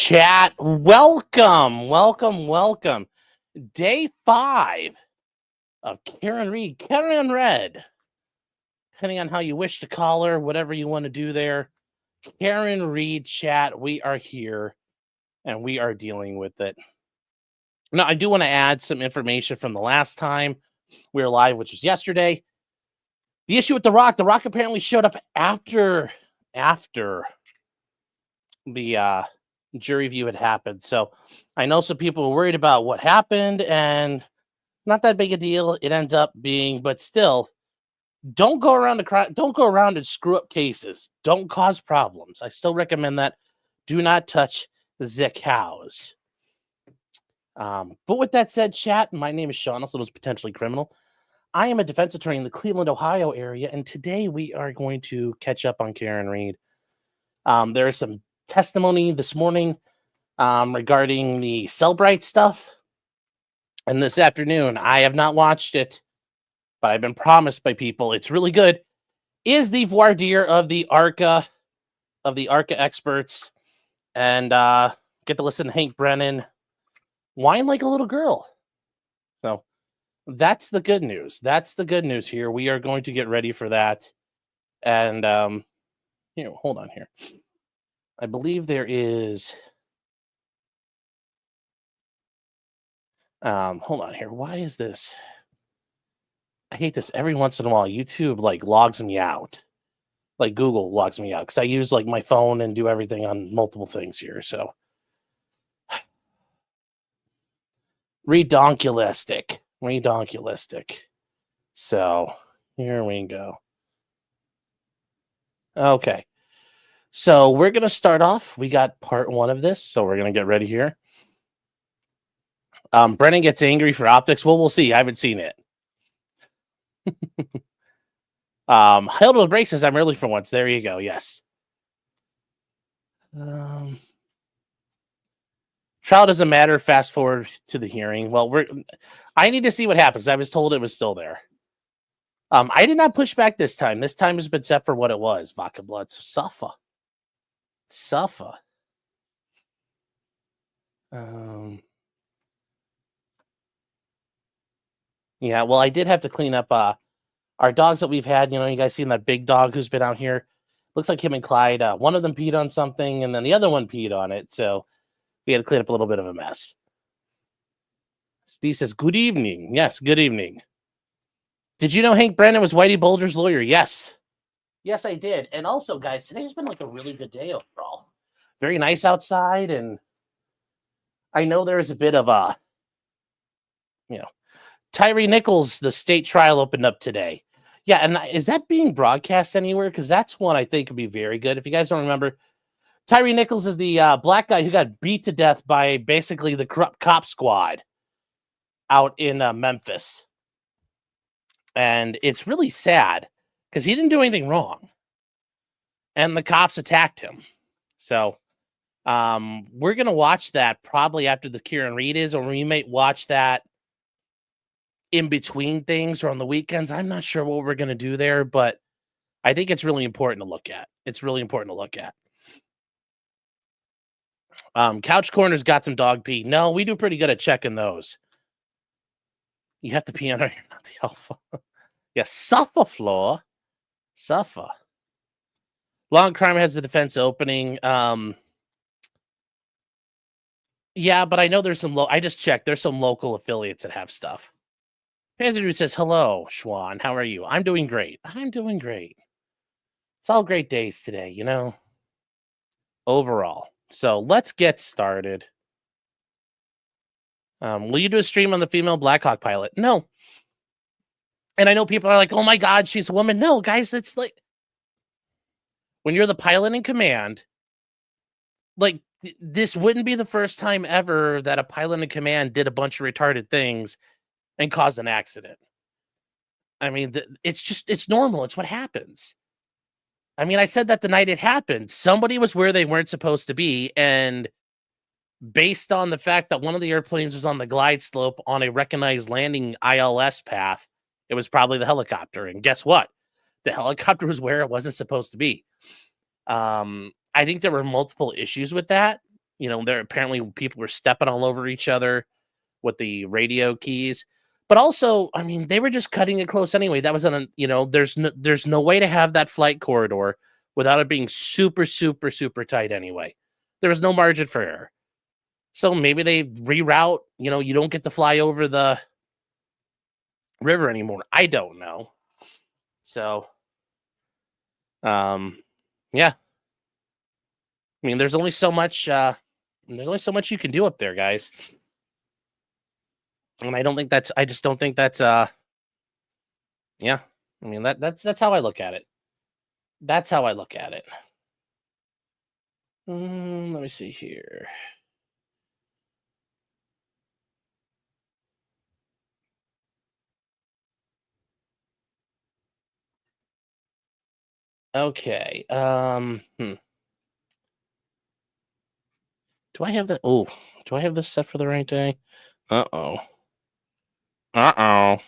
Chat, welcome. Day 5 of Karen Reed, Karen Red, depending on how you wish to call her, whatever you want to do there. Karen Reed chat, we are here and we are dealing with it. Now, I do want to add some information from the last time we were live, which was yesterday. The issue with The Rock apparently showed up after the jury view had happened. So I know some people were worried about what happened, and not that big a deal. It ends up being, but still, don't go around and screw up cases. Don't cause problems. I still recommend that. Do not touch the cows. But with that said, chat, my name is Sean, also known as Potentially Criminal. I am a defense attorney in the Cleveland, Ohio area, and today we are going to catch up on Karen Reed. There is some testimony this morning regarding the Cellbrite stuff. And this afternoon, I have not watched it, but I've been promised by people it's really good, is the voir dire of the Arca experts, and get to listen to Hank Brennan whine like a little girl. So that's the good news. That's the good news here. We are going to get ready for that. And here, hold on here. I believe there is hold on here. Why is this? I hate this. Every once in a while, YouTube like logs me out. Like Google logs me out because I use like my phone and do everything on multiple things here. So redonkulistic. So here we go. Okay. So we're going to start off. We got part 1 of this. So we're going to get ready here. Brennan gets angry for optics. Well, we'll see. I haven't seen it. Held with break says I'm early for once. There you go. Yes. Trial doesn't matter. Fast forward to the hearing. Well, I need to see what happens. I was told it was still there. I did not push back this time. This time has been set for what it was. Vodka blood. So suffer. Yeah, well, I did have to clean up our dogs that we've had. You know, you guys seen that big dog who's been out here? Looks like him and Clyde. One of them peed on something, and then the other one peed on it. So we had to clean up a little bit of a mess. Steve says, good evening. Yes, good evening. Did you know Hank Brennan was Whitey Bulger's lawyer? Yes. Yes, I did. And also, guys, today's been like a really good day overall. Very nice outside, and I know there's a bit of a, Tyree Nichols, the state trial opened up today. Yeah, and is that being broadcast anywhere? Because that's one I think would be very good. If you guys don't remember, Tyree Nichols is the black guy who got beat to death by basically the corrupt cop squad out in Memphis. And it's really sad because he didn't do anything wrong. And the cops attacked him. So we're going to watch that probably after the Karen Reed is, or we might watch that in between things or on the weekends. I'm not sure what we're going to do there, but I think it's really important to look at. Couch Corner's got some dog pee. No, we do pretty good at checking those. You have to pee on her. You're not the alpha. Yeah, suffer, floor. Suffer. Long Crime has the defense opening. Yeah, but I know there's some I just checked. There's some local affiliates that have stuff. Panzer says, hello, Schwan. How are you? I'm doing great. It's all great days today, overall. So let's get started. Will you do a stream on the female Blackhawk pilot? No. And I know people are like, oh my God, she's a woman. No, guys, it's like when you're the pilot in command, like this wouldn't be the first time ever that a pilot in command did a bunch of retarded things and caused an accident. I mean, it's normal. It's what happens. I mean, I said that the night it happened. Somebody was where they weren't supposed to be, and based on the fact that one of the airplanes was on the glide slope on a recognized landing ILS path, it was probably the helicopter. And guess what? The helicopter was where it wasn't supposed to be. I think there were multiple issues with that. You know, there apparently people were stepping all over each other with the radio keys. But also, I mean, they were just cutting it close anyway. That was there's no way to have that flight corridor without it being super, super, super tight anyway. There was no margin for error. So maybe they reroute, you don't get to fly over the river anymore. I don't know. So, yeah. I mean, there's only so much you can do up there, guys. And I just don't think that's yeah. I mean, that's how I look at it. That's how I look at it. Let me see here. Okay. Do I have that? Oh, do I have this set for the right day? Uh-oh. Uh-oh.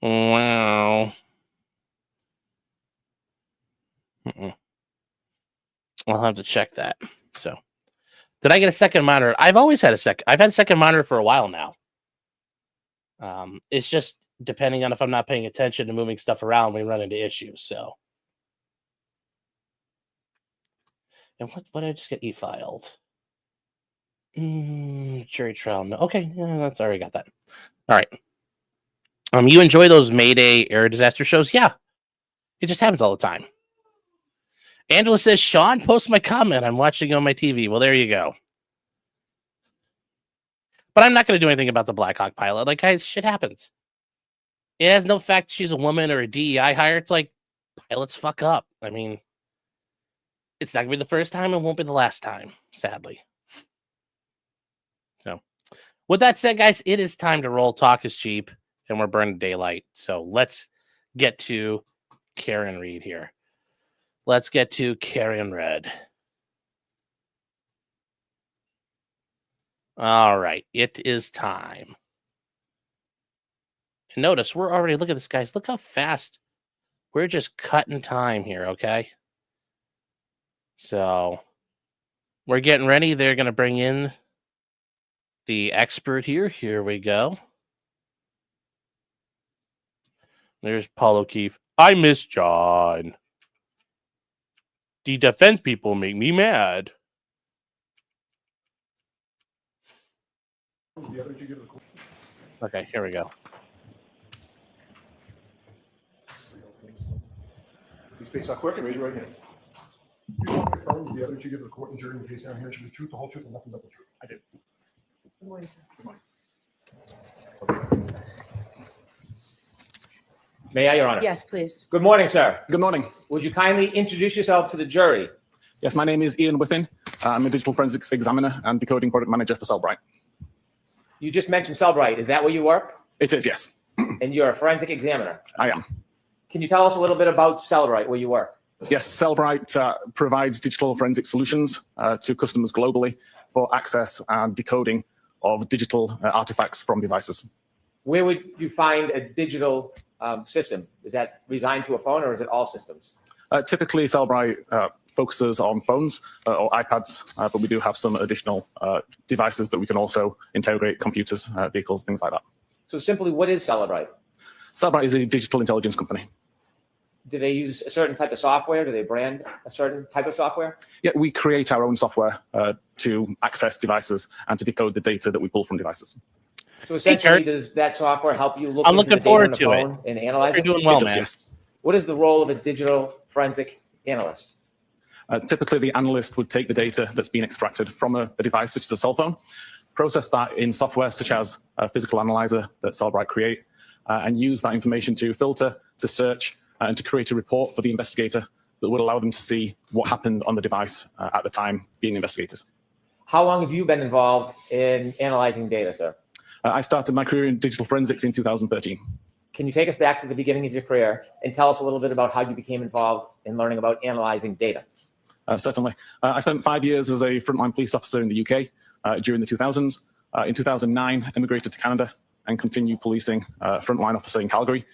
Wow. I'll have to check that. So, did I get a second monitor? I've always had I've had a second monitor for a while now. It's just depending on if I'm not paying attention to moving stuff around, we run into issues. So, and what did I just get e-filed? Jury trial. No. Okay, yeah, that's already got that. All right. You enjoy those Mayday air disaster shows? Yeah, it just happens all the time. Angela says, Sean, post my comment. I'm watching on my TV. Well, there you go. But I'm not going to do anything about the Black Hawk pilot. Like, guys, shit happens. It has no fact she's a woman or a DEI hire. It's like, pilots fuck up. I mean, it's not going to be the first time. It won't be the last time, sadly. So, with that said, guys, it is time to roll. Talk is cheap, and we're burning daylight. So, let's get to Karen Reed here. Let's get to Karen Reed. All right, it is time. And notice, we're already, look at this, guys. Look how fast we're just cutting time here, okay? So, we're getting ready. They're going to bring in the expert here. Here we go. There's Paul O'Keefe. I miss John. The defense people make me mad. Okay, here we go. Please face out quick and raise your right hand. Do you affirm the evidence you give the court and jury in the case down here should be the truth, the whole truth, and nothing but the truth? I do. Good morning, sir. Good morning. May I, Your Honor? Yes, please. Good morning, sir. Good morning. Would you kindly introduce yourself to the jury? Yes, my name is Ian Whiffin. I'm a digital forensics examiner and decoding product manager for Cellbrite. You just mentioned Cellbrite. Is that where you work? It is, yes. And you're a forensic examiner? I am. Can you tell us a little bit about Cellbrite, where you work? Yes, Cellbrite provides digital forensic solutions to customers globally for access and decoding of digital artifacts from devices. Where would you find a digital system? Is that resigned to a phone, or is it all systems? Typically, Cellbrite focuses on phones or iPads, but we do have some additional devices that we can also integrate, computers, vehicles, things like that. So simply, what is Cellbrite? Cellbrite is a digital intelligence company. Do they use a certain type of software? Do they brand a certain type of software? Yeah, we create our own software to access devices and to decode the data that we pull from devices. So essentially, does that software help you look I'm into looking the data forward on the to phone and analyze You're it? doing well, It does, man. yes. What is the role of a digital forensic analyst? Typically, the analyst would take the data that's been extracted from a device, such as a cell phone, process that in software such as a physical analyzer that Cellbrite create, and use that information to filter, to search, and to create a report for the investigator that would allow them to see what happened on the device at the time being investigated. How long have you been involved in analyzing data, sir? I started my career in digital forensics in 2013. Can you take us back to the beginning of your career and tell us a little bit about how you became involved in learning about analyzing data? Certainly. I spent 5 years as a frontline police officer in the UK during the 2000s. In 2009, emigrated to Canada and continued policing frontline officer in Calgary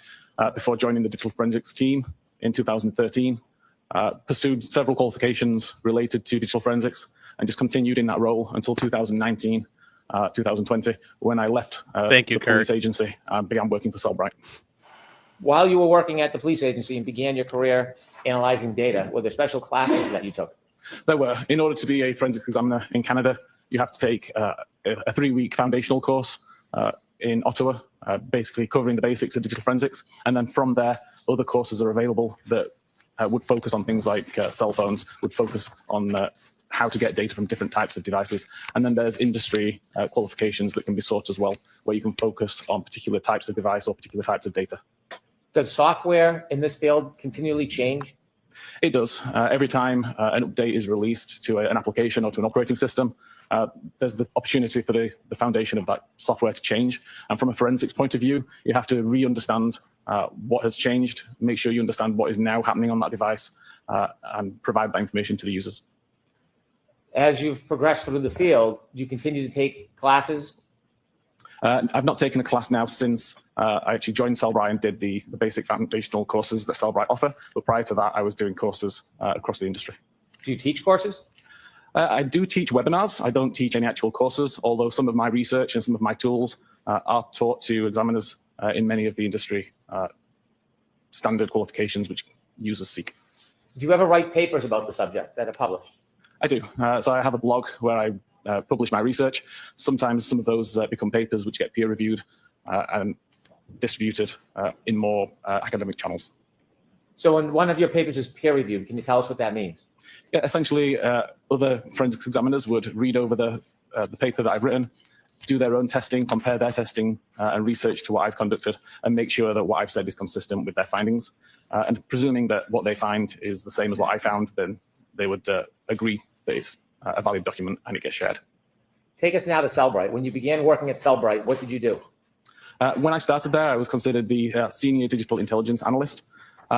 before joining the digital forensics team in 2013. Pursued several qualifications related to digital forensics, and just continued in that role until 2019, 2020, when I left Thank you, the police Kurt. agency and began working for Cellbrite. While you were working at the police agency and began your career analyzing data, were there special classes that you took? There were. In order to be a forensic examiner in Canada, you have to take a 3-week foundational course in Ottawa, basically covering the basics of digital forensics. And then from there, other courses are available that would focus on things like cell phones, would focus on how to get data from different types of devices. And then there's industry qualifications that can be sought as well, where you can focus on particular types of device or particular types of data. Does software in this field continually change? It does. Every time an update is released to an application or to an operating system, there's the opportunity for the foundation of that software to change. And from a forensics point of view, you have to re-understand what has changed, make sure you understand what is now happening on that device, and provide that information to the users. As you've progressed through the field, do you continue to take classes? I've not taken a class now since I actually joined Cellbrite and did the basic foundational courses that Cellbrite offer. But prior to that, I was doing courses across the industry. Do you teach courses? I do teach webinars. I don't teach any actual courses, although some of my research and some of my tools are taught to examiners in many of the industry standard qualifications which users seek. Do you ever write papers about the subject that are published? I do. So I have a blog where I publish my research. Sometimes some of those become papers which get peer reviewed and distributed in more academic channels. So when one of your papers is peer reviewed, can you tell us what that means? Yeah, essentially, other forensics examiners would read over the paper that I've written, do their own testing, compare their testing and research to what I've conducted, and make sure that what I've said is consistent with their findings. And presuming that what they find is the same as what I found, then they would agree that it's a valid document and it gets shared. Take us now to Cellbrite. When you began working at Cellbrite, what did you do? When I started there, I was considered the senior digital intelligence analyst.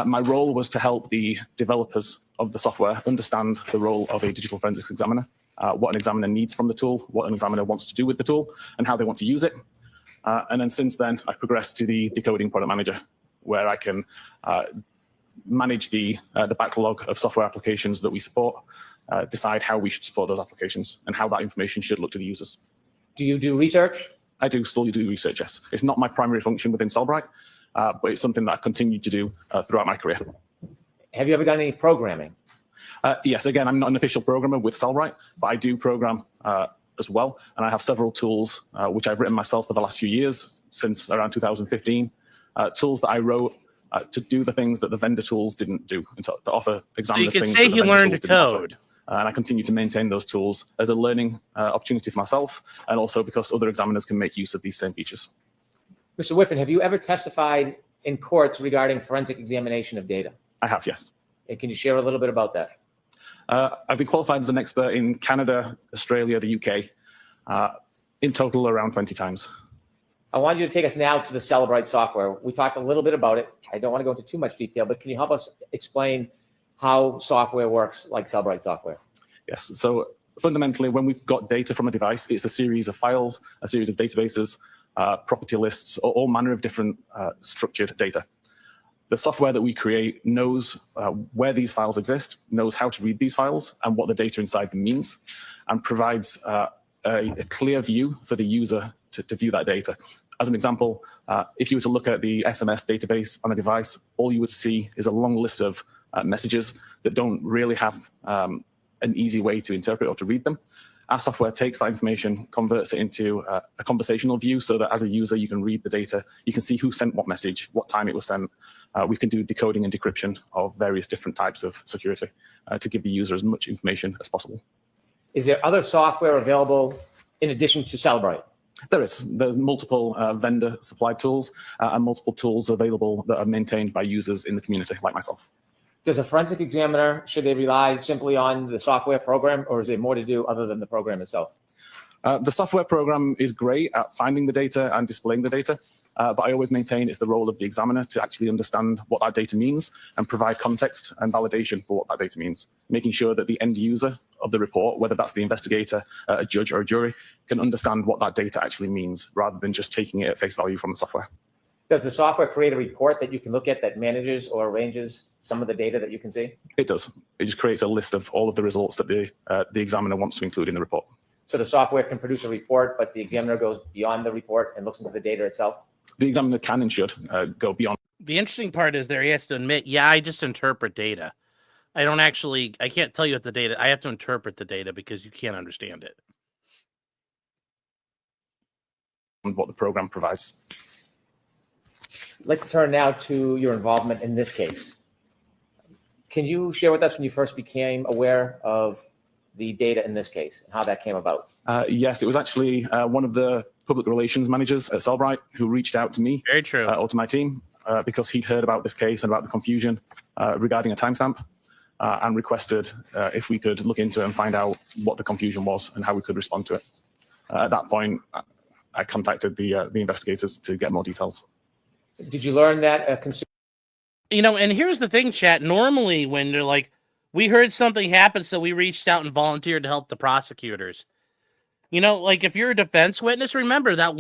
My role was to help the developers of the software understand the role of a digital forensics examiner, what an examiner needs from the tool, what an examiner wants to do with the tool, and how they want to use it. And then since then, I've progressed to the decoding product manager, where I can manage the backlog of software applications that we support, decide how we should support those applications, and how that information should look to the users. Do you do research? I do still do research, yes. It's not my primary function within Cellbrite, but it's something that I've continued to do throughout my career. Have you ever done any programming? Yes, again, I'm not an official programmer with Cellbrite, but I do program as well. And I have several tools which I've written myself for the last few years, since around 2015, tools that I wrote to do the things that the vendor tools didn't do, and to offer examiners So you can things say that the he vendor learned tools to didn't offer. code. And I continue to maintain those tools as a learning opportunity for myself, and also because other examiners can make use of these same features. Mr. Whiffen, have you ever testified in courts regarding forensic examination of data? I have, yes. And can you share a little bit about that? I've been qualified as an expert in Canada, Australia, the UK, in total around 20 times. I want you to take us now to the Cellbrite software. We talked a little bit about it. I don't want to go into too much detail, but can you help us explain how software works like Cellbrite software? Yes, so fundamentally, when we've got data from a device, it's a series of files, a series of databases, property lists, or all manner of different structured data. The software that we create knows where these files exist, knows how to read these files, and what the data inside them means, and provides a clear view for the user to view that data. As an example, if you were to look at the SMS database on a device, all you would see is a long list of messages that don't really have an easy way to interpret or to read them. Our software takes that information, converts it into a conversational view, so that as a user, you can read the data, you can see who sent what message, what time it was sent. We can do decoding and decryption of various different types of security to give the user as much information as possible. Is there other software available in addition to Cellbrite? There's multiple vendor supplied tools and multiple tools available that are maintained by users in the community, like myself. Does a forensic examiner, should they rely simply on the software program, or is there more to do other than the program itself? The software program is great at finding the data and displaying the data, but I always maintain it's the role of the examiner to actually understand what that data means and provide context and validation for what that data means, making sure that the end user of the report, whether that's the investigator, a judge, or a jury, can understand what that data actually means, rather than just taking it at face value from the software. Does the software create a report that you can look at that manages or arranges some of the data that you can see? It does. It just creates a list of all of the results that the examiner wants to include in the report. So the software can produce a report, but the examiner goes beyond the report and looks into the data itself? The examiner can and should go beyond. The interesting part is there he has to admit, yeah, I just interpret data. I can't tell you what the data, I have to interpret the data because you can't understand it. What the program provides. Let's turn now to your involvement in this case. Can you share with us when you first became aware of the data in this case and how that came about? Yes, it was actually one of the public relations managers at Cellbrite who reached out to me. Very true. Or to my team because he'd heard about this case and about the confusion regarding a timestamp and requested if we could look into it and find out what the confusion was and how we could respond to it. At that point, I contacted the investigators to get more details. Did you learn that and here's the thing, chat. Normally when they're like, we heard something happen, so we reached out and volunteered to help the prosecutors. Like if you're a defense witness, remember that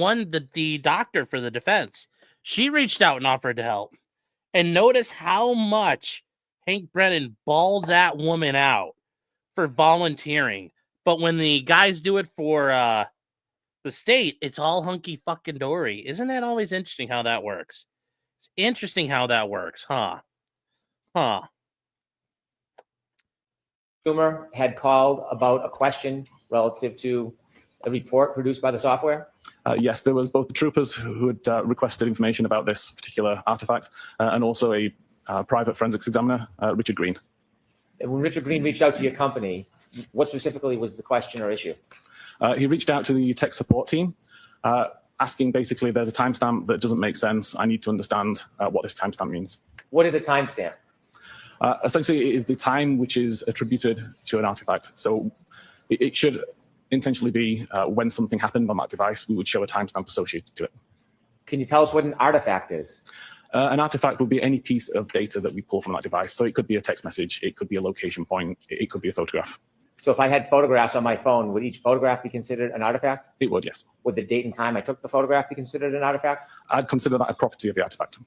the doctor for the defense, she reached out and offered to help. And notice how much Hank Brennan bawled that woman out for volunteering. But when the guys do it for the state, it's all hunky fucking dory. Isn't that always interesting how that works? It's interesting how that works, huh? consumer had called about a question relative to a report produced by the software? Yes, there was both the troopers who had requested information about this particular artifact and also a private forensics examiner, Richard Green. And when Richard Green reached out to your company, what specifically was the question or issue? He reached out to the tech support team, asking basically, there's a timestamp that doesn't make sense. I need to understand what this timestamp means. What is a timestamp? Essentially, it is the time which is attributed to an artifact. So it should intentionally be when something happened on that device, we would show a timestamp associated to it. Can you tell us what an artifact is? An artifact would be any piece of data that we pull from that device. So it could be a text message, it could be a location point, it could be a photograph. So if I had photographs on my phone, would each photograph be considered an artifact? It would, yes. Would the date and time I took the photograph be considered an artifact? I'd consider that a property of the artifact.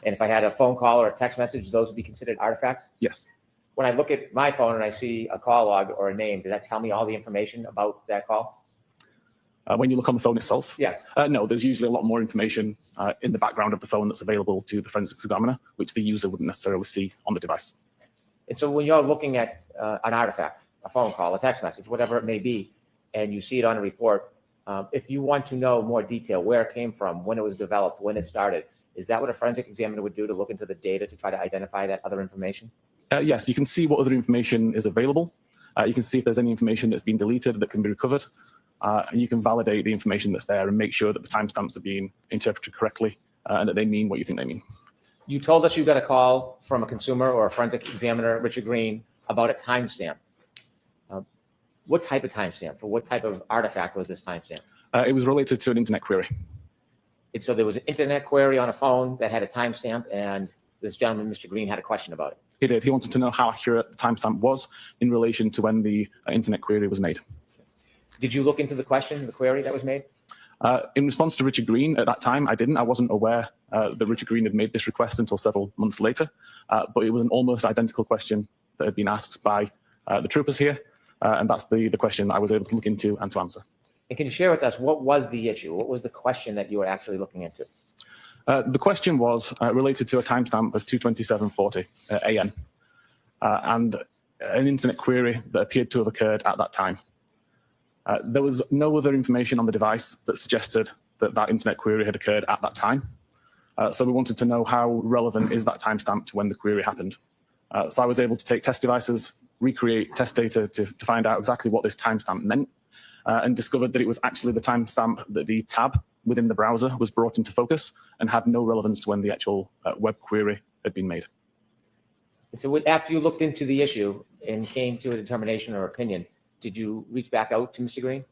And if I had a phone call or a text message, those would be considered artifacts? Yes. When I look at my phone and I see a call log or a name, does that tell me all the information about that call? When you look on the phone itself? Yes. No, there's usually a lot more information in the background of the phone that's available to the forensics examiner, which the user wouldn't necessarily see on the device. And so when you're looking at an artifact, a phone call, a text message, whatever it may be, and you see it on a report, if you want to know more detail, where it came from, when it was developed, when it started, is that what a forensic examiner would do, to look into the data to try to identify that other information? Yes, you can see what other information is available. You can see if there's any information that's been deleted that can be recovered. And you can validate the information that's there and make sure that the timestamps are being interpreted correctly and that they mean what you think they mean. You told us you got a call from a consumer or a forensic examiner, Richard Green, about a timestamp. What type of timestamp? For what type of artifact was this timestamp? It was related to an internet query. And so there was an internet query on a phone that had a timestamp, and this gentleman, Mr. Green, had a question about it. He did. He wanted to know how accurate the timestamp was in relation to when the internet query was made. Did you look into the question, the query that was made? In response to Richard Green, at that time, I didn't. I wasn't aware that Richard Green had made this request until several months later. But it was an almost identical question that had been asked by the troopers here. And that's the question I was able to look into and to answer. And can you share with us, what was the issue? What was the question that you were actually looking into? The question was related to a timestamp of 2:27:40 a.m. And an internet query that appeared to have occurred at that time. There was no other information on the device that suggested that that internet query had occurred at that time. So we wanted to know how relevant is that timestamp to when the query happened. So I was able to take test devices, recreate test data to find out exactly what this timestamp meant, and discovered that it was actually the timestamp that the tab within the browser was brought into focus and had no relevance to when the actual web query had been made. So after you looked into the issue and came to a determination or opinion, did you reach back out to Mr. Green?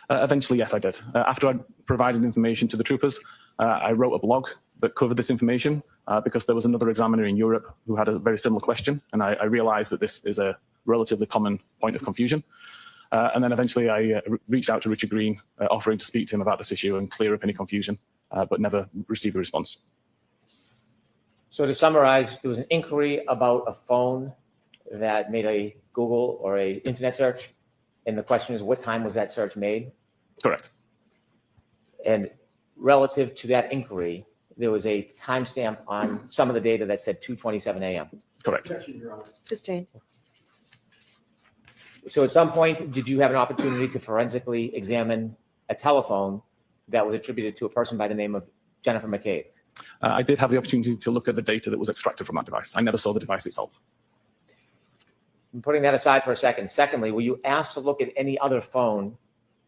Eventually, yes, I did. After I provided information to the troopers, I wrote a blog that covered this information because there was another examiner in Europe who had a very similar question, and I realized that this is a relatively common point of confusion. And then eventually I reached out to Richard Green, offering to speak to him about this issue and clear up any confusion. but never received a response. So to summarize, there was an inquiry about a phone that made a Google or a internet search. And the question is, what time was that search made? Correct. And relative to that inquiry, there was a timestamp on some of the data that said 2:27 a.m. Correct. Sustained. So at some point, did you have an opportunity to forensically examine a telephone that was attributed to a person by the name of Jennifer McCabe? I did have the opportunity to look at the data that was extracted from that device. I never saw the device itself. I'm putting that aside for a second. Secondly, were you asked to look at any other phone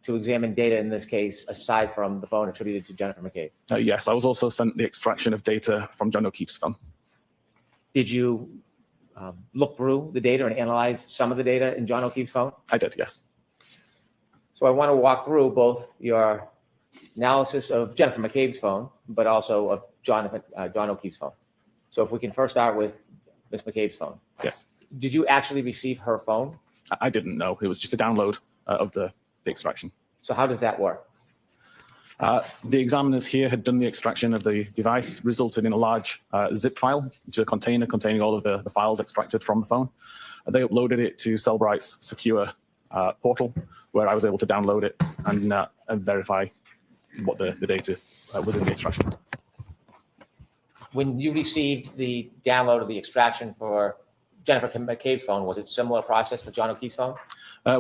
to examine data in this case, aside from the phone attributed to Jennifer McCabe? Yes, I was also sent the extraction of data from John O'Keefe's phone. Did you look through the data and analyze some of the data in John O'Keefe's phone? I did, yes. So I want to walk through both your analysis of Jennifer McCabe's phone, but also of John O'Keefe's phone. So if we can first start with Ms. McCabe's phone. Yes. Did you actually receive her phone? I didn't know. It was just a download of the extraction. So how does that work? The examiners here had done the extraction of the device, resulted in a large zip file, which is a container containing all of the files extracted from the phone. They uploaded it to Cellbrite's secure portal, where I was able to download it and verify what the data was in the extraction. When you received the download of the extraction for Jennifer McCabe's phone, was it similar process for John O'Keefe's phone?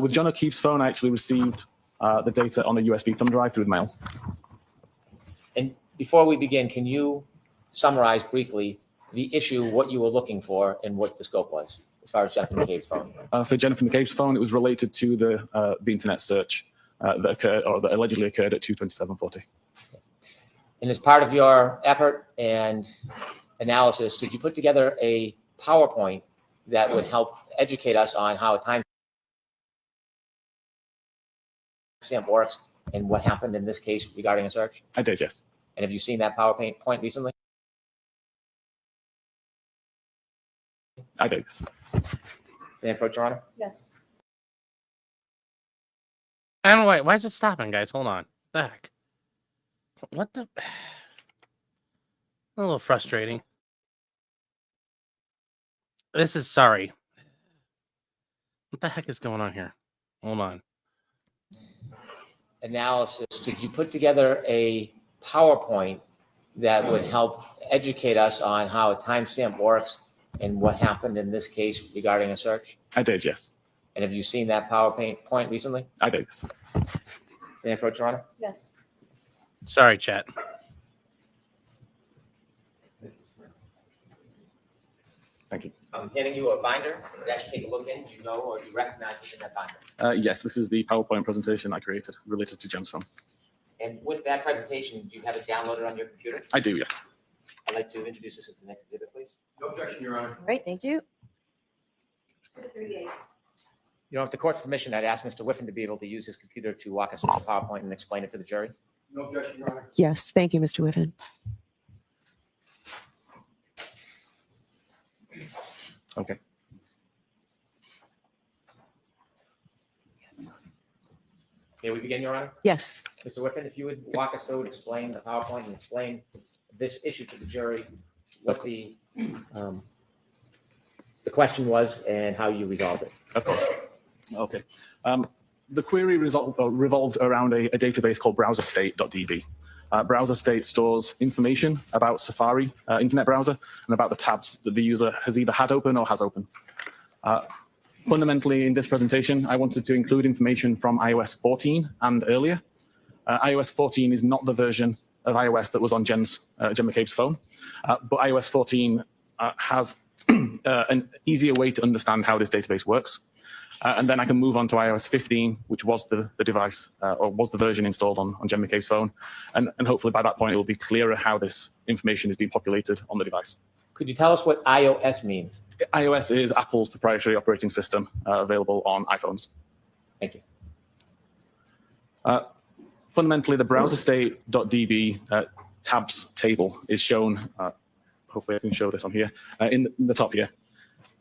With John O'Keefe's phone, I actually received the data on a USB thumb drive through the mail. And before we begin, can you summarize briefly the issue, what you were looking for, and what the scope was as far as Jennifer McCabe's phone? For Jennifer McCabe's phone, it was related to the internet search that occurred, or that allegedly occurred at 2:27:40. And as part of your effort and analysis, did you put together a PowerPoint that would help educate us on how a timestamp works and what happened in this case regarding a search? I did, yes. And have you seen that PowerPoint recently? I did, yes. May I approach, Your Honor? Yes. I don't know why is it stopping, guys? Hold on. Back. What the? A little frustrating. This is sorry. What the heck is going on here? Hold on. Analysis, did you put together a PowerPoint that would help educate us on how a timestamp works and what happened in this case regarding a search? I did, yes. And have you seen that PowerPoint recently? I did, yes. May I approach, Your Honor? Yes. Sorry, chat. Thank you. I'm handing you a binder that you take a look in. Do you know or do you recognize what's in that binder? Yes, this is the PowerPoint presentation I created related to Jen's phone. And with that presentation, do you have it downloaded on your computer? I do, yes. I'd like to introduce this as the next exhibit, please. No objection, Your Honor. All right, thank you. You know, with the court's permission, I'd ask Mr. Whiffen to be able to use his computer to walk us through the PowerPoint and explain it to the jury. No objection, Your Honor. Yes, thank you, Mr. Whiffen. Okay. May we begin, Your Honor? Yes. Mr. Whiffen, if you would walk us through and explain the PowerPoint and explain this issue to the jury, what the question was and how you resolved it. Of course. Okay. The query revolved around a database called browserstate.db. Browserstate stores information about Safari internet browser and about the tabs that the user has either had open or has open. Fundamentally, in this presentation, I wanted to include information from iOS 14 and earlier. iOS 14 is not the version of iOS that was on Jen McCabe's phone, but iOS 14 has an easier way to understand how this database works. And then I can move on to iOS 15, which was the device or was the version installed on Jen McCabe's phone. And hopefully by that point, it will be clearer how this information is being populated on the device. Could you tell us what iOS means? iOS is Apple's proprietary operating system available on iPhones. Thank you. Fundamentally, the browserstate.db tabs table is shown, hopefully I can show this on here, in the top here.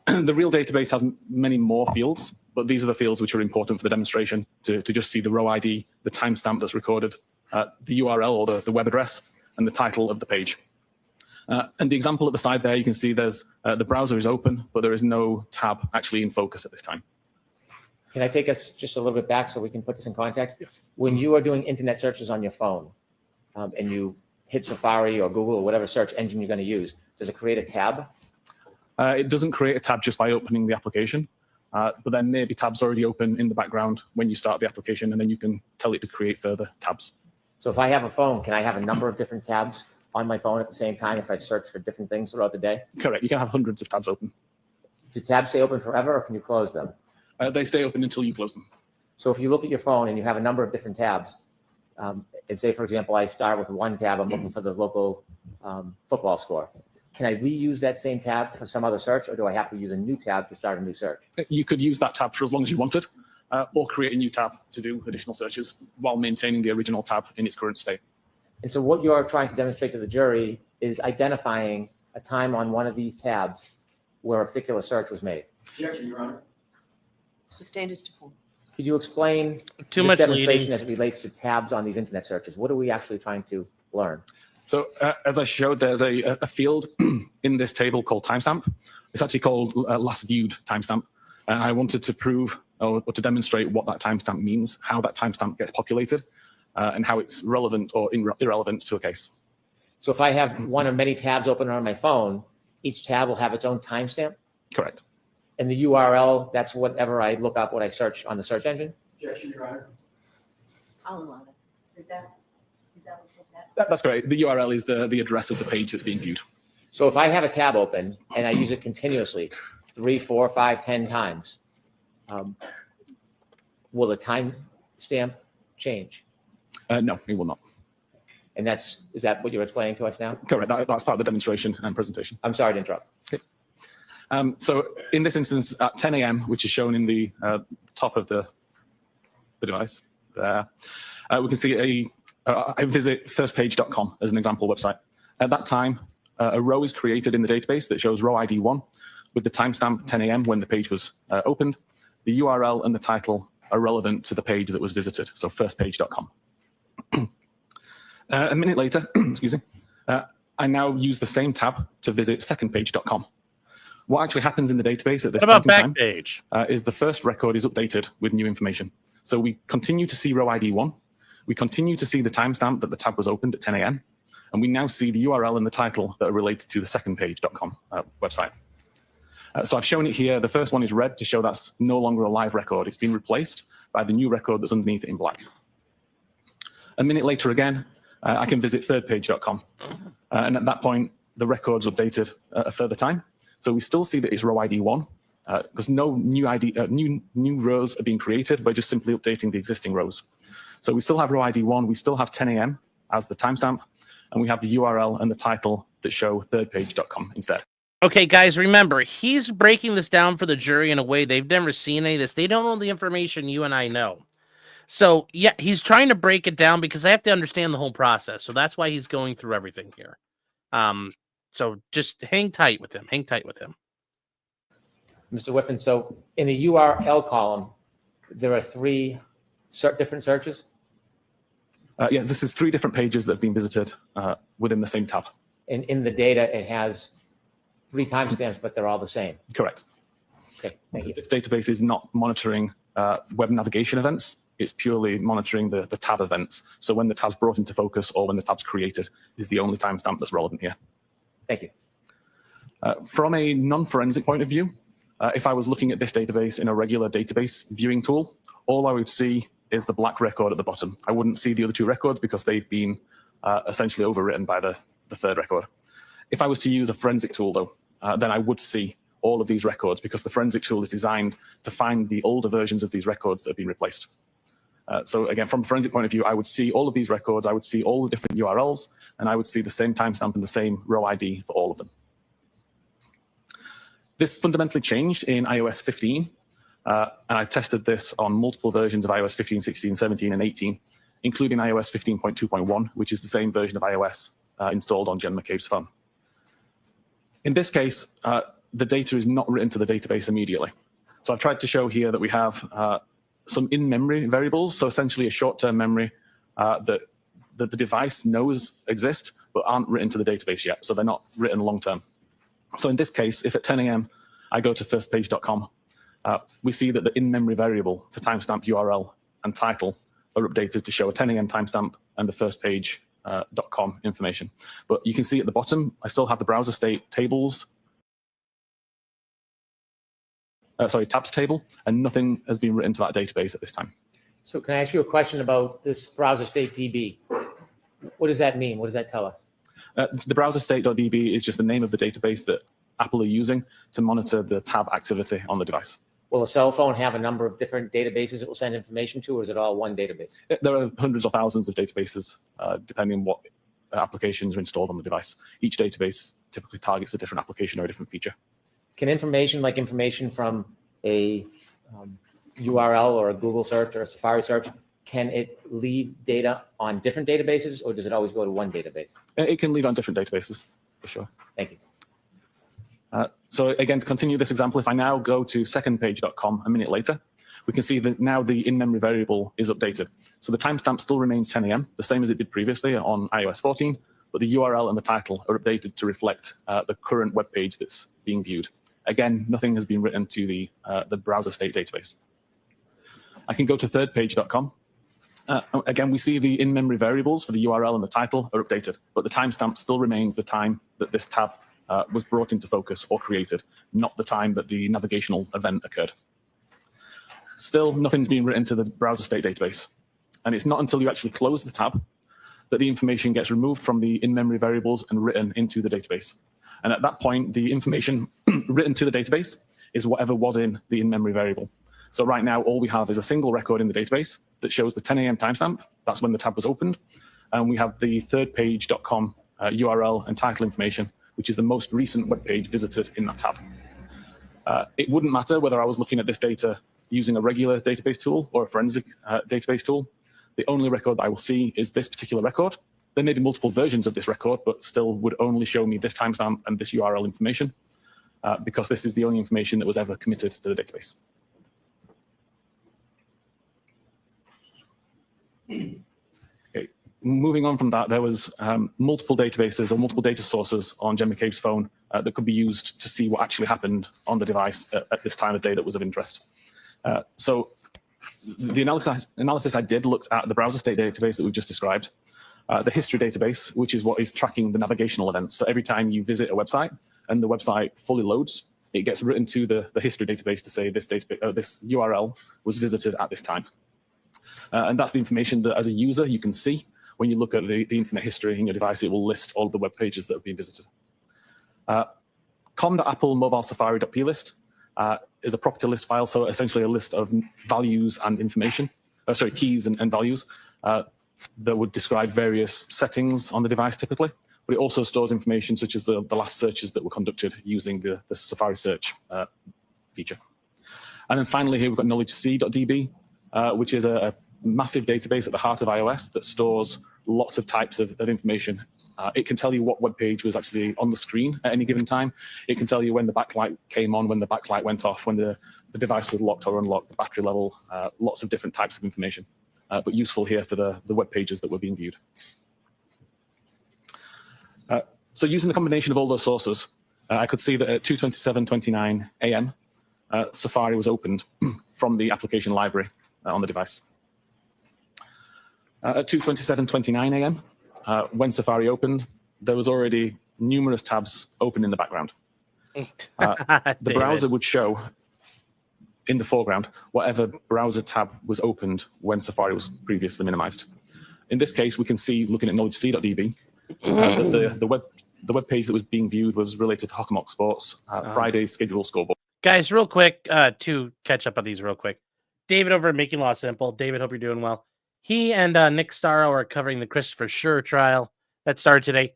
The real database has many more fields, but these are the fields which are important for the demonstration to just see the row ID, the timestamp that's recorded, the URL or the web address, and the title of the page. And the example at the side there, you can see there's the browser is open, but there is no tab actually in focus at this time. Can I take us just a little bit back so we can put this in context? Yes. When you are doing internet searches on your phone and you hit Safari or Google or whatever search engine you're going to use, does it create a tab? It doesn't create a tab just by opening the application, but there may be tabs already open in the background when you start the application, and then you can tell it to create further tabs. So if I have a phone, can I have a number of different tabs on my phone at the same time if I search for different things throughout the day? Correct. You can have hundreds of tabs open. Do tabs stay open forever, or can you close them? They stay open until you close them. So if you look at your phone and you have a number of different tabs, and say, for example, I start with one tab, I'm looking for the local football score. Can I reuse that same tab for some other search, or do I have to use a new tab to start a new search? You could use that tab for as long as you wanted, or create a new tab to do additional searches while maintaining the original tab in its current state. And so what you're trying to demonstrate to the jury is identifying a time on one of these tabs where a particular search was made. Objection, Your Honor. Sustained as to form. Could you explain Too this much demonstration leading. as it relates to tabs on these internet searches? What are we actually trying to learn? So as I showed, there's a field in this table called timestamp. It's actually called last viewed timestamp. And I wanted to prove or to demonstrate what that timestamp means, how that timestamp gets populated, and how it's relevant or irrelevant to a case. So if I have one of many tabs open on my phone, each tab will have its own timestamp? Correct. And the URL, that's whatever I look up, what I search on the search engine? Objection, Your Honor. I'll allow it. Is that what you said? That's correct. The URL is the address of the page that's being viewed. So if I have a tab open and I use it continuously, 3, 4, 5, 10 times, will the timestamp change? No, it will not. And is that what you're explaining to us now? Correct. That's part of the demonstration and presentation. I'm sorry to interrupt. So in this instance, at 10 a.m., which is shown in the top of the device there, we can see I visit firstpage.com as an example website. At that time, a row is created in the database that shows row ID 1 with the timestamp 10 a.m. when the page was opened. The URL and the title are relevant to the page that was visited, so firstpage.com. A minute later, excuse me, I now use the same tab to visit secondpage.com. What actually happens in the database at this What about point in time Backpage? is the first record is updated with new information. So we continue to see row ID 1. We continue to see the timestamp that the tab was opened at 10 a.m. And we now see the URL and the title that are related to the secondpage.com website. So I've shown it here. The first one is red to show that's no longer a live record. It's been replaced by the new record that's underneath it in black. A minute later again, I can visit thirdpage.com. And at that point, the record's updated a further time. So we still see that it's row ID 1 because no new rows are being created by just simply updating the existing rows. So we still have row ID 1, we still have 10 a.m. as the timestamp, and we have the URL and the title that show thirdpage.com instead. Okay, guys, remember, he's breaking this down for the jury in a way they've never seen any of this. They don't know the information you and I know. So, yeah, he's trying to break it down because I have to understand the whole process. So that's why he's going through everything here. So just hang tight with him. Hang tight with him. Mr. Whiffen, so in the URL column, there are 3 different searches? Yes, this is 3 different pages that have been visited within the same tab. And in the data, it has 3 timestamps, but they're all the same. Correct. Okay, thank you. This database is not monitoring web navigation events. It's purely monitoring the tab events. So when the tab's brought into focus or when the tab's created is the only timestamp that's relevant here. Thank you. From a non-forensic point of view, if I was looking at this database in a regular database viewing tool, all I would see is the black record at the bottom. I wouldn't see the other 2 records because they've been essentially overwritten by the third record. If I was to use a forensic tool, though, then I would see all of these records because the forensic tool is designed to find the older versions of these records that have been replaced. So again, from a forensic point of view, I would see all of these records, I would see all the different URLs, and I would see the same timestamp and the same row ID for all of them. This fundamentally changed in iOS 15, and I've tested this on multiple versions of iOS 15, 16, 17, and 18, including iOS 15.2.1, which is the same version of iOS installed on Jen McCabe's phone. In this case, the data is not written to the database immediately. So I've tried to show here that we have some in-memory variables, so essentially a short-term memory that the device knows exist, but aren't written to the database yet, so they're not written long-term. So in this case, if at 10 a.m. I go to firstpage.com, we see that the in-memory variable for timestamp URL and title are updated to show a 10 a.m. timestamp and the firstpage.com information. But you can see at the bottom, I still have the browser state tables, tabs table, and nothing has been written to that database at this time. So can I ask you a question about this browser state DB? What does that mean? What does that tell us? The browser state.db is just the name of the database that Apple are using to monitor the tab activity on the device. Will a cell phone have a number of different databases it will send information to, or is it all one database? There are hundreds or thousands of databases, depending on what applications are installed on the device. Each database typically targets a different application or a different feature. Can information from a URL or a Google search or a Safari search, can it leave data on different databases, or does it always go to one database? It can leave on different databases, for sure. Thank you. So again, to continue this example, if I now go to secondpage.com a minute later, we can see that now the in-memory variable is updated. So the timestamp still remains 10 a.m., the same as it did previously on iOS 14, but the URL and the title are updated to reflect the current web page that's being viewed. Again, nothing has been written to the browser state database. I can go to thirdpage.com. Again, we see the in-memory variables for the URL and the title are updated, but the timestamp still remains the time that this tab was brought into focus or created, not the time that the navigational event occurred. Still, nothing's been written to the browser state database. And it's not until you actually close the tab that the information gets removed from the in-memory variables and written into the database. And at that point, the information written to the database is whatever was in the in-memory variable. So right now, all we have is a single record in the database that shows the 10 a.m. timestamp. That's when the tab was opened. And we have the thirdpage.com URL and title information, which is the most recent web page visited in that tab. It wouldn't matter whether I was looking at this data using a regular database tool or a forensic database tool. The only record that I will see is this particular record. There may be multiple versions of this record, but still would only show me this timestamp and this URL information because this is the only information that was ever committed to the database. Okay. Moving on from that, there was multiple databases or multiple data sources on Jen McCabe's phone that could be used to see what actually happened on the device at this time of day that was of interest. So the analysis I did looked at the browser state database that we've just described, the history database, which is what is tracking the navigational events. So every time you visit a website and the website fully loads, it gets written to the history database to say this URL was visited at this time. And that's the information that as a user you can see. When you look at the internet history in your device, it will list all of the web pages that have been visited. com.apple mobile safari.plist is a property list file, so essentially a list of values and information, keys and values that would describe various settings on the device typically. But it also stores information such as the last searches that were conducted using the Safari search feature. And then finally here we've got knowledgec.db, which is a massive database at the heart of iOS that stores lots of types of information. It can tell you what web page was actually on the screen at any given time. It can tell you when the backlight came on, when the backlight went off, when the device was locked or unlocked, the battery level, lots of different types of information, but useful here for the web pages that were being viewed. So using the combination of all those sources, I could see that at 2:27:29 a.m., Safari was opened from the application library on the device. At 2:27:29 a.m., when Safari opened, there was already numerous tabs open in the background. The browser would show in the foreground whatever browser tab was opened when Safari was previously minimized. In this case, we can see, looking at knowledgec.db, that the web page that was being viewed was related to Hockomock Sports, Friday's schedule scoreboard. Guys, real quick, to catch up on these real quick. David over at Making Law Simple. David, hope you're doing well. He and Nick Starro are covering the Christopher Schur trial that started today.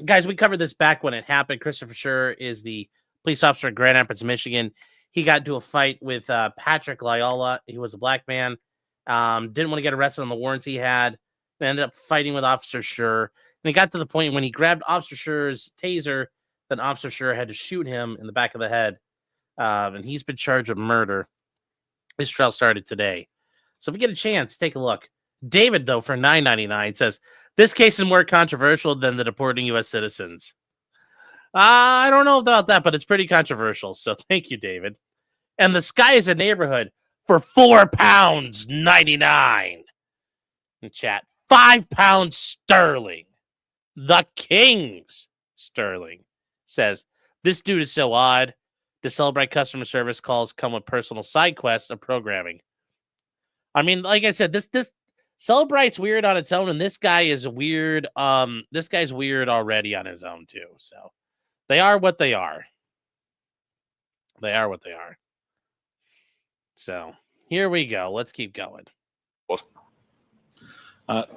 Guys, we covered this back when it happened. Christopher Schur is the police officer in Grand Rapids, Michigan. He got into a fight with Patrick Loyola. He was a black man. Didn't want to get arrested on the warrants he had. And ended up fighting with Officer Schur. And it got to the point when he grabbed Officer Schur's taser, then Officer Schur had to shoot him in the back of the head. And he's been charged with murder. This trial started today. So if you get a chance, take a look. David, though, for $9.99 says, This case is more controversial than the deporting U.S. citizens. I don't know about that, but it's pretty controversial. So thank you, David. And the sky is a neighborhood for £4.99. In chat, £5 sterling. The King's sterling says, this dude is so odd. The Cellbrite customer service calls come with personal side quests of programming. I mean, like I said, this Cellbrite's weird on its own, and this guy is weird. This guy's weird already on his own too. So they are what they are. They are what they are. So here we go. Let's keep going. At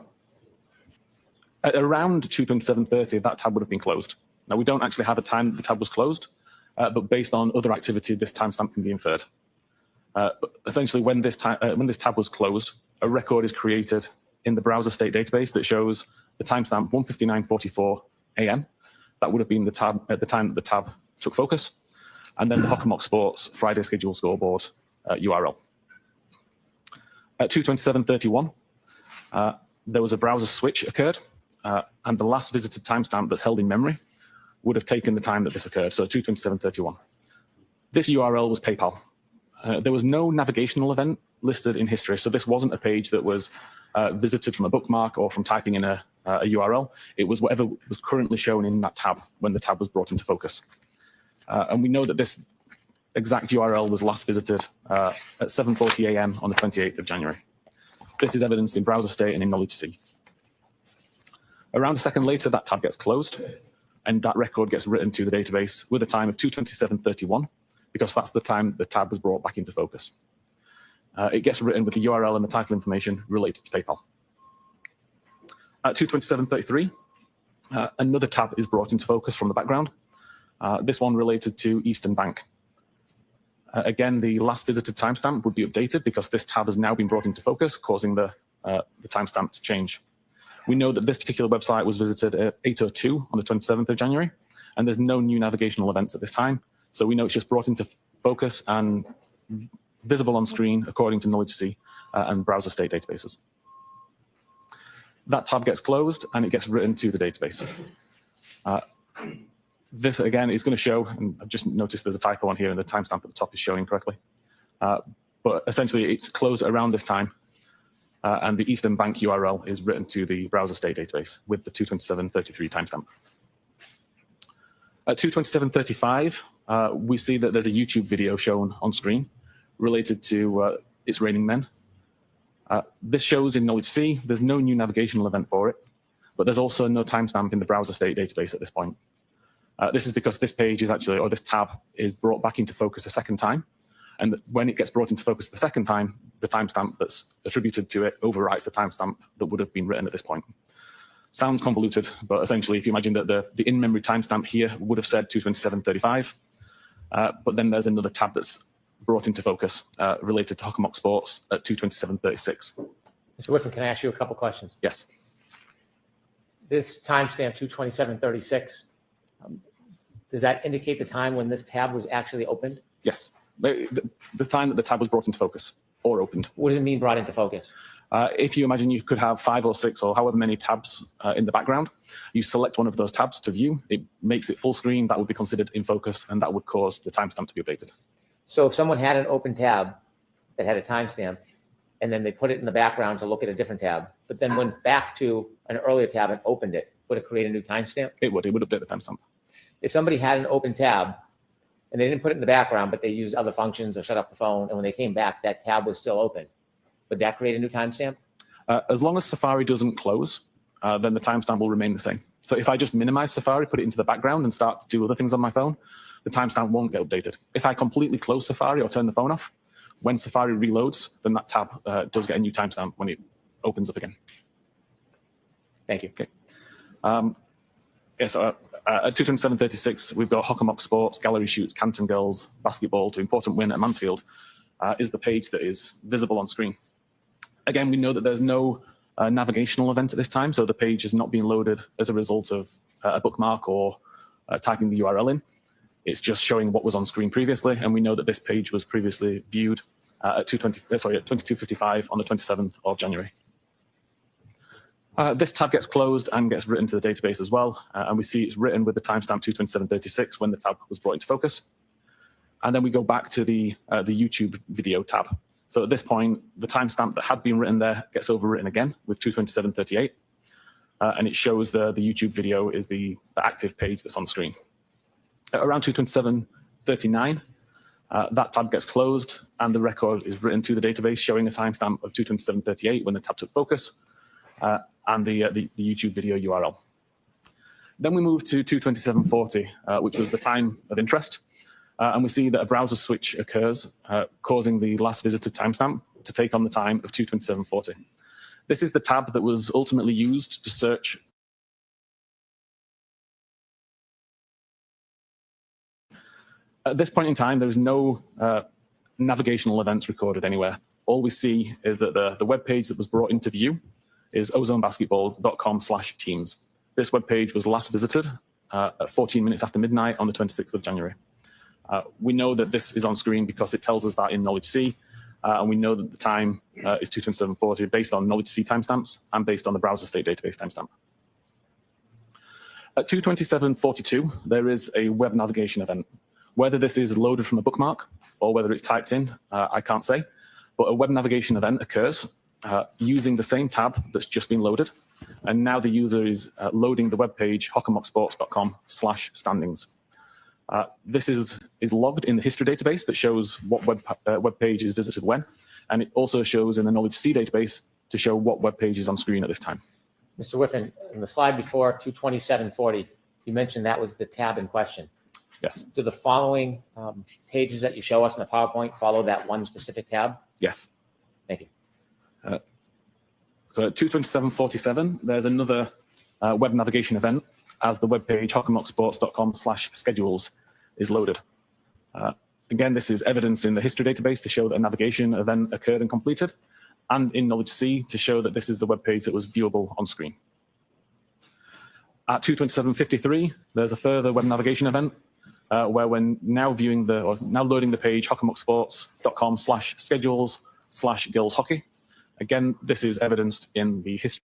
around 2:27:30, that tab would have been closed. Now, we don't actually have a time that the tab was closed, but based on other activity, this timestamp can be inferred. Essentially, when this tab was closed, a record is created in the browser state database that shows the timestamp 1:59:44 a.m. That would have been the tab at the time that the tab took focus, and then the Hockomock Sports Friday schedule scoreboard URL. At 2:27:31, there was a browser switch occurred, and the last visited timestamp that's held in memory would have taken the time that this occurred, so 2:27:31. This URL was PayPal. There was no navigational event listed in history, so this wasn't a page that was visited from a bookmark or from typing in a URL. It was whatever was currently shown in that tab when the tab was brought into focus. And we know that this exact URL was last visited at 7:40 a.m. on the 28th of January. This is evidenced in browser state and in knowledge C. Around a second later, that tab gets closed, and that record gets written to the database with a time of 2:27:31, because that's the time the tab was brought back into focus. It gets written with the URL and the title information related to PayPal. At 2:27:33, another tab is brought into focus from the background. This one related to Eastern Bank. Again, the last visited timestamp would be updated because this tab has now been brought into focus, causing the timestamp to change. We know that this particular website was visited at 8:02 on the 27th of January, and there's no new navigational events at this time. So we know it's just brought into focus and visible on screen according to knowledge C and browser state databases. That tab gets closed and it gets written to the database. This, again, is going to show, and I've just noticed there's a typo on here and the timestamp at the top is showing correctly. But essentially, it's closed around this time, and the Eastern Bank URL is written to the browser state database with the 2:27:33 timestamp. At 2:27:35, we see that there's a YouTube video shown on screen related to It's Raining Men. This shows in knowledge C. There's no new navigational event for it, but there's also no timestamp in the browser state database at this point. This is because this page is actually, or this tab is brought back into focus a second time. And when it gets brought into focus the second time, the timestamp that's attributed to it overwrites the timestamp that would have been written at this point. Sounds convoluted, but essentially, if you imagine that the in-memory timestamp here would have said 2:27:35, but then there's another tab that's brought into focus related to Hockomock Sports at 2:27:36. Mr. Whitman, can I ask you a couple questions? Yes. This timestamp 2:27:36, does that indicate the time when this tab was actually opened? Yes. The time that the tab was brought into focus or opened. What does it mean brought into focus? If you imagine you could have 5 or 6 or however many tabs in the background, you select one of those tabs to view, it makes it full screen, that would be considered in focus, and that would cause the timestamp to be updated. So if someone had an open tab that had a timestamp, and then they put it in the background to look at a different tab, but then went back to an earlier tab and opened it, would it create a new timestamp? It would update the timestamp. If somebody had an open tab and they didn't put it in the background, but they used other functions or shut off the phone, and when they came back, that tab was still open, would that create a new timestamp? As long as Safari doesn't close, then the timestamp will remain the same. So if I just minimize Safari, put it into the background and start to do other things on my phone, the timestamp won't get updated. If I completely close Safari or turn the phone off, when Safari reloads, then that tab does get a new timestamp when it opens up again. Thank you. Okay. At 2:27:36, we've got Hockomock Sports, Gallery Shoots, Canton Girls, Basketball to important win at Mansfield is the page that is visible on screen. Again, we know that there's no navigational event at this time, so the page is not being loaded as a result of a bookmark or typing the URL in. It's just showing what was on screen previously, and we know that this page was previously viewed at 22:55 on the 27th of January. This tab gets closed and gets written to the database as well. And we see it's written with the timestamp 22736 when the tab was brought into focus. And then we go back to the YouTube video tab. So at this point, the timestamp that had been written there gets overwritten again with 22738. And it shows the YouTube video is the active page that's on the screen. At around 22739, that tab gets closed and the record is written to the database showing a timestamp of 22738 when the tab took focus and the YouTube video URL. Then we move to 22740, which was the time of interest. And we see that a browser switch occurs, causing the last visited timestamp to take on the time of 22740. This is the tab that was ultimately used to search. At this point in time, there is no navigational events recorded anywhere. All we see is that the web page that was brought into view is ozonebasketball.com/teams. This web page was last visited at 14 minutes after midnight on the 26th of January. We know that this is on screen because it tells us that in Knowledge C, and we know that the time is 22740 based on Knowledge C timestamps and based on the browser state database timestamp. At 22742, there is a web navigation event. Whether this is loaded from a bookmark or whether it's typed in, I can't say, but a web navigation event occurs using the same tab that's just been loaded, and now the user is loading the web page hockenmocksports.com/standings. This is logged in the history database that shows what web page is visited when, and it also shows in the Knowledge C database to show what web page is on screen at this time. Mr. Whiffen, in the slide before 22740, you mentioned that was the tab in question. Yes. Do the following pages that you show us in the PowerPoint follow that one specific tab? Yes. Thank you. So at 22747, there's another web navigation event as the web page hockenmocksports.com/schedules is loaded. Again, this is evidence in the history database to show that a navigation event occurred and completed, and in Knowledge C to show that this is the web page that was viewable on screen. At 22753, there's a further web navigation event where we're now loading the page hockenmocksports.com/schedules/girls hockey. Again, this is evidenced in the history.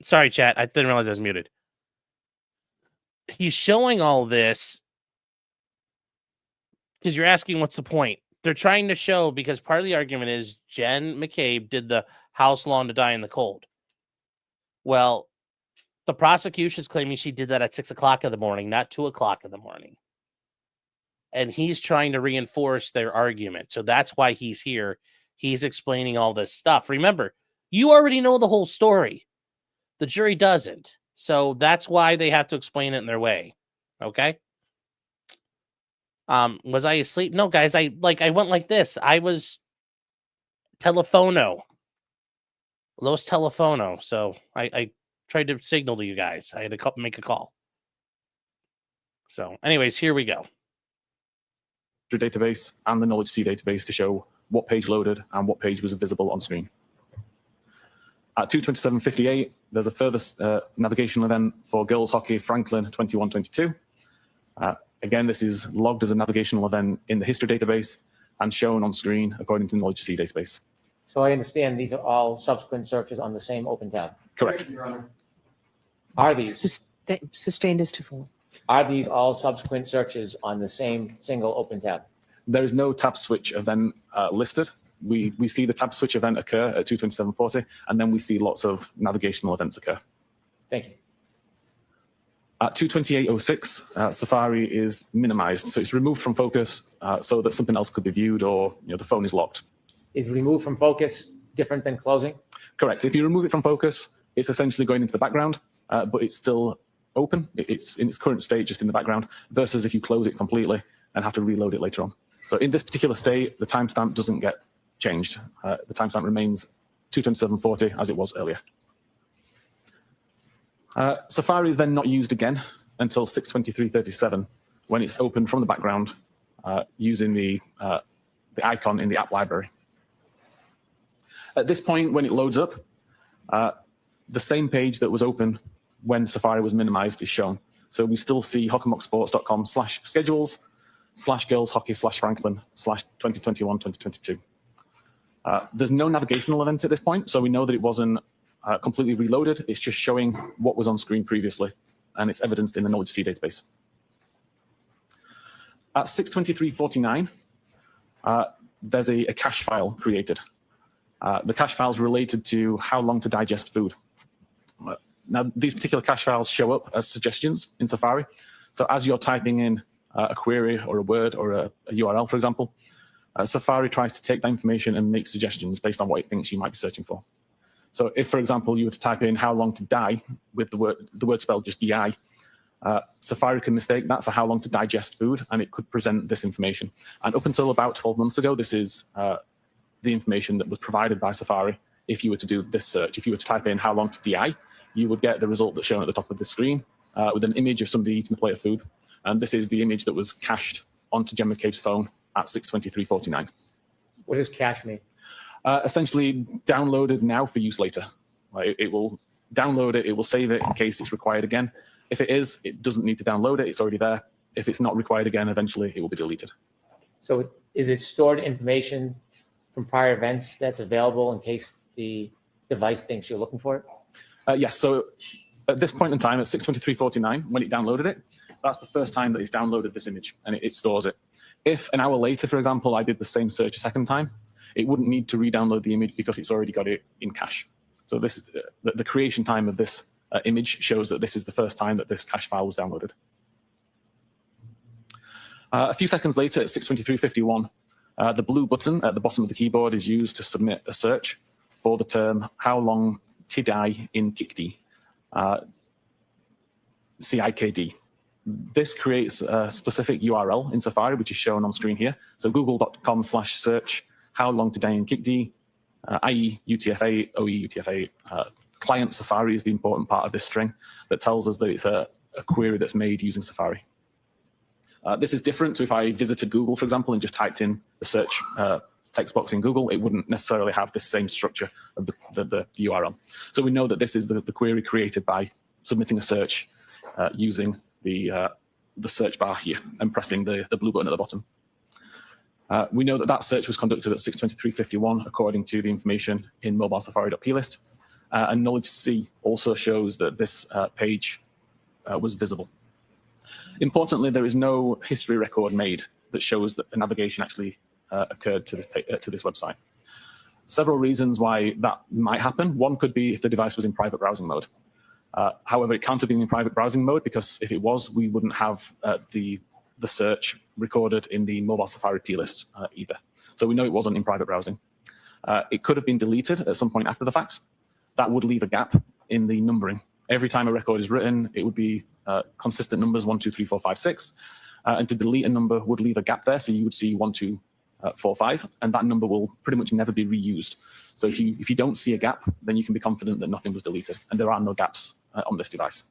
Sorry, chat. I didn't realize I was muted. He's showing all this because you're asking what's the point. They're trying to show, because part of the argument is Jen McCabe did the house lawn to die in the cold. Well, the prosecution is claiming she did that at 6 o'clock in the morning, not 2 o'clock in the morning. And he's trying to reinforce their argument. So that's why he's here. He's explaining all this stuff. Remember, you already know the whole story. The jury doesn't. So that's why they have to explain it in their way. Okay? Was I asleep? No, guys, I went like this. I was telefono. Los telefono. So I tried to signal to you guys. I had to make a call. So anyways, here we go. Database and the Knowledge C database to show what page loaded and what page was visible on screen. At 22758, there's a further navigational event for girls hockey Franklin 21-22. Again, this is logged as a navigational event in the history database and shown on screen according to the Knowledge C database. So I understand these are all subsequent searches on the same open tab. Correct. Your Honor. Are these Sustained as to full. all subsequent searches on the same single open tab? There is no tab switch event listed. We see the tab switch event occur at 22740, and then we see lots of navigational events occur. Thank you. At 22806, Safari is minimized, so it's removed from focus so that something else could be viewed, or the phone is locked. Is removed from focus different than closing? Correct. If you remove it from focus, it's essentially going into the background, but it's still open. It's in its current state, just in the background, versus if you close it completely and have to reload it later on. So in this particular state, the timestamp doesn't get changed. The timestamp remains 22740 as it was earlier. Safari is then not used again until 62337, when it's opened from the background using the the icon in the app library. At this point, when it loads up, the same page that was open when Safari was minimized is shown. So we still see hockenmocksports.com/schedules/girls/hockey/franklin/2021-2022. There's no navigational event at this point, so we know that it wasn't completely reloaded. It's just showing what was on screen previously, and it's evidenced in the knowledge C database. At 6:23:49, there's a cache file created. The cache file is related to how long to digest food. Now, these particular cache files show up as suggestions in Safari. So as you're typing in a query or a word or a URL, for example, Safari tries to take that information and make suggestions based on what it thinks you might be searching for. So if, for example, you were to type in how long to die with the word spelled just DI, Safari can mistake that for how long to digest food, and it could present this information. And up until about 12 months ago, this is the information that was provided by Safari if you were to do this search. If you were to type in how long to DI, you would get the result that's shown at the top of the screen with an image of somebody eating a plate of food. And this is the image that was cached onto Jen McCabe's phone at 6:23:49. What does cache mean? Essentially, downloaded now for use later. It will download it, it will save it in case it's required again. If it is, it doesn't need to download it, it's already there. If it's not required again, eventually it will be deleted. So is it stored information from prior events that's available in case the device thinks you're looking for it? Yes, so at this point in time, at 6:23:49, when it downloaded it, that's the first time that it's downloaded this image, and it stores it. If an hour later, for example, I did the same search a second time, it wouldn't need to re-download the image because it's already got it in cache. So this, the creation time of this image shows that this is the first time that this cache file was downloaded. A few seconds later, at 6:23:51, the blue button at the bottom of the keyboard is used to submit a search for the term how long tid I in CIKD, CIKD. This creates a specific URL in Safari, which is shown on screen here. So google.com/search how long to die in CIKD, IE UTF-8, OE UTF-8. Client Safari is the important part of this string that tells us that it's a query that's made using Safari. This is different to if I visited Google, for example, and just typed in the search text box in Google. It wouldn't necessarily have the same structure of the URL. So we know that this is the query created by submitting a search using the search bar here and pressing the blue button at the bottom. We know that that search was conducted at 6:23:51 according to the information in mobile safari.plist. And knowledge C also shows that this page was visible. Importantly, there is no history record made that shows that the navigation actually occurred to this website. Several reasons why that might happen. One could be if the device was in private browsing mode. However, it can't have been in private browsing mode because if it was, we wouldn't have the search recorded in the mobile Safari plist either. So we know it wasn't in private browsing. It could have been deleted at some point after the fact. That would leave a gap in the numbering. Every time a record is written, it would be consistent numbers 1, 2, 3, 4, 5, 6. And to delete a number would leave a gap there. So you would see 1, 2, 4, 5, and that number will pretty much never be reused. So if you don't see a gap, then you can be confident that nothing was deleted, and there are no gaps on this device.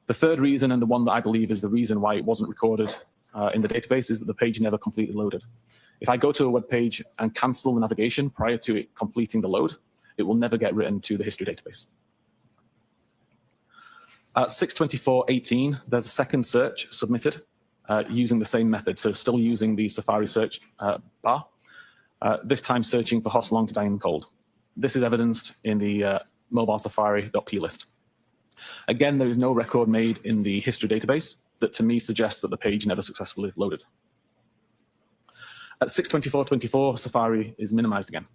The third reason, and the one that I believe is the reason why it wasn't recorded in the database, is that the page never completely loaded. If I go to a web page and cancel the navigation prior to it completing the load, it will never get written to the history database. At 6:24:18, there's a second search submitted using the same method, so still using the Safari search bar, this time searching for Hoss long to die in cold. This is evidenced in the mobile safari.plist. Again, there is no record made in the history database that to me suggests that the page never successfully loaded. At 6:24:24, Safari is minimized again.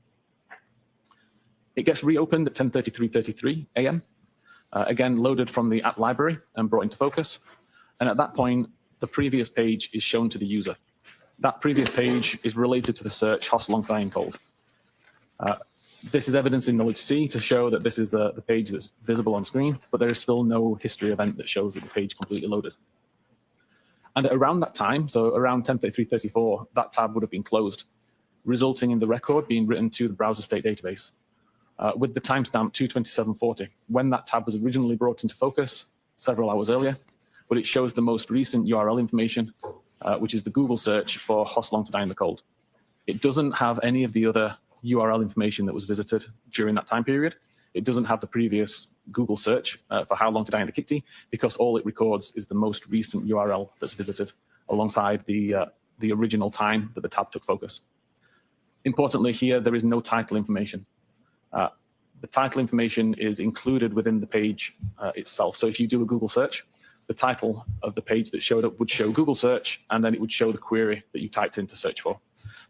It gets reopened at 10:33:33 a.m., again loaded from the app library and brought into focus. And at that point, the previous page is shown to the user. That previous page is related to the search Hoss long to die in cold. This is evidence in knowledge C to show that this is the page that's visible on screen, but there is still no history event that shows that the page completely loaded. And at around that time, so around 10:33:34, that tab would have been closed, resulting in the record being written to the browser state database with the timestamp 2:27:40, when that tab was originally brought into focus several hours earlier, but it shows the most recent URL information, which is the Google search for Hoss long to die in the cold. It doesn't have any of the other URL information that was visited during that time period. It doesn't have the previous Google search for how long to die in the kickty, because all it records is the most recent URL that's visited alongside the original time that the tab took focus. Importantly here, there is no title information. The title information is included within the page itself. So if you do a Google search, the title of the page that showed up would show Google search, and then it would show the query that you typed in to search for.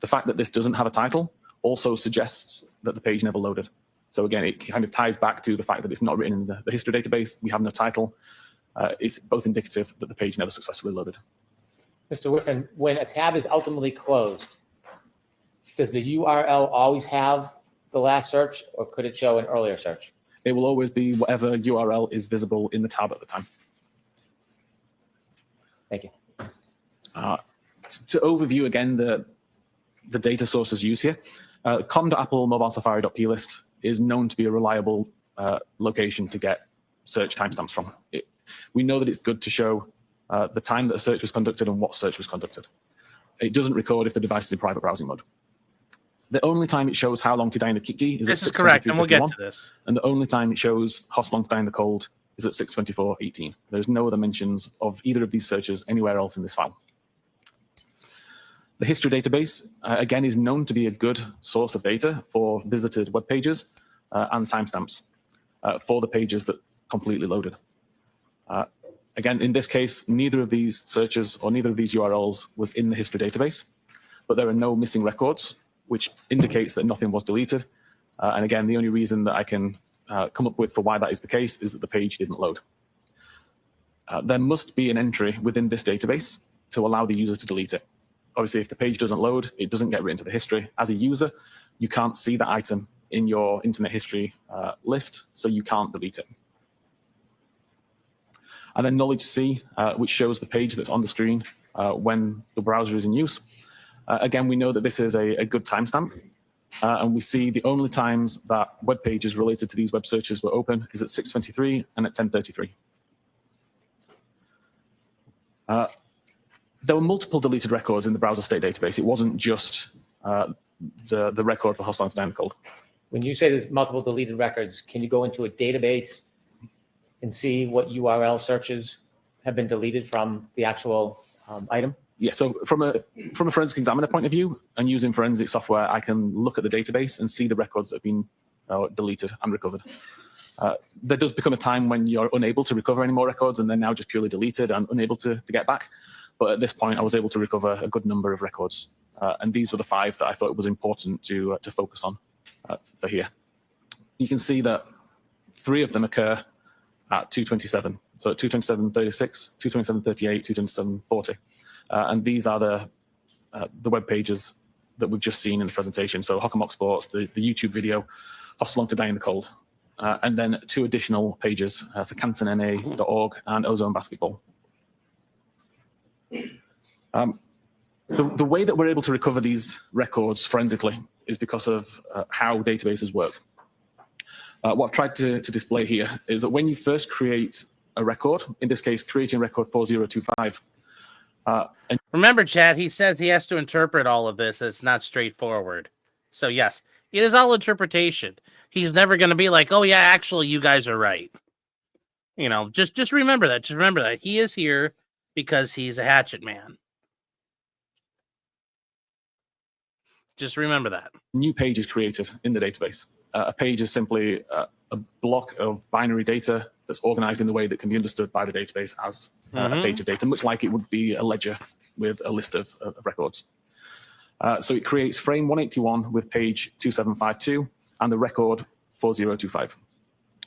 The fact that this doesn't have a title also suggests that the page never loaded. So again, it kind of ties back to the fact that it's not written in the history database. We have no title. It's both indicative that the page never successfully loaded. Mr. Whiffen, when a tab is ultimately closed, does the URL always have the last search, or could it show an earlier search? It will always be whatever URL is visible in the tab at the time. Thank you. To overview again the data sources used here, com.apple mobile safari.plist is known to be a reliable location to get search timestamps from. We know that it's good to show the time that a search was conducted and what search was conducted. It doesn't record if the device is in private browsing mode. The only time it shows how long to die in the kickty is This at is correct, and we'll get 6:23:51, to this. and the only time it shows how long to die in the cold is at 6:24:18. There's no other mentions of either of these searches anywhere else in this file. The history database, again, is known to be a good source of data for visited web pages and timestamps for the pages that completely loaded. Again, in this case, neither of these searches or neither of these URLs was in the history database, but there are no missing records, which indicates that nothing was deleted. And again, the only reason that I can come up with for why that is the case is that the page didn't load. There must be an entry within this database to allow the user to delete it. Obviously, if the page doesn't load, it doesn't get written to the history. As a user, you can't see that item in your internet history list, so you can't delete it. And then knowledge C, which shows the page that's on the screen when the browser is in use. Again, we know that this is a good timestamp, and we see the only times that web pages related to these web searches were open is at 6:23 and at 10:33. There were multiple deleted records in the browser state database. It wasn't just the record for hostile to cold. When you say there's multiple deleted records, can you go into a database and see what URL searches have been deleted from the actual item? Yeah, so from a forensic examiner point of view and using forensic software, I can look at the database and see the records that have been deleted and recovered. There does become a time when you're unable to recover any more records and they're now just purely deleted and unable to get back. But at this point, I was able to recover a good number of records. And these were the 5 that I thought it was important to focus on for here. You can see that 3 of them occur at 2:27. So at 2:27:36, 2:27:38, 2:27:40. And these are the web pages that we've just seen in the presentation. So Hockamock Sports, the YouTube video, Hostel to Die in the Cold. And then 2 additional pages for CantonNA.org and Ozone Basketball. The way that we're able to recover these records forensically is because of how databases work. What I've tried to display here is that when you first create a record, in this case, creating record 4025. And Remember, Chad, he says he has to interpret all of this. It's not straightforward. So, yes, it is all interpretation. He's never going to be like, oh, yeah, actually, you guys are right. You know, just remember that. Just remember that. He is here because he's a hatchet man. Just remember that. new page is created in the database. A page is simply a block of binary data that's organized in the way that can be understood by the database as a page of data, much like it would be a ledger with a list of records. So it creates frame 181 with page 2752 and the record 4025.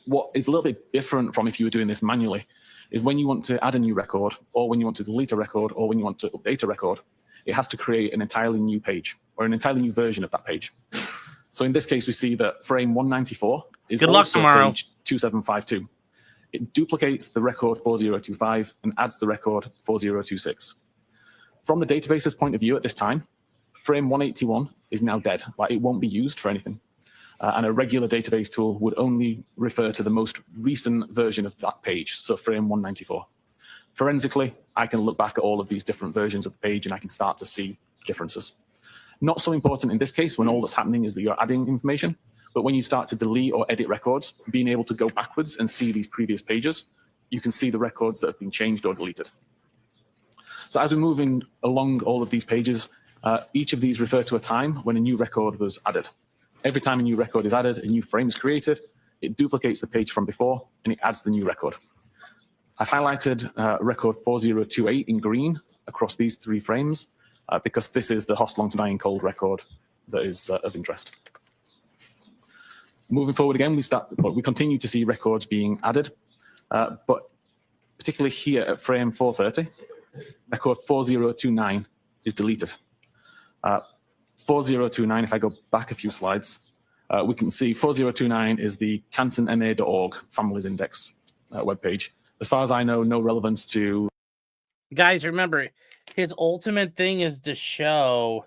What is a little bit different from if you were doing this manually is when you want to add a new record, or when you want to delete a record, or when you want to update a record, it has to create an entirely new page or an entirely new version of that page. So in this case, we see that frame 194 is Good luck also tomorrow. page 2752. It duplicates the record 4025 and adds the record 4026. From the database's point of view at this time, frame 181 is now dead. Like, it won't be used for anything. And a regular database tool would only refer to the most recent version of that page, so frame 194. Forensically, I can look back at all of these different versions of the page and I can start to see differences. Not so important in this case when all that's happening is that you're adding information, but when you start to delete or edit records, being able to go backwards and see these previous pages, you can see the records that have been changed or deleted. So as we're moving along all of these pages, each of these refer to a time when a new record was added. Every time a new record is added, a new frame is created, it duplicates the page from before, and it adds the new record. I've highlighted record 4028 in green across these 3 frames because this is the host long to dying cold record that is of interest. Moving forward again, we continue to see records being added, but particularly here at frame 430, record 4029 is deleted. 4029, if I go back a few slides, we can see 4029 is the cantonma.org families index webpage. As far as I know, no relevance to... Guys, remember, his ultimate thing is to show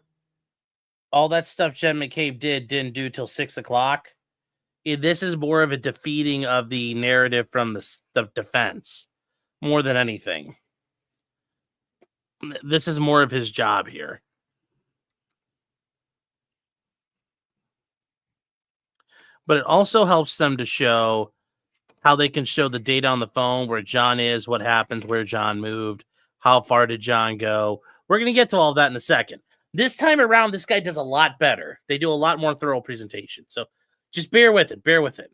all that stuff Jen McCabe didn't do till 6 o'clock. This is more of a defeating of the narrative from the defense, more than anything. This is more of his job here. But it also helps them to show how they can show the data on the phone, where John is, what happened, where John moved, how far did John go. We're going to get to all of that in a second. This time around, this guy does a lot better. They do a lot more thorough presentation. So just bear with it. Bear with it.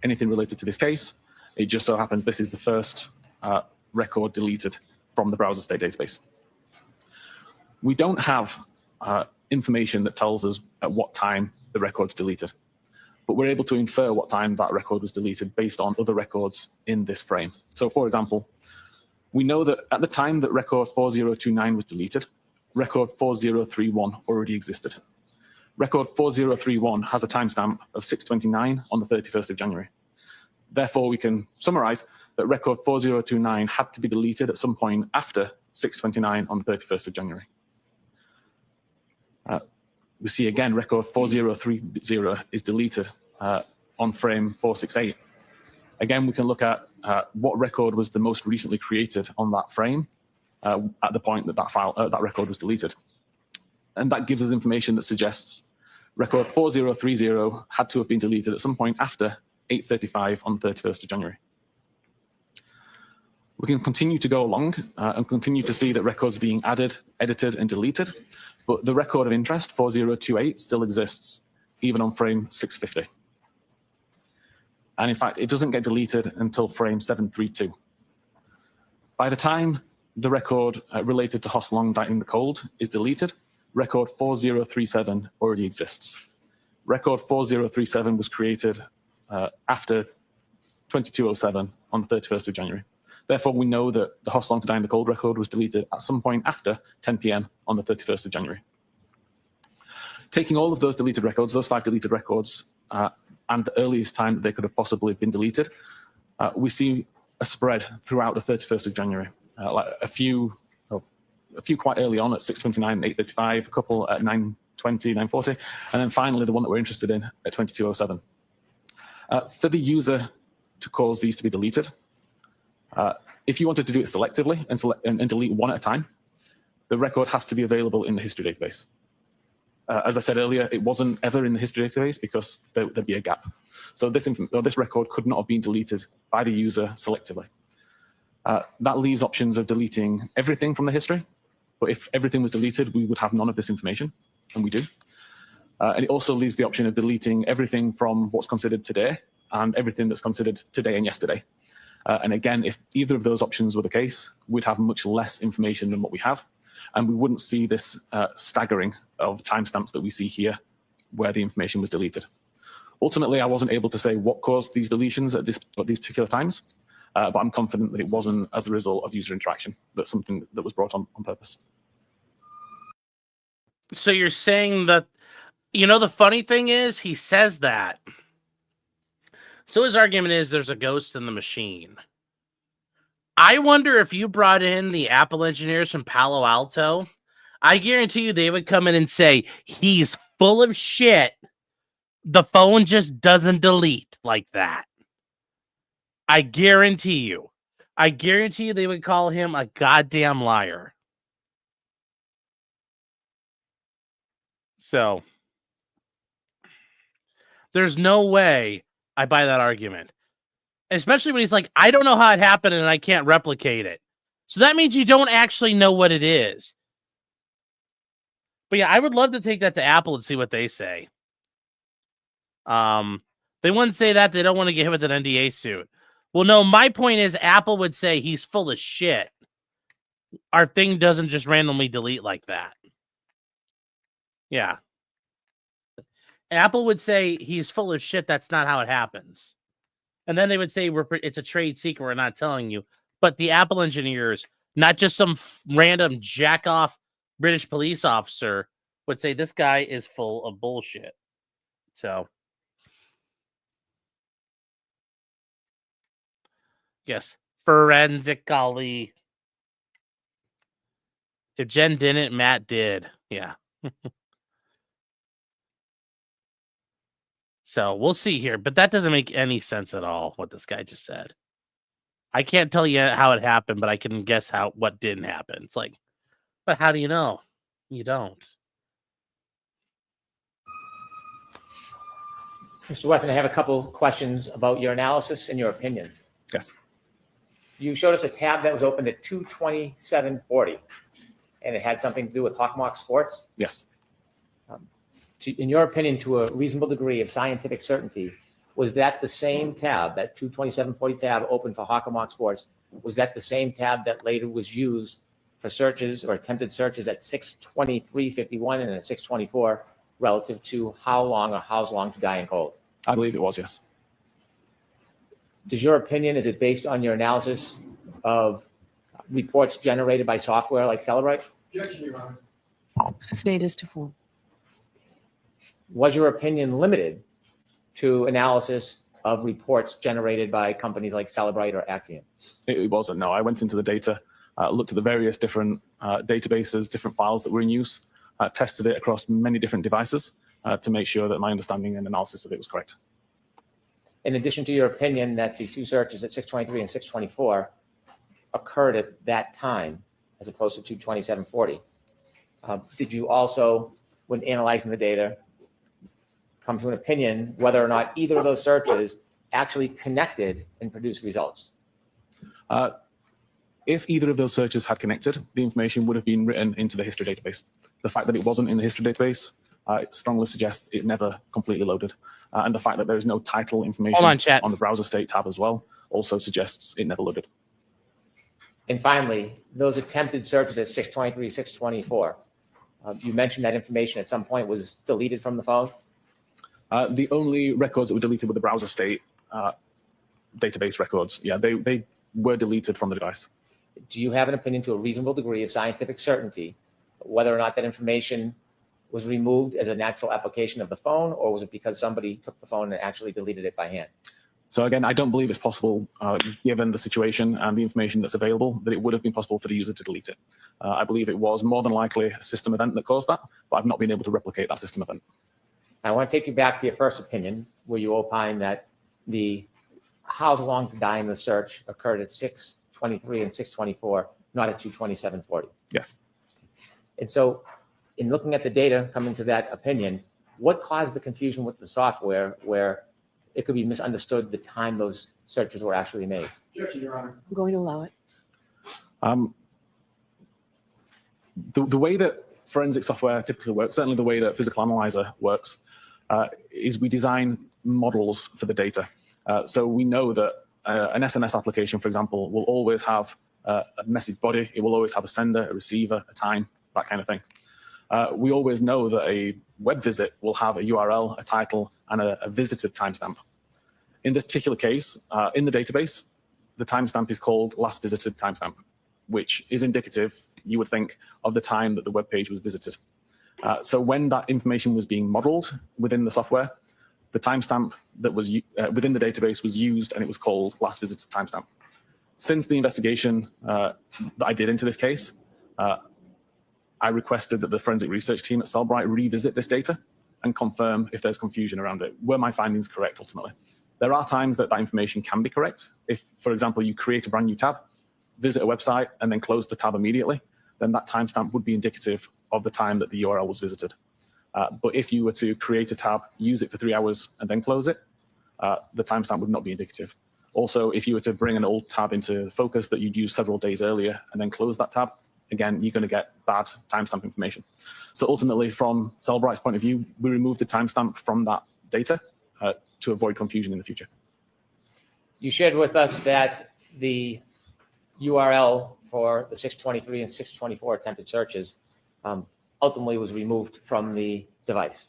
Anything related to this case, it just so happens this is the first record deleted from the browser state database. We don't have information that tells us at what time the record's deleted, but we're able to infer what time that record was deleted based on other records in this frame. So for example, we know that at the time that record 4029 was deleted, record 4031 already existed. Record 4031 has a timestamp of 6:29 on the 31st of January. Therefore, we can summarize that record 4029 had to be deleted at some point after 6:29 on the 31st of January. We see again record 4030 is deleted on frame 468. Again, we can look at what record was the most recently created on that frame at the point that that record was deleted. And that gives us information that suggests record 4030 had to have been deleted at some point after 8:35 on the 31st of January. We can continue to go along and continue to see that records are being added, edited, and deleted, but the record of interest, 4028, still exists, even on frame 650. And in fact, it doesn't get deleted until frame 732. By the time the record related to host long dying the cold is deleted, record 4037 already exists. Record 4037 was created after 2207 on the 31st of January. Therefore, we know that the host long to die in the cold record was deleted at some point after 10 p.m. on the 31st of January. Taking all of those deleted records, those 5 deleted records, and the earliest time that they could have possibly been deleted, we see a spread throughout the 31st of January. Like a few quite early on at 6:29 and 8:35, a couple at 9:20, 9:40, and then finally the one that we're interested in at 22:07. For the user to cause these to be deleted, if you wanted to do it selectively and delete one at a time, the record has to be available in the history database. As I said earlier, it wasn't ever in the history database because there'd be a gap. So this record could not have been deleted by the user selectively. That leaves options of deleting everything from the history, but if everything was deleted, we would have none of this information, and we do. And it also leaves the option of deleting everything from what's considered today and everything that's considered today and yesterday. And again, if either of those options were the case, we'd have much less information than what we have, and we wouldn't see this staggering of timestamps that we see here where the information was deleted. Ultimately, I wasn't able to say what caused these deletions at these particular times, but I'm confident that it wasn't as a result of user interaction. That's something that was brought on purpose. So you're saying that, the funny thing is he says that. So his argument is there's a ghost in the machine. I wonder if you brought in the Apple engineers from Palo Alto, I guarantee you they would come in and say, he's full of shit. The phone just doesn't delete like that. I guarantee you. I guarantee you they would call him a goddamn liar. So there's no way I buy that argument. Especially when he's like, I don't know how it happened and I can't replicate it. So that means you don't actually know what it is. But yeah, I would love to take that to Apple and see what they say. They wouldn't say that. They don't want to get hit with an NDA suit. Well, no, my point is Apple would say he's full of shit. Our thing doesn't just randomly delete like that. Yeah. Apple would say he's full of shit. That's not how it happens. And then they would say it's a trade secret. We're not telling you. But the Apple engineers, not just some random jack-off British police officer, would say this guy is full of bullshit. So, yes, forensically. If Jen didn't, Matt did. Yeah. So we'll see here, but that doesn't make any sense at all, what this guy just said. I can't tell you how it happened, but I can guess what didn't happen. It's like, but how do you know? You don't. Mr. Wetton, I have a couple questions about your analysis and your opinions. Yes. You showed us a tab that was opened at 2:27:40, and it had something to do with Hawkmock Sports. Yes. In your opinion, to a reasonable degree of scientific certainty, was that the same tab, that 2:27:40 tab open for Hawkmock Sports, was that the same tab that later was used for searches or attempted searches at 6:23:51 and at 6:24 relative to how long or how's long to die in cold? I believe it was, yes. Does your opinion, is it based on your analysis of reports generated by software like Cellbrite? Objection, Your Honor. Sustained as to form. Was your opinion limited to analysis of reports generated by companies like Cellbrite or Axiom? It wasn't, no. I went into the data, looked at the various different databases, different files that were in use, tested it across many different devices to make sure that my understanding and analysis of it was correct. In addition to your opinion that the two searches at 6:23 and 6:24 occurred at that time, as opposed to 2:27:40, did you also, when analyzing the data, come to an opinion whether or not either of those searches actually connected and produced results? If either of those searches had connected, the information would have been written into the history database. The fact that it wasn't in the history database it strongly suggests it never completely loaded. And the fact that there is no title information on the browser state tab as well also suggests it never loaded. And finally, those attempted searches at 6:23, 6:24, you mentioned that information at some point was deleted from the phone? The only records that were deleted were the browser state database records. Yeah, they were deleted from the device. Do you have an opinion to a reasonable degree of scientific certainty whether or not that information was removed as a natural application of the phone, or was it because somebody took the phone and actually deleted it by hand? So again, I don't believe it's possible, given the situation and the information that's available, that it would have been possible for the user to delete it. I believe it was more than likely a system event that caused that, but I've not been able to replicate that system event. I want to take you back to your first opinion, where you opined that the how long to die in the search occurred at 6:23 and 6:24, not at 2:27:40. Yes. And so in looking at the data coming to that opinion, what caused the confusion with the software where it could be misunderstood the time those searches were actually made? Objection, Your Honor. I'm going to allow it. The way that forensic software typically works, certainly the way that Physical Analyzer works, is we design models for the data. So we know that an SMS application, for example, will always have a message body. It will always have a sender, a receiver, a time, that kind of thing. We always know that a web visit will have a URL, a title, and a visited timestamp. In this particular case, in the database, the timestamp is called last visited timestamp, which is indicative, you would think, of the time that the web page was visited. So when that information was being modeled within the software, the timestamp that was within the database was used, and it was called last visited timestamp. Since the investigation that I did into this case, I requested that the forensic research team at Cellbrite revisit this data and confirm if there's confusion around it. Were my findings correct ultimately? There are times that that information can be correct. If, for example, you create a brand new tab, visit a website, and then close the tab immediately, then that timestamp would be indicative of the time that the URL was visited. But if you were to create a tab, use it for 3 hours, and then close it, the timestamp would not be indicative. Also, if you were to bring an old tab into focus that you'd used several days earlier and then close that tab, again, you're going to get bad timestamp information. So ultimately, from Cellbrite's point of view, we remove the timestamp from that data to avoid confusion in the future. You shared with us that the URL for the 623 and 624 attempted searches ultimately was removed from the device.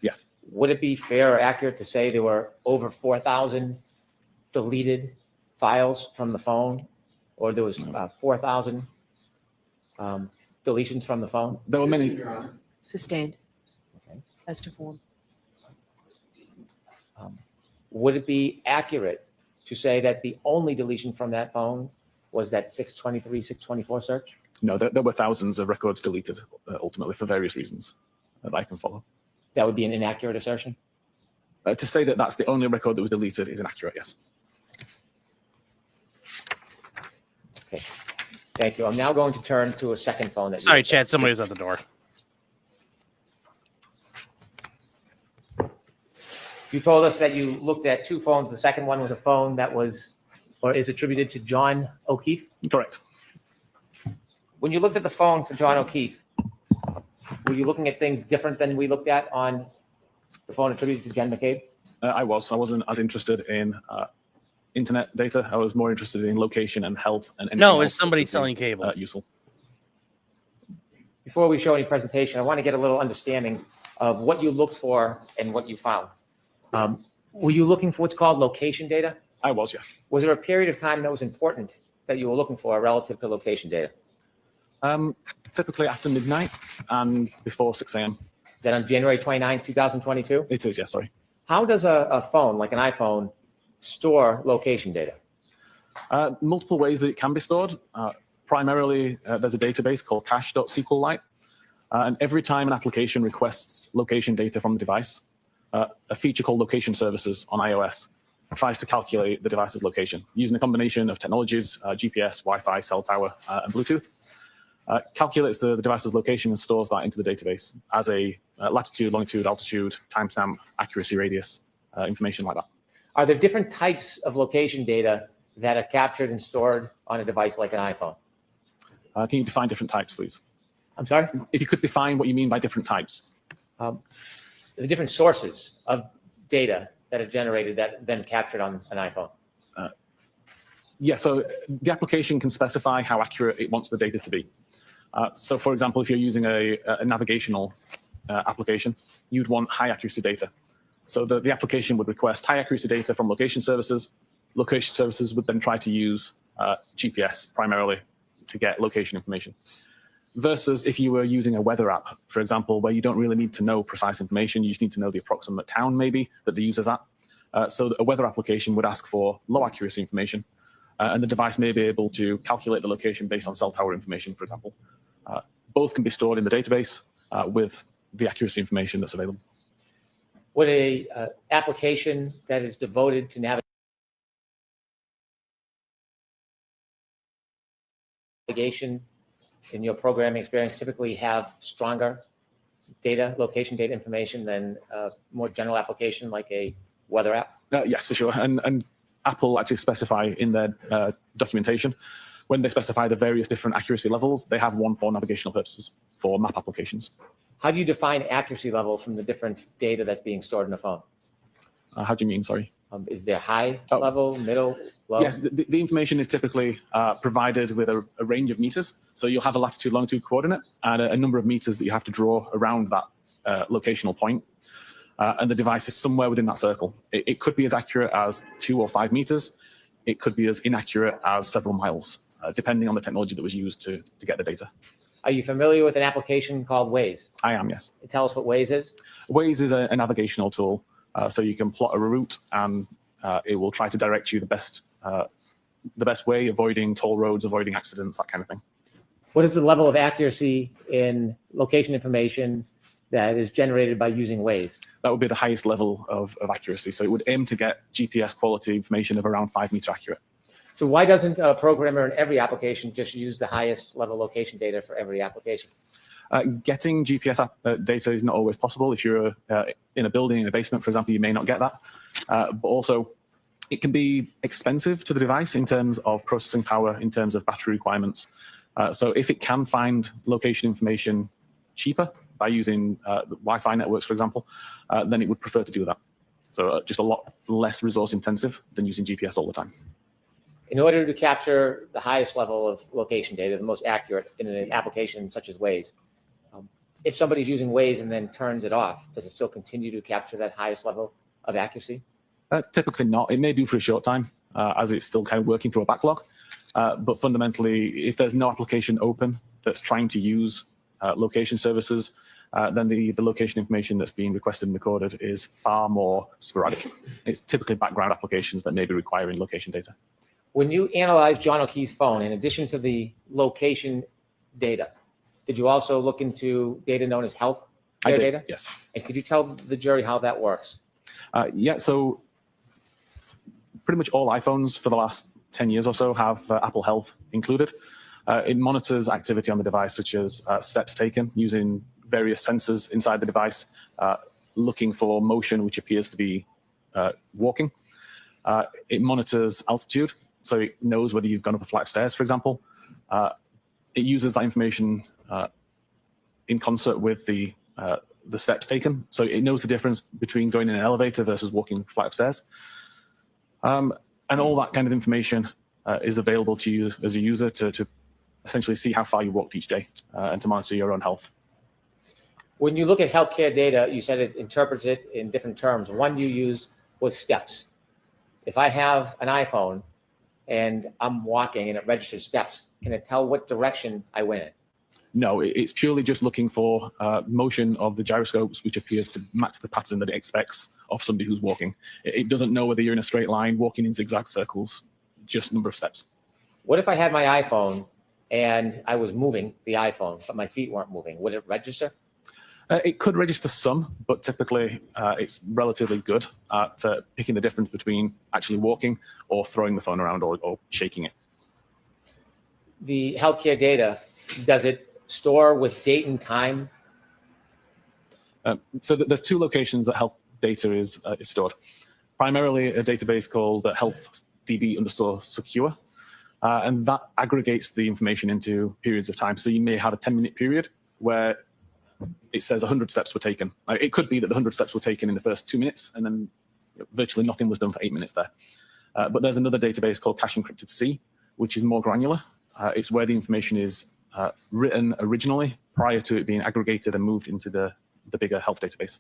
Yes. Would it be fair or accurate to say there were over 4,000 deleted files from the phone, or there was 4,000 deletions from the phone? There were many. Sustained. Okay. As to form. Would it be accurate to say that the only deletion from that phone was that 623, 624 search? No, there were thousands of records deleted ultimately for various reasons that I can follow. That would be an inaccurate assertion? To say that that's the only record that was deleted is inaccurate, yes. Okay, thank you. I'm now going to turn to a second phone. That Sorry, Chad, somebody was at the door. You told us that you looked at 2 phones. The second one was a phone that was, or is attributed to John O'Keefe. Correct. When you looked at the phone for John O'Keefe, were you looking at things different than we looked at on the phone attributed to Jen McCabe? I wasn't as interested in internet data. I was more interested in location and health and anything No, it's else somebody that would be, selling cable. useful. Before we show any presentation, I want to get a little understanding of what you looked for and what you found. Were you looking for what's called location data? I was, yes. Was there a period of time that was important that you were looking for relative to location data? Typically after midnight and before 6 a.m. Is that on January 29, 2022? It is, yes, sorry. How does a phone, like an iPhone, store location data? Multiple ways that it can be stored. Primarily, there's a database called cache.sqlite. And every time an application requests location data from the device, a feature called location services on iOS tries to calculate the device's location using a combination of technologies, GPS, Wi-Fi, cell tower, and Bluetooth. Calculates the device's location and stores that into the database as a latitude, longitude, altitude, timestamp, accuracy radius, information like that. Are there different types of location data that are captured and stored on a device like an iPhone? Can you define different types, please? I'm sorry? If you could define what you mean by different types. The different sources of data that are generated that then captured on an iPhone. Yeah, so the application can specify how accurate it wants the data to be. So for example, if you're using a navigational application, you'd want high accuracy data. So the application would request high accuracy data from location services. Location services would then try to use GPS primarily to get location information. Versus if you were using a weather app, for example, where you don't really need to know precise information, you just need to know the approximate town maybe that the user's at. So a weather application would ask for low accuracy information, and the device may be able to calculate the location based on cell tower information, for example. Both can be stored in the database with the accuracy information that's available. Would a application that is devoted to navigation in your programming experience typically have stronger data, location data information than a more general application like a weather app? Yes, for sure. And Apple actually specify in their documentation, when they specify the various different accuracy levels, they have one for navigational purposes for map applications. How do you define accuracy level from the different data that's being stored in a phone? How do you mean, sorry? Is there high level, middle, low? Yes, the information is typically provided with a range of meters. So you'll have a latitude, longitude coordinate and a number of meters that you have to draw around that locational point. And the device is somewhere within that circle. It could be as accurate as 2 or 5 meters. It could be as inaccurate as several miles, depending on the technology that was used to get the data. Are you familiar with an application called Waze? I am, yes. Tell us what Waze is. Waze is a navigational tool. So you can plot a route and it will try to direct you the best way, avoiding toll roads, avoiding accidents, that kind of thing. What is the level of accuracy in location information that is generated by using Waze? That would be the highest level of accuracy. So it would aim to get GPS quality information of around 5 meter accurate. So why doesn't a programmer in every application just use the highest level location data for every application? Getting GPS data is not always possible. If you're in a building, in a basement, for example, you may not get that. But also, it can be expensive to the device in terms of processing power, in terms of battery requirements. So if it can find location information cheaper by using Wi-Fi networks, for example, then it would prefer to do that. So just a lot less resource intensive than using GPS all the time. In order to capture the highest level of location data, the most accurate in an application such as Waze, if somebody's using Waze and then turns it off, does it still continue to capture that highest level of accuracy? Typically not. It may do for a short time as it's still kind of working through a backlog. But fundamentally, if there's no application open that's trying to use location services, then the location information that's being requested and recorded is far more sporadic. It's typically background applications that may be requiring location data. When you analyzed John O'Keefe's phone, in addition to the location data, did you also look into data known as health care data? Yes. And could you tell the jury how that works? Yeah, so pretty much all iPhones for the last 10 years or so have Apple Health included. It monitors activity on the device, such as steps taken using various sensors inside the device, looking for motion which appears to be walking. It monitors altitude, so it knows whether you've gone up a flight of stairs, for example. It uses that information in concert with the steps taken, so it knows the difference between going in an elevator versus walking a flight of stairs. And all that kind of information is available to you as a user to essentially see how far you walked each day and to monitor your own health. When you look at healthcare data, you said it interprets it in different terms. One you used was steps. If I have an iPhone and I'm walking and it registers steps, can it tell what direction I went in? No, it's purely just looking for motion of the gyroscopes, which appears to match the pattern that it expects of somebody who's walking. It doesn't know whether you're in a straight line, walking in zigzag circles, just number of steps. What if I had my iPhone and I was moving the iPhone, but my feet weren't moving? Would it register? It could register some, but typically it's relatively good at picking the difference between actually walking or throwing the phone around or shaking it. The healthcare data, does it store with date and time? So there's two locations that health data is stored. Primarily a database called healthdb_secure, and that aggregates the information into periods of time. So you may have a 10-minute period where it says 100 steps were taken. It could be that the 100 steps were taken in the first 2 minutes, and then virtually nothing was done for 8 minutes there. But there's another database called cache encrypted C, which is more granular. It's where the information is written originally prior to it being aggregated and moved into the bigger health database.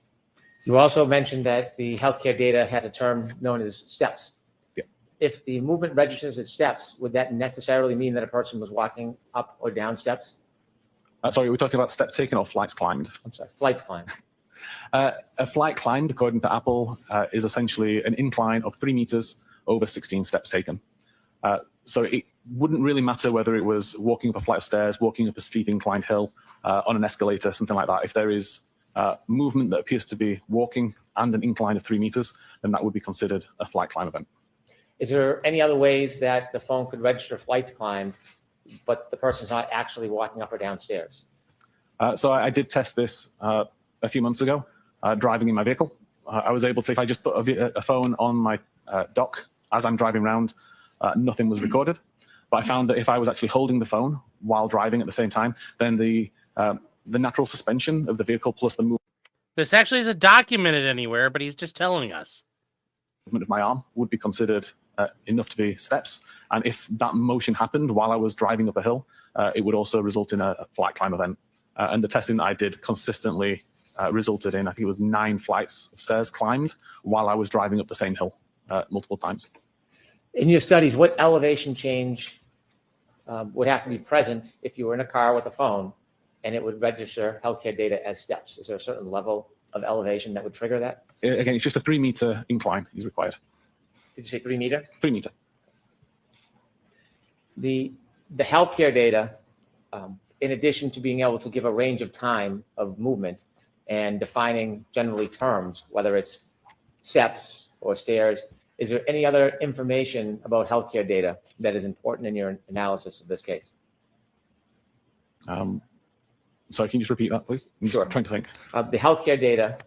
You also mentioned that the healthcare data has a term known as steps. Yeah. If the movement registers as steps, would that necessarily mean that a person was walking up or down steps? Sorry, we're talking about steps taken or flights climbed? I'm sorry, flights climbed. A flight climbed, according to Apple, is essentially an incline of 3 meters over 16 steps taken. So it wouldn't really matter whether it was walking up a flight of stairs, walking up a steep inclined hill, on an escalator, something like that. If there is movement that appears to be walking and an incline of 3 meters, then that would be considered a flight climb event. Is there any other ways that the phone could register flights climbed, but the person's not actually walking up or down stairs? So I did test this a few months ago, driving in my vehicle. I was able to, if I just put a phone on my dock as I'm driving around, nothing was recorded. But I found that if I was actually holding the phone while driving at the same time, then the natural suspension of the vehicle plus the movement This actually isn't documented anywhere, but he's just telling us. of my arm would be considered enough to be steps. And if that motion happened while I was driving up a hill, it would also result in a flight climb event. And the testing that I did consistently resulted in, I think it was 9 flights of stairs climbed while I was driving up the same hill multiple times. In your studies, what elevation change would have to be present if you were in a car with a phone and it would register healthcare data as steps? Is there a certain level of elevation that would trigger that? Again, it's just a 3 meter incline is required. Did you say 3 meter? 3 meter. The healthcare data, in addition to being able to give a range of time of movement and defining generally terms, whether it's steps or stairs, is there any other information about healthcare data that is important in your analysis of this case? Sorry, can you just repeat that, please? I'm Sure. just trying to think. The healthcare data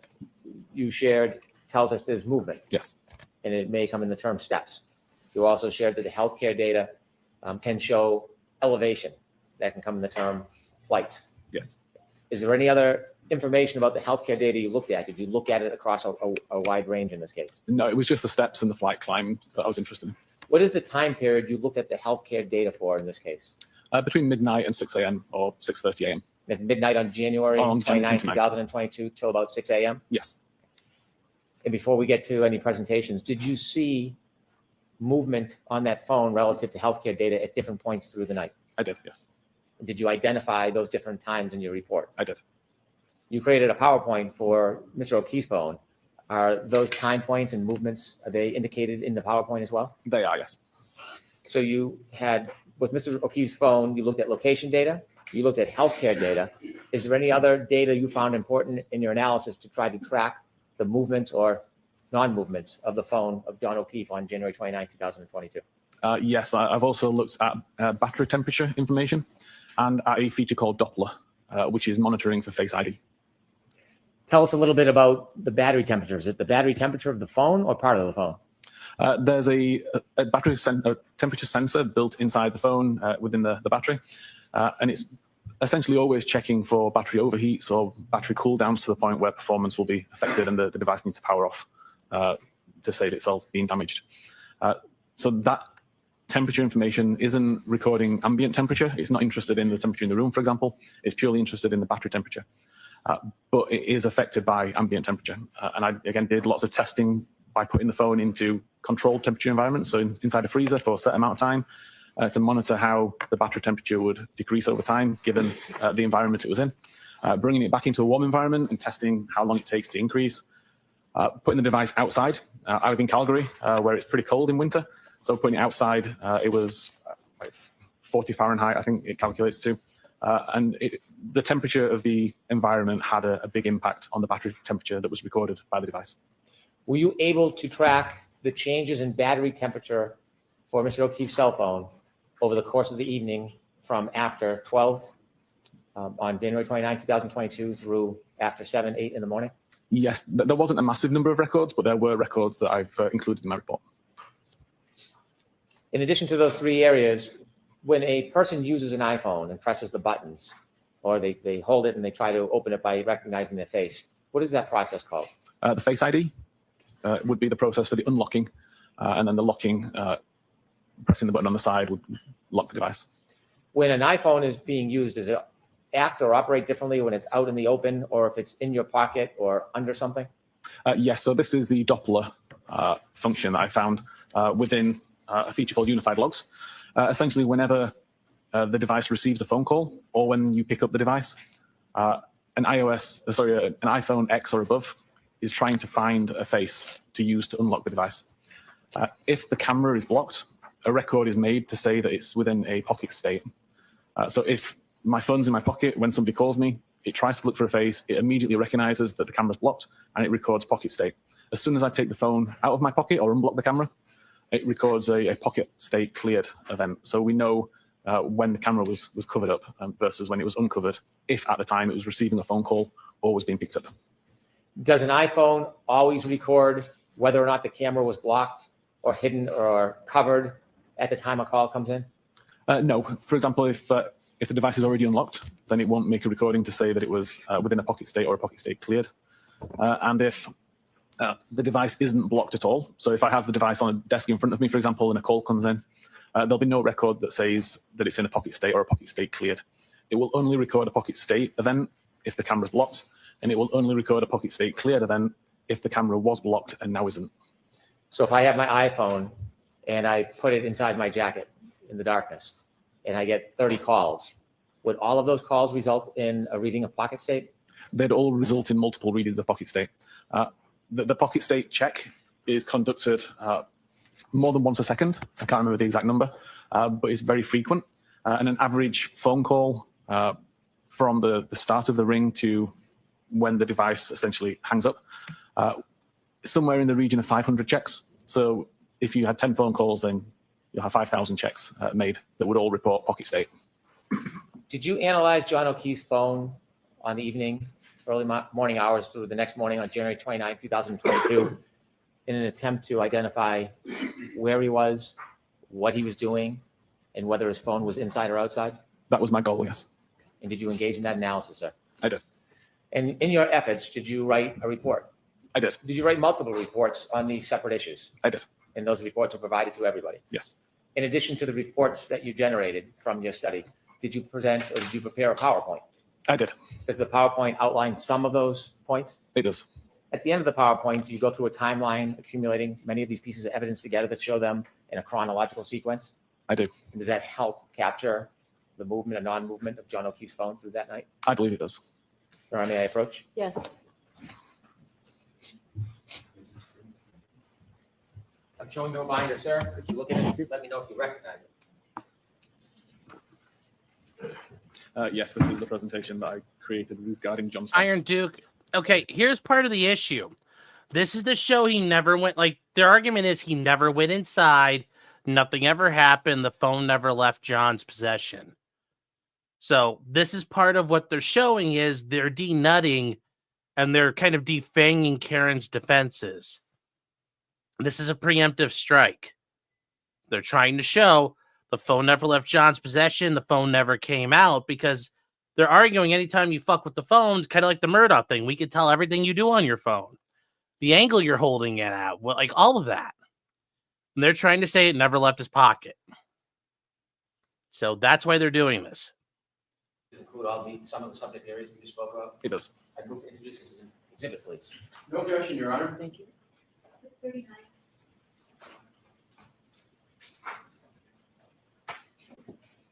you shared tells us there's movement, Yes. and it may come in the term steps. You also shared that the healthcare data can show elevation. That can come in the term flights. Yes. Is there any other information about the healthcare data you looked at? Did you look at it across a wide range in this case? No, it was just the steps and the flight climb that I was interested in. What is the time period you looked at the healthcare data for in this case? Between midnight and 6 a.m. or 6:30 a.m. It's midnight on January On 29, 29th. 2022 till about 6 a.m.? Yes. And before we get to any presentations, did you see movement on that phone relative to healthcare data at different points through the night? I did. Yes. Did you identify those different times in your report? I did. You created a PowerPoint for Mr. O'Keefe's phone. Are those time points and movements, are they indicated in the PowerPoint as well? They are. Yes. So you had, with Mr. O'Keefe's phone, you looked at location data, you looked at healthcare data. Is there any other data you found important in your analysis to try to track the movements or non-movements of the phone of John O'Keefe on January 29, 2022? Yes, I've also looked at battery temperature information and at a feature called Doppler, which is monitoring for Face ID. Tell us a little bit about the battery temperature. Is it the battery temperature of the phone or part of the phone? There's a battery temperature sensor built inside the phone within the battery, and it's essentially always checking for battery overheats or battery cooldowns to the point where performance will be affected and the device needs to power off to save itself being damaged. So that temperature information isn't recording ambient temperature. It's not interested in the temperature in the room, for example. It's purely interested in the battery temperature. But it is affected by ambient temperature. And I, again, did lots of testing by putting the phone into controlled temperature environments, so inside a freezer for a set amount of time, to monitor how the battery temperature would decrease over time, given the environment it was in. Bringing it back into a warm environment and testing how long it takes to increase. Putting the device outside. I live in Calgary, where it's pretty cold in winter. So putting it outside, it was like 40 Fahrenheit, I think it calculates to. And the temperature of the environment had a big impact on the battery temperature that was recorded by the device. Were you able to track the changes in battery temperature for Mr. O'Keefe's cell phone over the course of the evening from after 12 on January 29, 2022 through after 7, 8 in the morning? Yes, there wasn't a massive number of records, but there were records that I've included in my report. In addition to those three areas, when a person uses an iPhone and presses the buttons, or they hold it and they try to open it by recognizing their face, what is that process called? The Face ID would be the process for the unlocking, and then the locking, pressing the button on the side would lock the device. When an iPhone is being used, does it act or operate differently when it's out in the open or if it's in your pocket or under something? Yes, so this is the Doppler function that I found within a feature called Unified Logs. Essentially, whenever the device receives a phone call or when you pick up the device, an iPhone X or above is trying to find a face to use to unlock the device. If the camera is blocked, a record is made to say that it's within a pocket state. So if my phone's in my pocket, when somebody calls me, it tries to look for a face, it immediately recognizes that the camera's blocked, and it records pocket state. As soon as I take the phone out of my pocket or unblock the camera, it records a pocket state cleared event. So we know when the camera was covered up versus when it was uncovered, if at the time it was receiving a phone call or was being picked up. Does an iPhone always record whether or not the camera was blocked or hidden or covered at the time a call comes in? No. For example, if the device is already unlocked, then it won't make a recording to say that it was within a pocket state or a pocket state cleared. And if the device isn't blocked at all, so if I have the device on a desk in front of me, for example, and a call comes in, there'll be no record that says that it's in a pocket state or a pocket state cleared. It will only record a pocket state event if the camera's blocked, and it will only record a pocket state cleared event if the camera was blocked and now isn't. So if I have my iPhone and I put it inside my jacket in the darkness and I get 30 calls, would all of those calls result in a reading of pocket state? They'd all result in multiple readings of pocket state. The pocket state check is conducted more than once a second. I can't remember the exact number, but it's very frequent. And an average phone call from the start of the ring to when the device essentially hangs up, somewhere in the region of 500 checks. So if you had 10 phone calls, then you'll have 5,000 checks made that would all report pocket state. Did you analyze John O'Keefe's phone on the evening, early morning hours through the next morning on January 29, 2022, in an attempt to identify where he was, what he was doing, and whether his phone was inside or outside? That was my goal, yes. And did you engage in that analysis, sir? I did. And in your efforts, did you write a report? I did. Did you write multiple reports on these separate issues? I did. And those reports were provided to everybody? Yes. In addition to the reports that you generated from your study, did you present or did you prepare a PowerPoint? I did. Does the PowerPoint outline some of those points? It does. At the end of the PowerPoint, do you go through a timeline accumulating many of these pieces of evidence together that show them in a chronological sequence? I do. And does that help capture the movement or non-movement of John O'Keefe's phone through that night? I believe it does. Your Honor, may I approach? Yes. I'm showing no binder, sir. Could you look at it? Let me know if you recognize it. Yes, this is the presentation that I created regarding John's. Iron Duke. Okay, here's part of the issue. This is the show he never went, like, their argument is he never went inside, nothing ever happened, the phone never left John's possession. So this is part of what they're showing is they're denutting and they're kind of defanging Karen's defenses. This is a preemptive strike. They're trying to show the phone never left John's possession, the phone never came out, because they're arguing anytime you fuck with the phone, kind of like the Murdoch thing. We could tell everything you do on your phone, the angle you're holding it at, well, like all of that. And they're trying to say it never left his pocket. So that's why they're doing this. Include some of the subject areas we just spoke about? It does. I move to introduce this as an exhibit, please. No objection, Your Honor. Thank you. 39.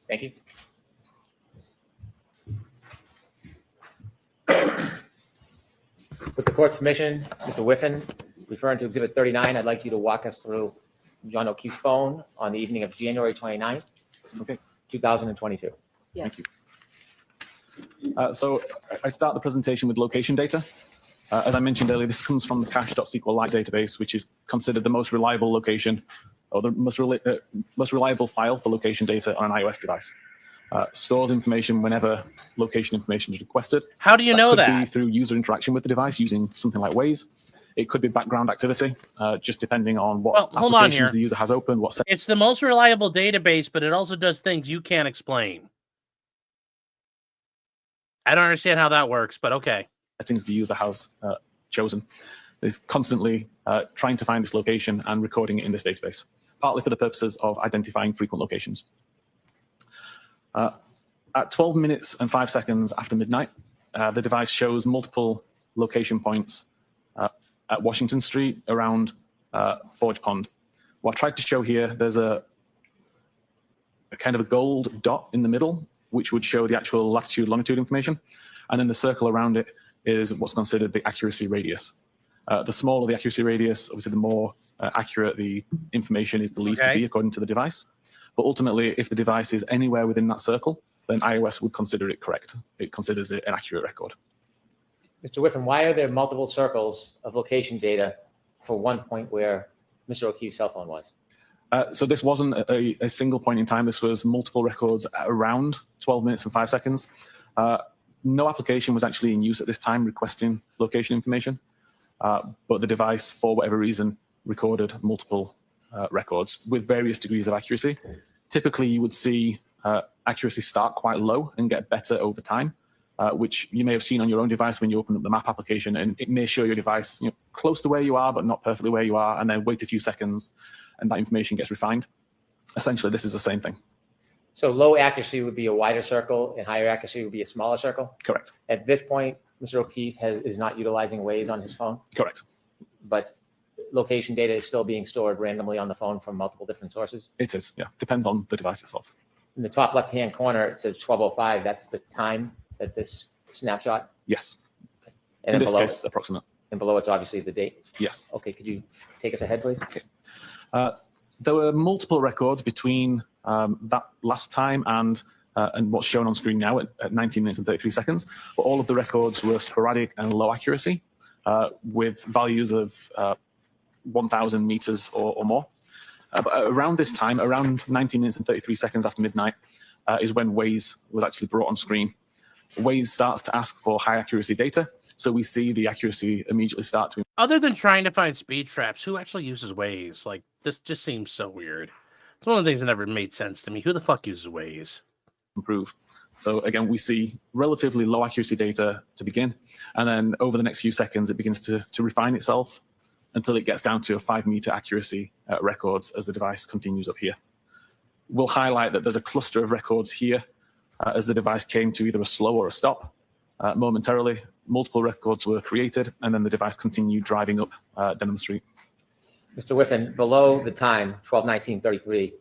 Thank you. With the court's permission, Mr. Whiffen, referring to Exhibit 39, I'd like you to walk us through John O'Keefe's phone on the evening of January 29th, Okay. 2022. Yes. So I start the presentation with location data. As I mentioned earlier, this comes from the cache.sqlite database, which is considered the most reliable location or the most reliable file for location data on an iOS device. Stores information whenever location information is requested. How do you know Could that? be through user interaction with the device using something like Waze. It could be background activity, just depending on what Well, hold on applications here. the user has open, what It's the most reliable database, but it also does things you can't explain. I don't understand how that works, but okay. settings the user has chosen. Is constantly trying to find this location and recording it in this database, partly for the purposes of identifying frequent locations. At 12 minutes and 5 seconds after midnight, the device shows multiple location points at Washington Street around Forge Pond. What I tried to show here, there's a kind of a gold dot in the middle, which would show the actual latitude, longitude information. And then the circle around it is what's considered the accuracy radius. The smaller the accuracy radius, obviously the more accurate the information is believed to be according to the device. But ultimately, if the device is anywhere within that circle, then iOS would consider it correct. It considers it an accurate record. Mr. Whiffen, why are there multiple circles of location data for one point where Mr. O'Keefe's cell phone was? So this wasn't a single point in time. This was multiple records at around 12 minutes and 5 seconds. No application was actually in use at this time requesting location information, but the device, for whatever reason, recorded multiple records with various degrees of accuracy. Typically, you would see accuracy start quite low and get better over time, which you may have seen on your own device when you open up the map application, and it may show your device close to where you are, but not perfectly where you are, and then wait a few seconds, and that information gets refined. Essentially, this is the same thing. So low accuracy would be a wider circle and higher accuracy would be a smaller circle? Correct. At this point, Mr. O'Keefe is not utilizing Waze on his phone, Correct. but location data is still being stored randomly on the phone from multiple different sources? It is, yeah. Depends on the device itself. In the top left-hand corner, it says 12:05. That's the time that this snapshot? Yes. And In then this below, case, approximate. and below it's obviously the date. Yes. Okay, could you take us ahead, please? There were multiple records between that last time and what's shown on screen now at 19 minutes and 33 seconds. But all of the records were sporadic and low accuracy with values of 1,000 meters or more. But around this time, around 19 minutes and 33 seconds after midnight, is when Waze was actually brought on screen. Waze starts to ask for high accuracy data. So we see the accuracy immediately start to Other than trying to find speed traps, who actually uses Waze? Like, this just seems so weird. It's one of the things that never made sense to me. Who the fuck uses Waze? improve. So again, we see relatively low accuracy data to begin, and then over the next few seconds, it begins to refine itself until it gets down to a 5-meter accuracy records as the device continues up here. We'll highlight that there's a cluster of records here as the device came to either a slow or a stop. Momentarily, multiple records were created, and then the device continued driving up Denham Street. Mr. Whiffen, below the time, 12/19/33,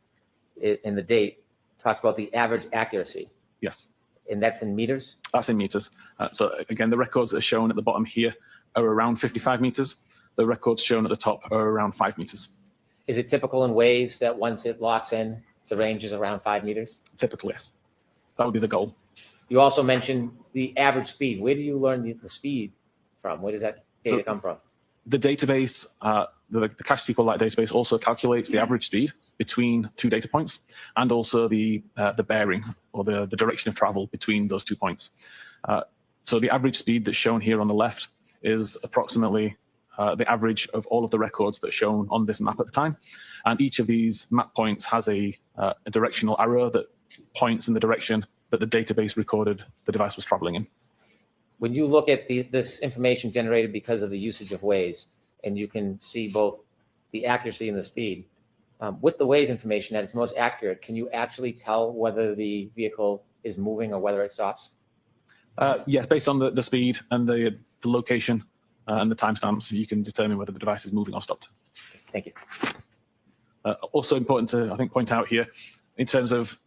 in the date, talks about the average accuracy, Yes, and that's in meters? that's in meters. So again, the records that are shown at the bottom here are around 55 meters. The records shown at the top are around 5 meters. Is it typical in Waze that once it locks in, the range is around 5 meters? Typically, yes. That would be the goal. You also mentioned the average speed. Where do you learn the speed from? Where does that data come from? The database, the cache SQLite database also calculates the average speed between 2 data points, and also the bearing or the direction of travel between those 2 points. So the average speed that's shown here on the left is approximately the average of all of the records that are shown on this map at the time. And each of these map points has a directional arrow that points in the direction that the database recorded the device was traveling in. When you look at this information generated because of the usage of Waze, and you can see both the accuracy and the speed, with the Waze information at its most accurate, can you actually tell whether the vehicle is moving or whether it stops? Yes, based on the speed and the location and the timestamps, you can determine whether the device is moving or stopped. Thank you. Also important to, I think, point out here, in terms of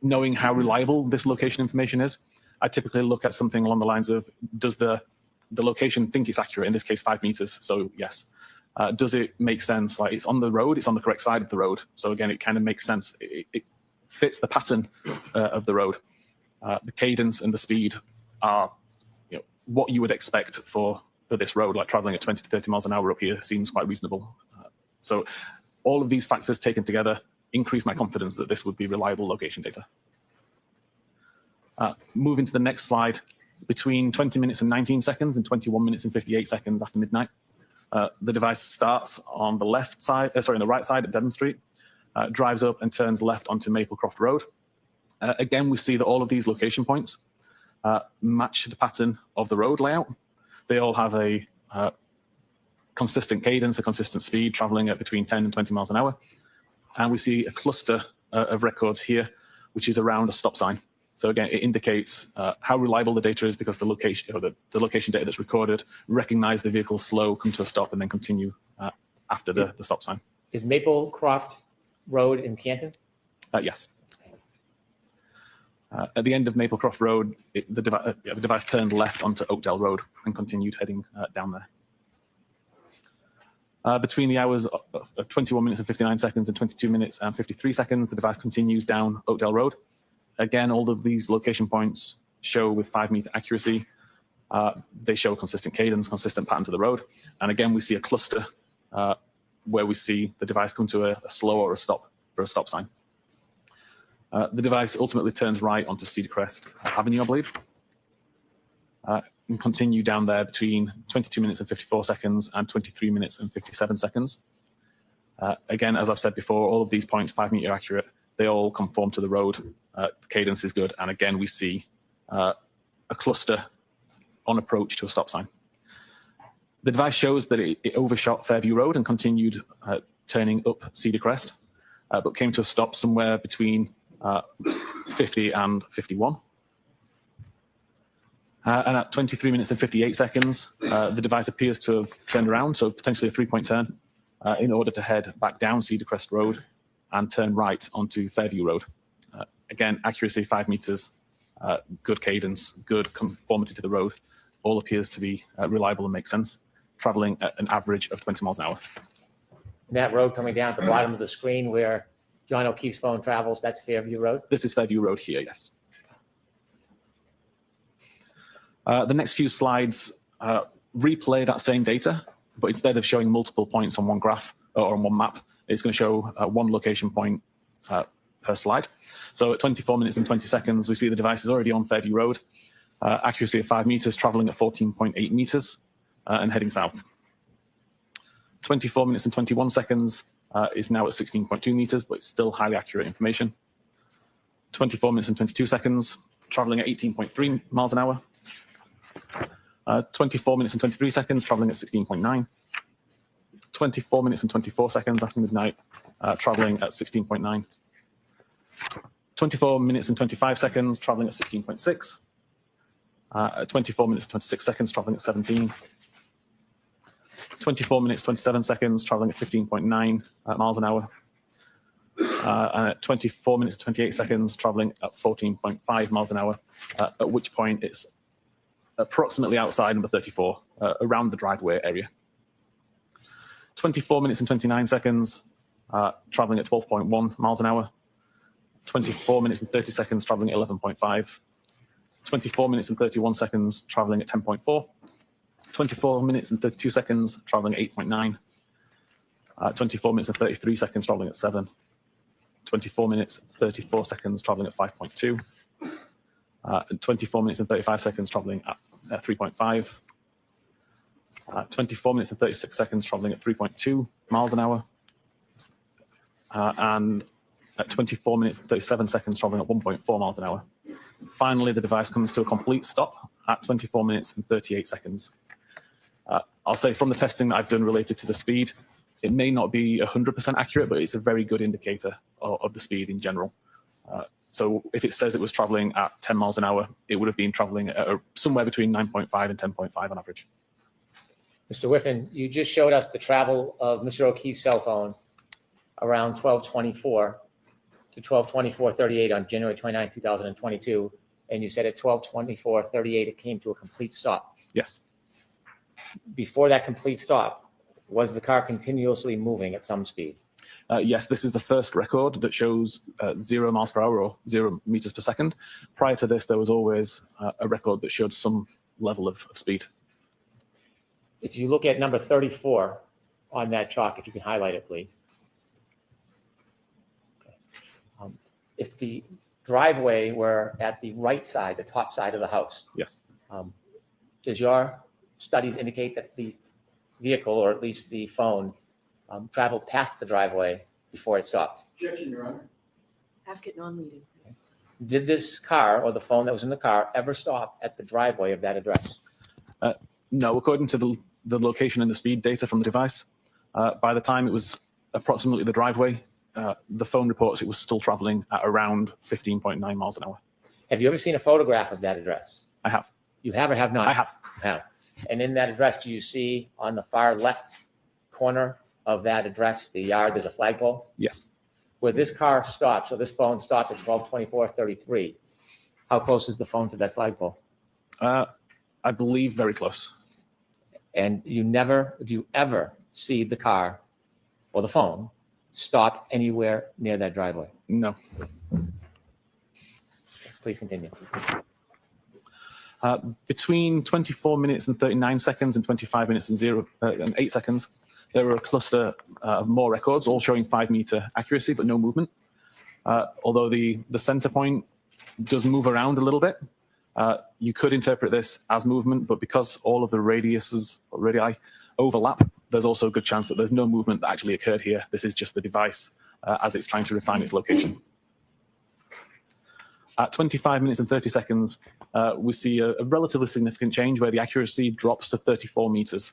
knowing how reliable this location information is, I typically look at something along the lines of, does the location think it's accurate? In this case, 5 meters. So yes. Does it make sense? Like, it's on the road, it's on the correct side of the road. So again, it kind of makes sense. It fits the pattern of the road. The cadence and the speed are, what you would expect for this road, like traveling at 20 to 30 miles an hour up here seems quite reasonable. So all of these factors taken together increase my confidence that this would be reliable location data. Moving to the next slide, between 20 minutes and 19 seconds and 21 minutes and 58 seconds after midnight, the device starts on the left side, on the right side at Denham Street, drives up and turns left onto Maplecroft Road. Again, we see that all of these location points match the pattern of the road layout. They all have a consistent cadence, a consistent speed, traveling at between 10 and 20 miles an hour. And we see a cluster of records here, which is around a stop sign. So again, it indicates how reliable the data is, because the location, or the location data that's recorded recognize the vehicle slow, come to a stop, and then continue after the stop sign. Is Maplecroft Road in Canton? Yes. At the end of Maplecroft Road, the device turned left onto Oakdale Road and continued heading down there. Between the hours of 21 minutes and 59 seconds and 22 minutes and 53 seconds, the device continues down Oakdale Road. Again, all of these location points show with 5-meter accuracy. They show consistent cadence, consistent pattern to the road. And again, we see a cluster where we see the device come to a slow or a stop for a stop sign. The device ultimately turns right onto Cedar Crest Avenue, I believe, and continue down there between 22 minutes and 54 seconds and 23 minutes and 57 seconds. Again, as I've said before, all of these points, 5-meter accurate, they all conform to the road. The cadence is good. And again, we see a cluster on approach to a stop sign. The device shows that it overshot Fairview Road and continued turning up Cedar Crest, but came to a stop somewhere between 50 and 51. And at 23 minutes and 58 seconds, the device appears to have turned around, so potentially a 3-point turn, in order to head back down Cedar Crest Road and turn right onto Fairview Road. Again, accuracy 5 meters, good cadence, good conformity to the road, all appears to be reliable and make sense, traveling at an average of 20 miles an hour. And that road coming down at the bottom of the screen where John O'Keefe's phone travels, that's Fairview Road? This is Fairview Road here, yes. The next few slides replay that same data, but instead of showing multiple points on one graph or on one map, it's going to show one location point per slide. So at 24 minutes and 20 seconds, we see the device is already on Fairview Road. Accuracy of 5 meters, traveling at 14.8 meters and heading south. 24 minutes and 21 seconds is now at 16.2 meters, but it's still highly accurate information. 24 minutes and 22 seconds, traveling at 18.3 miles an hour. 24 minutes and 23 seconds, traveling at 16.9. 24 minutes and 24 seconds after midnight, traveling at 16.9. 24 minutes and 25 seconds, traveling at 16.6. 24 minutes and 26 seconds, traveling at 17. 24 minutes, 27 seconds, traveling at 15.9 miles an hour. And at 24 minutes, 28 seconds, traveling at 14.5 miles an hour, at which point it's approximately outside number 34, around the driveway area. 24 minutes and 29 seconds, traveling at 12.1 miles an hour. 24 minutes and 30 seconds, traveling at 11.5. 24 minutes and 31 seconds, traveling at 10.4. 24 minutes and 32 seconds, traveling at 8.9. 24 minutes and 33 seconds, traveling at 7. 24 minutes, 34 seconds, traveling at 5.2. 24 minutes and 35 seconds, traveling at 3.5. 24 minutes and 36 seconds, traveling at 3.2 miles an hour. And at 24 minutes and 37 seconds, traveling at 1.4 miles an hour. Finally, the device comes to a complete stop at 24 minutes and 38 seconds. I'll say from the testing that I've done related to the speed, it may not be 100% accurate, but it's a very good indicator of the speed in general. So if it says it was traveling at 10 miles an hour, it would have been traveling at somewhere between 9.5 and 10.5 on average. Mr. Whiffen, you just showed us the travel of Mr. O'Keefe's cell phone around 12:24 to 12:24:38 on January 29, 2022, and you said at 12:24:38 it came to a complete stop. Yes. Before that complete stop, was the car continuously moving at some speed? Yes, this is the first record that shows 0 miles per hour or 0 meters per second. Prior to this, there was always a record that showed some level of speed. If you look at number 34 on that chalk, if you can highlight it, please. Okay. If the driveway were at the right side, the top side of the house, Yes. does your studies indicate that the vehicle, or at least the phone, traveled past the driveway before it stopped? Objection, Your Honor. Ask it non-leading, please. Did this car or the phone that was in the car ever stop at the driveway of that address? No, according to the location and the speed data from the device, by the time it was approximately the driveway, the phone reports it was still traveling at around 15.9 miles an hour. Have you ever seen a photograph of that address? I have. You have or have not? I have. Have. And in that address, do you see on the far left corner of that address, the yard, there's a flagpole? Yes. Where this car stops, so this phone stops at 12:24:33, how close is the phone to that flagpole? I believe very close. And do you ever see the car or the phone stop anywhere near that driveway? No. Please continue. Between 24 minutes and 39 seconds and 25 minutes and 8 seconds, there were a cluster of more records, all showing 5-meter accuracy, but no movement. Although the center point does move around a little bit, you could interpret this as movement, but because all of the radiuses or radii overlap, there's also a good chance that there's no movement that actually occurred here. This is just the device as it's trying to refine its location. At 25 minutes and 30 seconds, we see a relatively significant change where the accuracy drops to 34 meters.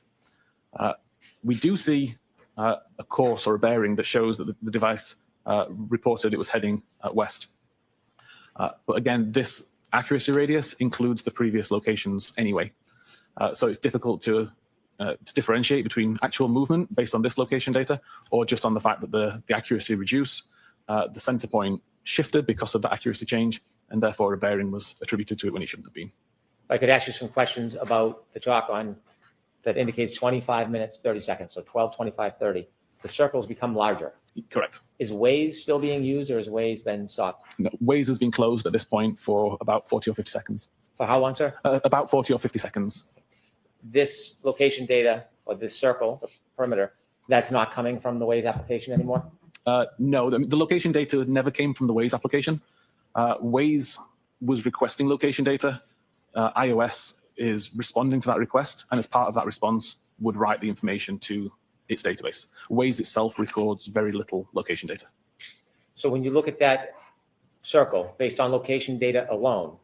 We do see a course or a bearing that shows that the device reported it was heading west. But again, this accuracy radius includes the previous locations anyway. So it's difficult to differentiate between actual movement based on this location data or just on the fact that the accuracy reduced, the center point shifted because of the accuracy change, and therefore a bearing was attributed to it when it shouldn't have been. If I could ask you some questions about the chalk on that indicates 25 minutes, 30 seconds, so 12:25:30. The circles become larger. Correct. Is Waze still being used, or has Waze been stopped? No, Waze has been closed at this point for about 40 or 50 seconds. For how long, sir? About 40 or 50 seconds. This location data, or this circle, the perimeter, that's not coming from the Waze application anymore? No, the location data never came from the Waze application. Waze was requesting location data iOS is responding to that request, and as part of that response, would write the information to its database. Waze itself records very little location data. So when you look at that circle based on location data alone,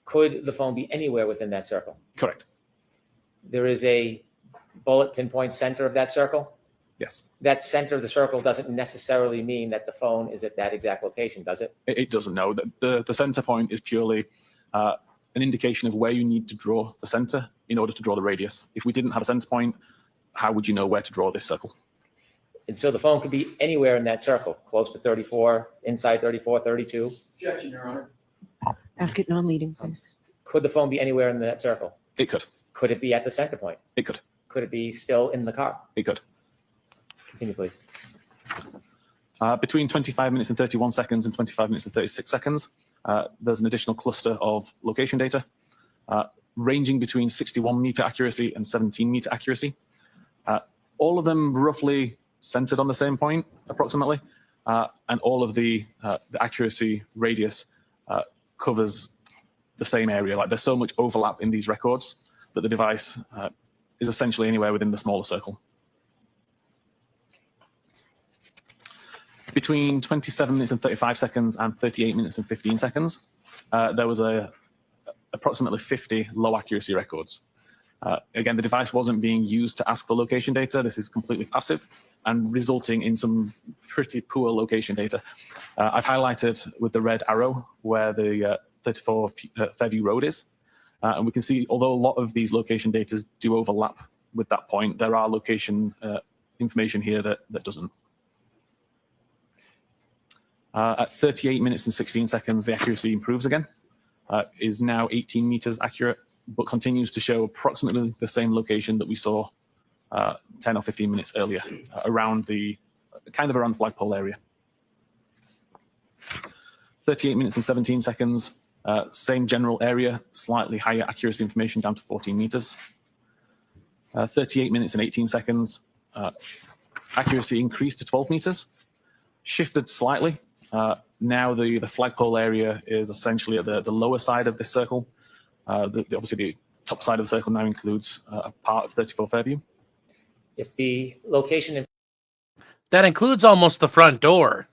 could the phone be anywhere within that circle? Correct. There is a bullet pinpoint center of that circle. Yes. That center of the circle doesn't necessarily mean that the phone is at that exact location, does it? It doesn't know. The center point is purely an indication of where you need to draw the center in order to draw the radius. If we didn't have a center point, how would you know where to draw this circle? And so the phone could be anywhere in that circle, close to 34, inside 34, 32. Objection, Your Honor. Ask it non-leading, please. Could the phone be anywhere in that circle? It could. Could it be at the center point? It could. Could it be still in the car? It could. Continue, please. Between 25 minutes and 31 seconds and 25 minutes and 36 seconds, there's an additional cluster of location data, ranging between 61-meter accuracy and 17-meter accuracy. All of them roughly centered on the same point, approximately, and all of the accuracy radius covers the same area. Like, there's so much overlap in these records that the device is essentially anywhere within the smaller circle. Between 27 minutes and 35 seconds and 38 minutes and 15 seconds, there was approximately 50 low accuracy records. Again, the device wasn't being used to ask for location data. This is completely passive and resulting in some pretty poor location data. I've highlighted with the red arrow where the 34 Fairview Road is. And we can see, although a lot of these location data do overlap with that point, there are location information here that doesn't. At 38 minutes and 16 seconds, the accuracy improves again, is now 18 meters accurate, but continues to show approximately the same location that we saw 10 or 15 minutes earlier, around the flagpole area. 38 minutes and 17 seconds, same general area, slightly higher accuracy information down to 14 meters. 38 minutes and 18 seconds, accuracy increased to 12 meters, shifted slightly. Now the flagpole area is essentially at the lower side of this circle. Obviously, the top side of the circle now includes a part of 34 Fairview. If the location That includes almost the front door.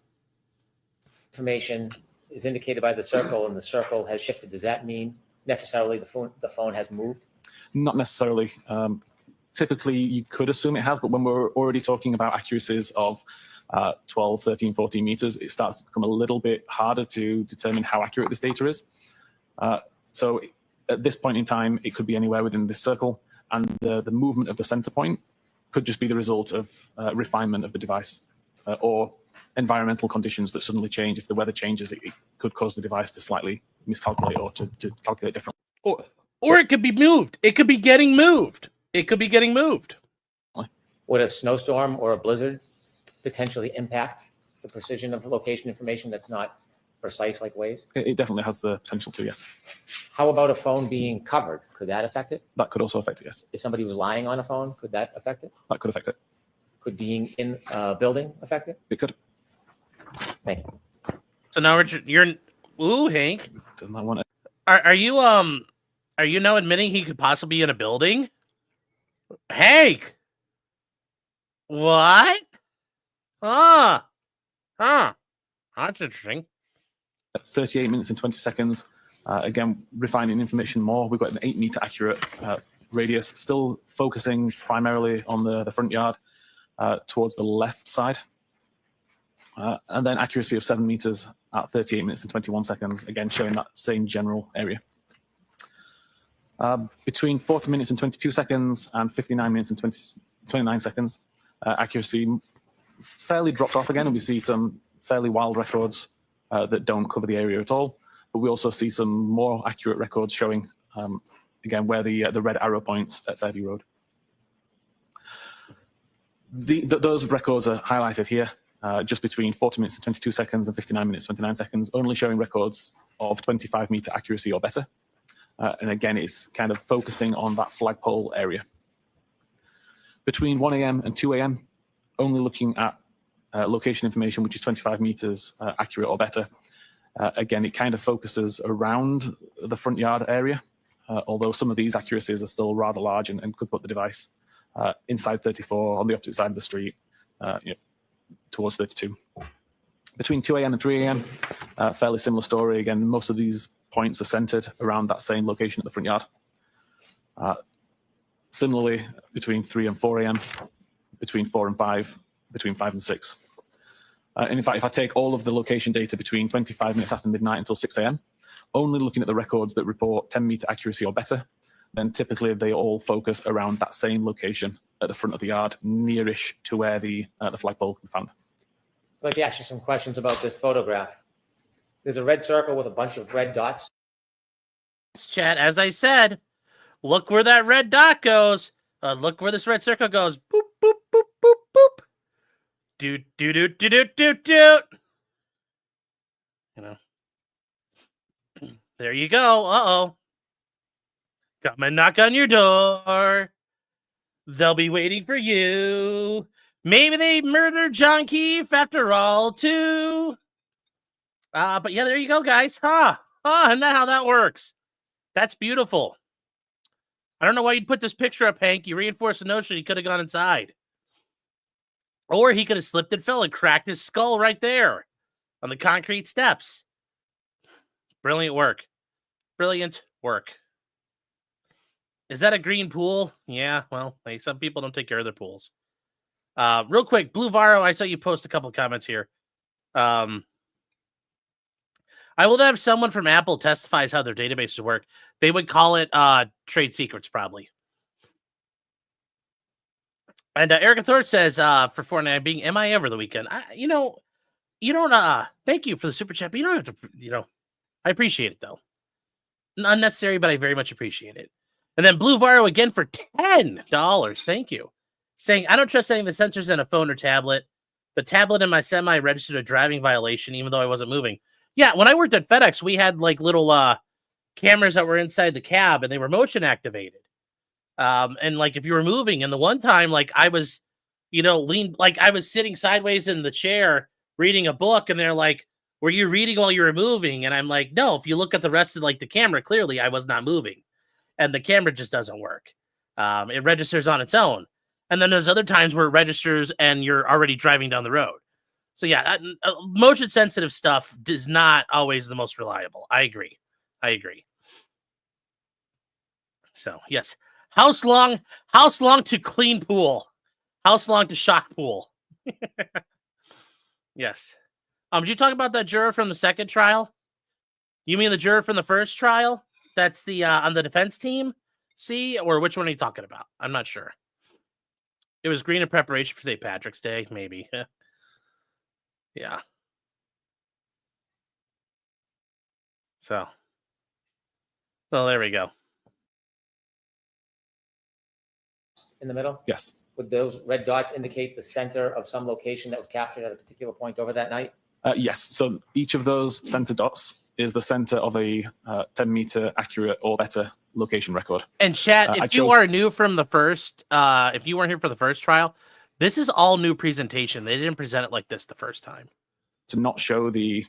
information is indicated by the circle and the circle has shifted, does that mean necessarily the phone has moved? Not necessarily. Typically, you could assume it has, but when we're already talking about accuracies of 12, 13, 14 meters, it starts to become a little bit harder to determine how accurate this data is. So at this point in time, it could be anywhere within this circle, and the movement of the center point could just be the result of refinement of the device or environmental conditions that suddenly change. If the weather changes, it could cause the device to slightly miscalculate or to calculate differently. Or it could be moved. It could be getting moved. It could be getting moved. Would a snowstorm or a blizzard potentially impact the precision of location information that's not precise like Waze? It definitely has the potential to, yes. How about a phone being covered? Could that affect it? That could also affect it, yes. If somebody was lying on a phone, could that affect it? That could affect it. Could being in a building affect it? It could. Thank you. So now you're ooh, Hank. Doesn't that want it? Are you now admitting he could possibly be in a building? Hank. What? That's interesting. At 38 minutes and 20 seconds, again, refining information more. We've got an 8-meter accurate radius, still focusing primarily on the front yard towards the left side. And then accuracy of 7 meters at 38 minutes and 21 seconds, again, showing that same general area. Between 40 minutes and 22 seconds and 59 minutes and 29 seconds, accuracy fairly drops off again, and we see some fairly wild records that don't cover the area at all. But we also see some more accurate records showing, again, where the red arrow points at Fairview Road. Those records are highlighted here, just between 40 minutes and 22 seconds and 59 minutes, 29 seconds, only showing records of 25-meter accuracy or better. And again, it's kind of focusing on that flagpole area. Between 1 a.m. and 2 a.m., only looking at location information, which is 25 meters accurate or better. Again, it kind of focuses around the front yard area, although some of these accuracies are still rather large and could put the device inside 34 on the opposite side of the street, towards 32. Between 2 a.m. and 3 a.m., fairly similar story. Again, most of these points are centered around that same location at the front yard. Similarly, between 3 and 4 a.m., between 4 and 5, between 5 and 6. And in fact, if I take all of the location data between 25 minutes after midnight until 6 a.m., only looking at the records that report 10-meter accuracy or better, then typically they all focus around that same location at the front of the yard, nearish to where the flagpole can be found. I'd like to ask you some questions about this photograph. There's a red circle with a bunch of red dots. Chat, as I said, look where that red dot goes. Look where this red circle goes. Boop, boop, boop, boop, boop. Doot, doot, doot, doot, doot, doot, doot. You know. There you go. Uh-oh. Come and knock on your door. They'll be waiting for you. Maybe they murdered John Keefe after all, too. But yeah, there you go, guys. Isn't that how that works? That's beautiful. I don't know why you'd put this picture up, Hank. You reinforce the notion he could have gone inside. Or he could have slipped and fell and cracked his skull right there on the concrete steps. Brilliant work. Brilliant work. Is that a green pool? Yeah, well, hey, some people don't take care of their pools. Real quick, Blue Varo, I saw you post a couple of comments here. I will have someone from Apple testifies how their databases work. They would call it trade secrets, probably. And Erica Thorpe says, for Fortnite being MIA over the weekend. You don't, thank you for the super chat, but you don't have to, I appreciate it, though. Unnecessary, but I very much appreciate it. And then Blue Varo again for $10. Thank you. Saying, I don't trust any of the sensors in a phone or tablet. The tablet in my semi registered a driving violation, even though I wasn't moving. Yeah, when I worked at FedEx, we had like little cameras that were inside the cab, and they were motion activated. And like if you were moving, and the one time, like I was, leaned, like I was sitting sideways in the chair reading a book, and they're like, "Were you reading while you were moving?" And I'm like, "No." If you look at the rest of like the camera, clearly I was not moving, and the camera just doesn't work. It registers on its own. And then there's other times where it registers and you're already driving down the road. So yeah, motion sensitive stuff is not always the most reliable. I agree. So yes, house long to clean pool, house long to shock pool. Yes. Did you talk about that juror from the second trial? You mean the juror from the first trial? That's the on the defense team. See, or which one are you talking about? I'm not sure. It was green in preparation for St. Patrick's Day, maybe. Yeah. So there we go. In the middle? Yes. Would those red dots indicate the center of some location that was captured at a particular point over that night? Yes. So each of those center dots is the center of a 10-meter accurate or better location record. And chat, if you are new from the first, if you weren't here for the first trial, this is all new presentation. They didn't present it like this the first time. To not show the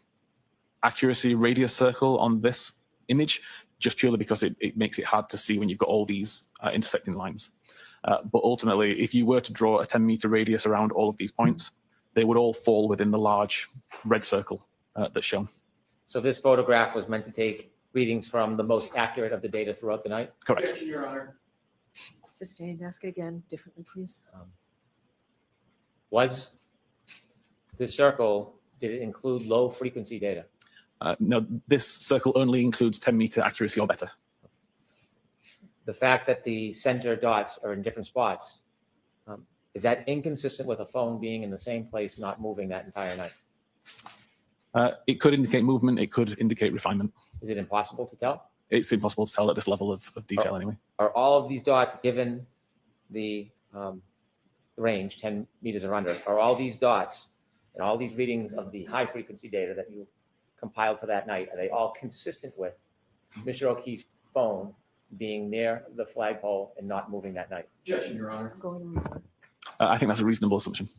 accuracy radius circle on this image, just purely because it makes it hard to see when you've got all these intersecting lines. But ultimately, if you were to draw a 10-meter radius around all of these points, they would all fall within the large red circle that's shown. So this photograph was meant to take readings from the most accurate of the data throughout the night? Correct. Your Honor. Sustained. Ask it again differently, please. Was this circle, did it include low frequency data? No, this circle only includes 10-meter accuracy or better. The fact that the center dots are in different spots, is that inconsistent with a phone being in the same place, not moving that entire night? It could indicate movement. It could indicate refinement. Is it impossible to tell? It's impossible to tell at this level of detail anyway. Are all of these dots, given the range, 10 meters or under, are all these dots and all these readings of the high frequency data that you compiled for that night, are they all consistent with Mr. O'Keefe's phone being near the flagpole and not moving that night? Objection, Your Honor. Going on. I think that's a reasonable assumption.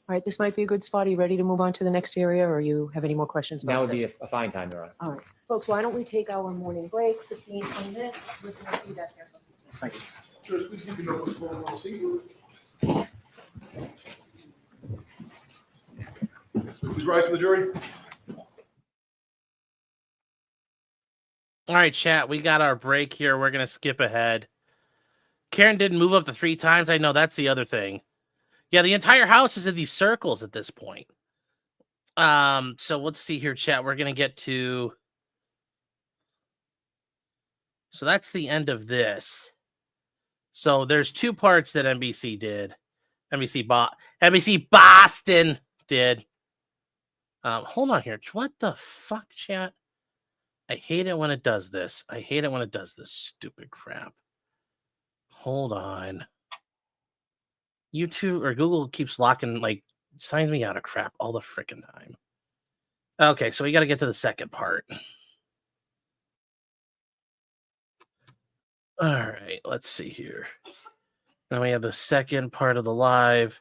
All right, this might be a good spot. Are you ready to move on to the next area, or you have any more questions Now about would be this? a fine time, Your Honor. All right, folks, why don't we take our morning break, 15, 20 minutes? We'll see you back there. Thank you. Judge, please keep your notes going on the seat. Please rise for the jury. All right, chat. We got our break here. We're gonna skip ahead. Karen didn't move up to 3 times. I know that's the other thing. Yeah, the entire house is in these circles at this point. So let's see here, chat. We're gonna get to. So that's the end of this. So there's 2 parts that NBC did. NBC Boston did. Hold on here. What the fuck, chat? I hate it when it does this. I hate it when it does this stupid crap. Hold on. YouTube or Google keeps locking, like, signs me out of crap all the freaking time. Okay, so we got to get to the second part. All right, let's see here. Now we have the second part of the live.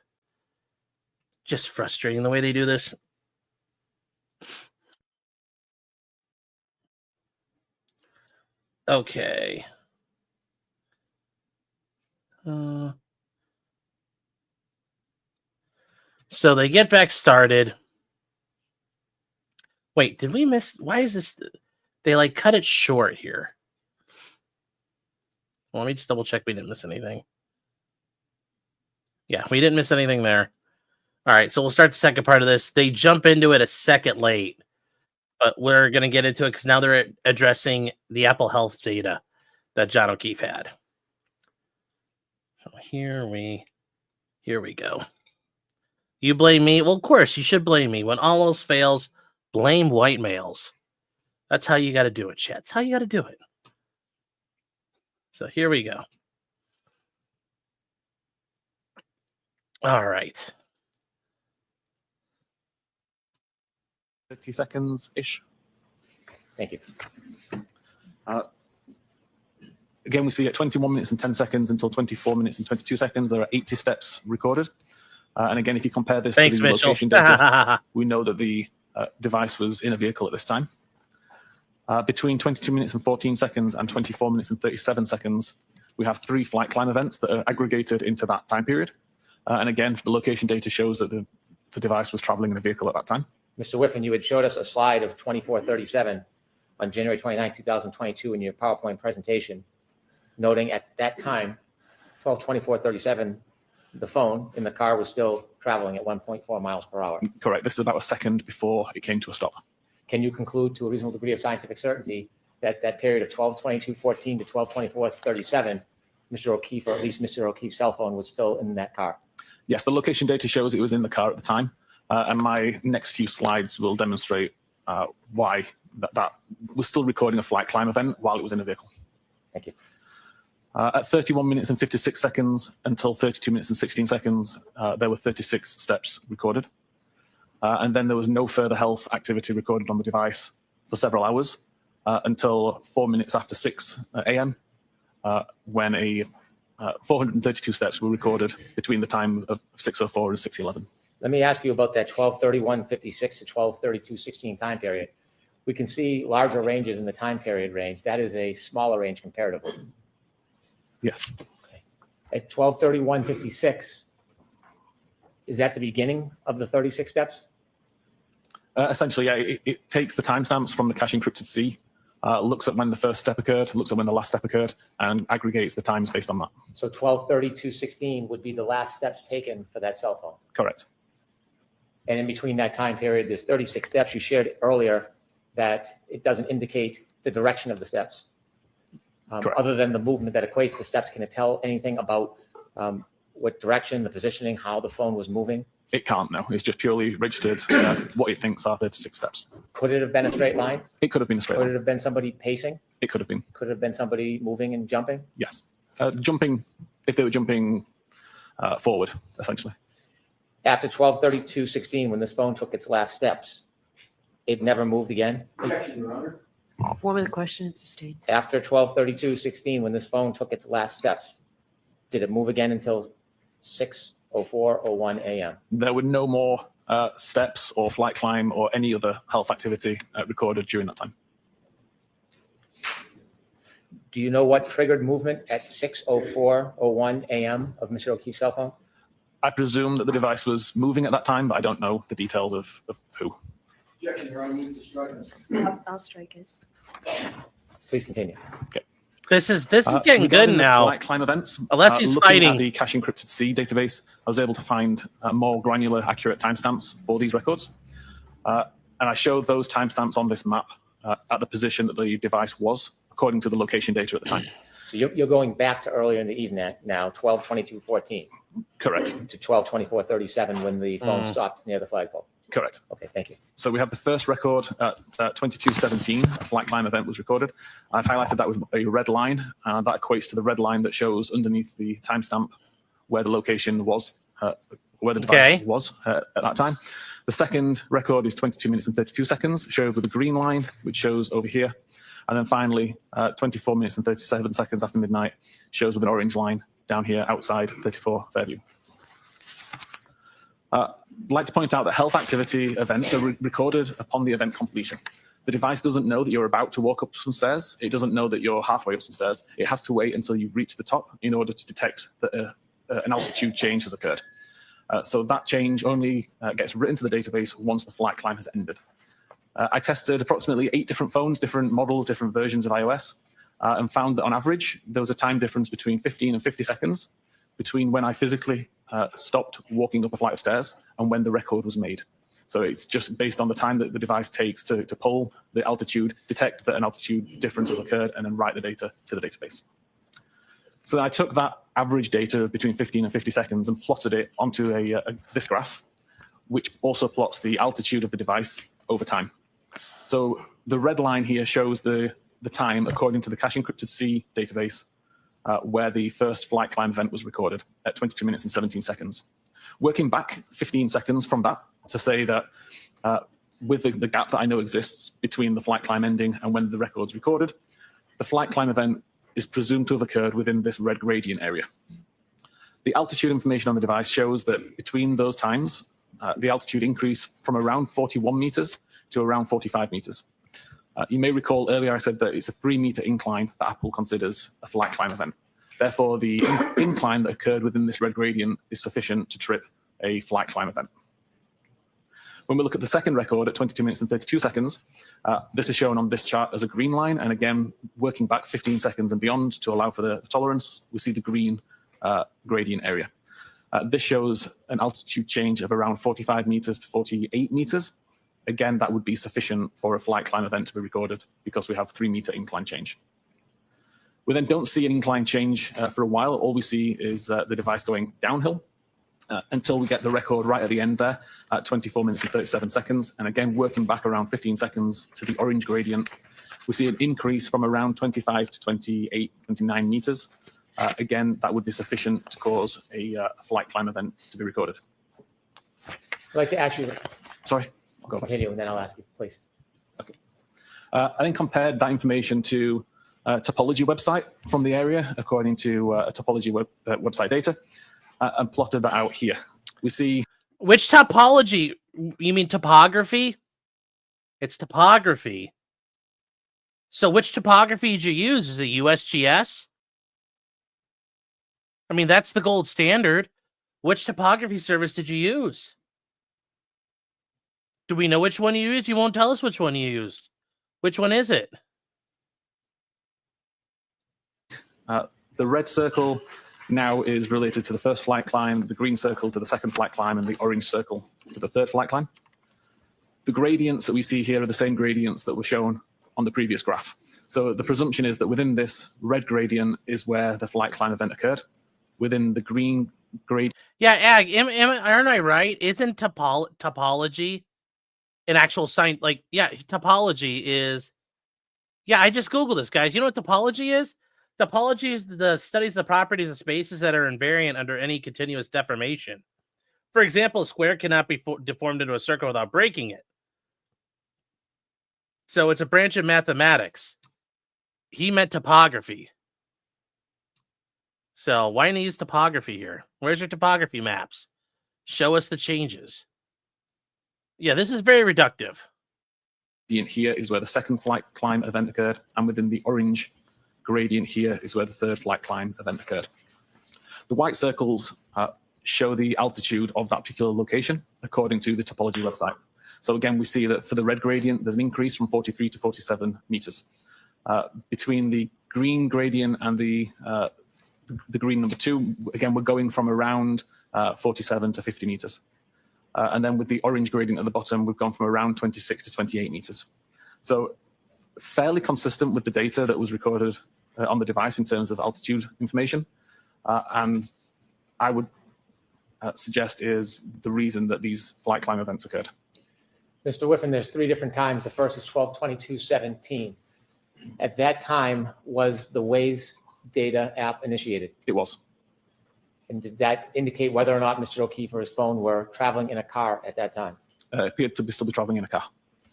Just frustrating the way they do this. Okay. So they get back started. Wait, did we miss? Why is this? They like cut it short here. Well, let me just double check we didn't miss anything. Yeah, we didn't miss anything there. All right, so we'll start the second part of this. They jump into it a second late, but we're going to get into it because now they're addressing the Apple Health data that John O'Keefe had. So here we go. You blame me? Well, of course, you should blame me. When all else fails, blame white males. That's how you got to do it, chat. That's how you got to do it. So here we go. All right. 30 seconds-ish. Thank you. Again, we see at 21 minutes and 10 seconds until 24 minutes and 22 seconds, there are 80 steps recorded. And again, if you compare this Thanks, to the Mitchell. location data, we know that the device was in a vehicle at this time. Between 22 minutes and 14 seconds and 24 minutes and 37 seconds, we have 3 flight climb events that are aggregated into that time period. And again, the location data shows that the device was traveling in a vehicle at that time. Mr. Whiffen, you had showed us a slide of 2437 on January 29, 2022 in your PowerPoint presentation, noting at that time, 12/24/37, the phone in the car was still traveling at 1.4 miles per hour. Correct. This is about a second before it came to a stop. Can you conclude to a reasonable degree of scientific certainty that that period of 12/22/14 to 12/24/37, Mr. O'Keefe, or at least Mr. O'Keefe's cell phone, was still in that car? Yes, the location data shows it was in the car at the time. And my next few slides will demonstrate why that was still recording a flight climb event while it was in a vehicle. Thank you. At 31 minutes and 56 seconds until 32 minutes and 16 seconds, there were 36 steps recorded. And then there was no further health activity recorded on the device for several hours until 4 minutes after 6 a.m. When 432 steps were recorded between the time of 6:04 and 6:11. Let me ask you about that 12/31/56 to 12/32/16 time period. We can see larger ranges in the time period range. That is a smaller range comparatively. Yes. At 12/31/56, is that the beginning of the 36 steps? Essentially, yeah, it takes the timestamps from the cache encrypted C, looks at when the first step occurred, looks at when the last step occurred, and aggregates the times based on that. So 12/32/16 would be the last steps taken for that cell phone. Correct. And in between that time period, there's 36 steps. You shared earlier that it doesn't indicate the direction of the steps. Other than the movement that equates the steps, can it tell anything about what direction, the positioning, how the phone was moving? It can't, no. It's just purely registered what it thinks are 36 steps. Could it have been a straight line? It could have been a straight Could it line. have been somebody pacing? It could have been. Could it have been somebody moving and jumping? Yes. Jumping, if they were jumping forward, essentially. After 12/32/16, when this phone took its last steps, it never moved again? Objection, Your Honor. Form of the question and sustained. After 12/32/16, when this phone took its last steps, did it move again until 6 6:04:01 a.m. There were no more steps or flight climb or any other health activity recorded during that time. Do you know what triggered movement at 6:04:01 a.m. of Mr. O'Keefe's cell phone? I presume that the device was moving at that time, but I don't know the details of who. I'll strike it. Please continue. This is getting good regarding the now. Flight climb events. Unless he's looking fighting. at the cache encrypted C database, I was able to find more granular, accurate timestamps for these records. And I showed those timestamps on this map at the position that the device was, according to the location data at the time. So you're going back to earlier in the evening now, 12:22:14 Correct. to 12:24:37 when the phone stopped near the flagpole. Correct. Okay, thank you. So we have the first record at 22:17, a flight climb event was recorded. I've highlighted that was a red line. That equates to the red line that shows underneath the timestamp where the location was, where the device was at that time. The second record is 22 minutes and 32 seconds, showed with a green line, which shows over here. And then finally, 24 minutes and 37 seconds after midnight, shows with an orange line down here outside 34 Fairview. I'd like to point out that health activity events are recorded upon the event completion. The device doesn't know that you're about to walk up some stairs. It doesn't know that you're halfway up some stairs. It has to wait until you've reached the top in order to detect that an altitude change has occurred. So that change only gets written to the database once the flight climb has ended. I tested approximately 8 different phones, different models, different versions of iOS, and found that on average, there was a time difference between 15 and 50 seconds between when I physically stopped walking up a flight of stairs and when the record was made. So it's just based on the time that the device takes to pull the altitude, detect that an altitude difference has occurred, and then write the data to the database. So then I took that average data between 15 and 50 seconds and plotted it onto this graph, which also plots the altitude of the device over time. So the red line here shows the time according to the cache encrypted C database where the first flight climb event was recorded at 22 minutes and 17 seconds. Working back 15 seconds from that to say that with the gap that I know exists between the flight climb ending and when the record's recorded, the flight climb event is presumed to have occurred within this red gradient area. The altitude information on the device shows that between those times, the altitude increased from around 41 meters to around 45 meters. You may recall earlier I said that it's a 3-meter incline that Apple considers a flight climb event. Therefore, the incline that occurred within this red gradient is sufficient to trip a flight climb event. When we look at the second record at 22 minutes and 32 seconds, this is shown on this chart as a green line. And again, working back 15 seconds and beyond to allow for the tolerance, we see the green gradient area. This shows an altitude change of around 45 meters to 48 meters. Again, that would be sufficient for a flight climb event to be recorded because we have 3-meter incline change. We then don't see an incline change for a while. All we see is the device going downhill until we get the record right at the end there at 24 minutes and 37 seconds. And again, working back around 15 seconds to the orange gradient, we see an increase from around 25 to 28, 29 meters. Again, that would be sufficient to cause a flight climb event to be recorded. I'd like to ask you, Sorry, I'll go back. continue, and then I'll ask you, please. Okay. I then compared that information to a topology website from the area, according to a topology website data, and plotted that out here. We see... Which topology? You mean topography? It's topography. So which topography did you use? Is it USGS? I mean, that's the gold standard. Which topography service did you use? Do we know which one you used? You won't tell us which one you used. Which one is it? The red circle now is related to the first flight climb, the green circle to the second flight climb, and the orange circle to the third flight climb. The gradients that we see here are the same gradients that were shown on the previous graph. So the presumption is that within this red gradient is where the flight climb event occurred. Within the green gradient... Yeah, Ag, aren't I right? Isn't topology an actual sign? Like, yeah, topology is... Yeah, I just Googled this, guys. You know what topology is? Topology is the studies of properties of spaces that are invariant under any continuous deformation. For example, a square cannot be deformed into a circle without breaking it. So it's a branch of mathematics. He meant topography. So why not use topography here? Where's your topography maps? Show us the changes. Yeah, this is very reductive. Here is where the second flight climb event occurred, and within the orange gradient here is where the third flight climb event occurred. The white circles show the altitude of that particular location according to the topology website. So again, we see that for the red gradient, there's an increase from 43 to 47 meters. Between the green gradient and the green number 2, again, we're going from around 47 to 50 meters. And then with the orange gradient at the bottom, we've gone from around 26 to 28 meters. So fairly consistent with the data that was recorded on the device in terms of altitude information. And I would suggest is the reason that these flight climb events occurred. Mr. Whiffen, there's 3 different times. The first is 12/22/17. At that time, was the Waze data app initiated? It was. And did that indicate whether or not Mr. O'Keefe or his phone were traveling in a car at that time? Appeared to still be traveling in a car.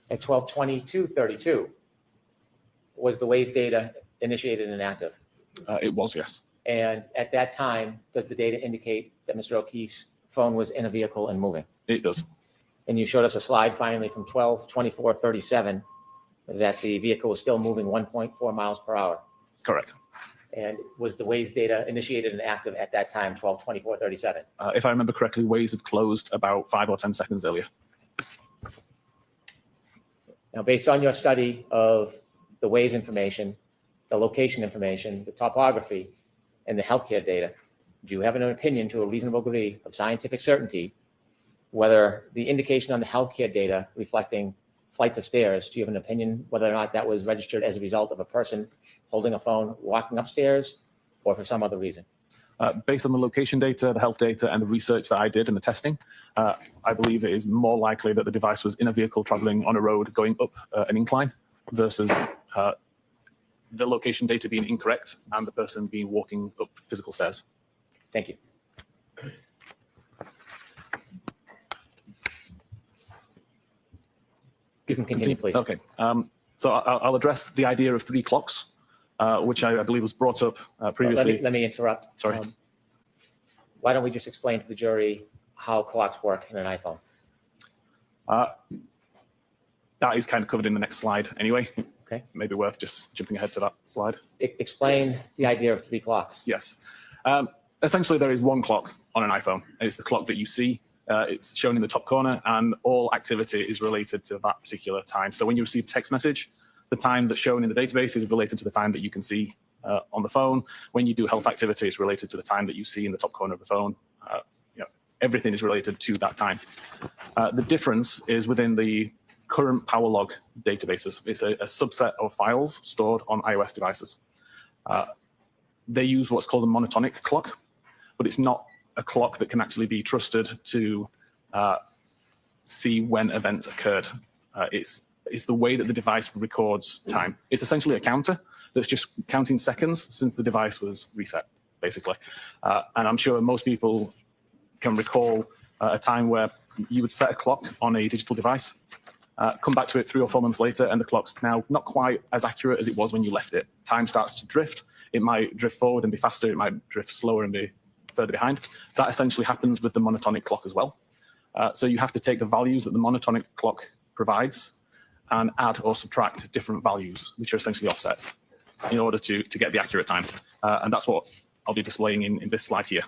At 12/22/32, was the Waze data initiated and active? It was, yes. And at that time, does the data indicate that Mr. O'Keefe's phone was in a vehicle and moving? It does. And you showed us a slide finally from 12/24/37 that the vehicle was still moving 1.4 miles per hour. Correct. And was the Waze data initiated and active at that time, 12/24/37? If I remember correctly, Waze had closed about 5 or 10 seconds earlier. Now, based on your study of the Waze information, the location information, the topography, and the healthcare data, do you have an opinion to a reasonable degree of scientific certainty whether the indication on the healthcare data reflecting flights of stairs, do you have an opinion whether or not that was registered as a result of a person holding a phone walking upstairs or for some other reason? Based on the location data, the health data, and the research that I did and the testing, I believe it is more likely that the device was in a vehicle traveling on a road going up an incline versus the location data being incorrect and the person being walking up physical stairs. Thank you. You can continue, please. Okay. So I'll address the idea of 3 clocks, which I believe was brought up previously. Let me interrupt. Sorry. Why don't we just explain to the jury how clocks work in an iPhone? That is kind of covered in the next slide anyway. Okay. Maybe worth just jumping ahead to that slide. Explain the idea of 3 clocks. Yes. Essentially, there is one clock on an iPhone. It's the clock that you see. It's shown in the top corner, and all activity is related to that particular time. So when you receive a text message, the time that's shown in the database is related to the time that you can see on the phone. When you do health activity, it's related to the time that you see in the top corner of the phone. Everything is related to that time. The difference is within the current PowerLog databases. It's a subset of files stored on iOS devices. They use what's called a monotonic clock, but it's not a clock that can actually be trusted to see when events occurred. It's the way that the device records time. It's essentially a counter that's just counting seconds since the device was reset, basically. And I'm sure most people can recall a time where you would set a clock on a digital device, come back to it 3 or 4 months later, and the clock's now not quite as accurate as it was when you left it. Time starts to drift. It might drift forward and be faster. It might drift slower and be further behind. That essentially happens with the monotonic clock as well. So you have to take the values that the monotonic clock provides and add or subtract different values, which are essentially offsets, in order to get the accurate time. And that's what I'll be displaying in this slide here.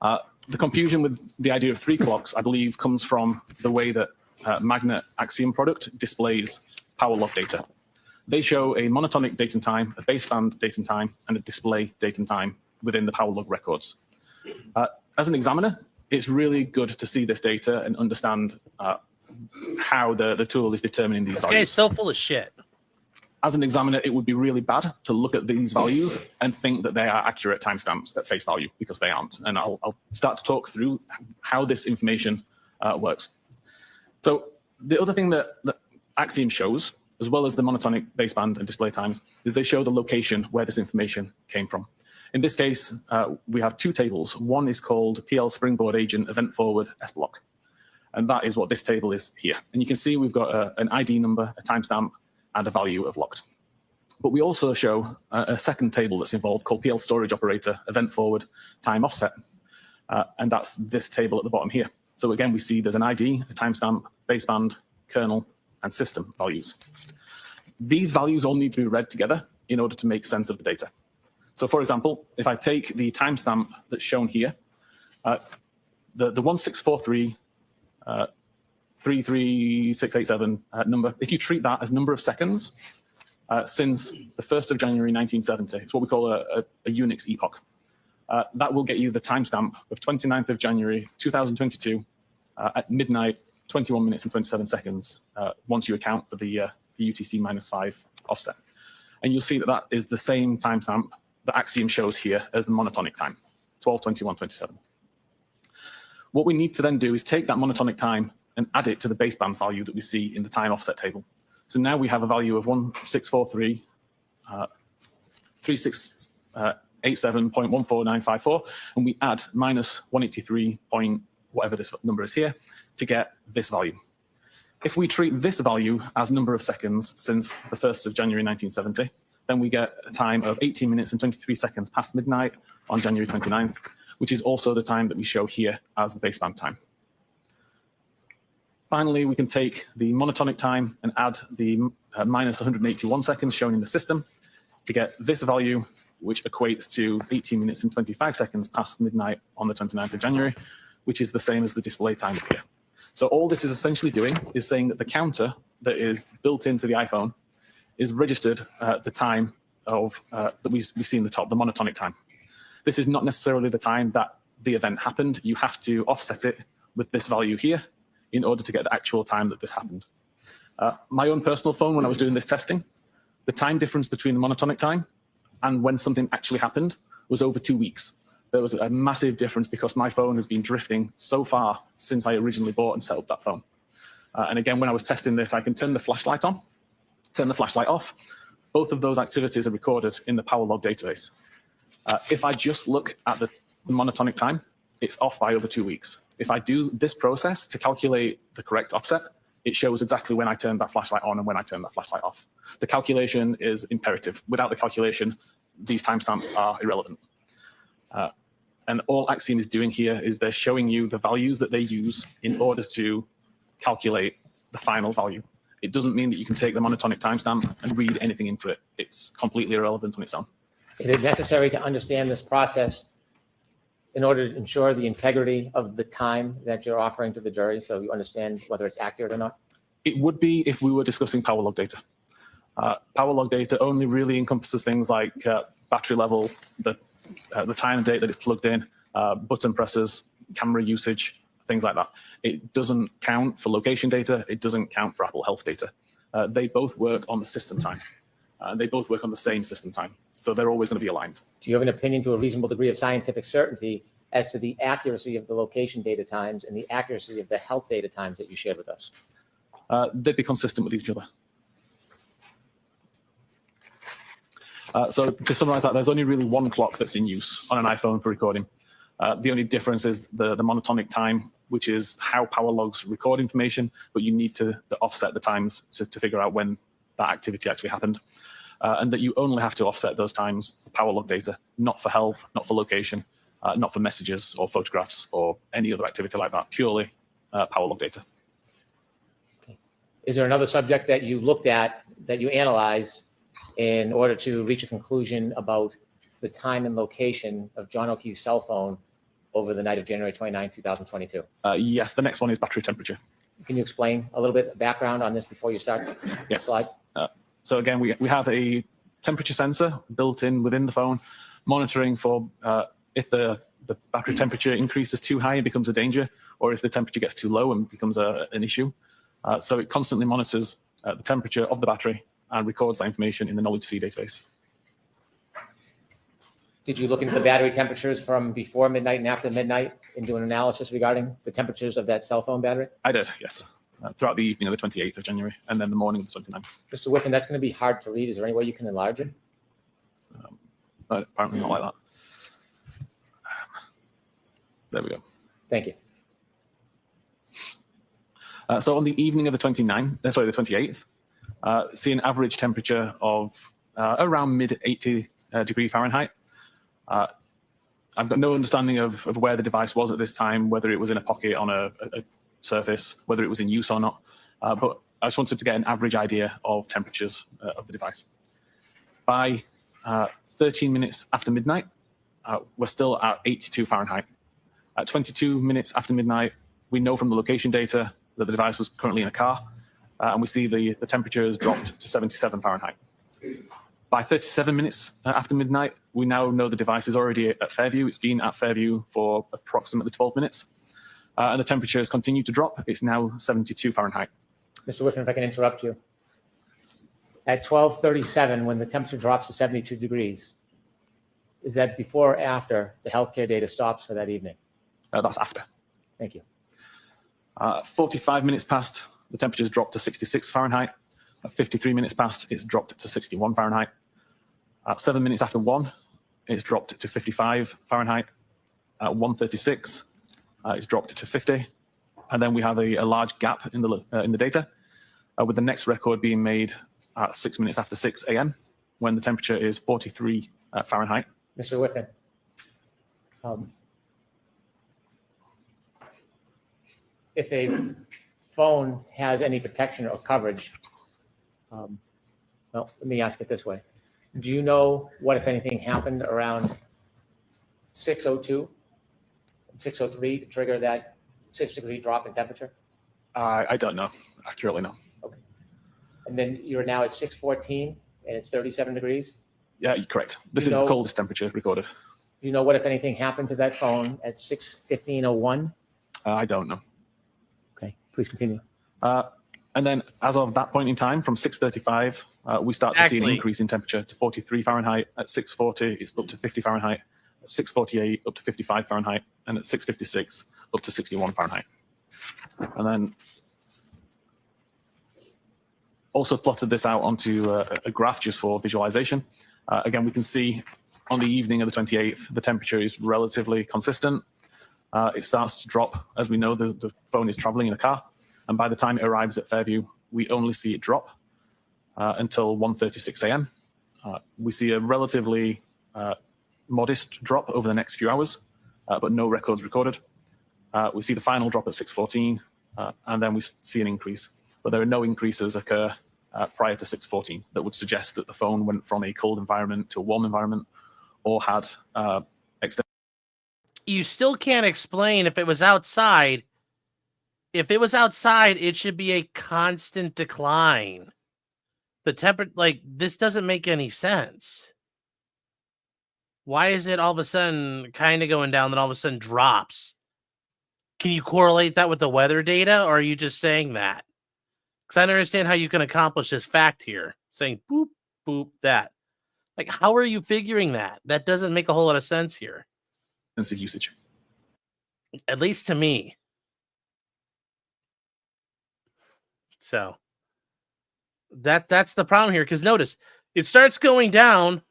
The confusion with the idea of 3 clocks, I believe, comes from the way that Magnet Axiom product displays PowerLog data. They show a monotonic date and time, a baseband date and time, and a display date and time within the PowerLog records. As an examiner, it's really good to see this data and understand how the tool is determining these values. This guy's so full of shit. As an examiner, it would be really bad to look at these values and think that they are accurate timestamps at face value, because they aren't. And I'll start to talk through how this information works. So the other thing that Axiom shows, as well as the monotonic baseband and display times, is they show the location where this information came from. In this case, we have 2 tables. One is called PL Springboard Agent Event Forward S block. And that is what this table is here. And you can see we've got an ID number, a timestamp, and a value of locked. But we also show a second table that's involved called PL storage operator, event forward, time offset. And that's this table at the bottom here. So again, we see there's an ID, a timestamp, baseband, kernel, and system values. These values all need to be read together in order to make sense of the data. So for example, if I take the timestamp that's shown here, the 1643 33687 number, if you treat that as number of seconds since the 1st of January 1970, it's what we call a Unix epoch. That will get you the timestamp of 29th of January 2022 at midnight, 21 minutes and 27 seconds once you account for the UTC -5 offset. And you'll see that that is the same timestamp that Axiom shows here as the monotonic time, 12:21:27. What we need to then do is take that monotonic time and add it to the baseband value that we see in the time offset table. So now we have a value of 1643 3687.14954, and we add -183 point whatever this number is here to get this value. If we treat this value as number of seconds since the 1st of January 1970, then we get a time of 18 minutes and 23 seconds past midnight on January 29th, which is also the time that we show here as the baseband time. Finally, we can take the monotonic time and add the -181 seconds shown in the system to get this value, which equates to 18 minutes and 25 seconds past midnight on the 29th of January, which is the same as the display time up here. So all this is essentially doing is saying that the counter that is built into the iPhone is registered at the time of that we see in the top, the monotonic time. This is not necessarily the time that the event happened. You have to offset it with this value here in order to get the actual time that this happened. My own personal phone, when I was doing this testing, the time difference between the monotonic time and when something actually happened was over 2 weeks. There was a massive difference because my phone has been drifting so far since I originally bought and set up that phone. And again, when I was testing this, I can turn the flashlight on, turn the flashlight off. Both of those activities are recorded in the power log database. If I just look at the monotonic time, it's off by over 2 weeks. If I do this process to calculate the correct offset, it shows exactly when I turned that flashlight on and when I turned that flashlight off. The calculation is imperative. Without the calculation, these timestamps are irrelevant. And all Axiom is doing here is they're showing you the values that they use in order to calculate the final value. It doesn't mean that you can take the monotonic timestamp and read anything into it. It's completely irrelevant on its own. Is it necessary to understand this process in order to ensure the integrity of the time that you're offering to the jury so you understand whether it's accurate or not? It would be if we were discussing power log data. Power log data only really encompasses things like battery level, the time and date that it's plugged in, button presses, camera usage, things like that. It doesn't count for location data. It doesn't count for Apple Health data. They both work on the system time. They both work on the same system time. So they're always going to be aligned. Do you have an opinion to a reasonable degree of scientific certainty as to the accuracy of the location data times and the accuracy of the health data times that you shared with us? They'd be consistent with each other. So to summarize that, there's only really one clock that's in use on an iPhone for recording. The only difference is the monotonic time, which is how power logs record information, but you need to offset the times to figure out when that activity actually happened. And that you only have to offset those times for power log data, not for health, not for location, not for messages or photographs or any other activity like that, purely power log data. Okay. Is there another subject that you looked at, that you analyzed in order to reach a conclusion about the time and location of John O'Keefe's cell phone over the night of January 29, 2022? Yes, the next one is battery temperature. Can you explain a little bit of background on this before you start? Yes. Slide? So again, we have a temperature sensor built in within the phone, monitoring for if the battery temperature increases too high, it becomes a danger, or if the temperature gets too low and becomes an issue. So it constantly monitors the temperature of the battery and records that information in the Knowledge C database. Did you look into the battery temperatures from before midnight and after midnight and do an analysis regarding the temperatures of that cell phone battery? I did, yes. Throughout the evening of the 28th of January and then the morning of the 29th. Mr. Whiffen, that's going to be hard to read. Is there any way you can enlarge it? Apparently not like that. There we go. Thank you. So on the evening of the 28th, see an average temperature of around mid 80 degree Fahrenheit. I've got no understanding of where the device was at this time, whether it was in a pocket on a surface, whether it was in use or not. But I just wanted to get an average idea of temperatures of the device. By 13 minutes after midnight, we're still at 82 Fahrenheit. At 22 minutes after midnight, we know from the location data that the device was currently in a car, and we see the temperature has dropped to 77 Fahrenheit. By 37 minutes after midnight, we now know the device is already at Fairview. It's been at Fairview for approximately 12 minutes, and the temperature has continued to drop. It's now 72 Fahrenheit. Mr. Whitman, if I can interrupt you. At 12:37, when the temperature drops to 72 degrees, is that before or after the healthcare data stops for that evening? That's after. Thank you. 45 minutes past, the temperature's dropped to 66 Fahrenheit. At 53 minutes past, it's dropped to 61 Fahrenheit. At 7 minutes after 1, it's dropped to 55 Fahrenheit. At 1:36, it's dropped to 50. And then we have a large gap in the data, with the next record being made at 6 minutes after 6 a.m., when the temperature is 43 Fahrenheit. Mr. Whitman, if a phone has any protection or coverage, well, let me ask it this way. Do you know what, if anything, happened around 6:02, 6:03 to trigger that 6-degree drop in temperature? I don't know accurately, no. Okay. And then you're now at 6:14 and it's 37 degrees? Yeah, you're correct. This is the coldest temperature recorded. Do you know what, if anything, happened to that phone at 6:15:01? I don't know. Okay, please continue. And then as of that point in time, from 6:35, we start to see an increase in temperature to 43 Fahrenheit. At 6:40, it's up to 50 Fahrenheit. At 6:48, up to 55 Fahrenheit. And at 6:56, up to 61 Fahrenheit. And then also plotted this out onto a graph just for visualization. Again, we can see on the evening of the 28th, the temperature is relatively consistent. It starts to drop. As we know, the phone is traveling in a car. And by the time it arrives at Fairview, we only see it drop until 1:36 a.m. We see a relatively modest drop over the next few hours, but no records recorded. We see the final drop at 6:14, and then we see an increase. But there are no increases occur prior to 6:14 that would suggest that the phone went from a cold environment to a warm environment or had You still can't explain if it was outside. If it was outside, it should be a constant decline. The temperature, like, this doesn't make any sense. Why is it all of a sudden kind of going down, then all of a sudden drops? Can you correlate that with the weather data, or are you just saying that? Because I don't understand how you can accomplish this fact here, saying boop, boop, that. Like, how are you figuring that? That doesn't make a whole lot of sense here. usage. At least to me. So that's the problem here, because notice it starts going down.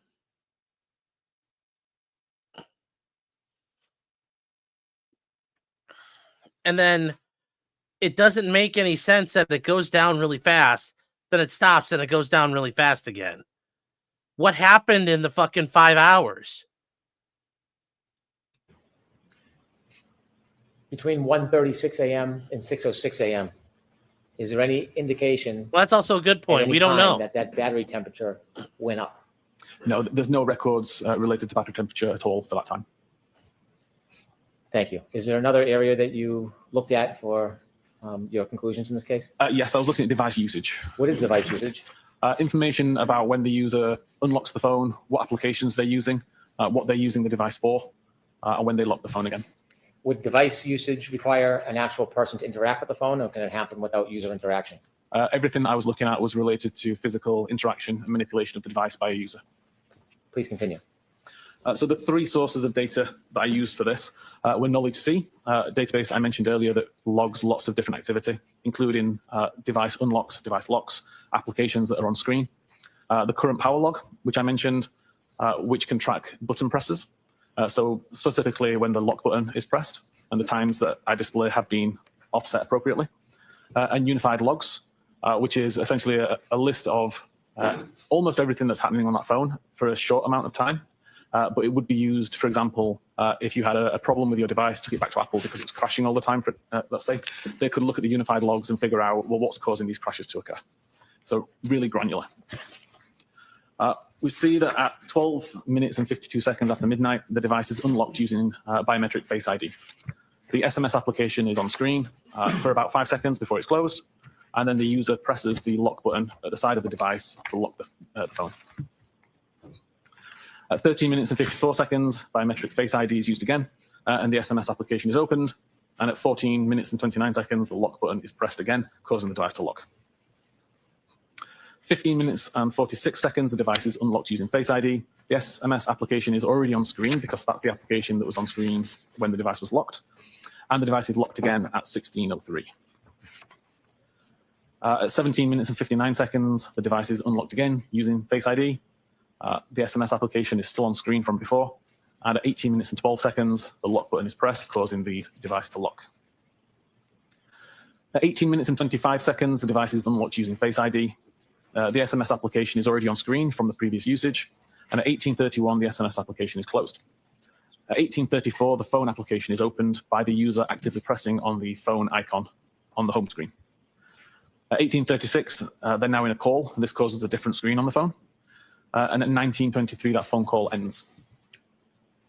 And then it doesn't make any sense that it goes down really fast, then it stops and it goes down really fast again. What happened in the fucking 5 hours? Between 1:36 a.m. and 6:06 a.m., is there any indication? Well, that's also a good point. We don't know that battery temperature went up. No, there's no records related to battery temperature at all for that time. Thank you. Is there another area that you looked at for your conclusions in this case? Yes, I was looking at device usage. What is device usage? Information about when the user unlocks the phone, what applications they're using, what they're using the device for, and when they lock the phone again. Would device usage require an actual person to interact with the phone, or can it happen without user interaction? Everything I was looking at was related to physical interaction and manipulation of the device by a user. Please continue. So the three sources of data that I used for this were Knowledge C, a database I mentioned earlier that logs lots of different activity, including device unlocks, device locks, applications that are on screen. The Current Power Log, which I mentioned, which can track button presses. So specifically when the lock button is pressed and the times that I display have been offset appropriately. And Unified Logs, which is essentially a list of almost everything that's happening on that phone for a short amount of time. But it would be used, for example, if you had a problem with your device, took it back to Apple because it was crashing all the time, for, let's say, they could look at the unified logs and figure out, well, what's causing these crashes to occur. So really granular. We see that at 12 minutes and 52 seconds after midnight, the device is unlocked using biometric Face ID. The SMS application is on screen for about 5 seconds before it's closed, and then the user presses the lock button at the side of the device to lock the phone. At 13 minutes and 54 seconds, biometric Face ID is used again, and the SMS application is opened. And at 14 minutes and 29 seconds, the lock button is pressed again, causing the device to lock. 15 minutes and 46 seconds, the device is unlocked using Face ID. The SMS application is already on screen because that's the application that was on screen when the device was locked. And the device is locked again at 16:03. At 17 minutes and 59 seconds, the device is unlocked again using Face ID. The SMS application is still on screen from before. And at 18 minutes and 12 seconds, the lock button is pressed, causing the device to lock. At 18 minutes and 25 seconds, the device is unlocked using Face ID. The SMS application is already on screen from the previous usage. And at 18:31, the SMS application is closed. At 18:34, the phone application is opened by the user actively pressing on the phone icon on the home screen. At 18:36, they're now in a call. This causes a different screen on the phone. And at 19:23, that phone call ends.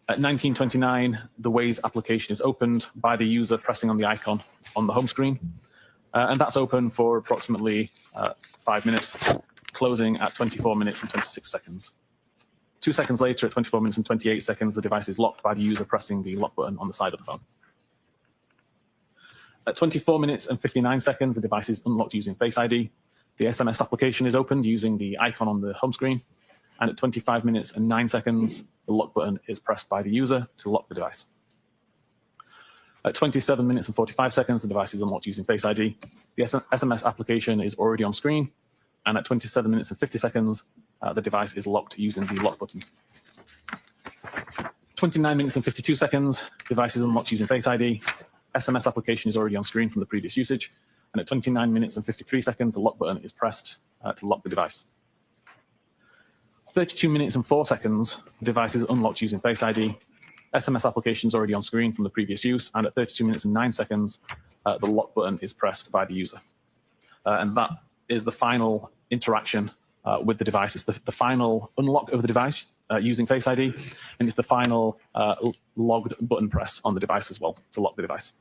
At 19:29, the Waze application is opened by the user pressing on the icon on the home screen. And that's open for approximately 5 minutes, closing at 24 minutes and 26 seconds. 2 seconds later, at 24 minutes and 28 seconds, the device is locked by the user pressing the lock button on the side of the phone. At 24 minutes and 59 seconds, the device is unlocked using Face ID. The SMS application is opened using the icon on the home screen. And at 25 minutes and 9 seconds, the lock button is pressed by the user to lock the device. At 27 minutes and 45 seconds, the device is unlocked using Face ID. The SMS application is already on screen. And at 27 minutes and 50 seconds, the device is locked using the lock button. 29 minutes and 52 seconds, device is unlocked using Face ID. SMS application is already on screen from the previous usage. And at 29 minutes and 53 seconds, the lock button is pressed to lock the device. 32 minutes and 4 seconds, the device is unlocked using Face ID. SMS application is already on screen from the previous use. And at 32 minutes and 9 seconds, the lock button is pressed by the user. And that is the final interaction with the device. It's the final unlock of the device using Face ID. And it's the final logged button press on the device as well to lock the device.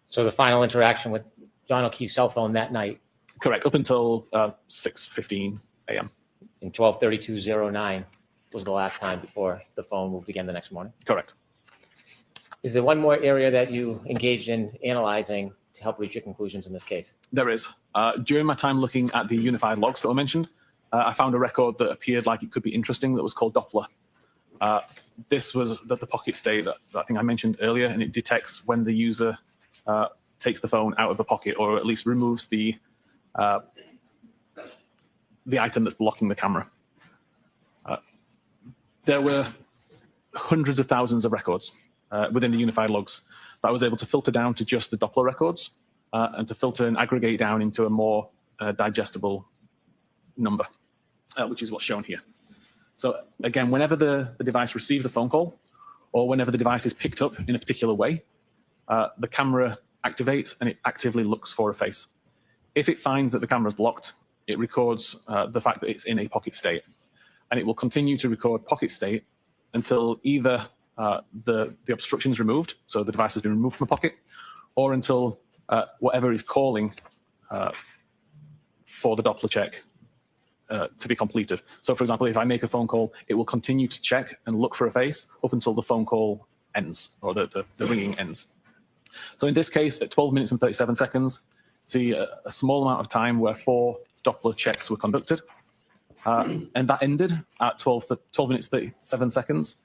So the final interaction with John O'Keefe's cell phone that night? Correct, up until 6:15 a.m. In 12:32:09 was the last time before the phone moved again the next morning? Correct. Is there one more area that you engaged in analyzing to help reach your conclusions in this case? There is. During my time looking at the unified logs that I mentioned, I found a record that appeared like it could be interesting that was called Doppler. This was the pocket state that I think I mentioned earlier, and it detects when the user takes the phone out of the pocket, or at least removes the item that's blocking the camera. There were hundreds of thousands of records within the unified logs that I was able to filter down to just the Doppler records and to filter and aggregate down into a more digestible number, which is what's shown here. So again, whenever the device receives a phone call or whenever the device is picked up in a particular way, the camera activates and it actively looks for a face. If it finds that the camera is blocked, it records the fact that it's in a pocket state. And it will continue to record pocket state until either the obstruction is removed, so the device has been removed from a pocket, or until whatever is calling for the Doppler check to be completed. So for example, if I make a phone call, it will continue to check and look for a face up until the phone call ends, or the ringing ends. So in this case, at 12 minutes and 37 seconds, see a small amount of time where 4 Doppler checks were conducted. And that ended at 12 minutes 37 seconds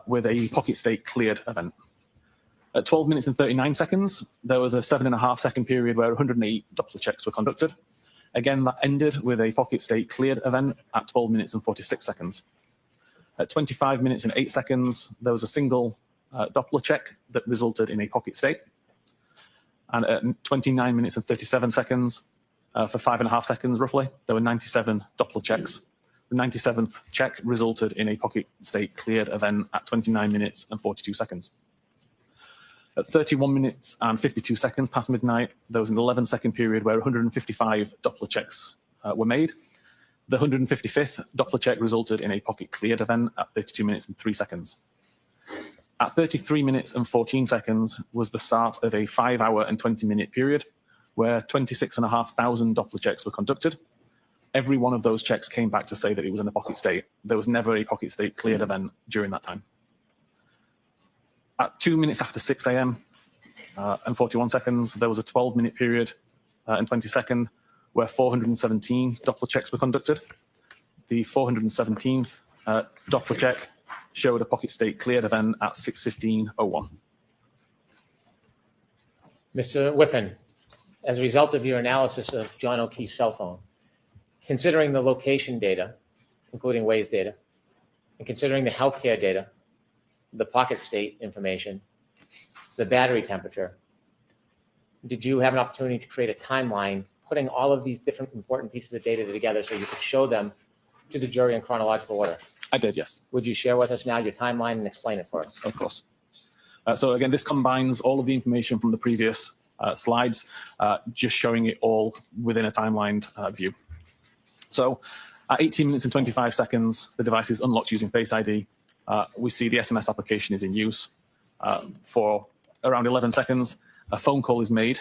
with a pocket state cleared event. At 12 minutes and 39 seconds, there was a 7.5 second period where 108 Doppler checks were conducted. Again, that ended with a pocket state cleared event at 12 minutes and 46 seconds. At 25 minutes and 8 seconds, there was a single Doppler check that resulted in a pocket state. And at 29 minutes and 37 seconds, for 5.5 seconds roughly, there were 97 Doppler checks The 97th check resulted in a pocket state cleared event at 29 minutes and 42 seconds. At 31 minutes and 52 seconds past midnight, there was an 11-second period where 155 Doppler checks were made. The 155th Doppler check resulted in a pocket cleared event at 32 minutes and 3 seconds. At 33 minutes and 14 seconds was the start of a 5-hour and 20-minute period where 26,500 Doppler checks were conducted. Every one of those checks came back to say that it was in a pocket state. There was never a pocket state cleared event during that time. At 2 minutes after 6 a.m. And 41 seconds, there was a 12-minute period and 20 seconds where 417 Doppler checks were conducted. The 417th Doppler check showed a pocket state cleared event at 6:15:01. Mr. Whiffen, as a result of your analysis of John O'Keefe's cell phone, considering the location data, including Waze data, and considering the healthcare data, the pocket state information, the battery temperature, did you have an opportunity to create a timeline putting all of these different important pieces of data together so you could show them to the jury in chronological order? I did, yes. Would you share with us now your timeline and explain it for us? Of course. So again, this combines all of the information from the previous slides, just showing it all within a timelined view. So at 18 minutes and 25 seconds, the device is unlocked using Face ID. We see the SMS application is in use. For around 11 seconds, a phone call is made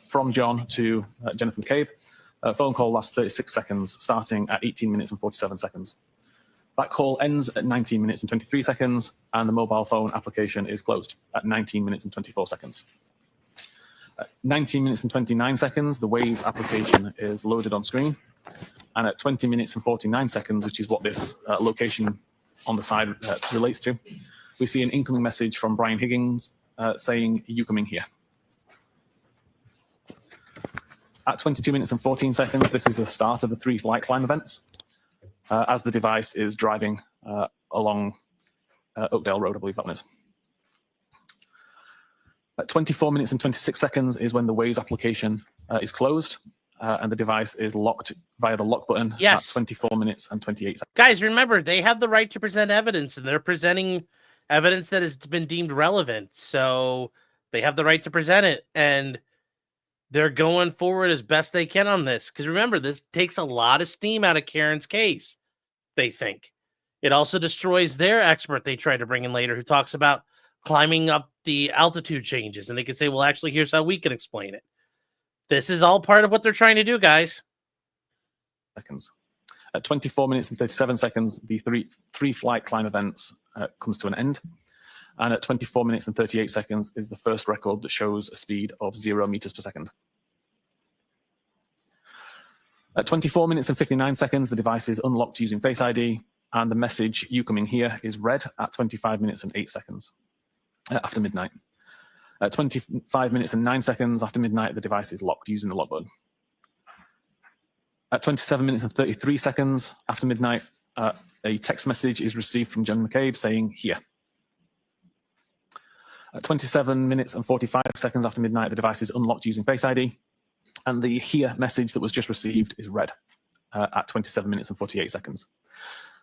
from John to Jennifer McCabe. A phone call lasts 36 seconds, starting at 18 minutes and 47 seconds. That call ends at 19 minutes and 23 seconds, and the mobile phone application is closed at 19 minutes and 24 seconds. At 19 minutes and 29 seconds, the Waze application is loaded on screen. And at 20 minutes and 49 seconds, which is what this location on the side relates to, we see an incoming message from Brian Higgins saying, "You coming here?" At 22 minutes and 14 seconds, this is the start of the 3 flight climb events as the device is driving along Oakdale Road, I believe that one is. At 24 minutes and 26 seconds is when the Waze application is closed and the device is locked via the lock button at 24 minutes and 28 seconds. Guys, remember, they have the right to present evidence, and they're presenting evidence that has been deemed relevant. So they have the right to present it, and they're going forward as best they can on this. Because remember, this takes a lot of steam out of Karen's case, they think. It also destroys their expert they try to bring in later, who talks about climbing up the altitude changes. And they can say, well, actually, here's how we can explain it. This is all part of what they're trying to do, guys. Seconds. At 24 minutes and 37 seconds, the three flight climb events comes to an end. And at 24 minutes and 38 seconds is the first record that shows a speed of 0 meters per second. At 24 minutes and 59 seconds, the device is unlocked using Face ID, and the message, "You coming here," is read at 25 minutes and 8 seconds after midnight. At 25 minutes and 9 seconds after midnight, the device is locked using the lock button. At 27 minutes and 33 seconds after midnight, a text message is received from John McCabe saying, "Here." At 27 minutes and 45 seconds after midnight, the device is unlocked using Face ID, and the "Here" message that was just received is read at 27 minutes and 48 seconds.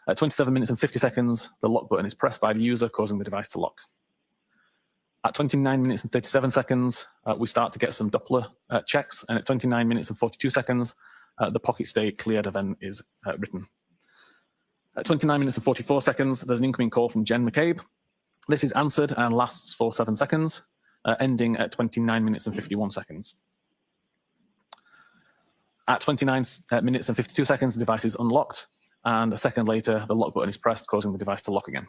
At 27 minutes and 50 seconds, the lock button is pressed by the user, causing the device to lock. At 29 minutes and 37 seconds, we start to get some Doppler checks, and at 29 minutes and 42 seconds, the pocket state cleared event is written. At 29 minutes and 44 seconds, there's an incoming call from Jen McCabe. This is answered and lasts for 7 seconds, ending at 29 minutes and 51 seconds. At 29 minutes and 52 seconds, the device is unlocked, and a second later, the lock button is pressed, causing the device to lock again.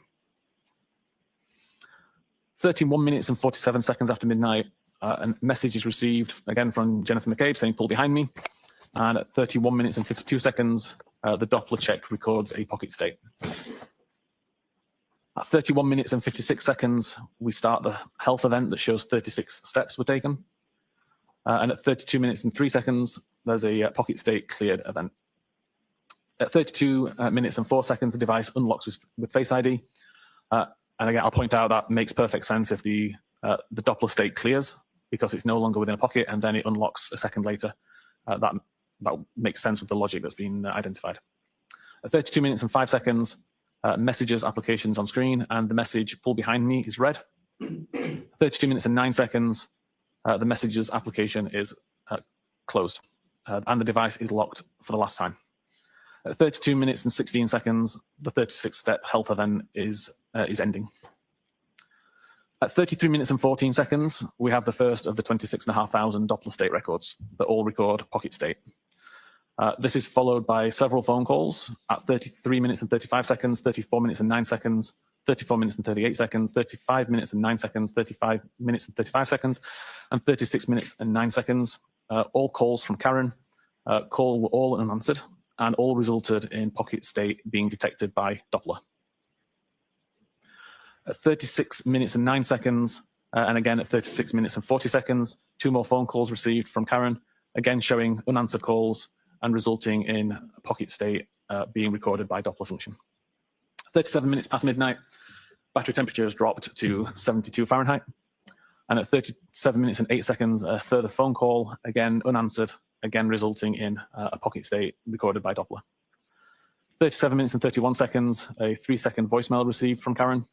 31 minutes and 47 seconds after midnight, a message is received again from Jennifer McCabe saying, "Pull behind me." And at 31 minutes and 52 seconds, the Doppler check records a pocket state. At 31 minutes and 56 seconds, we start the health event that shows 36 steps were taken. And at 32 minutes and 3 seconds, there's a pocket state cleared event. At 32 minutes and 4 seconds, the device unlocks with Face ID. And again, I'll point out that makes perfect sense if the Doppler state clears, because it's no longer within a pocket, and then it unlocks a second later. That makes sense with the logic that's been identified. At 32 minutes and 5 seconds, messages applications on screen, and the message pull behind me is red. 32 minutes and 9 seconds, the messages application is closed, and the device is locked for the last time. At 32 minutes and 16 seconds, the 36-step health event is ending. At 33 minutes and 14 seconds, we have the first of the 26,500 Doppler state records that all record pocket state. This is followed by several phone calls at 33 minutes and 35 seconds, 34 minutes and 9 seconds, 34 minutes and 38 seconds, 35 minutes and 9 seconds, 35 minutes and 35 seconds, and 36 minutes and 9 seconds. All calls from Karen. Call were all unanswered, and all resulted in pocket state being detected by Doppler. At 36 minutes and 9 seconds, and again at 36 minutes and 40 seconds, 2 more phone calls received from Karen, again showing unanswered calls and resulting in a pocket state being recorded by Doppler function. 37 minutes past midnight, battery temperature has dropped to 72 Fahrenheit. And at 37 minutes and 8 seconds, a further phone call, again unanswered, again resulting in a pocket state recorded by Doppler. 37 minutes and 31 seconds, a 3-second voicemail received from Karen.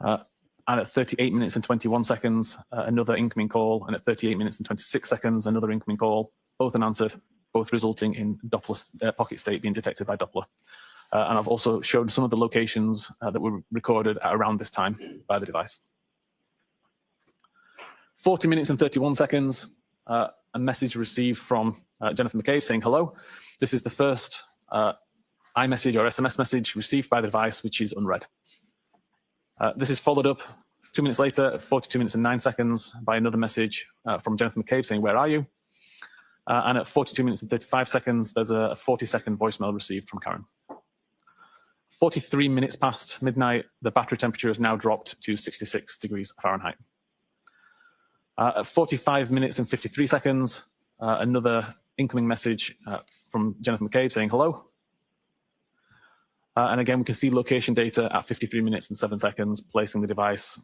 And at 38 minutes and 21 seconds, another incoming call. And at 38 minutes and 26 seconds, another incoming call, both unanswered, both resulting in Doppler pocket state being detected by Doppler. And I've also showed some of the locations that were recorded at around this time by the device. 40 minutes and 31 seconds, a message received from Jennifer McCabe saying hello. This is the first iMessage or SMS message received by the device, which is unread. This is followed up 2 minutes later, at 42 minutes and 9 seconds, by another message from Jennifer McCabe saying, "Where are you?" And at 42 minutes and 35 seconds, there's a 40-second voicemail received from Karen. 43 minutes past midnight, the battery temperature has now dropped to 66 degrees Fahrenheit. At 45 minutes and 53 seconds, another incoming message from Jennifer McCabe saying hello. And again, we can see location data at 53 minutes and 7 seconds, placing the device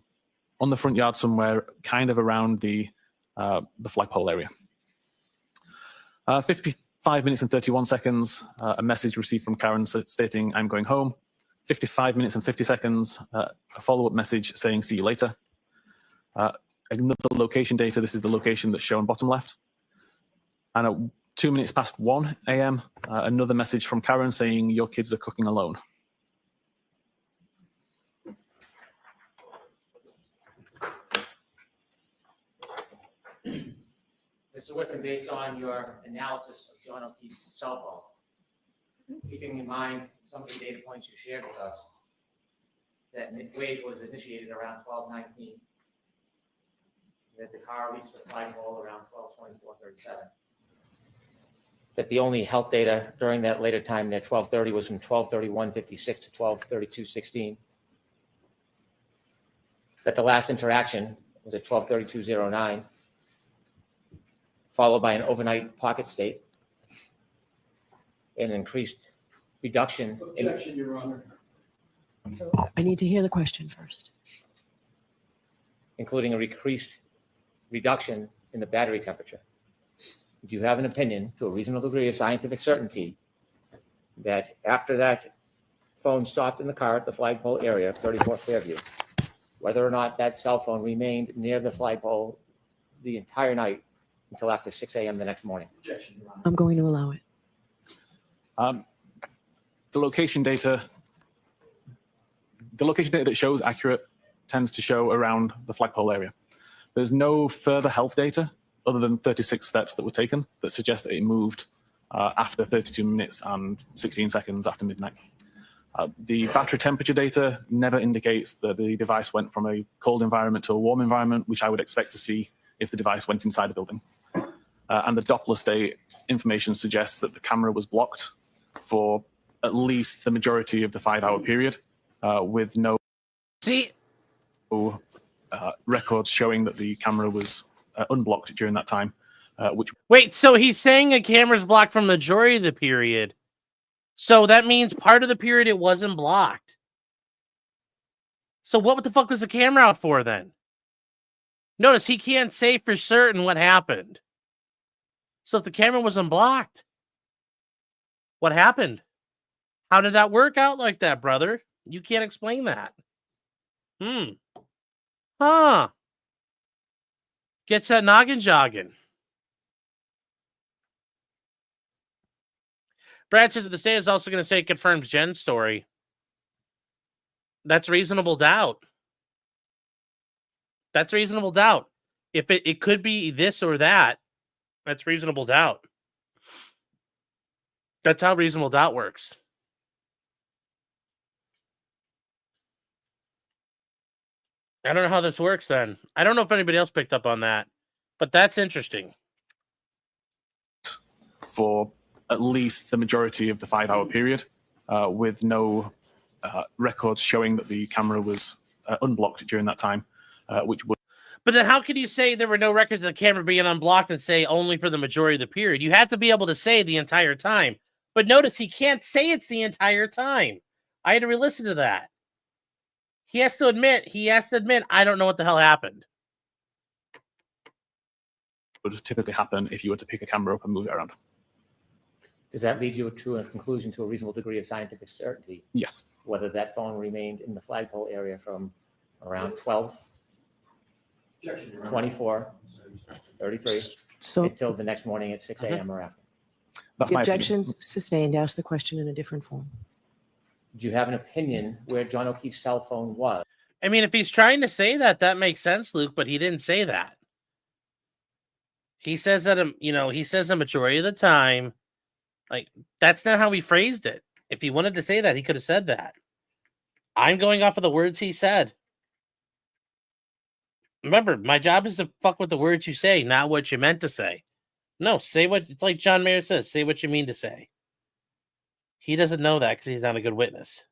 on the front yard somewhere kind of around the flagpole area. 55 minutes and 31 seconds, a message received from Karen stating, "I'm going home." 55 minutes and 50 seconds, a follow-up message saying, "See you later." Another location data, this is the location that's shown bottom left. And at 2 minutes past 1 a.m., another message from Karen saying, "Your kids are cooking alone." Mr. Whiffen, based on your analysis of John O'Keefe's cell phone, keeping in mind some of the data points you shared with us, that wave was initiated around 12:19, that the car reached the flagpole around 12:24:37, that the only health data during that later time near 12:30 was from 12:31:56 to 12:32:16, that the last interaction was at 12:32:09, followed by an overnight pocket state, and an increased reduction. Objection, Your Honor. So I need to hear the question first. Including a increased reduction in the battery temperature. Do you have an opinion, to a reasonable degree of scientific certainty, that after that phone stopped in the car at the flagpole area of 34 Fairview, whether or not that cell phone remained near the flagpole the entire night until after 6 a.m. the next morning? Objection, Your Honor. I'm going to allow it. The location data that shows accurate tends to show around the flagpole area. There's no further health data other than 36 steps that were taken that suggest that it moved after 32 minutes and 16 seconds after midnight. The battery temperature data never indicates that the device went from a cold environment to a warm environment, which I would expect to see if the device went inside the building. And the Doppler state information suggests that the camera was blocked for at least the majority of the 5-hour period, with no records showing that the camera was unblocked during that time. Wait, so he's saying a camera's blocked from the majority of the period. So that means part of the period it wasn't blocked. So what the fuck was the camera out for then? Notice he can't say for certain what happened. So if the camera was unblocked, What happened? How did that work out like that, brother? You can't explain that. Huh. Gets that noggin jogging. Brad says that the state is also going to say it confirms Jen's story. That's reasonable doubt. That's reasonable doubt. If it could be this or that, that's reasonable doubt. That's how reasonable doubt works. I don't know how this works then. I don't know if anybody else picked up on that, but that's interesting. For at least the majority of the 5-hour period, with no records showing that the camera was unblocked during that time, which would. But then how can you say there were no records of the camera being unblocked and say only for the majority of the period? You have to be able to say the entire time. But notice he can't say it's the entire time. I had to re-listen to that. He has to admit, I don't know what the hell happened. Would typically happen if you were to pick a camera up and move it around. Does that lead you to a conclusion to a reasonable degree of scientific certainty? Yes. Whether that phone remained in the flagpole area from around 12, 24, 33, So until the next morning at 6 a.m. or after? That's the my opinion. objection's sustained. Ask the question in a different form. Do you have an opinion where John O'Keefe's cell phone was? I mean, if he's trying to say that, that makes sense, Luke, but he didn't say that. He says that, he says the majority of the time. Like, that's not how he phrased it. If he wanted to say that, he could have said that. I'm going off of the words he said. Remember, my job is to fuck with the words you say, not what you meant to say. No, say what, it's like John Mayer says, say what you mean to say. He doesn't know that because he's not a good witness.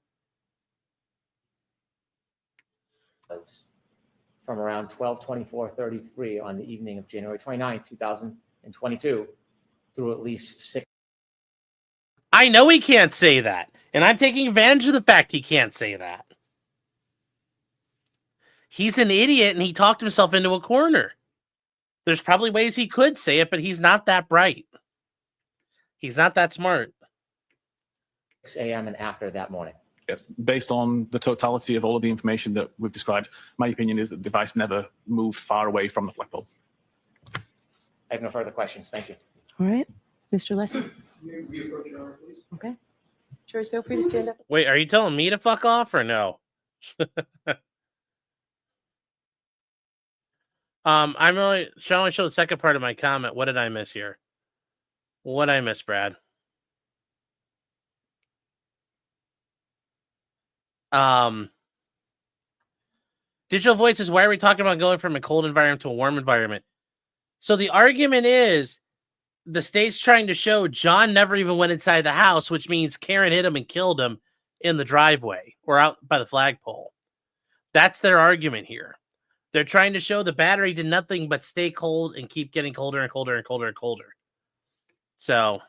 From around 12:24:33 on the evening of January 29, 2022, through at least 6. I know he can't say that, and I'm taking advantage of the fact he can't say that. He's an idiot, and he talked himself into a corner. There's probably ways he could say it, but he's not that bright. He's not that smart. 6 a.m. and after that morning. Yes, based on the totality of all of the information that we've described, my opinion is that the device never moved far away from the flagpole. I have no further questions. Thank you. All right. Mr. Leslie? We approach your honor, please. Okay. Jurors, feel free to stand up. Wait, are you telling me to fuck off or no? Shall I show the second part of my comment? What did I miss here? What did I miss, Brad? Digital Void says, why are we talking about going from a cold environment to a warm environment? So the argument is the state's trying to show John never even went inside the house, which means Karen hit him and killed him in the driveway or out by the flagpole. That's their argument here. They're trying to show the battery did nothing but stay cold and keep getting colder and colder and colder and colder. So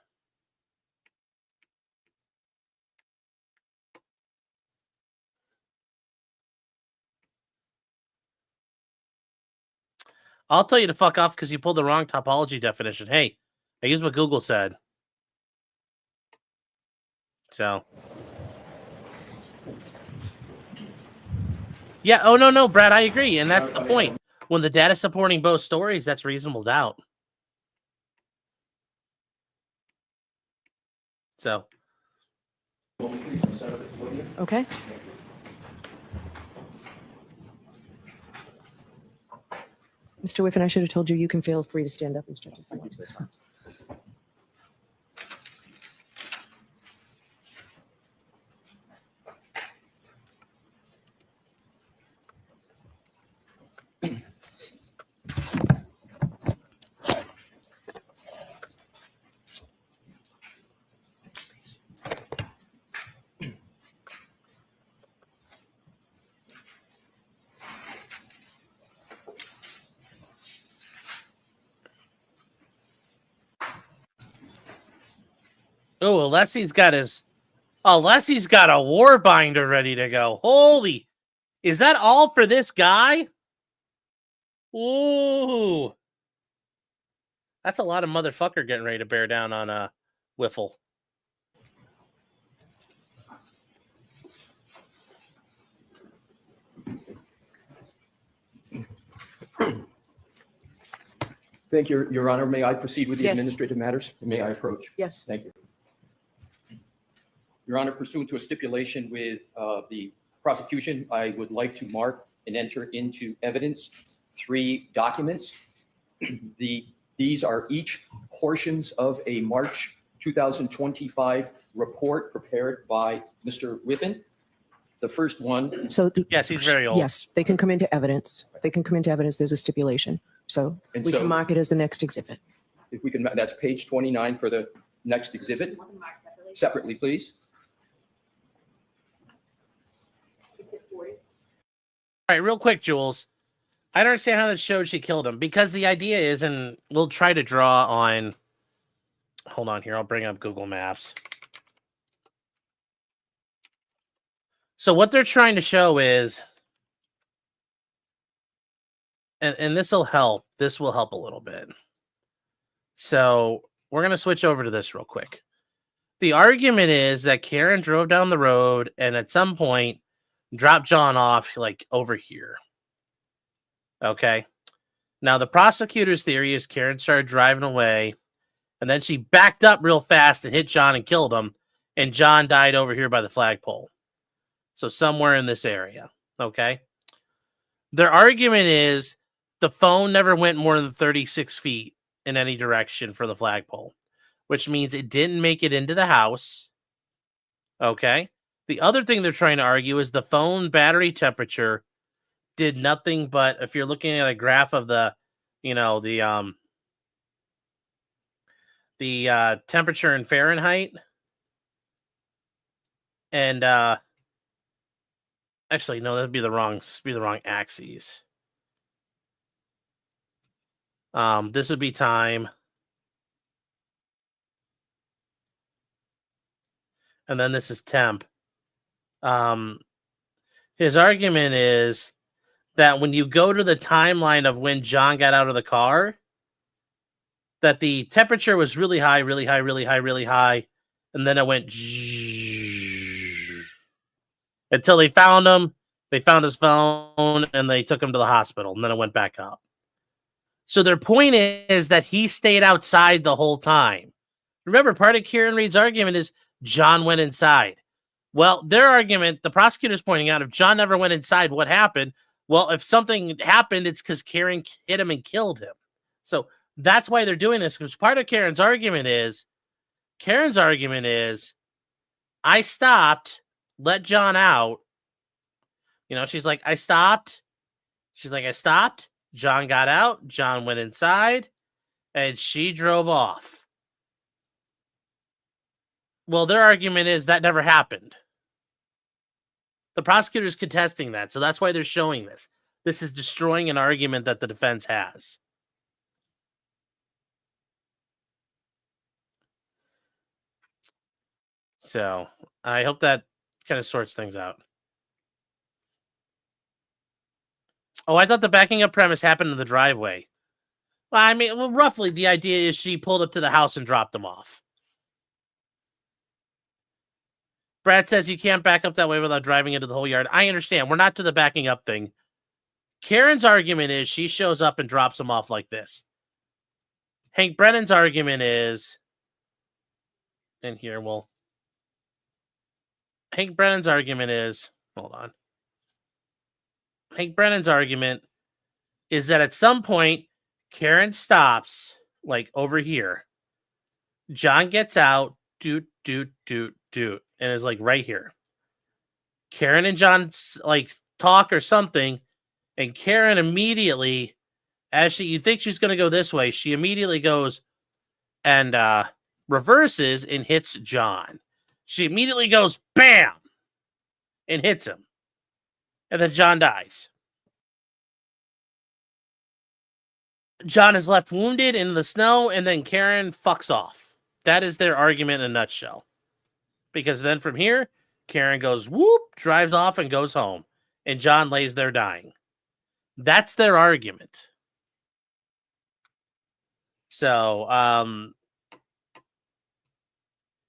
I'll tell you to fuck off because you pulled the wrong topology definition. Hey, I used what Google said. So. Yeah, oh, no, Brad, I agree. And that's the point. When the data supporting both stories, that's reasonable doubt. So. Okay. Mr. Whiffen, I should have told you you can feel free to stand up and stretch if you want to as well. Oh, Leslie's got a war binder ready to go. Holy, is that all for this guy? Ooh. That's a lot of motherfucker getting ready to bear down on Wiffle. Thank you, Your Honor. May I proceed with the Yes. administrative matters? May I approach? Yes. Thank you. Your Honor, pursuant to a stipulation with the prosecution, I would like to mark and enter into evidence 3 documents. These are each portions of a March 2025 report prepared by Mr. Whiffen. The first one, So, Yes, he's very old. yes, they can come into evidence. They can come into evidence. There's a stipulation. So And we so- can mark it as the next exhibit. if we can, that's page 29 for the next exhibit. You want them marked separately? Separately, please. Is it 40? All right, real quick, Jules. I don't understand how this showed she killed him, because the idea is, and we'll try to draw on. Hold on here. I'll bring up Google Maps. So what they're trying to show is, and this will help. This will help a little bit. So we're going to switch over to this real quick. The argument is that Karen drove down the road and at some point dropped John off like over here. Okay. Now the prosecutor's theory is Karen started driving away and then she backed up real fast and hit John and killed him. And John died over here by the flagpole. So somewhere in this area. Okay. Their argument is the phone never went more than 36 feet in any direction for the flagpole, which means it didn't make it into the house. Okay. The other thing they're trying to argue is the phone battery temperature did nothing but, if you're looking at a graph of the, you know, the temperature in Fahrenheit, and actually no, that'd be the wrong axes. This would be time. And then this is temp. His argument is that when you go to the timeline of when John got out of the car, that the temperature was really high, really high, really high, really high. And then it went until they found him. They found his phone and they took him to the hospital. And then it went back up. So their point is that he stayed outside the whole time. Remember, part of Karen Reed's argument is John went inside. Well, their argument, the prosecutor's pointing out, if John never went inside, what happened? Well, if something happened, it's because Karen hit him and killed him. So that's why they're doing this, because part of Karen's argument is, I stopped, let John out. You know, she's like, I stopped. She's like, I stopped. John got out. John went inside, and she drove off. Well, their argument is that never happened. The prosecutor's contesting that, so that's why they're showing this. This is destroying an argument that the defense has. So I hope that kind of sorts things out. Oh, I thought the backing up premise happened in the driveway. Well, I mean, well, roughly the idea is she pulled up to the house and dropped them off. Brad says you can't back up that way without driving into the whole yard. I understand. We're not to the backing up thing. Karen's argument is she shows up and drops them off like this. Hank Brennan's argument is, and here, well, Hank Brennan's argument is, hold on. Hank Brennan's argument is that at some point, Karen stops, like over here. John gets out, doot, and is like right here. Karen and John like talk or something, and Karen immediately, as you think she's going to go this way, she immediately goes and reverses and hits John. She immediately goes, bam, and hits him. And then John dies. John is left wounded in the snow, and then Karen fucks off. That is their argument in a nutshell. Because then from here, Karen goes, whoop, drives off and goes home. And John lays there dying. That's their argument. So,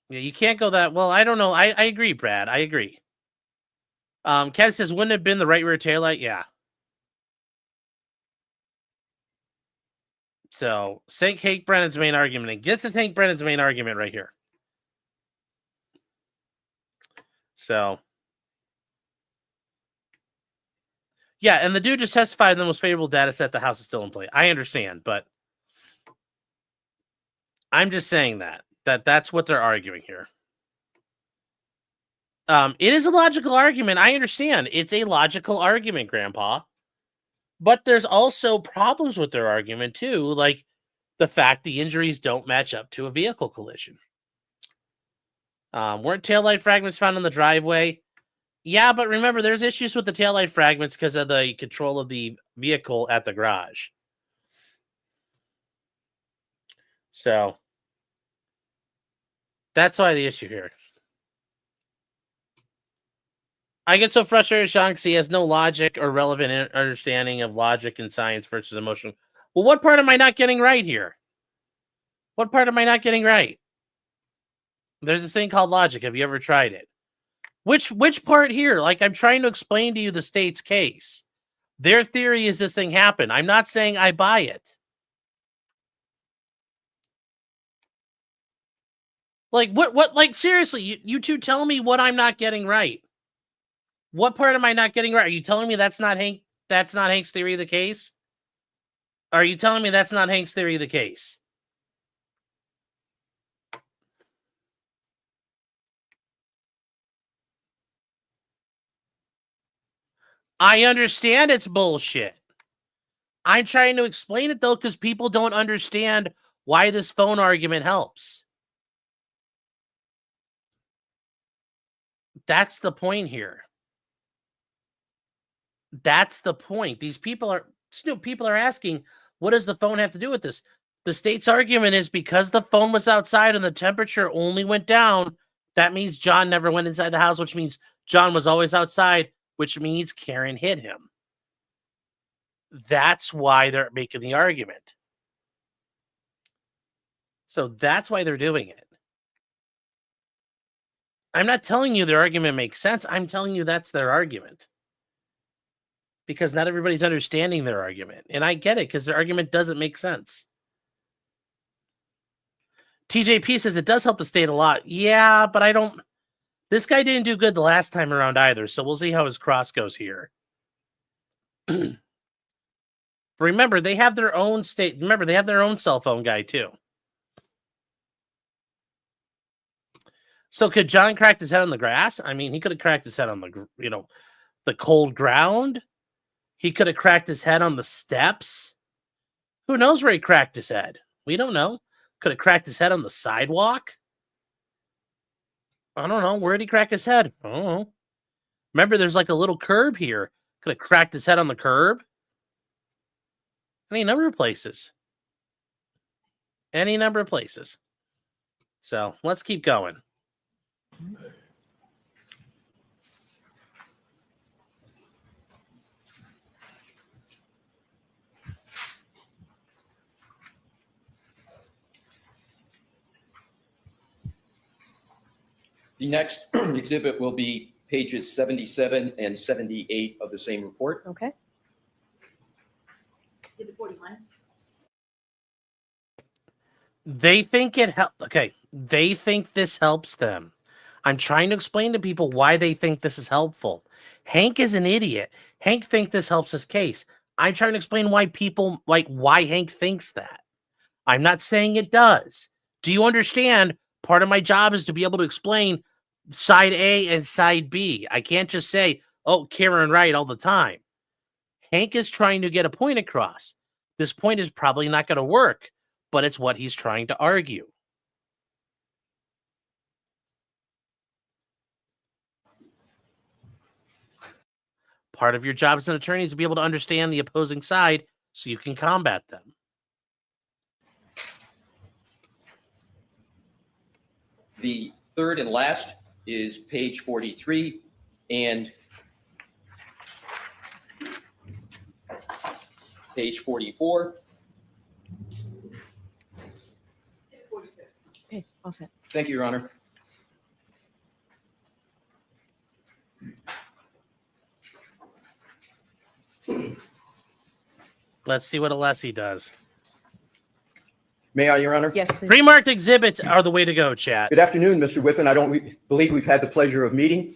yeah, you can't go that, well, I don't know. I agree, Brad. I agree. Ken says, wouldn't it have been the right rear taillight? Yeah. So, Hank Brennan's main argument. And this is Hank Brennan's main argument right here. So, yeah, and the dude just testified in the most favorable data set the House is still in play. I understand, but I'm just saying that's what they're arguing here. It is a logical argument. I understand. It's a logical argument, Grandpa. But there's also problems with their argument, too, like the fact the injuries don't match up to a vehicle collision. Weren't taillight fragments found in the driveway? Yeah, but remember, there's issues with the taillight fragments because of the control of the vehicle at the garage. So that's why the issue here. I get so frustrated, Sean, because he has no logic or relevant understanding of logic and science versus emotion. Well, what part am I not getting right here? What part am I not getting right? There's this thing called logic. Have you ever tried it? Which part here? Like, I'm trying to explain to you the state's case. Their theory is this thing happened. I'm not saying I buy it. Like, what, like, seriously, you two tell me what I'm not getting right. What part am I not getting right? Are you telling me that's not Hank's theory of the case? Are you telling me that's not Hank's theory of the case? I understand it's bullshit. I'm trying to explain it, though, because people don't understand why this phone argument helps. That's the point here. That's the point. These people are asking, what does the phone have to do with this? The state's argument is because the phone was outside and the temperature only went down, that means John never went inside the house, which means John was always outside, which means Karen hit him. That's why they're making the argument. So that's why they're doing it. I'm not telling you their argument makes sense. I'm telling you that's their argument. Because not everybody's understanding their argument. And I get it, because their argument doesn't make sense. TJP says it does help the state a lot. Yeah, but I don't... This guy didn't do good the last time around either, so we'll see how his cross goes here. Remember, they have their own state... Remember, they have their own cell phone guy, too. So could John crack his head on the grass? I mean, he could have cracked his head on the cold ground. He could have cracked his head on the steps. Who knows where he cracked his head? We don't know. Could have cracked his head on the sidewalk. I don't know. Where did he crack his head? I don't know. Remember, there's like a little curb here. Could have cracked his head on the curb. Any number of places. Any number of places. So let's keep going. The next exhibit will be pages 77 and 78 of the same report. Okay. Exhibit 41. They think it helps. Okay. They think this helps them. I'm trying to explain to people why they think this is helpful. Hank is an idiot. Hank thinks this helps his case. I'm trying to explain why people, like, why Hank thinks that. I'm not saying it does. Do you understand? Part of my job is to be able to explain side A and side B. I can't just say, oh, Karen right all the time. Hank is trying to get a point across. This point is probably not going to work, but it's what he's trying to argue. Part of your job as an attorney is to be able to understand the opposing side so you can combat them. The third and last is page 43 and page 44. Okay, all set. Thank you, Your Honor. Let's see what Alessi does. May I, Your Honor? Yes, please. Pre-marked exhibits are the way to go, chat. Good afternoon, Mr. Whiffen. I don't believe we've had the pleasure of meeting.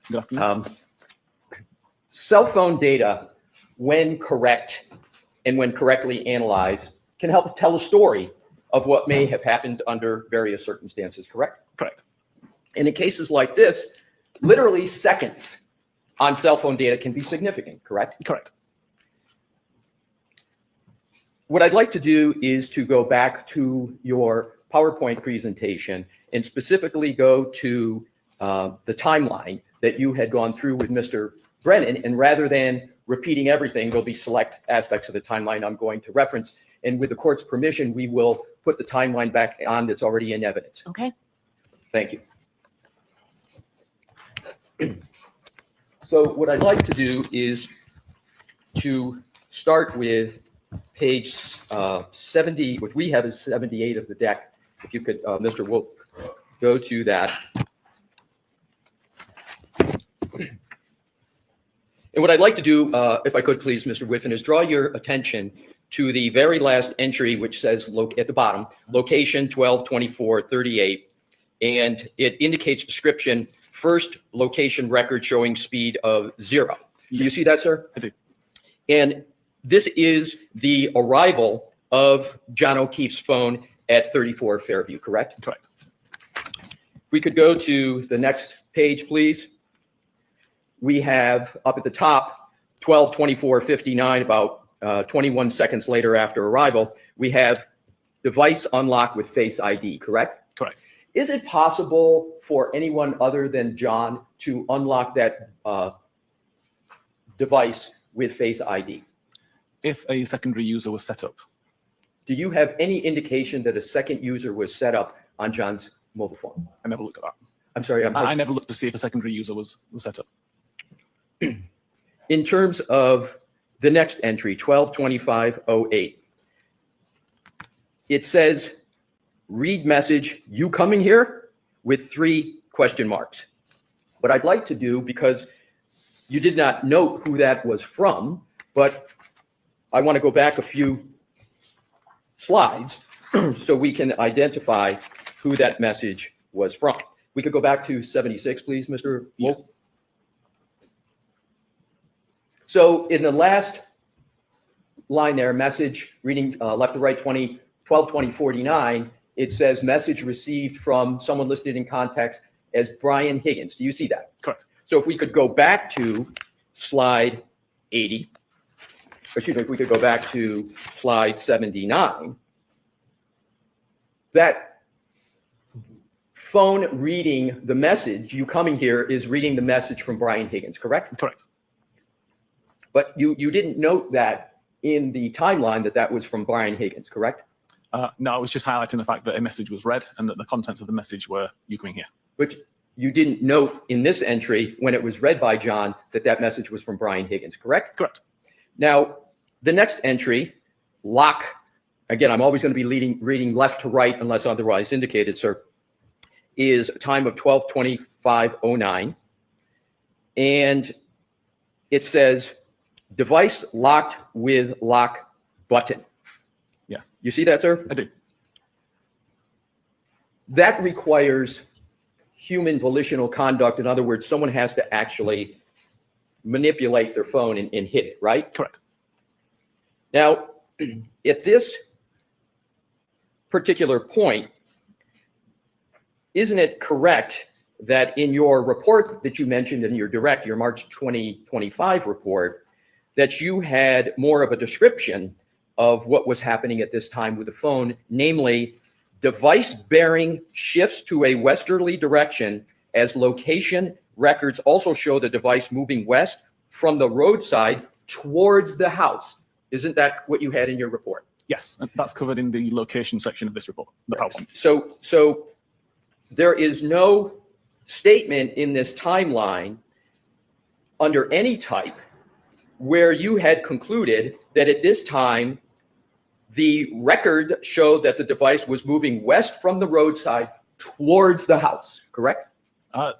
Good afternoon. Cell phone data, when correct and when correctly analyzed, can help tell a story of what may have happened under various circumstances, correct? Correct. And in cases like this, literally seconds on cell phone data can be significant, correct? Correct. What I'd like to do is to go back to your PowerPoint presentation and specifically go to the timeline that you had gone through with Mr. Brennan. And rather than repeating everything, there'll be select aspects of the timeline I'm going to reference. And with the court's permission, we will put the timeline back on that's already in evidence. Okay. Thank you. So what I'd like to do is to start with page 70, which we have is 78 of the deck. If you could, Mr. Wolf, go to that. And what I'd like to do, if I could please, Mr. Whiffen, is draw your attention to the very last entry, which says at the bottom, location 122438, and it indicates description, first location record showing speed of 0. Do you see that, sir? I do. And this is the arrival of John O'Keefe's phone at 34 Fairview, correct? Correct. If we could go to the next page, please. We have up at the top, 12:24:59, about 21 seconds later after arrival, we have device unlocked with Face ID, correct? Correct. Is it possible for anyone other than John to unlock that device with Face ID? If a secondary user was set up. Do you have any indication that a second user was set up on John's mobile phone? I never looked at that. I'm sorry. I never looked to see if a secondary user was set up. In terms of the next entry, 12:25:08, it says, read message, you coming here, with 3 question marks. What I'd like to do, because you did not note who that was from, but I want to go back a few slides so we can identify who that message was from. We could go back to 76, please, Mr. Wolf. Yes. So in the last line there, message reading left to right 12:20:49, it says message received from someone listed in context as Brian Higgins. Do you see that? Correct. So if we could go back to slide 80, excuse me, if we could go back to slide 79, that phone reading the message, you coming here, is reading the message from Brian Higgins, correct? Correct. But you didn't note that in the timeline that was from Brian Higgins, correct? No, I was just highlighting the fact that a message was read and that the contents of the message were you coming here. Which you didn't note in this entry when it was read by John that message was from Brian Higgins, correct? Correct. Now, the next entry, lock, again, I'm always going to be reading left to right unless otherwise indicated, sir, is a time of 12:25:09. And it says, device locked with lock button. Yes, You see that, sir? I do. That requires human volitional conduct. In other words, someone has to actually manipulate their phone and hit it, right? Correct. Now, at this particular point, isn't it correct that in your report that you mentioned in your March 2025 report, that you had more of a description of what was happening at this time with the phone, namely device bearing shifts to a westerly direction as location records also show the device moving west from the roadside towards the house. Isn't that what you had in your report? Yes, and that's covered in the location section of this report, the PowerPoint. So there is no statement in this timeline under any type where you had concluded that at this time, the record showed that the device was moving west from the roadside towards the house, correct?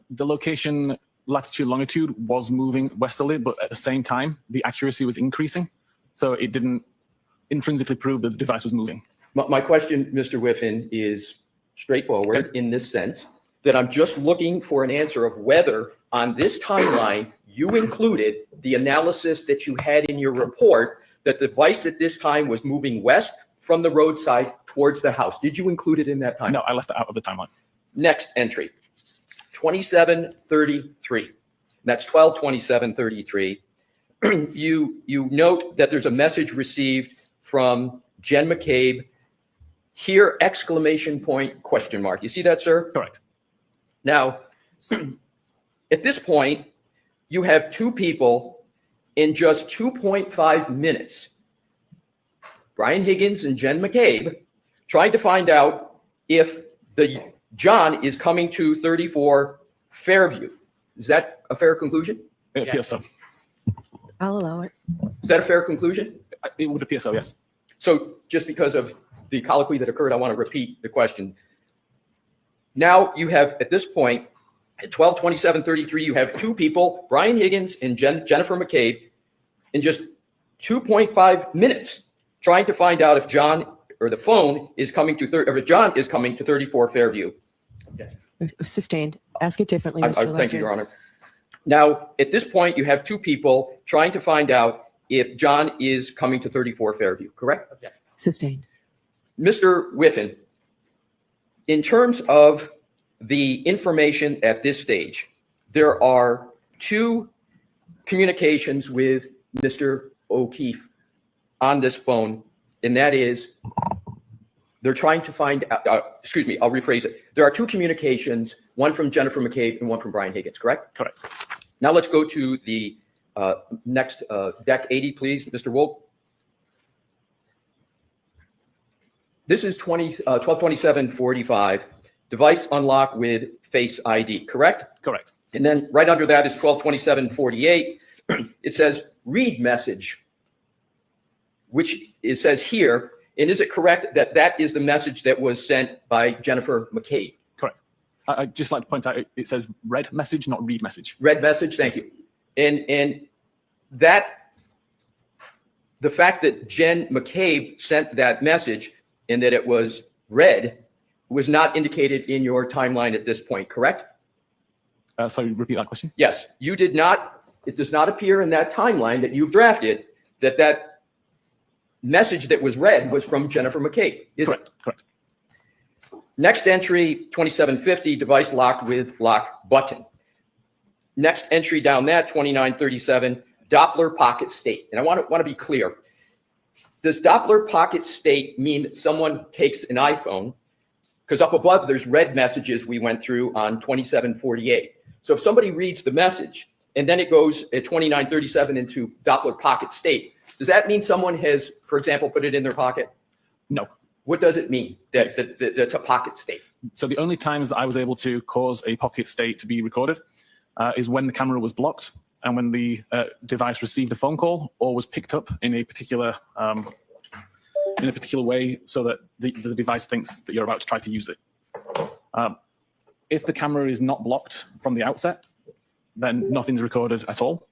The location latitude, longitude was moving westerly, but at the same time, the accuracy was increasing. So it didn't intrinsically prove that the device was moving. My question, Mr. Whiffen, is straightforward in this sense, that I'm just looking for an answer of whether on this timeline you included the analysis that you had in your report that the device at this time was moving west from the roadside towards the house. Did you include it in that time? No, I left it out of the timeline. Next entry, 2733. That's 12/27/33. You note that there's a message received from Jen McCabe. Here, exclamation point, question mark. You see that, sir? Correct. Now, at this point, you have two people in just 2.5 minutes, Brian Higgins and Jen McCabe, trying to find out if the John is coming to 34 Fairview. Is that a fair conclusion? It appears so. I'll allow it. Is that a fair conclusion? It would appear so, yes. So just because of the colloquy that occurred, I want to repeat the question. Now you have, at this point, at 12/27/33, you have two people, Brian Higgins and Jennifer McCabe, in just 2.5 minutes, trying to find out if John or the phone is coming to, or if John is coming to 34 Fairview. Sustained. Ask it differently, Mr. Thank you, Lesser. Your Honor. Now, at this point, you have two people trying to find out if John is coming to 34 Fairview, correct? Sustained. Mr. Whiffen, in terms of the information at this stage, there are two communications with Mr. O'Keefe on this phone, and that is they're trying to find out, excuse me, I'll rephrase it. There are two communications, one from Jennifer McCabe and one from Brian Higgins, correct? Correct. Now let's go to the next deck 80, please, Mr. Wolf. This is 12/27/45, device unlock with Face ID, correct? Correct. And then right under that is 12/27/48. It says read message, which it says here. And is it correct that that is the message that was sent by Jennifer McCabe? Correct. I'd just like to point out it says read message, not read message. Read message, thank you. And that, the fact that Jen McCabe sent that message and that it was read was not indicated in your timeline at this point, correct? Sorry, repeat that question. Yes, you did not, it does not appear in that timeline that you've drafted that that message that was read was from Jennifer McCabe, is Correct. it? Correct. Next entry, 2750, device locked with lock button. Next entry down that, 2937, Doppler pocket state. And I want to be clear. Does Doppler pocket state mean that someone takes an iPhone? Because up above, there's read messages we went through on 2748. So if somebody reads the message and then it goes at 2937 into Doppler pocket state, does that mean someone has, for example, put it in their pocket? No. What does it mean that's a pocket state? So the only times that I was able to cause a pocket state to be recorded is when the camera was blocked and when the device received a phone call or was picked up in a particular way so that the device thinks that you're about to try to use it. If the camera is not blocked from the outset, then nothing's recorded at all.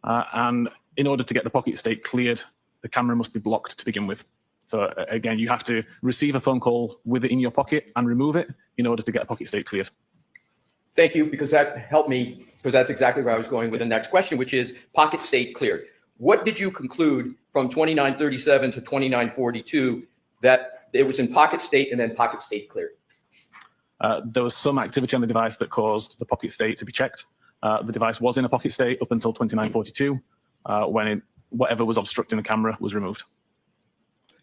And in order to get the pocket state cleared, the camera must be blocked to begin with. So again, you have to receive a phone call with it in your pocket and remove it in order to get a pocket state cleared. Thank you, because that helped me, because that's exactly where I was going with the next question, which is pocket state cleared. What did you conclude from 2937 to 2942 that it was in pocket state and then pocket state cleared? There was some activity on the device that caused the pocket state to be checked. The device was in a pocket state up until 2942 when whatever was obstructing the camera was removed.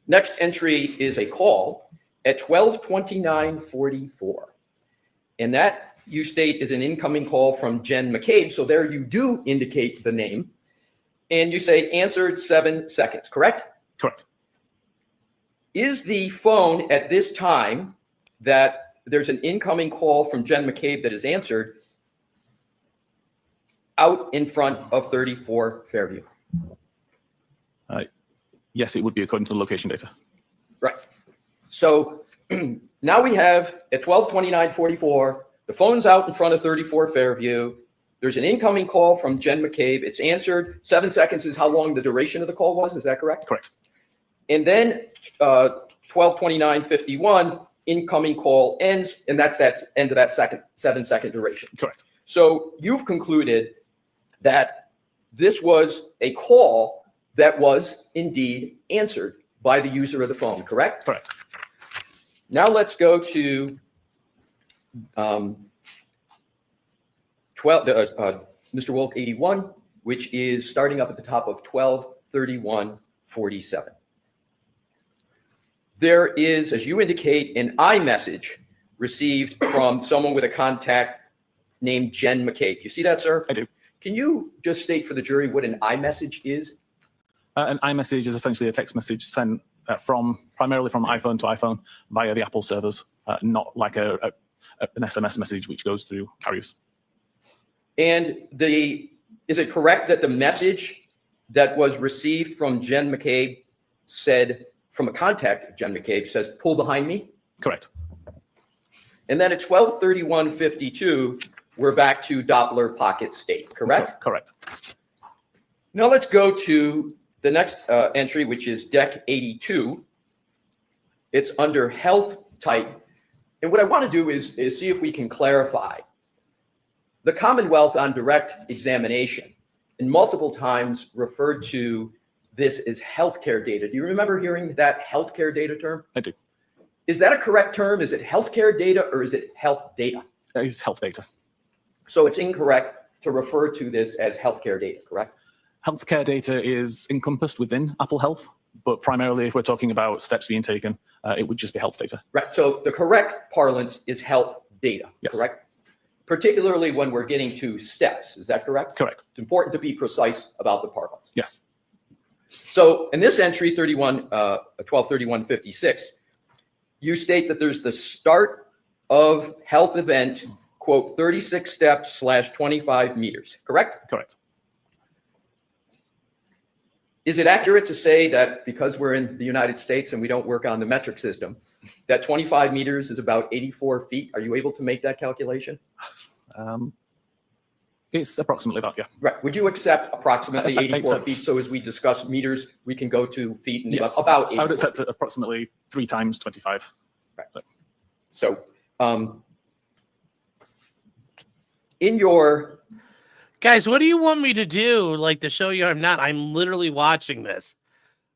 Next entry is a call at 12:29:44. And that, you state, is an incoming call from Jen McCabe. So there you do indicate the name. And you say answered 7 seconds, correct? Correct. Is the phone at this time that there's an incoming call from Jen McCabe that is answered out in front of 34 Fairview? Yes, it would be according to the location data. Right. So now we have at 12:29:44, the phone's out in front of 34 Fairview. There's an incoming call from Jen McCabe. It's answered. 7 seconds is how long the duration of the call was. Is that correct? Correct. And then 12:29:51, incoming call ends, and that's that end of that 7-second duration. Correct. So you've concluded that this was a call that was indeed answered by the user of the phone, correct? Correct. Now let's go to Mr. Wolk 81, which is starting up at the top of 12:31:47. There is, as you indicate, an iMessage received from someone with a contact named Jen McCabe. You see that, sir? I do. Can you just state for the jury what an iMessage is? An iMessage is essentially a text message sent primarily from iPhone to iPhone via the Apple servers, not like an SMS message which goes through carriers. And is it correct that the message that was received from Jen McCabe said, from a contact, Jen McCabe says, "Pull behind me"? Correct. And then at 12:31:52, we're back to Doppler pocket state, correct? Correct. Now let's go to the next entry, which is Deck 82. It's under health type. And what I want to do is see if we can clarify. The Commonwealth on direct examination, and multiple times referred to this as healthcare data. Do you remember hearing that healthcare data term? I do. Is that a correct term? Is it healthcare data or is it health data? It's health data. So it's incorrect to refer to this as healthcare data, correct? Healthcare data is encompassed within Apple Health, but primarily if we're talking about steps being taken, it would just be health data. Right. So the correct parlance is health data, Yes. correct? Particularly when we're getting to steps. Is that correct? Correct. It's important to be precise about the parlance. Yes. So in this entry, 12:31:56, you state that there's the start of health event, quote, 36 steps / 25 meters, correct? Correct. Is it accurate to say that because we're in the United States and we don't work on the metric system, that 25 meters is about 84 feet? Are you able to make that calculation? It's approximately that, yeah. Right. Would you accept approximately That makes 84 sense. feet? So as we discuss meters, we can go to feet and Yes. about 84. I would accept it approximately 3 times 25. So in your, Guys, what do you want me to do? Like, to show you I'm not? I'm literally watching this.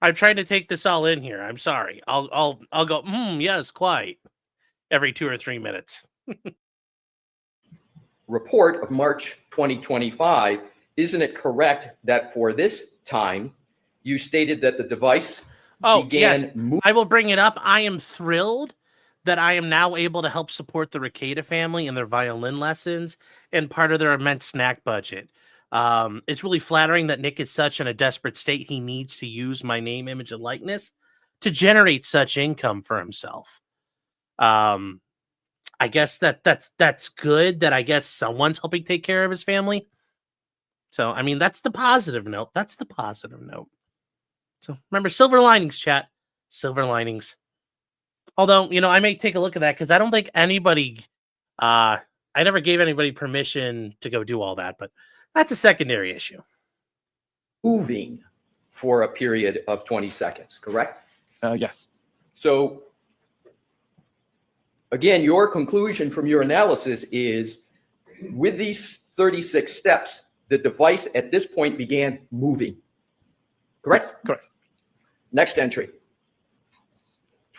I'm trying to take this all in here. I'm sorry. I'll go, yes, quite, every 2 or 3 minutes. report of March 2025, isn't it correct that for this time, you stated that the device yes, moving? I will bring it up. I am thrilled that I am now able to help support the Ricada family in their violin lessons and part of their immense snack budget. It's really flattering that Nick is such in a desperate state he needs to use my name, image, and likeness to generate such income for himself. I guess that's good that I guess someone's helping take care of his family. So, I mean, that's the positive note. That's the positive note. So remember, silver linings, chat. Silver linings. Although, I may take a look at that because I don't think anybody, I never gave anybody permission to go do all that, but that's a secondary issue. Moving for a period of 20 seconds, correct? Yes. So again, your conclusion from your analysis is with these 36 steps, the device at this point began moving, correct? Yes, correct. Next entry,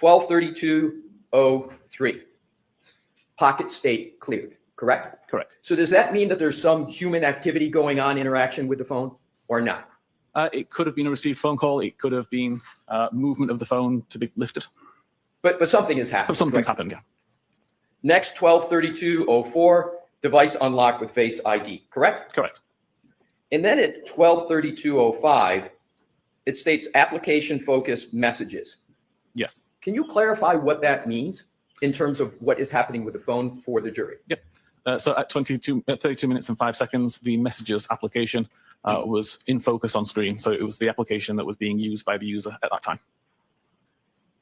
12:32:03. Pocket state cleared, correct? Correct. So does that mean that there's some human activity going on, interaction with the phone, or not? It could have been a received phone call. It could have been movement of the phone to be lifted. But something has happened. But something's correct? happened, yeah. Next, 12:32:04, device unlocked with Face ID, correct? Correct. And then at 12:32:05, it states application focused messages. Yes. Can you clarify what that means in terms of what is happening with the phone for the jury? Yep. So at 32 minutes and 5 seconds, the messages application was in focus on screen. So it was the application that was being used by the user at that time.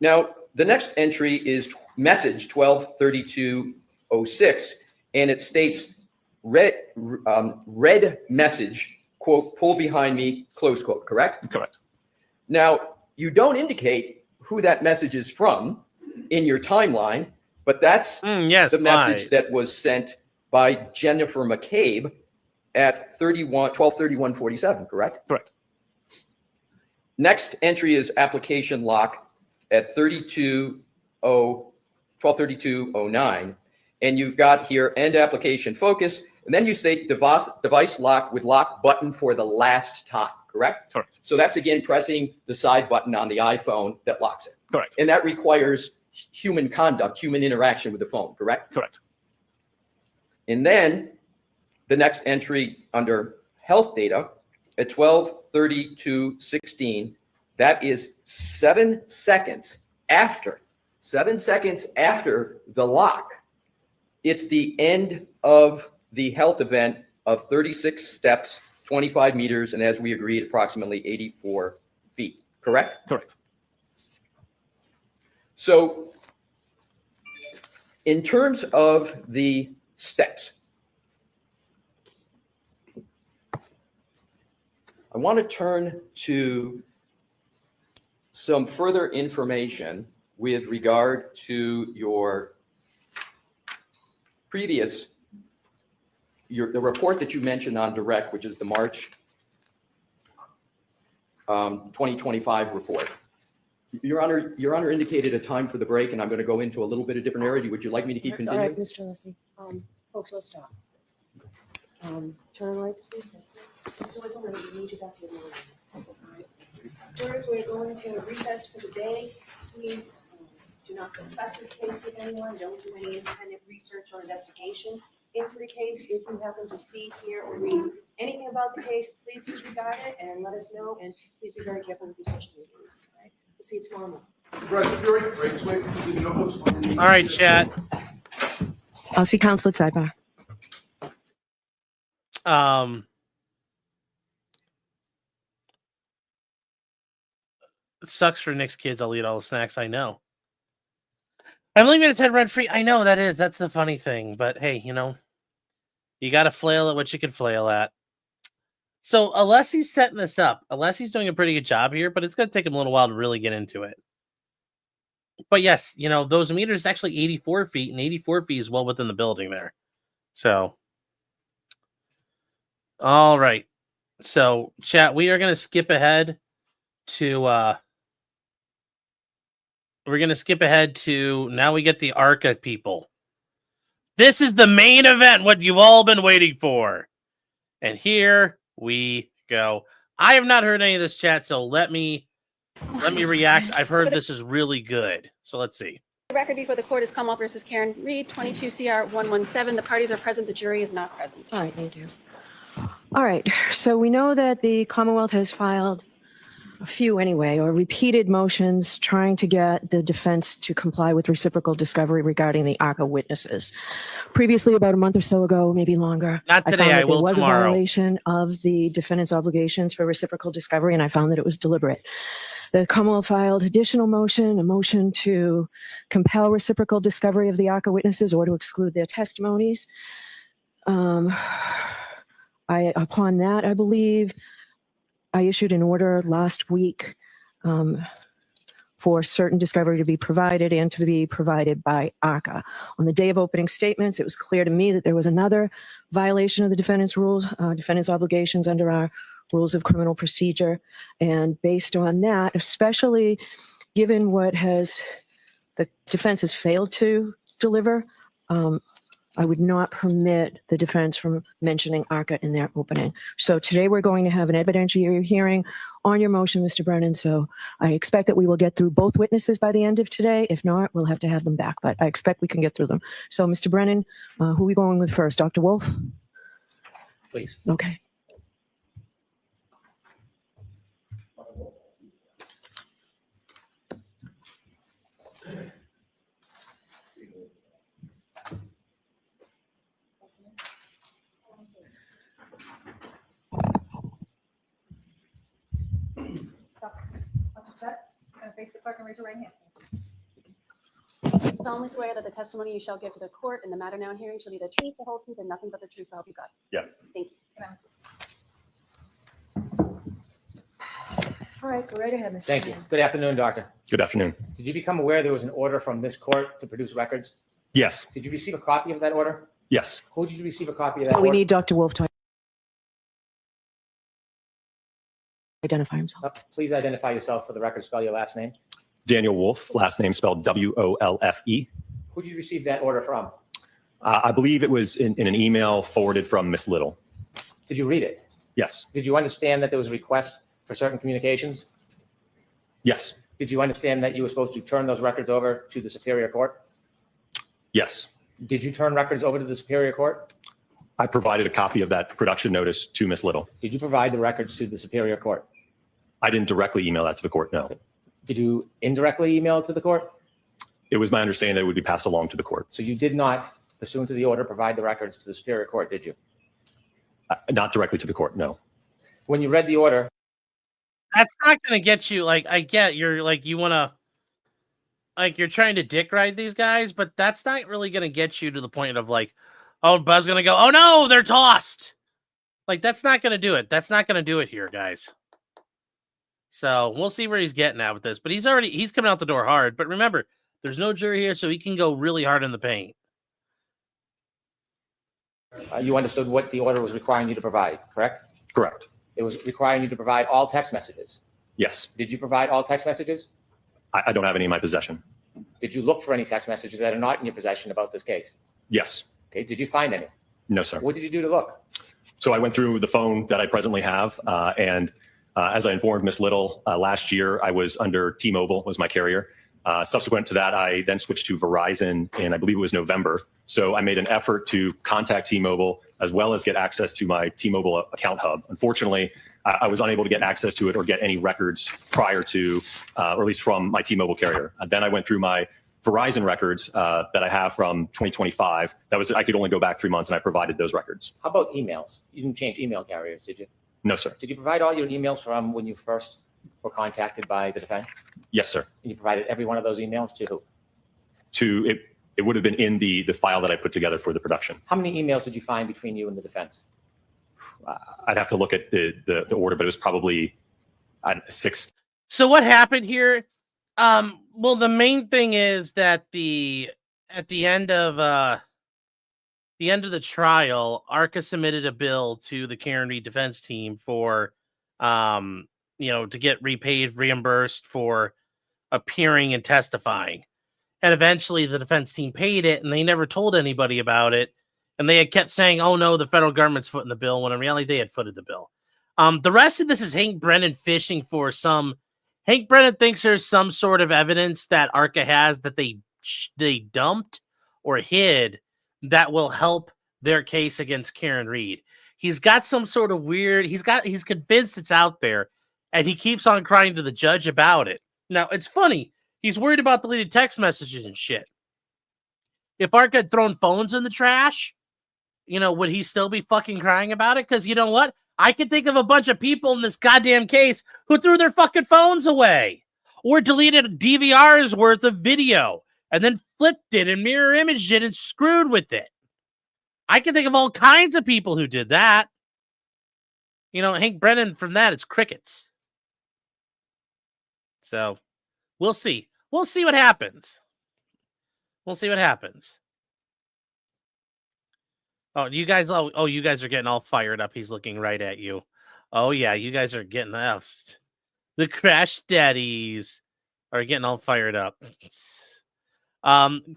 Now, the next entry is message 12:32:06, and it states red message, quote, pull behind me, close quote, correct? Correct. Now, you don't indicate who that message is from in your timeline, but that's Yes, the message mine. that was sent by Jennifer McCabe at 12/31/47, correct? Correct. Next entry is application lock at 12/32/09. And you've got here end application focus. And then you state device lock with lock button for the last time, correct? Correct. So that's again pressing the side button on the iPhone that locks it. Correct. And that requires human conduct, human interaction with the phone, correct? Correct. And then the next entry under health data at 12/32/16, that is 7 seconds after the lock. It's the end of the health event of 36 steps, 25 meters, and as we agreed, approximately 84 feet, correct? Correct. So in terms of the steps, I want to turn to some further information with regard to your previous, the report that you mentioned on direct, which is the March 2025 report. Your Honor indicated a time for the break, and I'm going to go into a little bit of different area. Would you like me to keep All right, continuing? Mr. Leslie. Folks, let's stop. Turn on lights, please. Mr. Whitman, we need you back to the morning. Jurors, we're going to recess for the day. Please do not discuss this case with anyone. Don't do any independent research or investigation into the case. If you happen to see, hear, or read anything about the case, please disregard it and let us know. And please be very careful with your social media use. All right? We'll see you tomorrow morning. All right, chat. I'll see counsel at sidebar. It sucks for Nick's kids. I'll eat all the snacks. I know. I'm leaving it 10 rent free. I know that's the funny thing. But hey, you got to flail at what you can flail at. So Alessi's setting this up. Alessi's doing a pretty good job here, but it's going to take him a little while to really get into it. But yes, those meters actually 84 feet, and 84 feet is well within the building there. So, all right. So, chat, we are going to skip ahead to now we get the Arca people. This is the main event, what you've all been waiting for. And here we go. I have not heard any of this, chat, so let me react. I've heard this is really good. So let's see. The record before the court is Commonwealth versus Karen Reed, 22 CR 117. The parties are present. The jury is not present. All right, thank you. All right, so we know that the Commonwealth has filed a few anyway, or repeated motions trying to get the defense to comply with reciprocal discovery regarding the Arca witnesses. Previously, about a month or so ago, maybe longer, Not today, I found that I will there was tomorrow. a violation of the defendant's obligations for reciprocal discovery, and I found that it was deliberate. The Commonwealth filed additional motion, a motion to compel reciprocal discovery of the Arca witnesses or to exclude their testimonies. Upon that, I believe, I issued an order last week for certain discovery to be provided and to be provided by Arca. On the day of opening statements, it was clear to me that there was another violation of the defendant's rules, defendant's obligations under our rules of criminal procedure. And based on that, especially given what the defense has failed to deliver, I would not permit the defense from mentioning Arca in their opening. So today we're going to have an evidentiary hearing on your motion, Mr. Brennan. So I expect that we will get through both witnesses by the end of today. If not, we'll have to have them back, but I expect we can get through them. So Mr. Brennan, who are we going with first? Dr. Wolf? Please. Okay. Face the clerk and raise your right hand. Solemnly swear that the testimony you shall give to the court in the matter now in hearing shall be the truth, the whole truth, and nothing but the truth, so help you God. Yes. Thank you. All right, go right ahead, Mr. Thank you. Chairman. Good afternoon, Doctor. Good afternoon. Did you become aware there was an order from this court to produce records? Yes, Did you receive a copy of that order? yes. Who did you receive a copy of that So we order? need Dr. Wolf to identify himself. Please identify yourself for the record. Spell your last name. Daniel Wolf, last name spelled Wolfe. Who did you receive that order from? I believe it was in an email forwarded from Miss Little. Did you read it? Yes, Did you understand that there was a request for certain communications? yes, Did you understand that you were supposed to turn those records over to the Superior Court? yes. Did you turn records over to the Superior Court? I provided a copy of that production notice to Miss Little. Did you provide the records to the Superior Court? I didn't directly email that to the court, no. Did you indirectly email it to the court? It was my understanding that it would be passed along to the court. So you did not, pursuant to the order, provide the records to the Superior Court, did you? Not directly to the court, no. When you read the order, That's not going to get you. Like, I get you're like, you want to, like, you're trying to dick ride these guys, but that's not really going to get you to the point of like, oh, Buzz going to go, oh no, they're tossed. Like, that's not going to do it. That's not going to do it here, guys. So we'll see where he's getting at with this, but he's coming out the door hard. But remember, there's no jury here, so he can go really hard in the paint. you understood what the order was requiring you to provide, correct? Correct. It was requiring you to provide all text messages. Yes. Did you provide all text messages? I don't have any in my possession. Did you look for any text messages that are not in your possession about this case? Yes. Okay, did you find any? No, sir. What did you do to look? So I went through the phone that I presently have, and as I informed Miss Little last year, I was under T-Mobile was my carrier. Subsequent to that, I then switched to Verizon in, I believe it was November. So I made an effort to contact T-Mobile as well as get access to my T-Mobile account hub. Unfortunately, I was unable to get access to it or get any records prior to, or at least from my T-Mobile carrier. Then I went through my Verizon records that I have from 2025. That was, I could only go back 3 months, and I provided those records. How about emails? You didn't change email carriers, did you? No, sir. Did you provide all your emails from when you first were contacted by the defense? Yes, sir. And you provided every one of those emails to who? To it would have been in the file that I put together for the production. How many emails did you find between you and the defense? I'd have to look at the order, but it was probably 6. So what happened here? Well, the main thing is that at the end of the trial, Arca submitted a bill to the Karen Reed defense team for to get reimbursed for appearing and testifying. And eventually the defense team paid it, and they never told anybody about it. And they had kept saying, oh no, the federal government's footing the bill, when in reality they had footed the bill. The rest of this is Hank Brennan fishing for Hank Brennan thinks there's some sort of evidence that Arca has that they dumped or hid that will help their case against Karen Reed. He's got some sort of weird, he's convinced it's out there, and he keeps on crying to the judge about it. Now, it's funny. He's worried about deleted text messages and shit. If Arca had thrown phones in the trash, would he still be fucking crying about it? Because you know what? I could think of a bunch of people in this goddamn case who threw their fucking phones away or deleted DVR's worth of video and then flipped it and mirror imaged it and screwed with it. I can think of all kinds of people who did that. Hank Brennan, from that, it's crickets. So we'll see. We'll see what happens. We'll see what happens. Oh, you guys are getting all fired up. He's looking right at you. Oh, yeah, you guys are getting effed. The Crash Daddies are getting all fired up.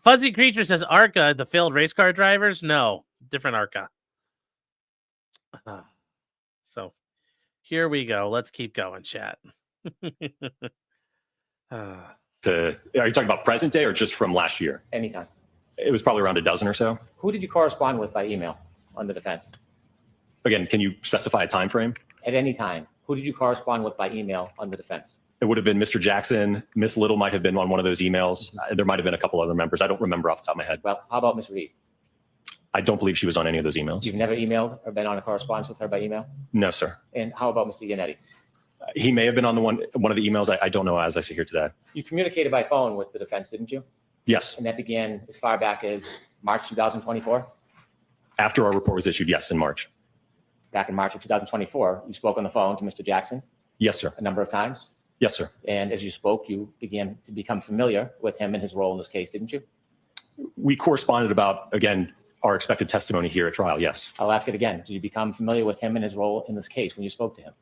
Fuzzy Creature says, Arca, the failed race car drivers? No, different Arca. So here we go. Let's keep going, chat. Are you talking about present day or just from last year? Anytime. It was probably around a dozen or so. Who did you correspond with by email on the defense? Again, can you specify a time frame? At any time. Who did you correspond with by email on the defense? It would have been Mr. Jackson. Miss Little might have been on one of those emails. There might have been a couple other members. I don't remember off the top of my head. Well, how about Ms. Reed? I don't believe she was on any of those emails. You've never emailed or been on a correspondence with her by email? No, sir. And how about Mr. Yannetti? He may have been on one of the emails. I don't know as I sit here today. You communicated by phone with the defense, didn't you? Yes. And that began as far back as March 2024? After our report was issued, yes, in March. Back in March of 2024, you spoke on the phone to Mr. Jackson Yes, sir. a number of times? Yes, sir. And as you spoke, you began to become familiar with him and his role in this case, didn't you? We corresponded about, again, our expected testimony here at trial. Yes. I'll ask it again. Did you become familiar with him and his role in this case when you spoke to him?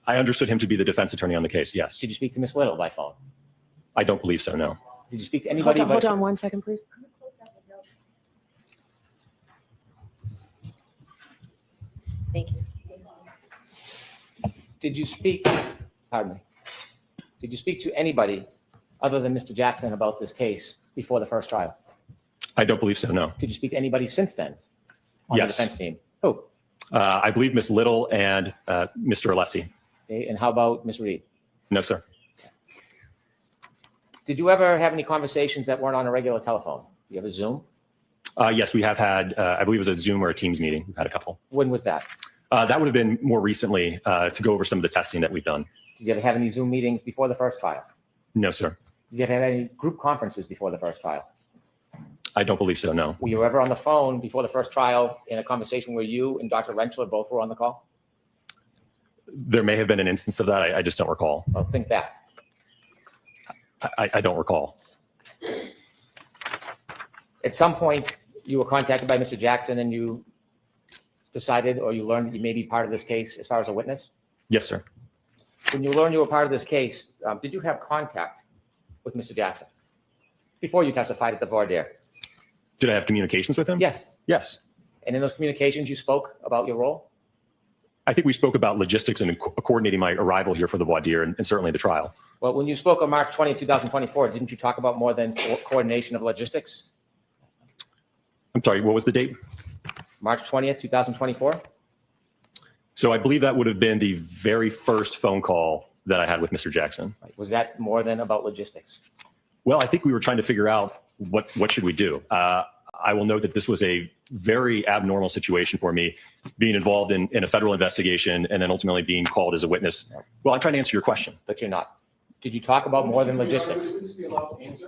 I understood him to be the defense attorney on the case. Yes. Did you speak to Ms. Little by phone? I don't believe so. No. Did you speak to anybody? Hold on 1 second, please. Thank you. Did you speak, pardon me, did you speak to anybody other than Mr. Jackson about this case before the first trial? I don't believe so. No. Did you speak to anybody since then on Yes. the defense team? Who? I believe Ms. Little and Mr. Alessi. Okay, and how about Ms. Reed? No, sir. Did you ever have any conversations that weren't on a regular telephone? You have a Zoom? Yes, we have had, I believe it was a Zoom or a Teams meeting. We've had a couple. When was that? That would have been more recently to go over some of the testing that we've done. Did you ever have any Zoom meetings before the first trial? No, sir. Did you ever have any group conferences before the first trial? I don't believe so. No. Were you ever on the phone before the first trial in a conversation where you and Dr. Wrentschler both were on the call? There may have been an instance of that. I just don't recall. Well, think back. I don't recall. At some point, you were contacted by Mr. Jackson and you decided or you learned that you may be part of this case as far as a witness? Yes, sir. When you learned you were part of this case, did you have contact with Mr. Jackson before you testified at the voir dire? Did I have communications with him? Yes. Yes. And in those communications, you spoke about your role? I think we spoke about logistics and coordinating my arrival here for the voir dire and certainly the trial. Well, when you spoke on March 20, 2024, didn't you talk about more than coordination of logistics? I'm sorry, what was the date? March 20th, 2024? So I believe that would have been the very first phone call that I had with Mr. Jackson. Was that more than about logistics? Well, I think we were trying to figure out what should we do. I will note that this was a very abnormal situation for me, being involved in a federal investigation and then ultimately being called as a witness. Well, I'm trying to answer your question. But you're not. Did you talk about more than logistics?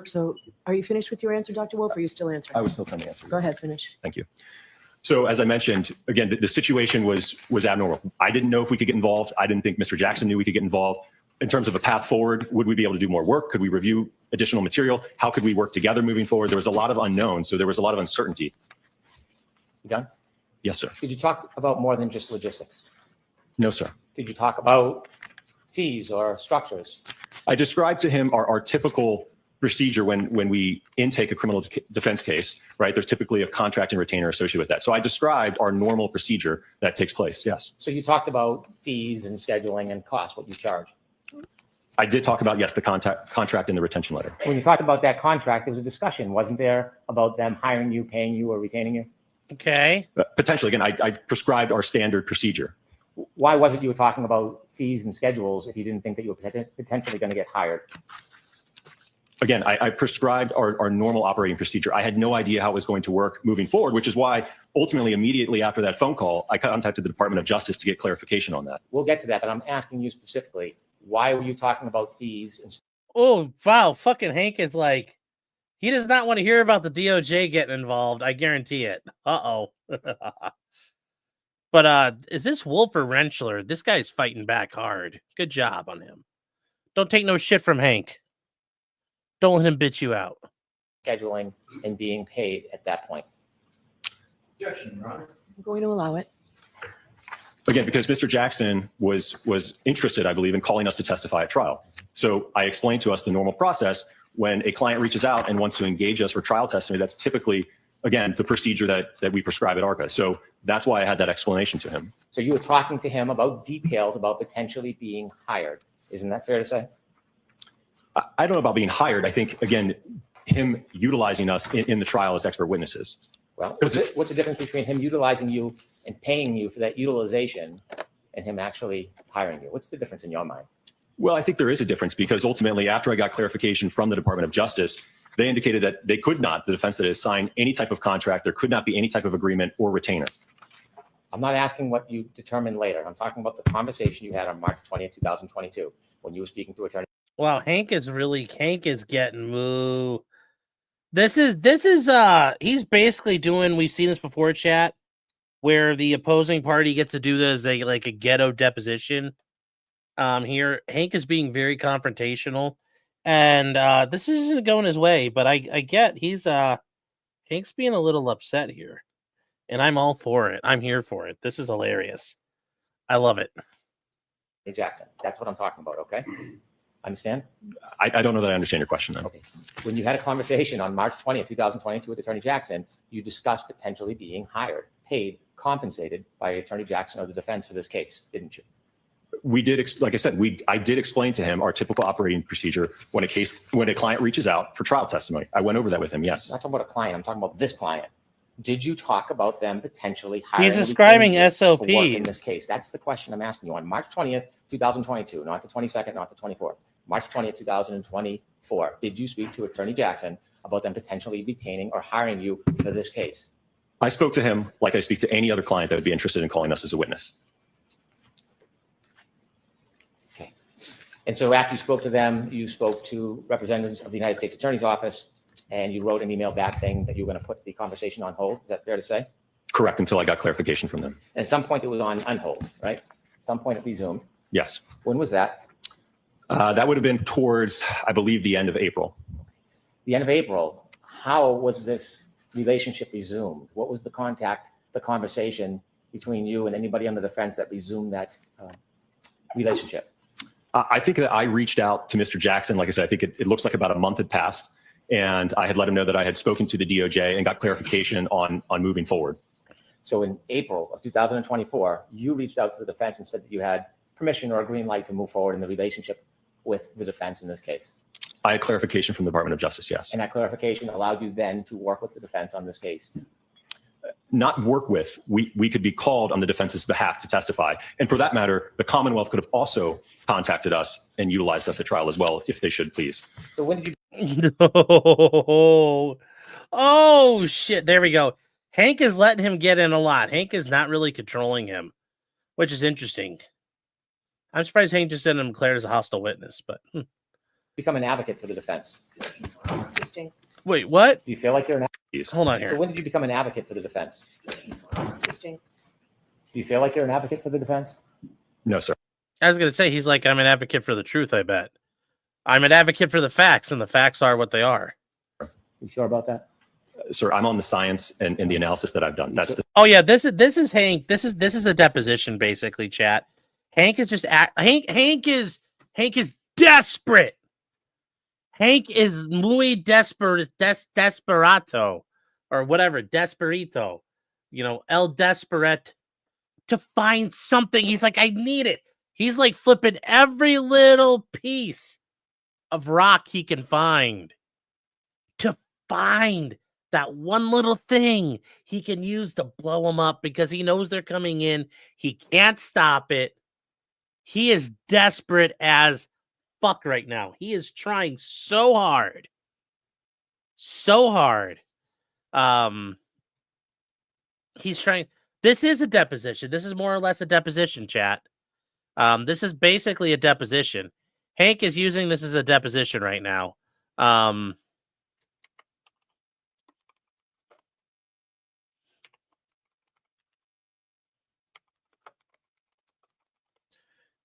So are you finished with your answer, Dr. Wolf, or are you still answering? I was still trying to answer. Go ahead, finish. Thank you. So as I mentioned, again, the situation was abnormal. I didn't know if we could get involved. I didn't think Mr. Jackson knew we could get involved. In terms of a path forward, would we be able to do more work? Could we review additional material? How could we work together moving forward? There was a lot of unknowns, so there was a lot of uncertainty. You done? Yes, sir. Did you talk about more than just logistics? No, sir. Did you talk about fees or structures? I described to him our typical procedure when we intake a criminal defense case, right? There's typically a contract and retainer associated with that. So I described our normal procedure that takes place. Yes. So you talked about fees and scheduling and costs, what you charge. I did talk about, yes, the contract and the retention letter. When you talked about that contract, there was a discussion, wasn't there, about them hiring you, paying you, or retaining you? Okay. Potentially, again, I prescribed our standard procedure. Why wasn't you talking about fees and schedules if you didn't think that you were potentially going to get hired? Again, I prescribed our normal operating procedure. I had no idea how it was going to work moving forward, which is why ultimately, immediately after that phone call, I contacted the Department of Justice to get clarification on that. We'll get to that, but I'm asking you specifically, why were you talking about fees? And Oh, wow. Fucking Hank is like, he does not want to hear about the DOJ getting involved. I guarantee it. Uh-oh. But is this Wolf or Wrentschler? This guy's fighting back hard. Good job on him. Don't take no shit from Hank. Don't let him bitch you out. scheduling and being paid at that point? Objection, Your Honor. I'm going to allow it. Again, because Mr. Jackson was interested, I believe, in calling us to testify at trial. So I explained to us the normal process. When a client reaches out and wants to engage us for trial testimony, that's typically, again, the procedure that we prescribe at Arca. So that's why I had that explanation to him. So you were talking to him about details about potentially being hired. Isn't that fair to say? I don't know about being hired. I think, again, him utilizing us in the trial as expert witnesses. Well, what's the difference between him utilizing you and paying you for that utilization and him actually hiring you? What's the difference in your mind? Well, I think there is a difference because ultimately, after I got clarification from the Department of Justice, they indicated that they could not, the defense that has signed any type of contract, there could not be any type of agreement or retainer. I'm not asking what you determined later. I'm talking about the conversation you had on March 20th, 2022, when you were speaking to attorney. Wow, Hank is getting moo. This is he's basically doing, we've seen this before, chat, where the opposing party gets to do this like a ghetto deposition. here. Hank is being very confrontational, and this isn't going his way. But I get Hank's being a little upset here, and I'm all for it. I'm here for it. This is hilarious. I love it. Hey, Jackson, that's what I'm talking about, okay? Understand? I don't know that I understand your question then. Okay. When you had a conversation on March 20th, 2022 with Attorney Jackson, you discussed potentially being hired, paid, compensated by Attorney Jackson or the defense for this case, didn't you? We did, like I said, I did explain to him our typical operating procedure when a client reaches out for trial testimony. I went over that with him. Yes. I'm not talking about a client. I'm talking about this client. Did you talk about them potentially hiring? He's describing for work in SOPs. this case. That's the question I'm asking you on March 20th, 2022, not the 22nd, not the 24th. March 20th, 2024. Did you speak to Attorney Jackson about them potentially retaining or hiring you for this case? I spoke to him like I speak to any other client that would be interested in calling us as a witness. Okay. And so after you spoke to them, you spoke to representatives of the United States Attorney's Office, and you wrote an email back saying that you were going to put the conversation on hold. Is that fair to say? Correct, until I got clarification from them. And at some point it was on hold, right? At some point it resumed. Yes. When was that? That would have been towards, I believe, the end of April. The end of April. How was this relationship resumed? What was the contact, the conversation between you and anybody on the defense that resumed that relationship? I think that I reached out to Mr. Jackson. Like I said, I think it looks like about a month had passed, and I had let him know that I had spoken to the DOJ and got clarification on moving forward. So in April of 2024, you reached out to the defense and said that you had permission or a green light to move forward in the relationship with the defense in this case. I had clarification from the Department of Justice, yes. And that clarification allowed you then to work with the defense on this case. Not work with, we could be called on the defense's behalf to testify. And for that matter, the Commonwealth could have also contacted us and utilized us at trial as well, if they should please. So when did you? Oh, shit. There we go. Hank is letting him get in a lot. Hank is not really controlling him, which is interesting. I'm surprised Hank just didn't declare as a hostile witness, but become an advocate for the defense? Interesting. wait, what? Do you feel like you're an advocate? Hold on So here. when did you become an advocate for the defense? Interesting. Do you feel like you're an advocate for the defense? No, sir. I was going to say, he's like, I'm an advocate for the truth, I bet. I'm an advocate for the facts, and the facts are what they are. You sure about that? Sir, I'm on the science and the analysis that I've done. That's the Oh yeah, this is Hank. This is the deposition, basically, chat. Hank is just Hank is desperate. Hank is muy desperado, or whatever, desperito, el desperate, to find something. He's like, I need it. He's like flipping every little piece of rock he can find to find that one little thing he can use to blow them up, because he knows they're coming in. He can't stop it. He is desperate as fuck right now. He is trying so hard. So hard. He's trying. This is a deposition. This is more or less a deposition, chat. This is basically a deposition. Hank is using this as a deposition right now.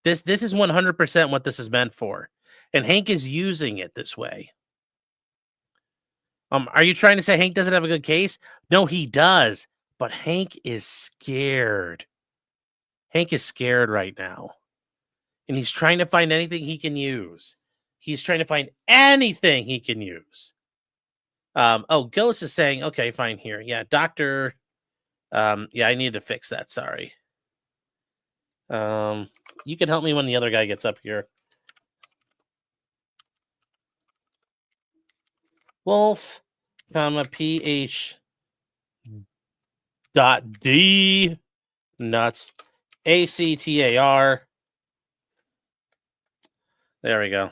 This is 100% what this is meant for. And Hank is using it this way. Are you trying to say Hank doesn't have a good case? No, he does. But Hank is scared. Hank is scared right now. And he's trying to find anything he can use. He's trying to find anything he can use. Oh, Ghost is saying, okay, fine here. Yeah, Doctor. Yeah, I need to fix that. Sorry. You can help me when the other guy gets up here. Wolf, comma, PH dot D nuts ACTAR. There we go.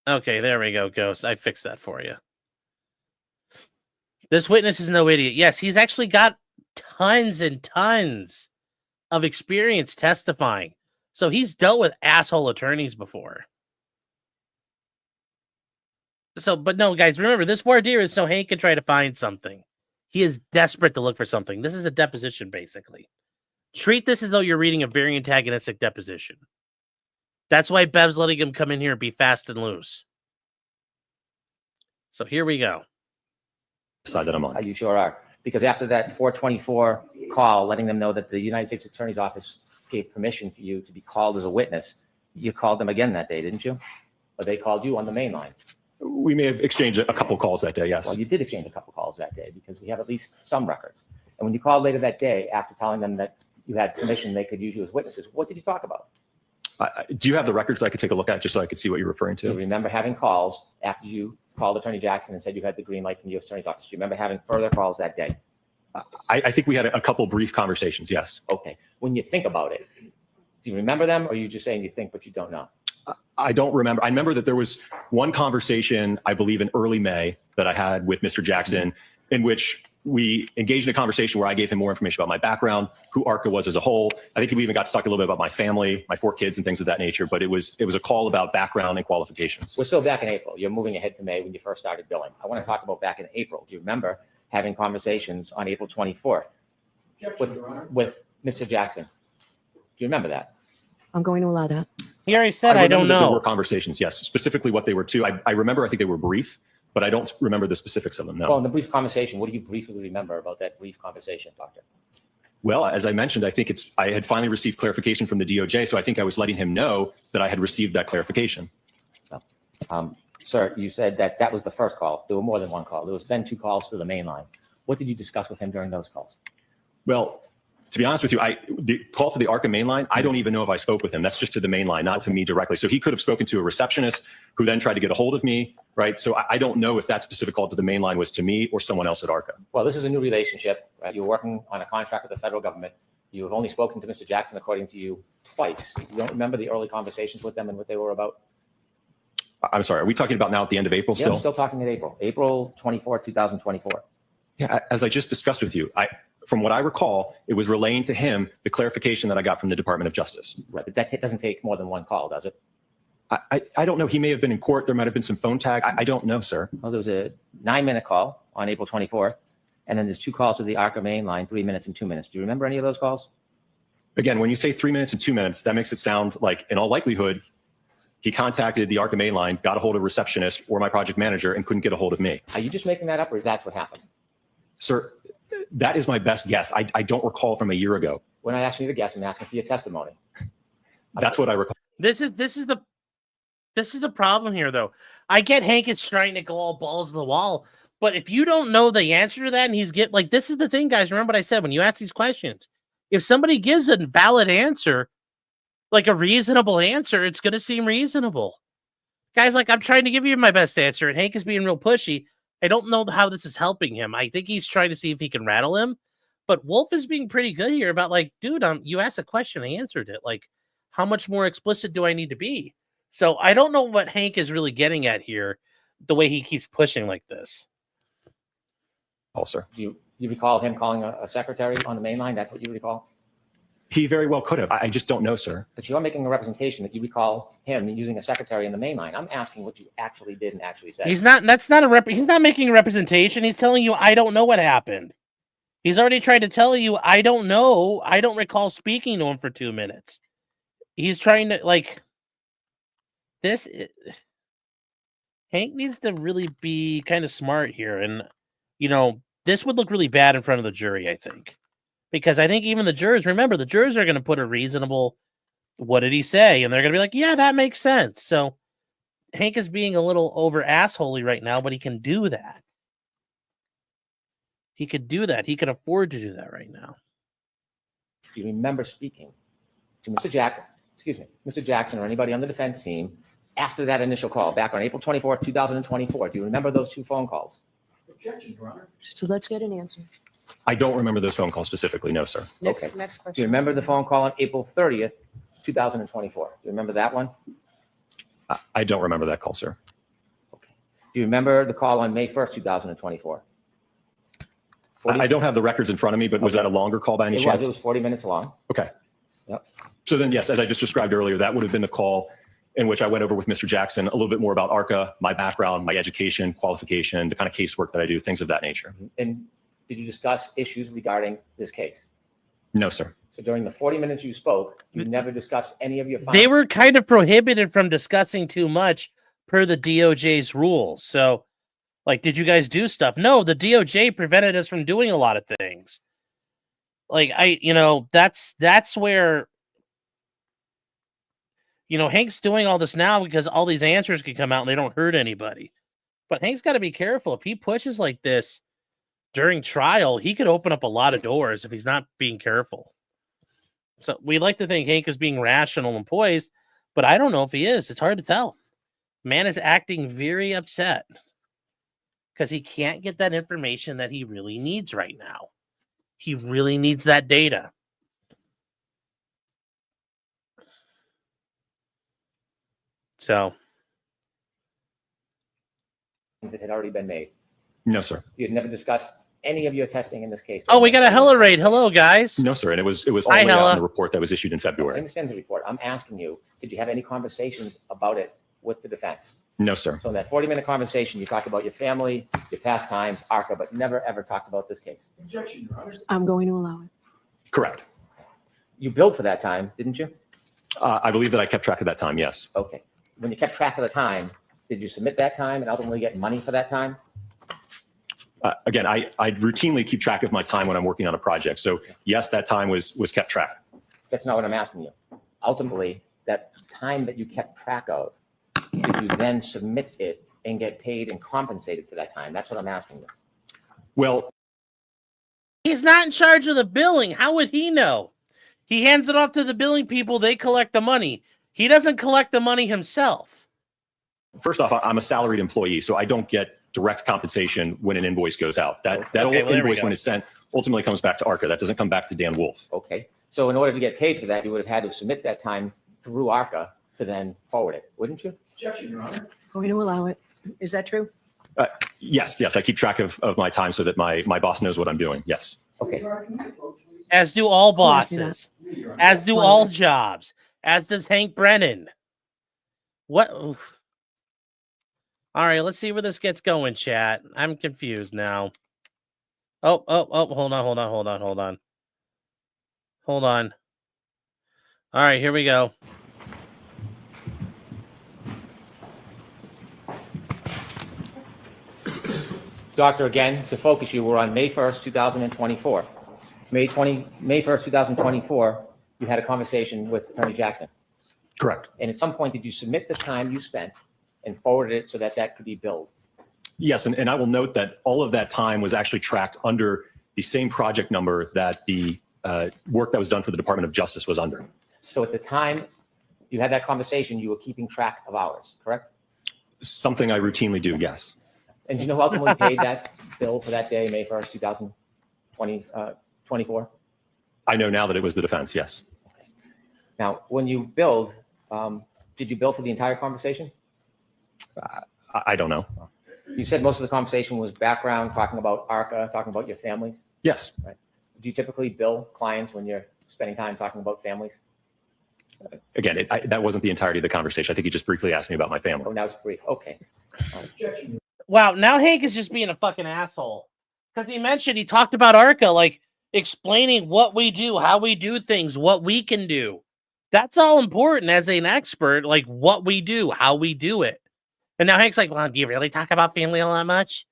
Okay, there we go, Ghost. I fixed that for you. This witness is no idiot. Yes, he's actually got tons and tons of experience testifying. So he's dealt with asshole attorneys before. So, but no, guys, remember, this voir dire is so Hank can try to find something. He is desperate to look for something. This is a deposition, basically. Treat this as though you're reading a very antagonistic deposition. That's why Bev's letting him come in here and be fast and loose. So here we go. Side that I'm on. You sure are. Because after that 424 call, letting them know that the United States Attorney's Office gave permission for you to be called as a witness, you called them again that day, didn't you? Or they called you on the main line? We may have exchanged a couple calls that day, yes. Well, you did exchange a couple calls that day because we have at least some records. And when you called later that day, after telling them that you had permission, they could use you as witnesses, what did you talk about? Do you have the records I could take a look at just so I could see what you're referring Do you to? remember having calls after you called Attorney Jackson and said you had the green light from the U.S. Attorney's Office? Do you remember having further calls that day? I think we had a couple brief conversations, yes. Okay. When you think about it, do you remember them, or are you just saying you think but you don't know? I don't remember. I remember that there was one conversation, I believe in early May, that I had with Mr. Jackson, in which we engaged in a conversation where I gave him more information about my background, who Arca was as a whole. I think we even got stuck a little bit about my family, my 4 kids and things of that nature, but it was a call about background and qualifications. We're still back in April. You're moving ahead to May when you first started billing. I want to talk about back in April. Do you remember having conversations on April 24th with Mr. Jackson? Do you remember that? I'm going to allow that. He already said, I remember don't that There know. were conversations, yes. Specifically what they were too. I remember, I think they were brief, but I don't remember the specifics of them, no. Well, in the brief conversation, what do you briefly remember about that brief conversation, Doctor? Well, as I mentioned, I think I had finally received clarification from the DOJ, so I think I was letting him know that I had received that clarification. Sir, you said that was the first call. There were more than one call. There was then 2 calls to the main line. What did you discuss with him during those calls? Well, to be honest with you, the call to the Arca main line, I don't even know if I spoke with him. That's just to the main line, not to me directly. So he could have spoken to a receptionist who then tried to get a hold of me, right? So I don't know if that specific call to the main line was to me or someone else at Arca. Well, this is a new relationship, right? You're working on a contract with the federal government. You have only spoken to Mr. Jackson, according to you, twice. You don't remember the early conversations with them and what they were about? I'm sorry, are we talking about now at the end of April Yeah, still? I'm still talking at April 24, 2024. Yeah, as I just discussed with you, from what I recall, it was relaying to him the clarification that I got from the Department of Justice. Right, but that doesn't take more than one call, does it? I don't know. He may have been in court. There might have been some phone tag. I don't know, sir. Well, there was a 9-minute call on April 24th, and then there's 2 calls to the Arca main line, 3 minutes and 2 minutes. Do you remember any of those calls? Again, when you say 3 minutes and 2 minutes, that makes it sound like, in all likelihood, he contacted the Arca main line, got a hold of a receptionist or my project manager, and couldn't get a hold of me. Are you just making that up, or that's what happened? Sir, that is my best guess. I don't recall from a year ago. We're not asking you to guess. I'm asking for your testimony. That's what I recall. This is the problem here, though. I get Hank is trying to go all balls to the wall, but if you don't know the answer to that, and this is the thing, guys. Remember what I said when you ask these questions. If somebody gives a valid answer, like a reasonable answer, it's going to seem reasonable. Guys, like, I'm trying to give you my best answer, and Hank is being real pushy. I don't know how this is helping him. I think he's trying to see if he can rattle him, but Wolf is being pretty good here about, like, dude, you asked a question, I answered it. Like, how much more explicit do I need to be? So I don't know what Hank is really getting at here, the way he keeps pushing like this. Oh, sir. Do you recall him calling a secretary on the main line? That's what you recall? He very well could have. I just don't know, sir. But you're making a representation that you recall him using a secretary in the main line. I'm asking what you actually did and actually said. He's not making a representation. He's telling you, I don't know what happened. He's already tried to tell you, I don't know. I don't recall speaking to him for 2 minutes. He's trying to, like, Hank needs to really be kind of smart here. And, this would look really bad in front of the jury, I think. Because I think even the jurors, remember, the jurors are going to put a reasonable, what did he say? And they're going to be like, yeah, that makes sense. So Hank is being a little over assholey right now, but he can do that. He could do that. He could afford to do that right now. Do you remember speaking to Mr. Jackson or anybody on the defense team after that initial call back on April 24th, 2024? Do you remember those 2 phone calls? Objection, Your Honor. So let's get an answer. I don't remember those phone calls specifically. No, sir. Next Do you question. remember the phone call on April 30th, 2024? Do you remember that one? I don't remember that call, sir. Okay. Do you remember the call on May 1st, 2024? I don't have the records in front of me, but was that a longer call by any chance? It was 40 minutes long. Okay. Yep. So then, yes, as I just described earlier, that would have been the call in which I went over with Mr. Jackson a little bit more about Arca, my background, my education, qualification, the kind of casework that I do, things of that nature. And did you discuss issues regarding this case? No, sir. So during the 40 minutes you spoke, you never discussed any of your findings. They were kind of prohibited from discussing too much per the DOJ's rules. So, like, did you guys do stuff? No, the DOJ prevented us from doing a lot of things. Like, that's where, Hank's doing all this now because all these answers can come out and they don't hurt anybody. But Hank's got to be careful. If he pushes like this during trial, he could open up a lot of doors if he's not being careful. So we like to think Hank is being rational and poised, but I don't know if he is. It's hard to tell. Man is acting very upset because he can't get that information that he really needs right now. He really needs that data. So. That had already been made. No, sir. You had never discussed any of your testing in this case. Oh, we got a Hella raid. Hello, guys. No, sir. And it was all Hi, laid out Hella. in the report that was issued in I February. understand the report. I'm asking you, did you have any conversations about it with the defense? No, sir. So in that 40-minute conversation, you talked about your family, your pastimes, Arca, but never ever talked about this case. I'm going to allow it. Correct. You billed for that time, didn't you? I believe that I kept track of that time. Yes. Okay. When you kept track of the time, did you submit that time and ultimately get money for that time? Again, I routinely keep track of my time when I'm working on a project. So yes, that time was kept track. That's not what I'm asking you. Ultimately, that time that you kept track of, did you then submit it and get paid and compensated for that time? That's what I'm asking you. Well, He's not in charge of the billing. How would he know? He hands it off to the billing people. They collect the money. He doesn't collect the money himself. first off, I'm a salaried employee, so I don't get direct compensation when an invoice goes out. That Okay, well, there we invoice, go. when it's sent, ultimately comes back to Arca. That doesn't come back to Dan Wolf. Okay. So in order to get paid for that, you would have had to submit that time through Arca to then forward it, wouldn't you? Going to allow it. Is that true? Yes. I keep track of my time so that my boss knows what I'm doing. Yes. Okay. As do all course do bosses. As do all jobs. As does Hank Brennan. What? Oof. All right, let's see where this gets going, chat. I'm confused now. Oh, hold on. All right, here we go. Doctor, again, to focus you, we're on May 1st, 2024. May 1st, 2024, you had a conversation with Attorney Jackson. Correct. And at some point, did you submit the time you spent and forward it so that that could be billed? Yes, and I will note that all of that time was actually tracked under the same project number that the work that was done for the Department of Justice was under. So at the time you had that conversation, you were keeping track of hours, correct? Something I routinely do, yes. And do you know who ultimately paid that bill for that day, May 1st, 2024? I know now that it was the defense, yes. Okay. Now, when you billed, did you bill for the entire conversation? I don't know. You said most of the conversation was background, talking about Arca, talking about your families. Yes. Right. Do you typically bill clients when you're spending time talking about families? Again, that wasn't the entirety of the conversation. I think you just briefly asked me about my family. Oh, now it's brief. Okay. Wow, now Hank is just being a fucking asshole. Because he talked about Arca, like explaining what we do, how we do things, what we can do. That's all important as an expert, like what we do, how we do it. And now Hank's like, well, do you really talk about family all that much?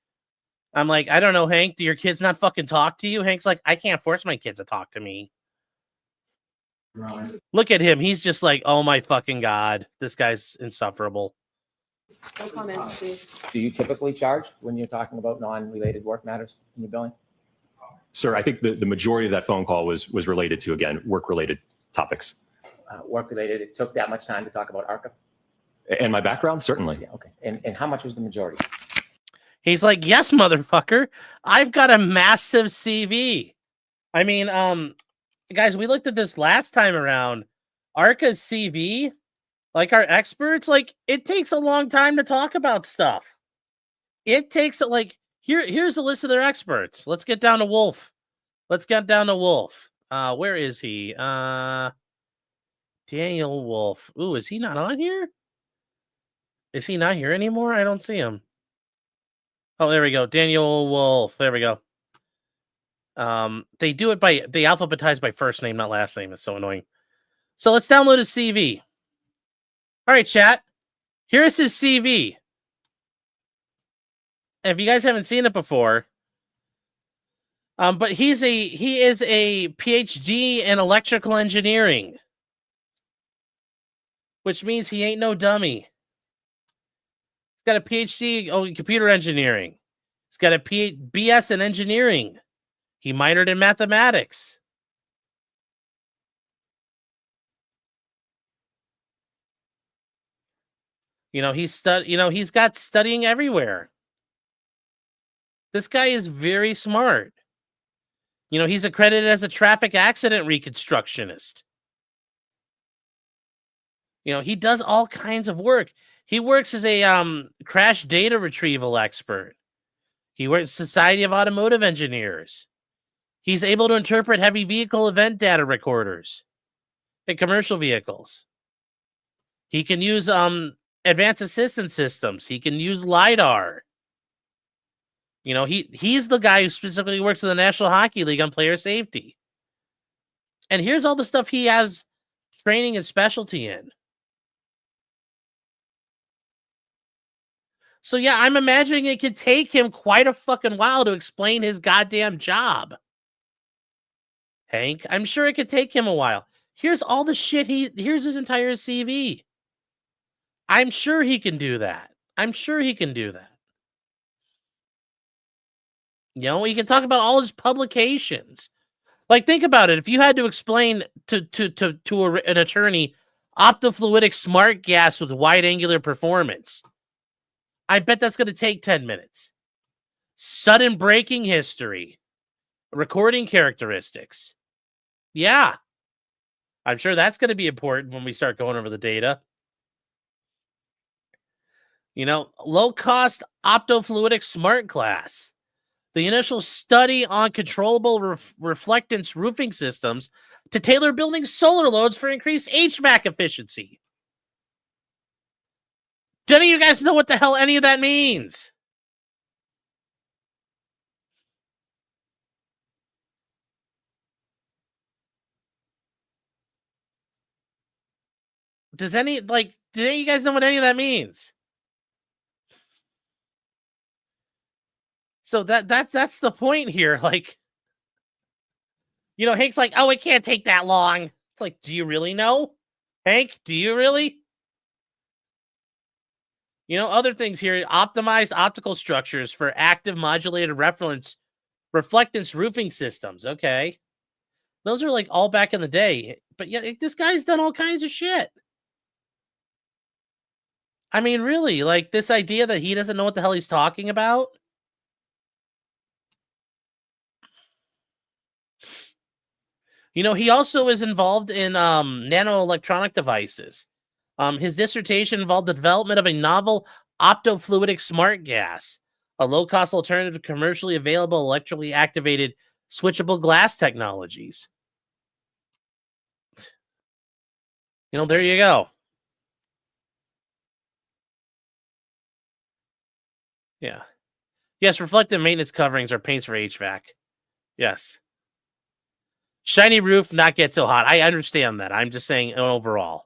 I'm like, I don't know, Hank. Do your kids not fucking talk to you? Hank's like, I can't force my kids to talk to me. Right. Look at him. He's just like, oh my fucking God. This guy's insufferable. No comments, please. Do you typically charge when you're talking about non-related work matters in your billing? Sir, I think the majority of that phone call was related to, again, work-related topics. Work-related, it took that much time to talk about Arca? And my background, certainly. Yeah, okay. And how much was the majority? He's like, yes, motherfucker. I've got a massive CV. I mean, guys, we looked at this last time around. Arca's CV, like our experts, like it takes a long time to talk about stuff. It takes here's a list of their experts. Let's get down to Wolf. Where is he? Daniel Wolf. Ooh, is he not on here? Is he not here anymore? I don't see him. Oh, there we go. Daniel Wolf. There we go. They do it they alphabetize by first name, not last name. It's so annoying. So let's download his CV. All right, chat. Here's his CV. If you guys haven't seen it before, but he is a PhD in electrical engineering, which means he ain't no dummy. He's got a PhD in computer engineering. He's got a BS in engineering. He minored in mathematics. He's got studying everywhere. This guy is very smart. He's accredited as a traffic accident reconstructionist. He does all kinds of work. He works as a crash data retrieval expert. He works Society of Automotive Engineers. He's able to interpret heavy vehicle event data recorders in commercial vehicles. He can use advanced assistance systems. He can use LiDAR. He's the guy who specifically works in the National Hockey League on player safety. And here's all the stuff he has training and specialty in. So yeah, I'm imagining it could take him quite a fucking while to explain his goddamn job. Hank, I'm sure it could take him a while. Here's all the shit here's his entire CV. I'm sure he can do that. He can talk about all his publications. Like, think about it. If you had to explain to an attorney optofluidic smart gas with wide angular performance, I bet that's going to take 10 minutes. Sudden braking history, recording characteristics. Yeah. I'm sure that's going to be important when we start going over the data. Low-cost optofluidic smart glass. The initial study on controllable reflectance roofing systems to tailor building solar loads for increased HVAC efficiency. Do any of you guys know what the hell any of that means? Do any of you guys know what any of that means? So that's the point here. Hank's like, oh, it can't take that long. It's like, do you really know? Hank, do you really? Other things here, optimized optical structures for active modulated reflectance roofing systems. Okay. Those are all back in the day. But yeah, this guy's done all kinds of shit. I mean, really, this idea that he doesn't know what the hell he's talking about. He also is involved in nanoelectronic devices. His dissertation involved the development of a novel optofluidic smart gas, a low-cost alternative to commercially available electrically activated switchable glass technologies. There you go. Yeah. Yes, reflective maintenance coverings are paints for HVAC. Yes. Shiny roof, not get so hot. I understand that. I'm just saying overall.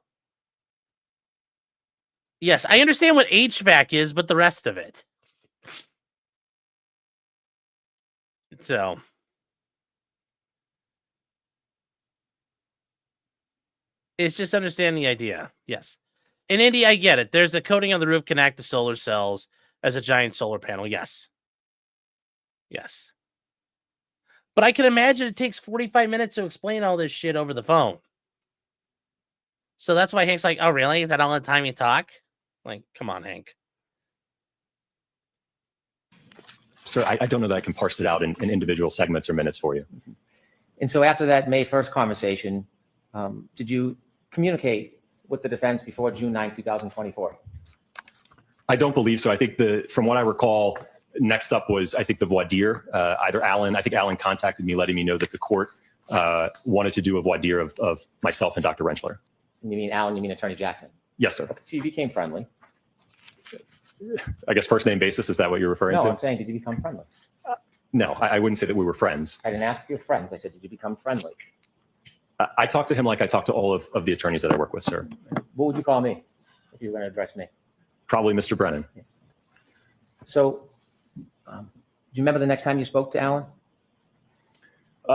Yes, I understand what HVAC is, but the rest of it. So. It's just understanding the idea. Yes. In Indy, I get it. There's a coating on the roof connect to solar cells as a giant solar panel. Yes. Yes. But I can imagine it takes 45 minutes to explain all this shit over the phone. So that's why Hank's like, oh, really? Is that all the time you talk? Come on, Hank. Sir, I don't know that I can parse it out in individual segments or minutes for you. And so after that May 1st conversation, did you communicate with the defense before June 9, 2024? I don't believe so. I think from what I recall, next up was, I think, the voir dire. I think Alan contacted me, letting me know that the court wanted to do a voir dire of myself and Dr. Wrentschler. And you mean Alan, you mean Attorney Jackson? Yes, sir. Okay, so you became friendly. I guess first name basis, is that what you're referring to? No, I'm saying, did you become friendly? No, I wouldn't say that we were friends. I didn't ask if you're friends. I said, did you become friendly? I talked to him like I talked to all of the attorneys that I work with, sir. What would you call me if you were going to address me? Probably Mr. Brennan. So, do you remember the next time you spoke to Alan?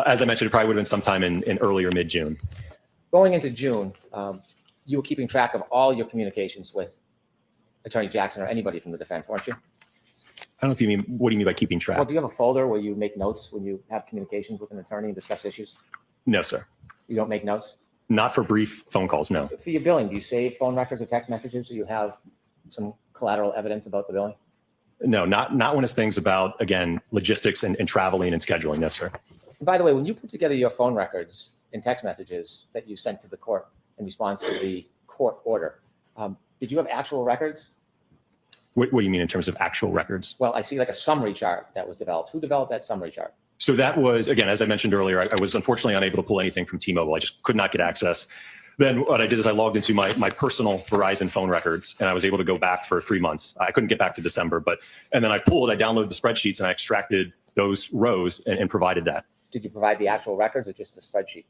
As I mentioned, it probably would have been sometime in early or mid-June. Going into June, you were keeping track of all your communications with Attorney Jackson or anybody from the defense, weren't you? I don't know if you mean, what do you mean by keeping track? Well, do you have a folder where you make notes when you have communications with an attorney and discuss issues? No, sir. You don't make notes? Not for brief phone calls, no. For your billing, do you save phone records or text messages so you have some collateral evidence about the billing? No, not when it's things about, again, logistics and traveling and scheduling, no, sir. And by the way, when you put together your phone records and text messages that you sent to the court in response to the court order, did you have actual records? What do you mean in terms of actual records? Well, I see like a summary chart that was developed. Who developed that summary chart? So that was, again, as I mentioned earlier, I was unfortunately unable to pull anything from T-Mobile. I just could not get access. Then what I did is I logged into my personal Verizon phone records, and I was able to go back for 3 months. I couldn't get back to December, and then I downloaded the spreadsheets, and I extracted those rows and provided that. Did you provide the actual records or just the spreadsheet?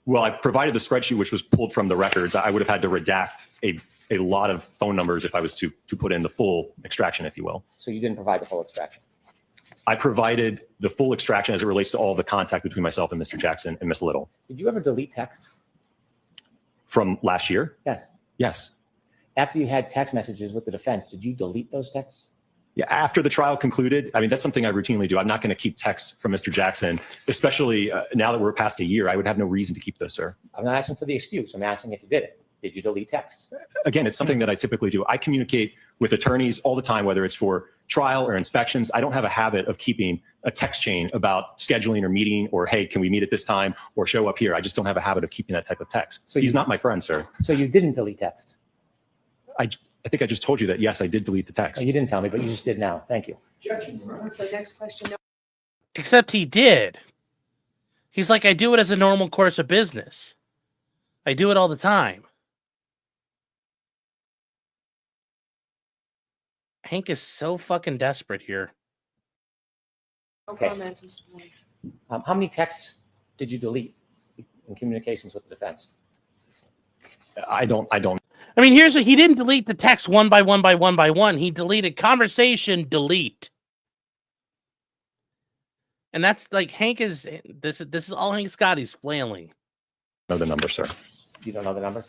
Well, I provided the spreadsheet, which was pulled from the records. I would have had to redact a lot of phone numbers if I was to put in the full extraction, if you will. So you didn't provide the full extraction? I provided the full extraction as it relates to all the contact between myself and Mr. Jackson and Miss Little. Did you ever delete text? From last year? Yes. Yes. After you had text messages with the defense, did you delete those texts? Yeah, after the trial concluded, I mean, that's something I routinely do. I'm not going to keep texts from Mr. Jackson, especially now that we're past a year. I would have no reason to keep those, sir. I'm not asking for the excuse. I'm asking if you did it. Did you delete texts? Again, it's something that I typically do. I communicate with attorneys all the time, whether it's for trial or inspections. I don't have a habit of keeping a text chain about scheduling or meeting or, hey, can we meet at this time or show up here? I just don't have a habit of keeping that type of text. So he's not my friend, sir. So you didn't delete texts? I think I just told you that, yes, I did delete the text. Oh, you didn't tell me, but you just did now. Thank you. So next question. Except he did. He's like, I do it as a normal course of business. I do it all the time. Hank is so fucking desperate here. No Okay. comments, Mr. Moore. How many texts did you delete in communications with the defense? I don't. I mean, he didn't delete the text one by one by one by one. He deleted conversation, delete. And that's like Hank is this is all Hank's got. He's flailing. Know the number, sir. You don't know the numbers?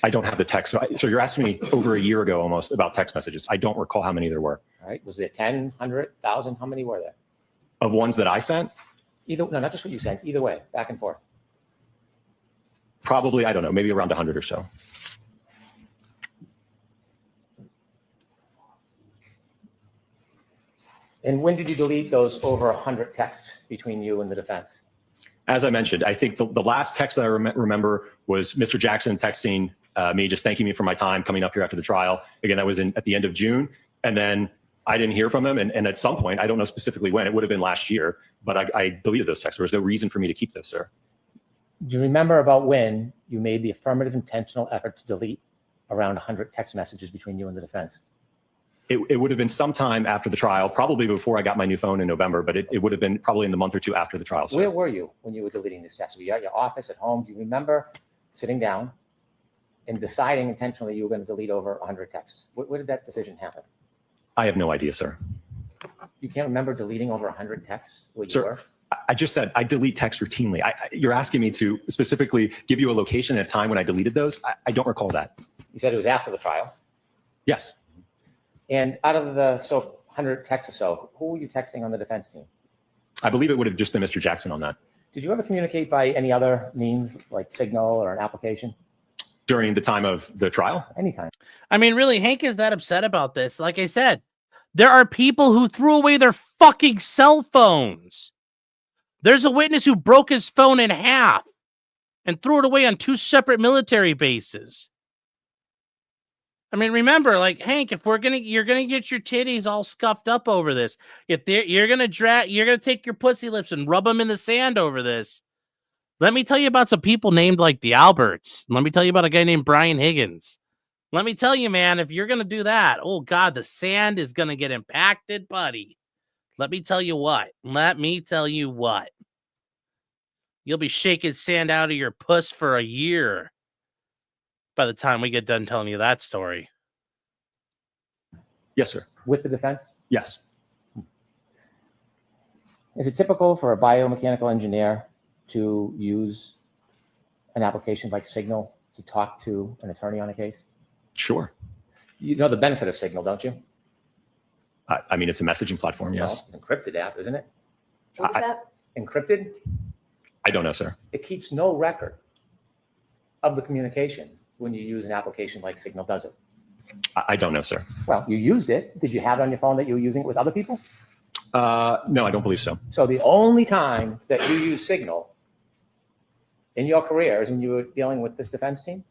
I don't have the text. So you're asking me over a year ago almost about text messages. I don't recall how many there were. All right. Was it 10, 100, 1,000? How many were there? Of ones that I sent? No, not just what you sent. Either way, back and forth. Probably, I don't know, maybe around 100 or so. And when did you delete those over 100 texts between you and the defense? As I mentioned, I think the last text that I remember was Mr. Jackson texting me, just thanking me for my time coming up here after the trial. Again, that was at the end of June. And then I didn't hear from him. And at some point, I don't know specifically when, it would have been last year, but I deleted those texts. There was no reason for me to keep those, sir. Do you remember about when you made the affirmative intentional effort to delete around 100 text messages between you and the defense? It would have been sometime after the trial, probably before I got my new phone in November, but it would have been probably in the month or two after the trial, sir. Where were you when you were deleting these texts? Were you at your office, at home? Do you remember sitting down and deciding intentionally you were going to delete over 100 texts? Where did that decision happen? I have no idea, sir. You can't remember deleting over 100 texts where you Sir, were? I just said I delete text routinely. You're asking me to specifically give you a location and a time when I deleted those. I don't recall that. You said it was after the trial. Yes. And out of the 100 texts or so, who were you texting on the defense team? I believe it would have just been Mr. Jackson on that. Did you ever communicate by any other means, like Signal or an application? During the time of the trial? Anytime. I mean, really, Hank is that upset about this. Like I said, there are people who threw away their fucking cell phones. There's a witness who broke his phone in half and threw it away on 2 separate military bases. I mean, remember, like, Hank, if you're gonna get your titties all scuffed up over this, you're gonna take your pussy lips and rub them in the sand over this. Let me tell you about some people named like the Alberts. Let me tell you about a guy named Brian Higgins. Let me tell you, man, if you're gonna do that, oh God, the sand is gonna get impacted, buddy. let me tell you what. You'll be shaking sand out of your puss for a year by the time we get done telling you that story. Yes, sir. With the defense? Yes. Is it typical for a biomechanical engineer to use an application like Signal to talk to an attorney on a case? Sure. You know the benefit of Signal, don't you? I mean, it's a messaging platform. Yes. Well, encrypted app, isn't it? What was that? Encrypted? I don't know, sir. It keeps no record of the communication when you use an application like Signal, does it? I don't know, sir. Well, you used it. Did you have it on your phone that you were using it with other people? No, I don't believe so. So the only time that you use Signal in your career is when you were dealing with this defense team?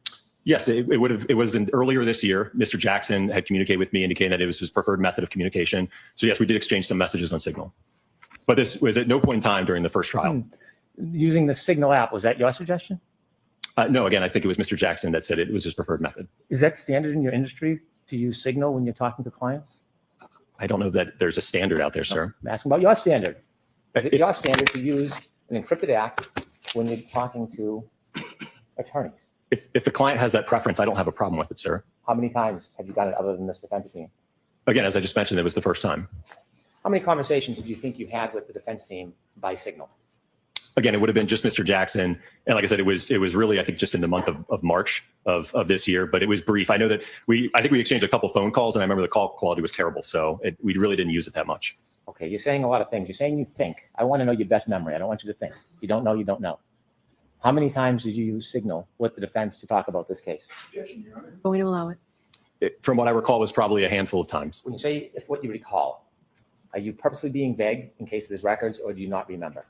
Yes, it was earlier this year. Mr. Jackson had communicated with me, indicating that it was his preferred method of communication. So yes, we did exchange some messages on Signal. But this was at no point in time during the first trial. Using the Signal app, was that your suggestion? No, again, I think it was Mr. Jackson that said it was his preferred method. Is that standard in your industry to use Signal when you're talking to clients? I don't know that there's a standard out there, sir. I'm asking about your standard. Is it If- your standard to use an encrypted app when you're talking to attorneys? If the client has that preference, I don't have a problem with it, sir. How many times have you done it other than this defense team? Again, as I just mentioned, it was the first time. How many conversations do you think you had with the defense team by Signal? Again, it would have been just Mr. Jackson. And like I said, it was really, I think, just in the month of March of this year, but it was brief. I know that I think we exchanged a couple phone calls, and I remember the call quality was terrible. So we really didn't use it that much. Okay, you're saying a lot of things. You're saying you think. I want to know your best memory. I don't want you to think. If you don't know, you don't know. How many times did you use Signal with the defense to talk about this case? Going to allow it. From what I recall, was probably a handful of times. When you say if what you recall, are you purposely being vague in case there's records, or do you not remember?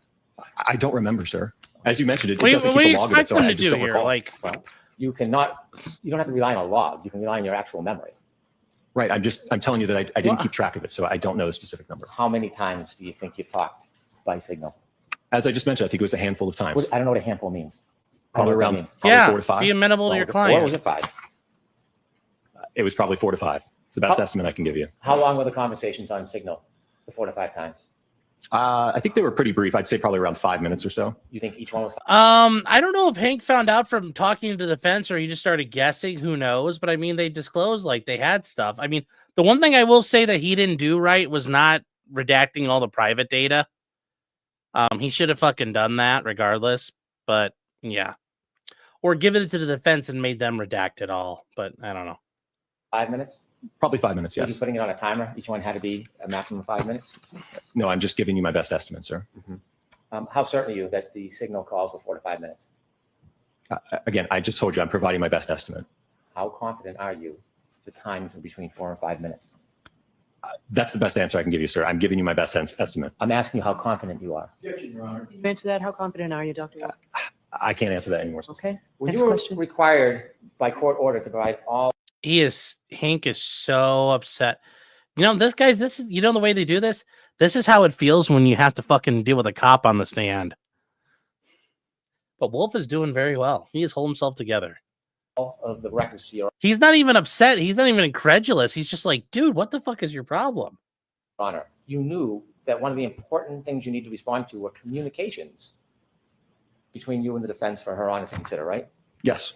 I don't remember, sir. As you mentioned, it What doesn't do keep you a log of it, expect so them I to just do don't here? recall. Like, Well, you don't have to rely on a log. You can rely on your actual memory. Right. I'm telling you that I didn't keep track of it, so I don't know the specific number. How many times do you think you talked by Signal? As I just mentioned, I think it was a handful of times. I don't know what a handful means. I don't Probably know what that around means. probably yeah, 4 to 5. be amenable to Well, your was it 4 or was client. it 5? It was probably 4 to 5. It's the best estimate I can give you. How long were the conversations on Signal? The 4 to 5 times. I think they were pretty brief. I'd say probably around 5 minutes or so. You think each one was 5? I don't know if Hank found out from talking to the defense or he just started guessing. Who knows? But I mean, they disclosed like they had stuff. I mean, the one thing I will say that he didn't do right was not redacting all the private data. He should have fucking done that regardless. But yeah, or given it to the defense and made them redact it all. But I don't know. 5 minutes? Probably 5 minutes, Were you yes. putting it on a timer? Each one had to be a maximum of 5 minutes? No, I'm just giving you my best estimate, sir. How certain are you that the Signal calls were 4 to 5 minutes? Again, I just told you I'm providing my best estimate. How confident are you the times were between 4 and 5 minutes? That's the best answer I can give you, sir. I'm giving you my best estimate. I'm asking you how confident you are. You answer that. How confident are you, Dr. York? I can't answer that anymore. Okay. When Next you were question. required by court order to provide all Hank is so upset. You know, the way they do this? This is how it feels when you have to fucking deal with a cop on the stand. But Wolf is doing very well. He has held himself together. of the records to your He's not even upset. He's not even incredulous. He's just like, dude, what the fuck is your problem? honor, you knew that one of the important things you need to respond to were communications between you and the defense for Her Honor to consider, right? Yes,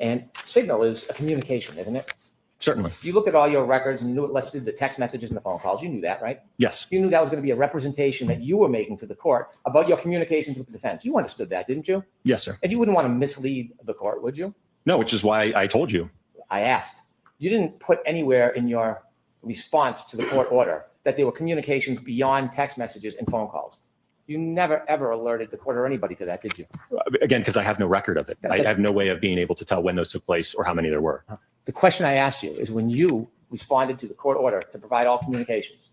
And Signal is a communication, isn't it? certainly. You looked at all your records and you knew it listed the text messages and the phone calls. You knew that, right? Yes, You knew that was going to be a representation that you were making to the court about your communications with the defense. You understood that, didn't you? yes, sir. And you wouldn't want to mislead the court, would you? No, which is why I told you. I asked. You didn't put anywhere in your response to the court order that there were communications beyond text messages and phone calls. You never, ever alerted the court or anybody to that, did you? Again, because I have no record of it. I have no way of being able to tell when those took place or how many there were. The question I asked you is when you responded to the court order to provide all communications,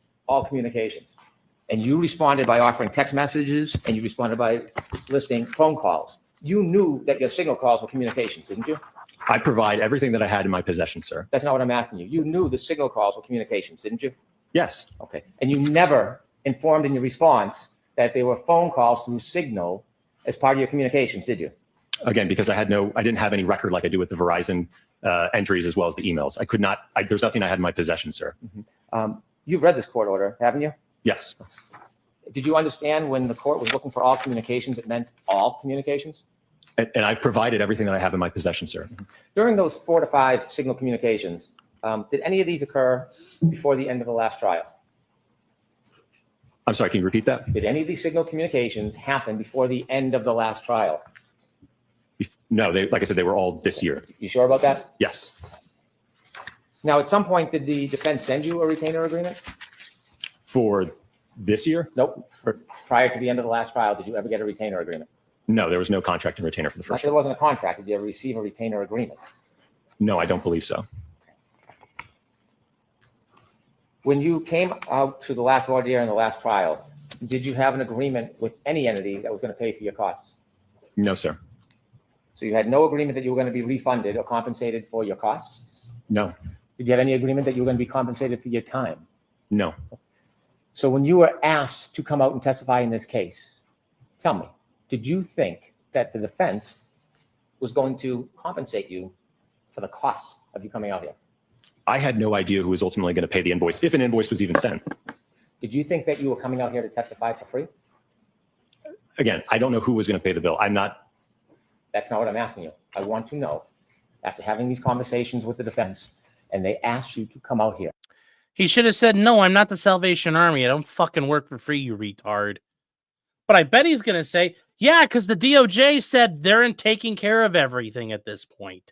and you responded by offering text messages and you responded by listing phone calls, you knew that your Signal calls were communications, didn't you? I provide everything that I had in my possession, sir. That's not what I'm asking you. You knew the Signal calls were communications, didn't you? Yes, Okay. And you never informed in your response that they were phone calls through Signal as part of your communications, did you? again, because I didn't have any record like I do with the Verizon entries as well as the emails. I could not, there's nothing I had in my possession, sir. You've read this court order, haven't you? Yes. Did you understand when the court was looking for all communications, it meant all communications? And I've provided everything that I have in my possession, sir. During those 4 to 5 signal communications, did any of these occur before the end of the last trial? I'm sorry, can you repeat that? Did any of these signal communications happen before the end of the last trial? No, like I said, they were all this year. You sure about that? Yes. Now, at some point, did the defense send you a retainer agreement? For this year? Nope. Prior to the end of the last trial, did you ever get a retainer agreement? No, there was no contract and retainer for the Not first that it one. wasn't a contract. Did you ever receive a retainer agreement? No, I don't believe so. When you came out to the last voir dire and the last trial, did you have an agreement with any entity that was going to pay for your costs? No, sir. So you had no agreement that you were going to be refunded or compensated for your costs? No, Did you have any agreement that you were going to be compensated for your time? no. So when you were asked to come out and testify in this case, tell me, did you think that the defense was going to compensate you for the costs of you coming out here? I had no idea who was ultimately going to pay the invoice, if an invoice was even sent. Did you think that you were coming out here to testify for free? Again, I don't know who was going to pay the bill. That's not what I'm asking you. I want to know, after having these conversations with the defense, and they asked you to come out here, He should have said, no, I'm not the Salvation Army. I don't fucking work for free, you retard. But I bet he's going to say, yeah, because the DOJ said they're in taking care of everything at this point.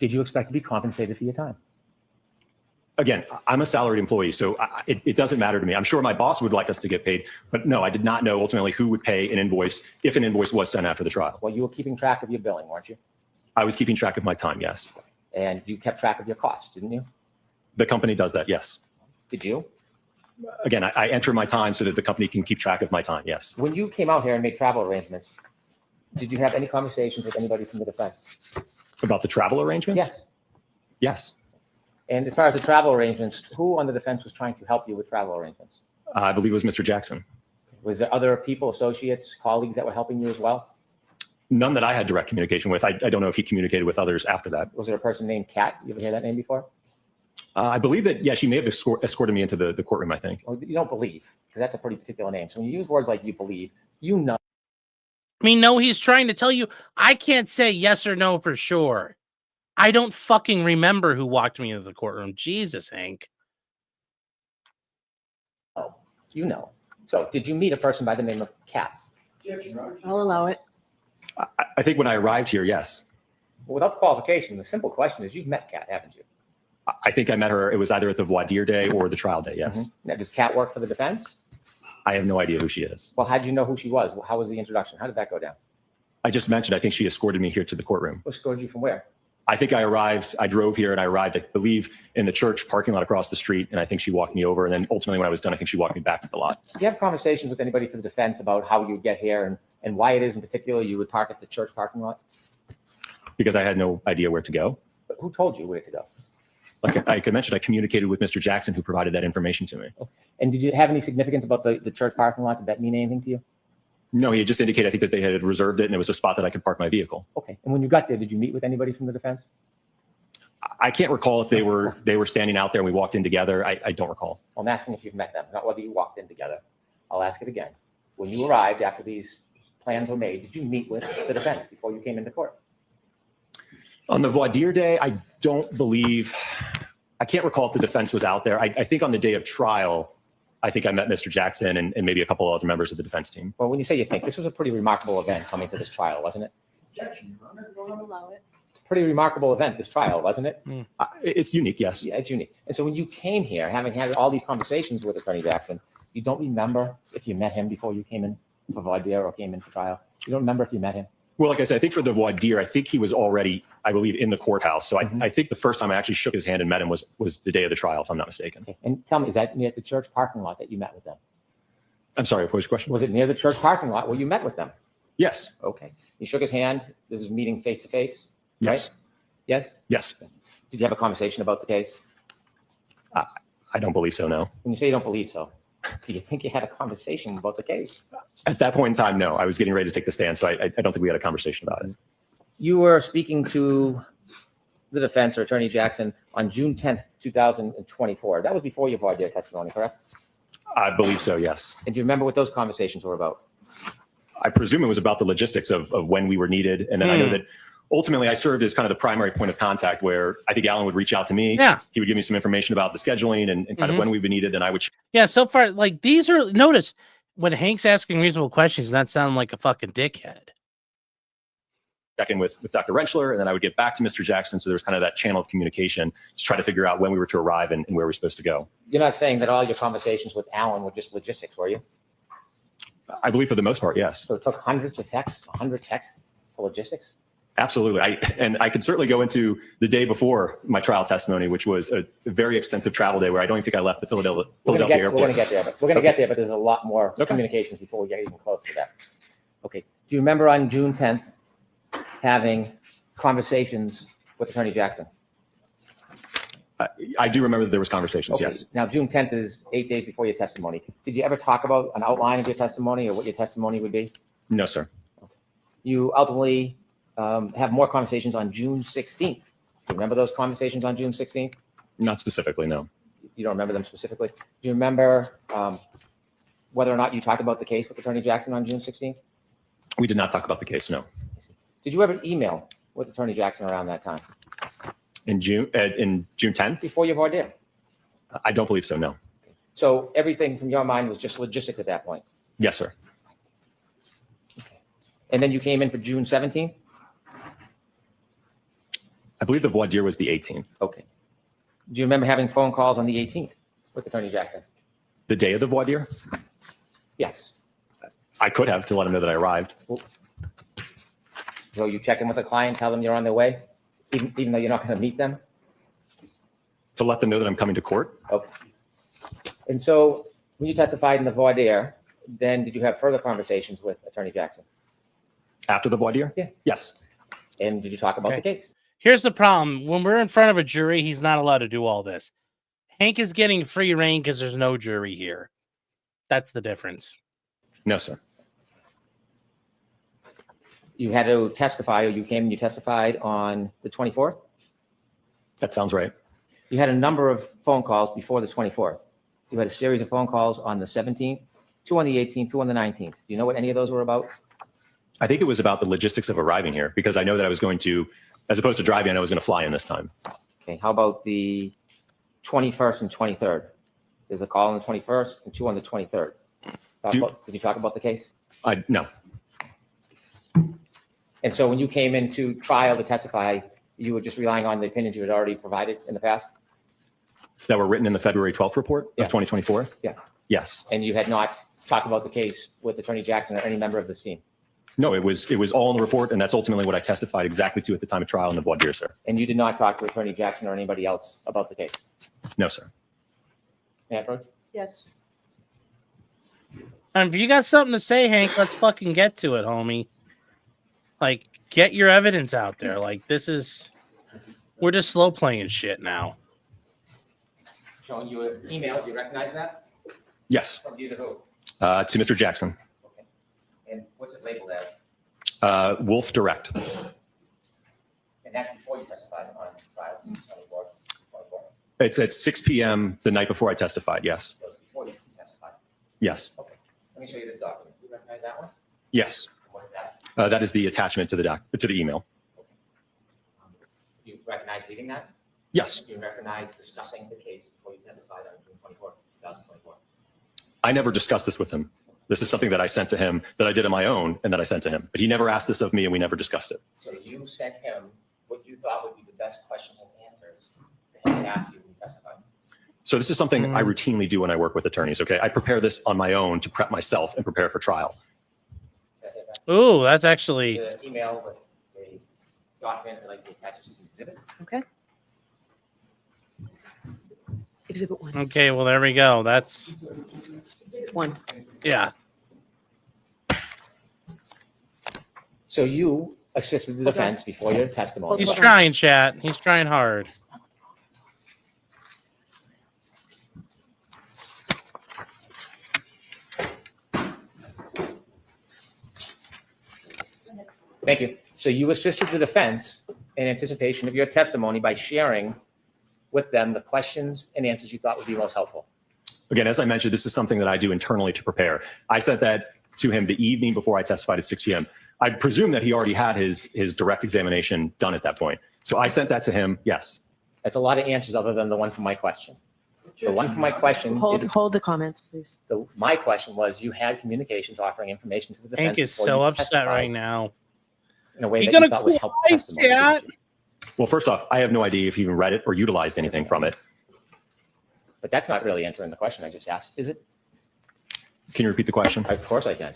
did you expect to be compensated for your time? Again, I'm a salaried employee, so it doesn't matter to me. I'm sure my boss would like us to get paid, but no, I did not know ultimately who would pay an invoice if an invoice was sent after the trial. Well, you were keeping track of your billing, weren't you? I was keeping track of my time, yes. And you kept track of your costs, didn't you? The company does that, yes. Did you? Again, I enter my time so that the company can keep track of my time, yes. When you came out here and made travel arrangements, did you have any conversations with anybody from the defense? About the travel arrangements? Yes. Yes. And as far as the travel arrangements, who on the defense was trying to help you with travel arrangements? I believe it was Mr. Jackson. Was there other people, associates, colleagues that were helping you as well? None that I had direct communication with. I don't know if he communicated with others after that. Was there a person named Kat? You ever hear that name before? I believe that, yeah, she may have escorted me into the courtroom, I think. Well, you don't believe, because that's a pretty particular name. So when you use words like you believe, you know. I mean, no, he's trying to tell you, I can't say yes or no for sure. I don't fucking remember who walked me into the courtroom. Jesus, Hank. Oh, you know. So did you meet a person by the name of Kat? I'll allow it. I think when I arrived here, yes. Well, without qualification, the simple question is, you've met Kat, haven't you? I think I met her. It was either at the voir dire day or the trial day, yes. Now, does Kat work for the defense? I have no idea who she is. Well, how did you know who she was? How was the introduction? How did that go down? I just mentioned, I think she escorted me here to the courtroom. Who escorted you from where? I think I drove here and I arrived, I believe, in the church parking lot across the street. And I think she walked me over. And then ultimately when I was done, I think she walked me back to the lot. Do you have conversations with anybody from the defense about how you would get here and why it is in particular you would park at the church parking lot? Because I had no idea where to go. But who told you where to go? Like I mentioned, I communicated with Mr. Jackson, who provided that information to me. And did you have any significance about the church parking lot? Did that mean anything to you? No, he had just indicated, I think, that they had reserved it and it was a spot that I could park my vehicle. Okay. And when you got there, did you meet with anybody from the defense? I can't recall if they were standing out there and we walked in together. I don't recall. Well, I'm asking if you've met them, not whether you walked in together. I'll ask it again. When you arrived after these plans were made, did you meet with the defense before you came into court? On the voir dire day, I can't recall if the defense was out there. I think on the day of trial, I think I met Mr. Jackson and maybe a couple of other members of the defense team. Well, when you say you think, this was a pretty remarkable event coming to this trial, wasn't it? Don't allow it. Pretty remarkable event, this trial, wasn't it? It's unique, yes. Yeah, it's unique. And so when you came here, having had all these conversations with Attorney Jackson, you don't remember if you met him before you came in for voir dire or came in for trial? You don't remember if you met him? Well, like I said, I think for the voir dire, I think he was already, I believe, in the courthouse. So I think the first time I actually shook his hand and met him was the day of the trial, if I'm not mistaken. Okay. And tell me, is that near the church parking lot that you met with them? I'm sorry, what was your question? Was it near the church parking lot where you met with them? Yes. Okay. You shook his hand. This is meeting face to face, right? Yes. Yes? Yes. Did you have a conversation about the case? I don't believe so, no. When you say you don't believe so, do you think you had a conversation about the case? At that point in time, no. I was getting ready to take the stand, so I don't think we had a conversation about it. You were speaking to the defense or Attorney Jackson on June 10th, 2024. That was before your voir dire testimony, correct? I believe so, yes. And do you remember what those conversations were about? I presume it was about the logistics of when we were needed. And then I know that ultimately I served as kind of the primary point of contact where I think Alan would reach out to me. Yeah. He would give me some information about the scheduling and kind of when we would be needed. And I would Yeah, so far, like, these are, notice, when Hank's asking reasonable questions, not sounding like a fucking dickhead. check in with Dr. Wrentschler, and then I would get back to Mr. Jackson. So there was kind of that channel of communication to try to figure out when we were to arrive and where we're supposed to go. You're not saying that all your conversations with Alan were just logistics, were you? I believe for the most part, yes. So it took hundreds of texts, 100 texts for logistics? Absolutely. I could certainly go into the day before my trial testimony, which was a very extensive travel day where I don't even think I left the Philadelphia airport. We're going to get there, but there's a lot more Okay. communications before we get even close to that. Okay. Do you remember on June 10th having conversations with Attorney Jackson? I do remember that there was conversations, Okay. yes. Now, June 10th is 8 days before your testimony. Did you ever talk about an outline of your testimony or what your testimony would be? No, sir. You ultimately have more conversations on June 16th. Do you remember those conversations on June 16th? Not specifically, no. You don't remember them specifically? Do you remember whether or not you talked about the case with Attorney Jackson on June 16th? We did not talk about the case, no. Did you ever email with Attorney Jackson around that time? In June 10th? Before your voir dire? I don't believe so, no. So everything from your mind was just logistics at that point? Yes, sir. And then you came in for June 17th? I believe the voir dire was the 18th. Okay. Do you remember having phone calls on the 18th with Attorney Jackson? The day of the voir dire? Yes. I could have to let him know that I arrived. So you check in with the client, tell them you're on their way, even though you're not going to meet them? To let them know that I'm coming to court? Okay. And so when you testified in the voir dire, then did you have further conversations with Attorney Jackson? After the voir dire? Yeah. Yes. And did you talk about the case? Here's the problem. When we're in front of a jury, he's not allowed to do all this. Hank is getting free reign because there's no jury here. That's the difference. No, sir. You had to testify, or you came and you testified on the 24th? That sounds right. You had a number of phone calls before the 24th. You had a series of phone calls on the 17th, 2 on the 18th, 2 on the 19th. Do you know what any of those were about? I think it was about the logistics of arriving here because I know that I was going to, as opposed to driving, I was going to fly in this time. Okay, how about the 21st and 23rd? There's a call on the 21st and 2 on the 23rd. Did you talk about the case? No. And so when you came into trial to testify, you were just relying on the opinions you had already provided in the past? That were written in the February 12th report Yeah. of 2024? Yeah. Yes. And you had not talked about the case with Attorney Jackson or any member of this team? No, it was all in the report, and that's ultimately what I testified exactly to at the time of trial in the voir dire, sir. And you did not talk to Attorney Jackson or anybody else about the case? No, sir. Manfred? Yes. And if you got something to say, Hank, let's fucking get to it, homie. Like, get your evidence out there. Like, we're just slow playing shit now. Showing you an email, do you recognize that? Yes. From you to who? To Mr. Jackson. Okay. And what's it labeled as? Wolf Direct. And that's before you testified on trial 24. It's at 6 p.m. the night before I testified, yes. So it's before you testified. Yes. Okay. Let me show you this document. Do you recognize that one? Yes. What's that? That is the attachment to the email. You recognize reading that? Yes. Do you recognize discussing the case before you testified on June 24, 2024? I never discussed this with him. This is something that I sent to him, that I did on my own, and that I sent to him. But he never asked this of me, and we never discussed it. So you sent him what you thought would be the best questions and answers that he would ask you when you testified. So this is something I routinely do when I work with attorneys, okay? I prepare this on my own to prep myself and prepare for trial. Ooh, that's actually... The email with a document like the attaches as an exhibit. Okay. Exhibit 1. Okay, well, there we go. That's... 1. Yeah. So you assisted the defense before your testimony. He's trying, chat. He's trying hard. Thank you. So you assisted the defense in anticipation of your testimony by sharing with them the questions and answers you thought would be most helpful? Again, as I mentioned, this is something that I do internally to prepare. I sent that to him the evening before I testified at 6 p.m. I presume that he already had his direct examination done at that point. So I sent that to him, yes. That's a lot of answers other than the one from my question. The one from my question. Hold the comments, please. My question was, you had communications offering information to the defense. Hank is before so you upset testified right now. in a way You that gonna you thought would help the quiet testimony. that? didn't you? Well, first off, I have no idea if he even read it or utilized anything from it. But that's not really answering the question I just asked, is it? Can you repeat the question? Of course I can.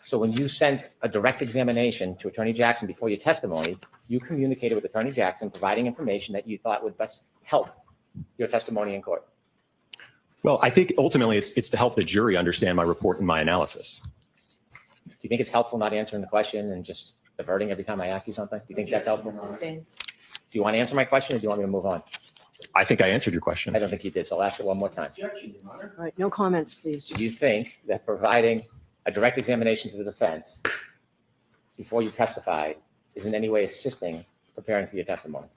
So when you sent a direct examination to Attorney Jackson before your testimony, you communicated with Attorney Jackson, providing information that you thought would best help your testimony in court. Well, I think ultimately it's to help the jury understand my report and my analysis. Do you think it's helpful not answering the question and just diverting every time I ask you something? Do you think that's helpful? Sustained. Do you want to answer my question or do you want me to move on? I think I answered your question. I don't think you did, so I'll ask it one more time. All right, no comments, please. Do you think that providing a direct examination to the defense before you testified is in any way assisting preparing for your testimony?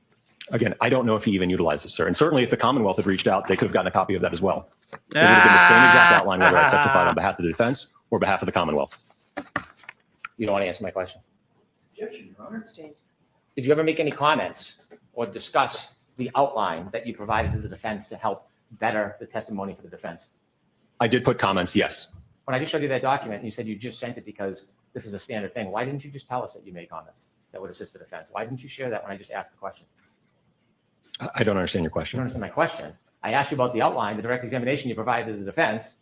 Again, I don't know if he even utilized it, sir. And certainly if the Commonwealth had reached out, they could have gotten a copy of that as well. It would have been the same exact outline whether I testified on behalf of the defense or behalf of the Commonwealth. You don't want to answer my question? Sustained. Did you ever make any comments or discuss the outline that you provided to the defense to help better the testimony for the defense? I did put comments, yes. When I just showed you that document and you said you just sent it because this is a standard thing, why didn't you just tell us that you made comments that would assist the defense? Why didn't you share that when I just asked the question? I don't understand your You don't question. understand my question. I asked you about the outline, the direct examination you provided to the defense,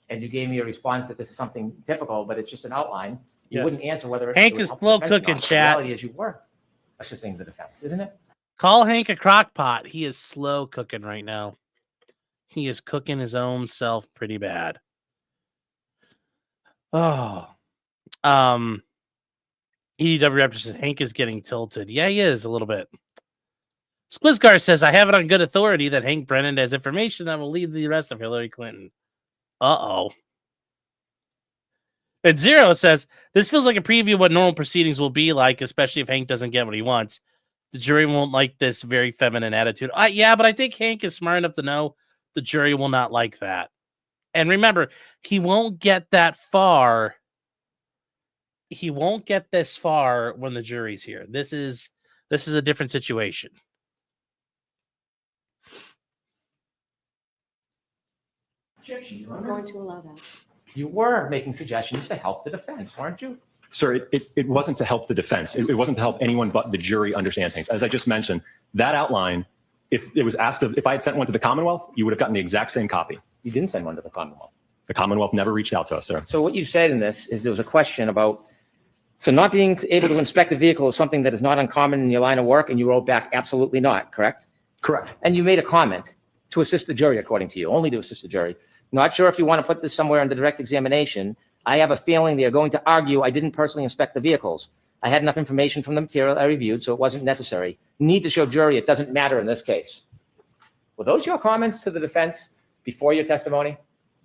and you gave me a response that this is something typical, but it's just an outline. You Yes. wouldn't answer whether Hank it would is help the slow defense or cooking, not. The chat. reality is you were assisting the defense, isn't it? Call Hank a crock pot. He is slow cooking right now. He is cooking his own self pretty bad. Oh. EDW Raptor says Hank is getting tilted. Yeah, he is a little bit. Squizgar says, I have it on good authority that Hank Brennan has information that will lead the arrest of Hillary Clinton. Uh-oh. And Zero says, this feels like a preview of what normal proceedings will be like, especially if Hank doesn't get what he wants. The jury won't like this very feminine attitude. Yeah, but I think Hank is smart enough to know the jury will not like that. And remember, he won't get that far. He won't get this far when the jury's here. This is a different situation. I'm going to allow that. You were making suggestions to help the defense, weren't you? Sir, it wasn't to help the defense. It wasn't to help anyone but the jury understand things. As I just mentioned, that outline, if it was asked if I had sent one to the Commonwealth, you would have gotten the exact same copy. You didn't send one to the Commonwealth. The Commonwealth never reached out to us, sir. So what you said in this is there was a question about, so not being able to inspect the vehicle is something that is not uncommon in your line of work, and you wrote back, absolutely not, correct? Correct. And you made a comment to assist the jury, according to you, only to assist the jury. Not sure if you want to put this somewhere in the direct examination. I have a feeling they are going to argue I didn't personally inspect the vehicles. I had enough information from the material I reviewed, so it wasn't necessary. Need to show jury it doesn't matter in this case. Were those your comments to the defense before your testimony?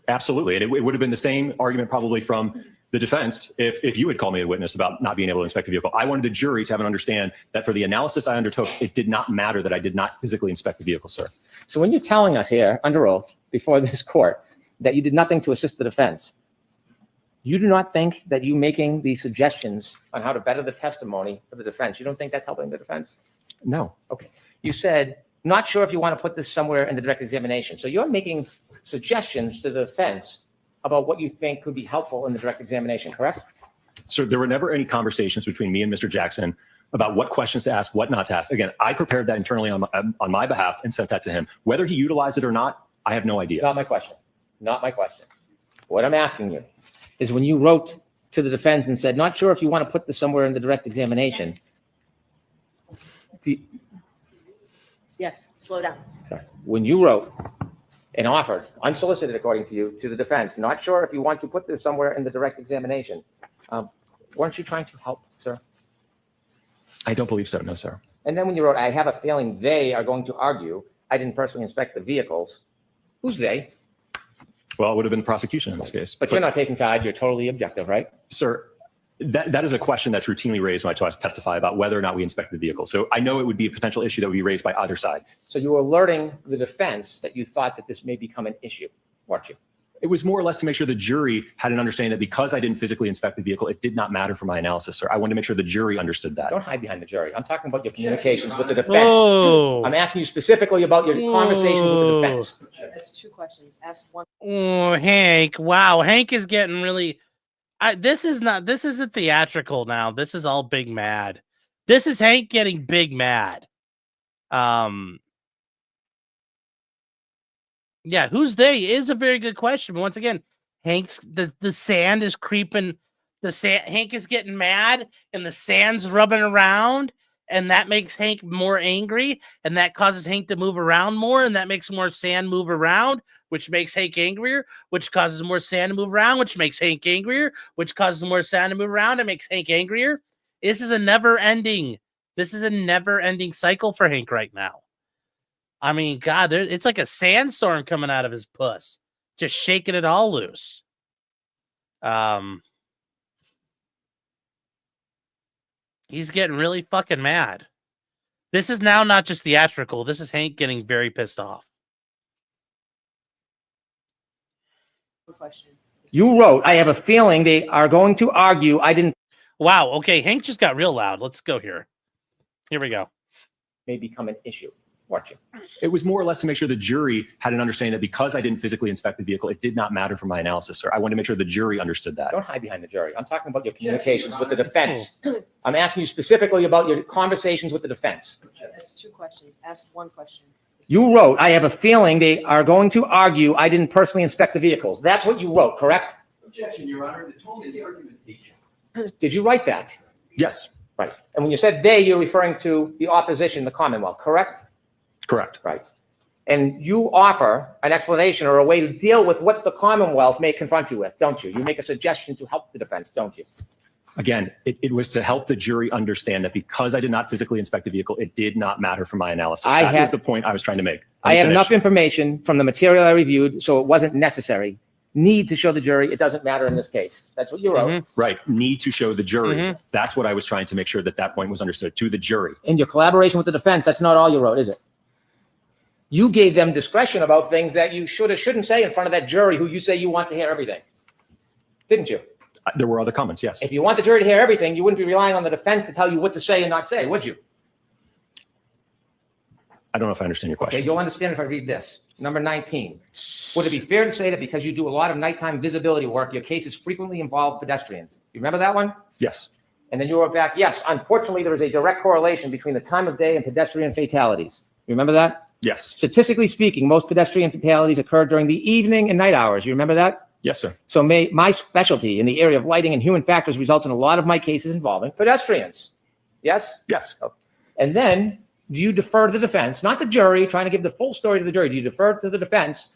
Absolutely. And it would have been the same argument probably from the defense if you had called me a witness about not being able to inspect the vehicle. I wanted the jury to have an understand that for the analysis I undertook, it did not matter that I did not physically inspect the vehicle, sir. So when you're telling us here under oath before this court that you did nothing to assist the defense, you do not think that you making these suggestions on how to better the testimony for the defense, you don't think that's helping the defense? No. Okay. You said, not sure if you want to put this somewhere in the direct examination. So you're making suggestions to the defense about what you think could be helpful in the direct examination, correct? Sir, there were never any conversations between me and Mr. Jackson about what questions to ask, what not to ask. Again, I prepared that internally on my behalf and sent that to him. Whether he utilized it or not, I have no idea. Not my question. Not my question. What I'm asking you is when you wrote to the defense and said, not sure if you want to put this somewhere in the direct examination. Yes, slow down. Sorry. When you wrote and offered, unsolicited according to you, to the defense, not sure if you want to put this somewhere in the direct examination, weren't you trying to help, sir? I don't believe so, no, sir. And then when you wrote, I have a feeling they are going to argue I didn't personally inspect the vehicles. Who's they? Well, it would have been the prosecution in this case. But you're not taking sides. You're totally objective, right? Sir, That is a question that's routinely raised when I testify about whether or not we inspect the vehicle. So I know it would be a potential issue that would be raised by either side. So you were alerting the defense that you thought that this may become an issue, weren't you? It was more or less to make sure the jury had an understanding that because I didn't physically inspect the vehicle, it did not matter for my analysis, sir. I wanted to make sure the jury understood that. Don't hide behind the jury. I'm talking about your communications with the defense. Oh, I'm asking you specifically about your conversations with the defense. That's two questions. Ask one. oh, Hank! Wow, Hank is getting really. This isn't theatrical now. This is all big mad. This is Hank getting big mad. Yeah, who's they is a very good question. But once again, Hank's the sand is creeping. Hank is getting mad, and the sand's rubbing around, and that makes Hank more angry, and that causes Hank to move around more, and that makes more sand move around, which makes Hank angrier, which causes more sand to move around, which makes Hank angrier, which causes more sand to move around, and makes Hank angrier. This is a never-ending cycle for Hank right now. I mean, God, it's like a sandstorm coming out of his puss, just shaking it all loose. He's getting really fucking mad. This is now not just theatrical. This is Hank getting very pissed off. Question. You wrote, I have a feeling they are going to argue I didn't. Wow. Okay. Hank just got real loud. Let's go here. Here we go. May become an issue, weren't you? It was more or less to make sure the jury had an understanding that because I didn't physically inspect the vehicle, it did not matter for my analysis, sir. I wanted to make sure the jury understood that. Don't hide behind the jury. I'm talking about your communications with the defense. I'm asking you specifically about your conversations with the defense. That's two questions. Ask one question. You wrote, I have a feeling they are going to argue I didn't personally inspect the vehicles. That's what you wrote, correct? Objection, Your Honor. The tone of the argumentation. Did you write that? Yes, Right. And when you said they, you're referring to the opposition, the Commonwealth, correct? correct. Right. And you offer an explanation or a way to deal with what the Commonwealth may confront you with, don't you? You make a suggestion to help the defense, don't you? Again, it was to help the jury understand that because I did not physically inspect the vehicle, it did not matter for my analysis. That was the point I was trying to make. I have enough information from the material I reviewed, so it wasn't necessary. Need to show the jury, it doesn't matter in this case. That's what you wrote. Right. Need to show the jury. That's what I was trying to make sure that point was understood to the jury. In your collaboration with the defense, that's not all you wrote, is it? You gave them discretion about things that you should or shouldn't say in front of that jury who you say you want to hear everything. Didn't you? There were other comments, yes. If you want the jury to hear everything, you wouldn't be relying on the defense to tell you what to say and not say, would you? I don't know if I understand your question. Okay, you'll understand if I read this. Number 19. Would it be fair to say that because you do a lot of nighttime visibility work, your cases frequently involve pedestrians? You remember that one? Yes. And then you wrote back, yes, unfortunately, there is a direct correlation between the time of day and pedestrian fatalities. You remember that? Yes. Statistically speaking, most pedestrian fatalities occur during the evening and night hours. You remember that? Yes, sir. So my specialty in the area of lighting and human factors results in a lot of my cases involving pedestrians. Yes? Yes. And then do you defer to the defense, not the jury, trying to give the full story to the jury? Do you defer to the defense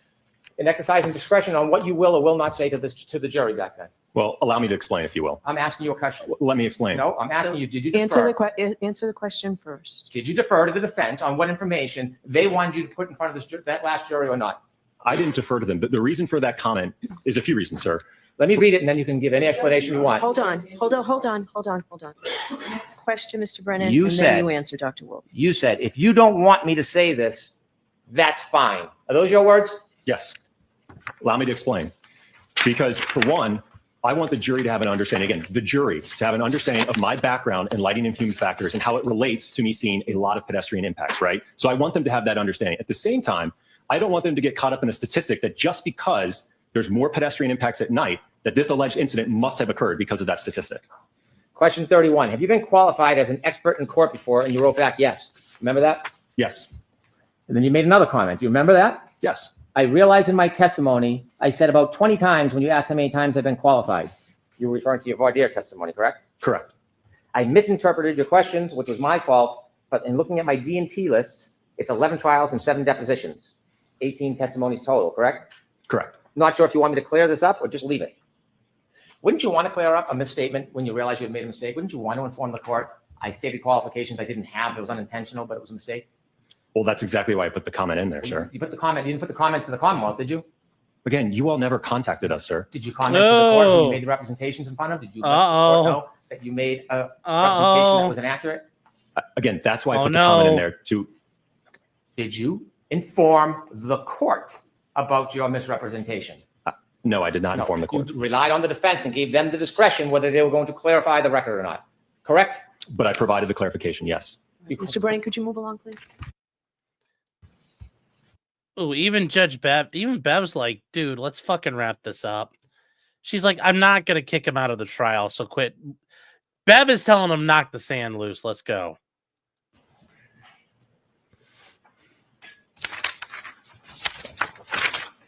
in exercising discretion on what you will or will not say to the jury back then? Well, allow me to explain, if you will. I'm asking you a question. Let me explain. No, I'm asking you, did you Answer defer? answer the question first. Did you defer to the defense on what information they wanted you to put in front of that last jury or not? I didn't defer to them. The reason for that comment is a few reasons, sir. Let me read it and then you can give any explanation you want. Hold on. Next question, Mr. Brennan, You and said- then you answer, Dr. Wolf. You said, if you don't want me to say this, that's fine. Are those your words? Yes. Allow me to explain. Because for one, I want the jury to have an understanding, again, the jury to have an understanding of my background in lighting and human factors and how it relates to me seeing a lot of pedestrian impacts, right? So I want them to have that understanding. At the same time, I don't want them to get caught up in a statistic that just because there's more pedestrian impacts at night, that this alleged incident must have occurred because of that statistic. Question 31. Have you been qualified as an expert in court before? And you wrote back, yes. Remember that? Yes. And then you made another comment. Do you remember that? Yes. I realized in my testimony, I said about 20 times when you asked how many times I've been qualified. You were referring to your voir dire testimony, correct? Correct. I misinterpreted your questions, which was my fault. But in looking at my D&T lists, it's 11 trials and 7 depositions, 18 testimonies total, correct? Correct. Not sure if you want me to clear this up or just leave it. Wouldn't you want to clear up a misstatement when you realize you had made a mistake? Wouldn't you want to inform the court? I stated qualifications I didn't have. It was unintentional, but it was a mistake. Well, that's exactly why I put the comment in there, sir. You put the comment. You didn't put the comment to the Commonwealth, did you? Again, you all never contacted us, sir. Did you comment to the court when you made the representations in front of? Did you let the court know that you made a presentation that Uh-oh. was inaccurate? Again, that's why I Oh, put the comment in no. there to, Did you inform the court about your misrepresentation? no, I did not No, inform the court, You relied on the defense and gave them the discretion whether they were going to clarify the record or not, correct? but I provided the clarification, yes. Mr. Brain, could you move along, please? Oh, even Judge Bev, even Bev's like, dude, let's fucking wrap this up. She's like, I'm not going to kick him out of the trial, so quit. Bev is telling him, knock the sand loose. Let's go.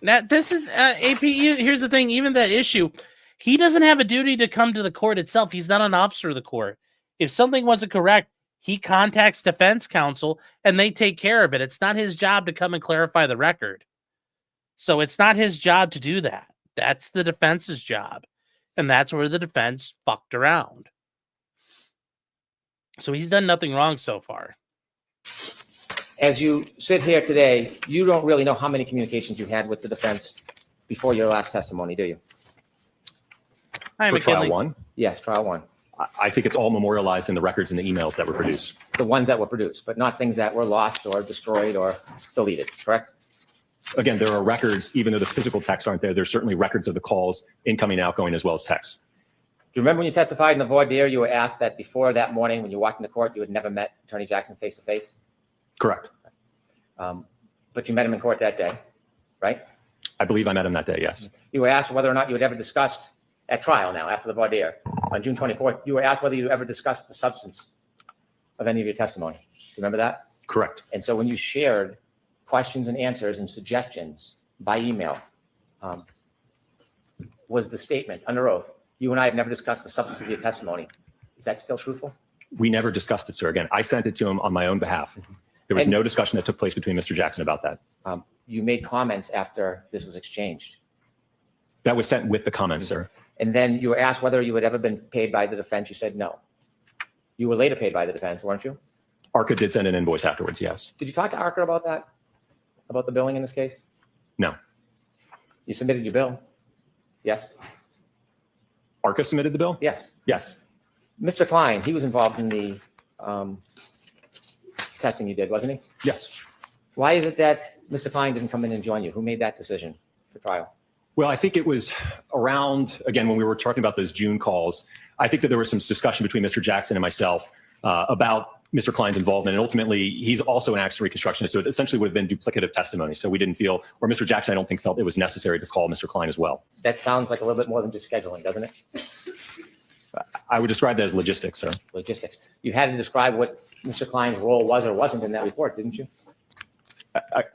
Now, this is, AP, here's the thing, even that issue, he doesn't have a duty to come to the court itself. He's not an officer of the court. If something wasn't correct, he contacts defense counsel and they take care of it. It's not his job to come and clarify the record. So it's not his job to do that. That's the defense's job. And that's where the defense fucked around. So he's done nothing wrong so fall. As you sit here today, you don't really know how many communications you had with the defense before your last testimony, do you? Hi, For trial McKinley. 1, Yes, trial 1. I think it's all memorialized in the records and the emails that were produced. The ones that were produced, but not things that were lost or destroyed or deleted, correct? Again, there are records, even though the physical texts aren't there, there's certainly records of the calls, incoming, outgoing, as well as texts. Do you remember when you testified in the voir dire, you were asked that before that morning when you walked into court, you had never met Attorney Jackson face to face? Correct. But you met him in court that day, right? I believe I met him that day, yes. You were asked whether or not you had ever discussed at trial now, after the voir dire, on June 24th, you were asked whether you ever discussed the substance of any of your testimony. Do you remember that? Correct. And so when you shared questions and answers and suggestions by email, was the statement under oath, you and I have never discussed the substance of your testimony. Is that still truthful? We never discussed it, sir. Again, I sent it to him on my own behalf. There was And- no discussion that took place between Mr. Jackson about that. You made comments after this was exchanged. That was sent with the comments, sir. And then you were asked whether you had ever been paid by the defense. You said no. You were later paid by the defense, weren't you? Arca did send an invoice afterwards, yes. Did you talk to Arca about that? About the billing in this case? No. You submitted your bill? Yes? Arca submitted the bill? Yes. Yes. Mr. Klein, he was involved in the testing you did, wasn't he? Yes. Why is it that Mr. Klein didn't come in and join you? Who made that decision for trial? Well, I think it was around, again, when we were talking about those June calls, I think that there was some discussion between Mr. Jackson and myself about Mr. Klein's involvement. And ultimately, he's also an accident reconstructionist, so it essentially would have been duplicative testimony. So we didn't feel, or Mr. Jackson, I don't think, felt it was necessary to call Mr. Klein as well. That sounds like a little bit more than just scheduling, doesn't it? I would describe that as logistics, sir. Logistics. You had to describe what Mr. Klein's role was or wasn't in that report, didn't you?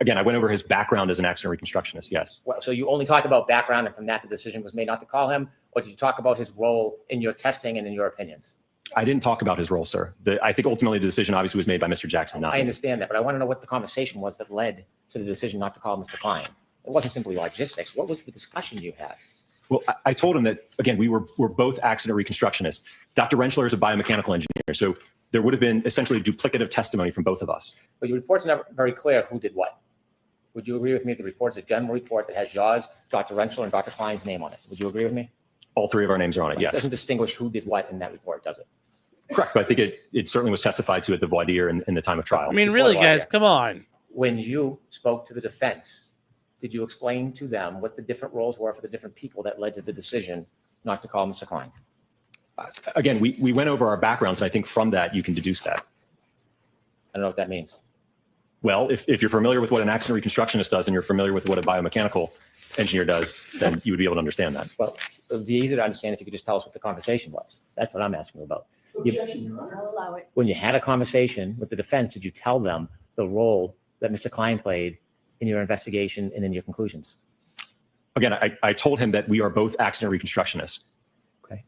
Again, I went over his background as an accident reconstructionist, yes. Well, so you only talked about background, and from that, the decision was made not to call him, or did you talk about his role in your testing and in your opinions? I didn't talk about his role, sir. I think ultimately the decision obviously was made by Mr. Jackson, not I me. understand that, but I want to know what the conversation was that led to the decision not to call Mr. Klein. It wasn't simply logistics. What was the discussion you had? Well, I told him that, again, we're both accident reconstructionists. Dr. Wrentschler is a biomechanical engineer, so there would have been essentially duplicative testimony from both of us. But your report's never very clear who did what. Would you agree with me? The report's a general report that has yours, Dr. Wrentschler, and Dr. Klein's name on it. Would you agree with me? All three of our names are on it, It yes. doesn't distinguish who did what in that report, does it? Correct, but I think it certainly was testified to at the voir dire in the time of trial. I mean, Before really, the guys, voir dire. come on. When you spoke to the defense, did you explain to them what the different roles were for the different people that led to the decision not to call Mr. Klein? Again, we went over our backgrounds, and I think from that you can deduce that. I don't know what that means. Well, if you're familiar with what an accident reconstructionist does and you're familiar with what a biomechanical engineer does, then you would be able to understand that. Well, it would be easy to understand if you could just tell us what the conversation was. That's what I'm asking about. I'll allow it. When you had a conversation with the defense, did you tell them the role that Mr. Klein played in your investigation and in your conclusions? Again, I told him that we are both accident reconstructionists. Okay.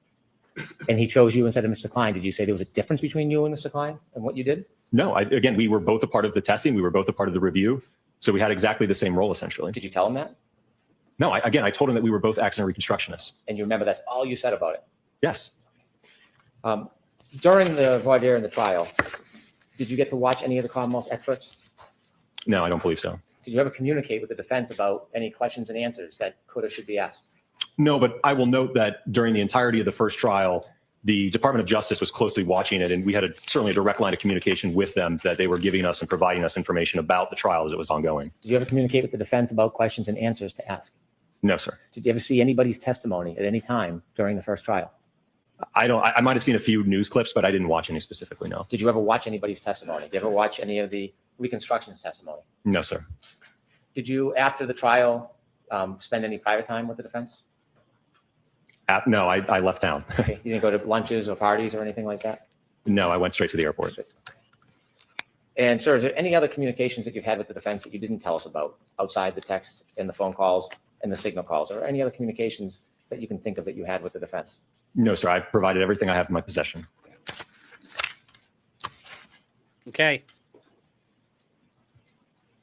And he chose you instead of Mr. Klein. Did you say there was a difference between you and Mr. Klein and what you did? No, again, we were both a part of the testing. We were both a part of the review. So we had exactly the same role, essentially. Did you tell him that? No, I told him that we were both accident reconstructionists. And you remember that's all you said about it? Yes. During the voir dire and the trial, did you get to watch any of the Commonwealth experts? No, I don't believe so. Did you ever communicate with the defense about any questions and answers that could or should be asked? No, but I will note that during the entirety of the first trial, the Department of Justice was closely watching it, and we had certainly a direct line of communication with them that they were giving us and providing us information about the trial as it was ongoing. Did you ever communicate with the defense about questions and answers to ask? No, sir. Did you ever see anybody's testimony at any time during the first trial? I might have seen a few news clips, but I didn't watch any specifically, no. Did you ever watch anybody's testimony? Did you ever watch any of the reconstruction testimony? No, sir. Did you, after the trial, spend any private time with the defense? No, I left town. Okay. You didn't go to lunches or parties or anything like that? No, I went straight to the airport. And sir, is there any other communications that you've had with the defense that you didn't tell us about outside the text and the phone calls and the signal calls, or any other communications that you can think of that you had with the defense? No, sir. I've provided everything I have in my possession. Okay.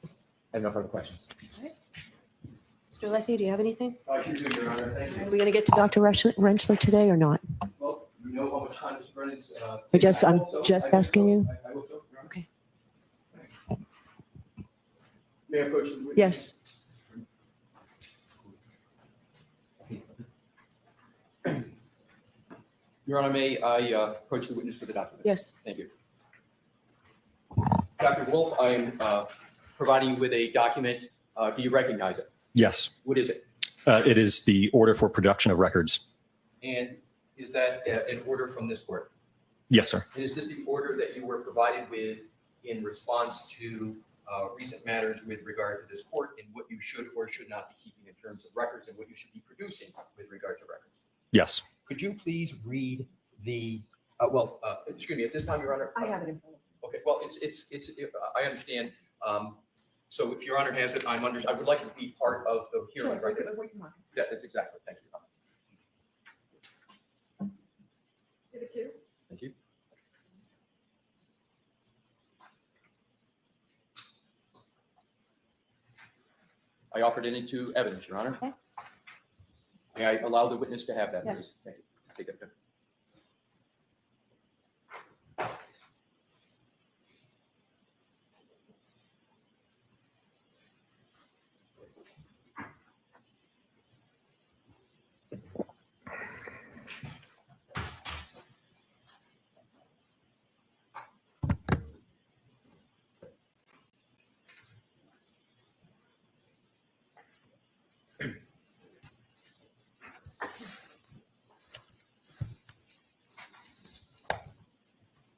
I have no further questions. Mr. Alessi, do you have anything? I can do, Your Honor. Thank Are we going to get to Dr. Wrentschler today or not? Well, you know how much time Mr. Brennan's. I'm just asking you. I hope so, Your Honor. Okay. May I approach the witness? Yes. Your Honor, may I approach the witness for the document? Yes. Thank you. Dr. Wolf, I am providing you with a document. Do you recognize it? Yes. What is it? It is the order for production of records. And is that an order from this court? Yes, sir. And is this the order that you were provided with in response to recent matters with regard to this court and what you should or should not be keeping in terms of records and what you should be producing with regard to records? Yes. Could you please read the, excuse me, at this time, Your Honor? I have it in front of me. Okay, well, I understand. So if Your Honor has it, I would like it to be part of the hearing, right? We can mark Yeah, that's exactly. Thank you, Your Honor. it. Two. Thank you. I offered it into evidence, Your Honor. Okay. May I allow the witness to have that? Yes. Thank you. Take it.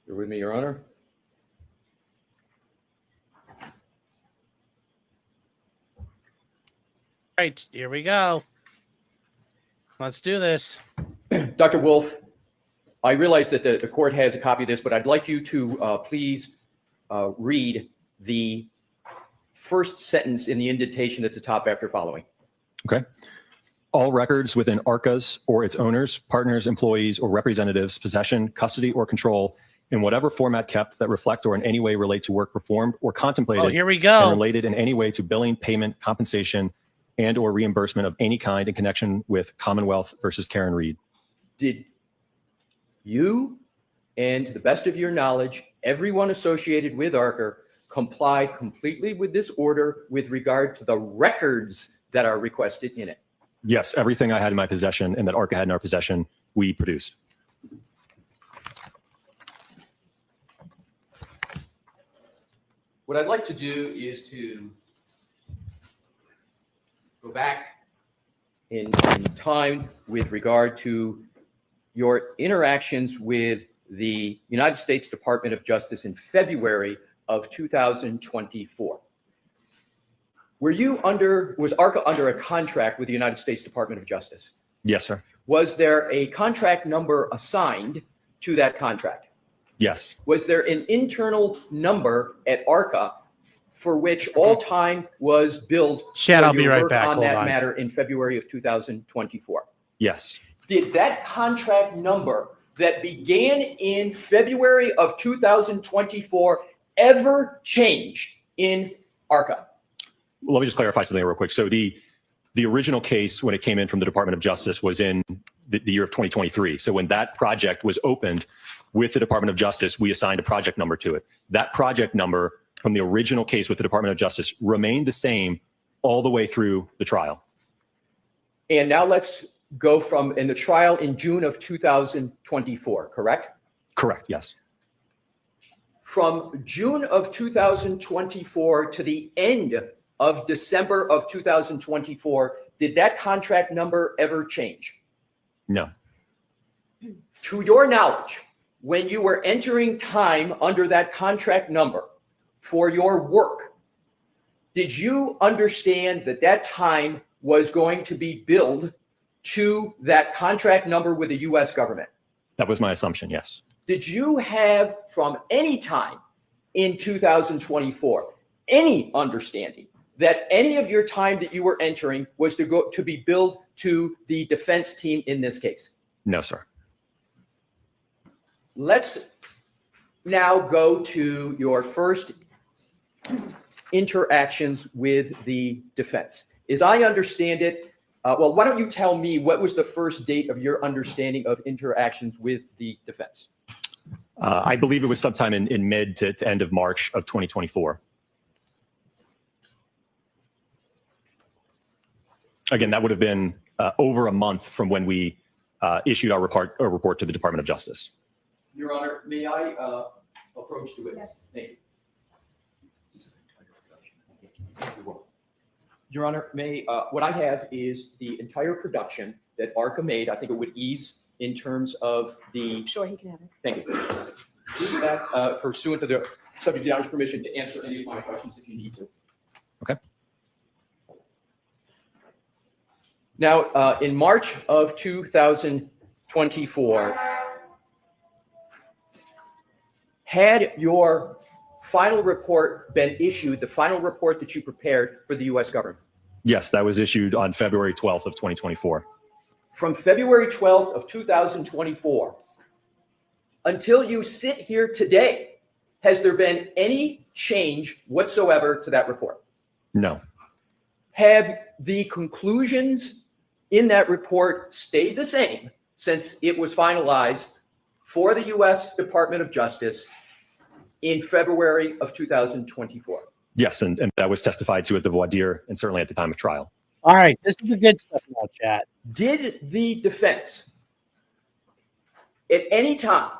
You're with me, Your Honor? Right, here we go. Let's do this. Dr. Wolf, I realize that the court has a copy of this, but I'd like you to please read the first sentence in the indentation at the top after following. Okay. All records within Arca's or its owners, partners, employees, or representatives' possession, custody, or control in whatever format kept that reflect or in any way relate to work performed or contemplated Oh, here we and go. related in any way to billing, payment, compensation, and or reimbursement of any kind in connection with Commonwealth versus Karen Reed. Did you, and to the best of your knowledge, everyone associated with Arca comply completely with this order with regard to the records that are requested in it? Yes, everything I had in my possession and that Arca had in our possession, we produced. What I'd like to do is to go back in time with regard to your interactions with the United States Department of Justice in February of 2024. Was Arca under a contract with the United States Department of Justice? Yes, sir. Was there a contract number assigned to that contract? Yes. Was there an internal number at Arca for which all time was billed Chad, for I'll be your right work back. on Hold that on. matter in February of 2024? Yes. Did that contract number that began in February of 2024 ever change in Arca? Let me just clarify something real quick. So the original case, when it came in from the Department of Justice, was in the year of 2023. So when that project was opened with the Department of Justice, we assigned a project number to it. That project number from the original case with the Department of Justice remained the same all the way through the trial. And now let's go from in the trial in June of 2024, correct? Correct. Yes. From June of 2024 to the end of December of 2024, did that contract number ever change? No. To your knowledge, when you were entering time under that contract number for your work, did you understand that that time was going to be billed to that contract number with the U.S. government? That was my assumption. Yes. Did you have from any time in 2024 any understanding that any of your time that you were entering was to be billed to the defense team in this case? No, sir. Let's now go to your first interactions with the defense. As I understand it, well, why don't you tell me what was the first date of your understanding of interactions with the defense? I believe it was sometime in mid to end of March of 2024. Again, that would have been over a month from when we issued our report to the Department of Justice. Your Honor, may I approach the witness? Yes. Thank you. Your Honor, what I have is the entire production that Arca made. I think it would ease in terms of the. Sure, he can have it. Thank you. Use that pursuant to the subject of the Honor's permission to answer any of my questions if you need to. Okay. Now, in March of 2024, had your final report been issued, the final report that you prepared for the U.S. government? Yes, that was issued on February 12th of 2024. From February 12th of 2024 until you sit here today, has there been any change whatsoever to that report? No. Have the conclusions in that report stayed the same since it was finalized for the U.S. Department of Justice in February of 2024? Yes, and that was testified to at the voir dire and certainly at the time of trial. All right, this is the good stuff now, chat. Did the defense at any time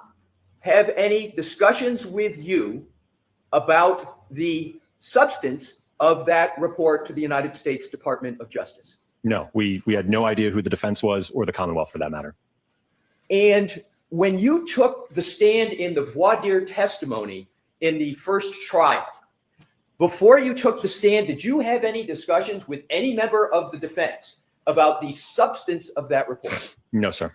have any discussions with you about the substance of that report to the United States Department of Justice? No, we had no idea who the defense was or the Commonwealth for that matter. And when you took the stand in the voir dire testimony in the first trial, before you took the stand, did you have any discussions with any member of the defense about the substance of that report? No, sir.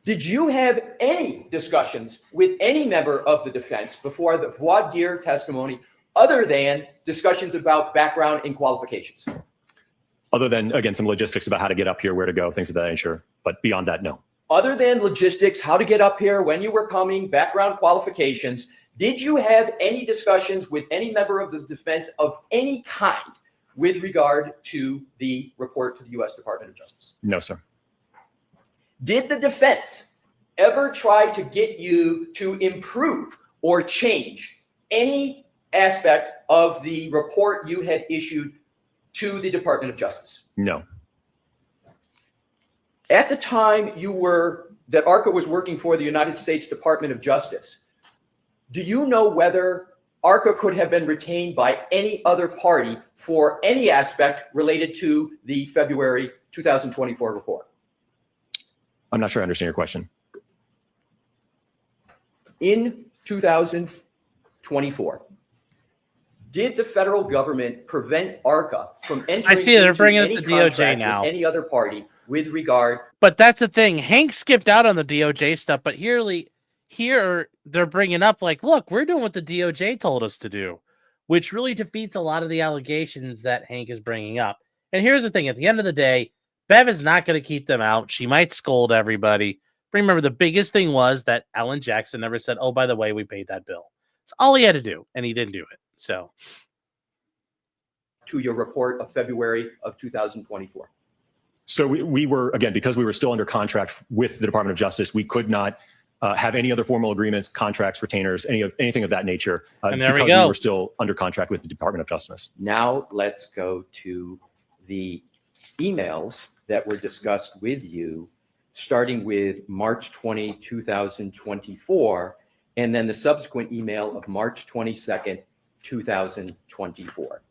Did you have any discussions with any member of the defense before the voir dire testimony other than discussions about background and qualifications? Other than, again, some logistics about how to get up here, where to go, things of that nature. But beyond that, no. Other than logistics, how to get up here, when you were coming, background qualifications, did you have any discussions with any member of the defense of any kind with regard to the report to the U.S. Department of Justice? No, sir. Did the defense ever try to get you to improve or change any aspect of the report you had issued to the Department of Justice? No. At the time that Arca was working for the United States Department of Justice, do you know whether Arca could have been retained by any other party for any aspect related to the February 2024 report? I'm not sure I understand your question. In 2024, did the federal government prevent Arca from entering I see they're into bringing any it to DOJ contract now. with any other party with regard? But that's the thing. Hank skipped out on the DOJ stuff, but here they're bringing up like, look, we're doing what the DOJ told us to do, which really defeats a lot of the allegations that Hank is bringing up. And here's the thing. At the end of the day, Bev is not going to keep them out. She might scold everybody. Remember, the biggest thing was that Alan Jackson never said, oh, by the way, we paid that bill. It's all he had to do, and he didn't do it. So, to your report of February of 2024. So we were, again, because we were still under contract with the Department of Justice, we could not have any other formal agreements, contracts, retainers, anything of that nature. And there we because go. we were still under contract with the Department of Justice. Now let's go to the emails that were discussed with you, starting with March 20, 2024, and then the subsequent email of March 22nd, 2024.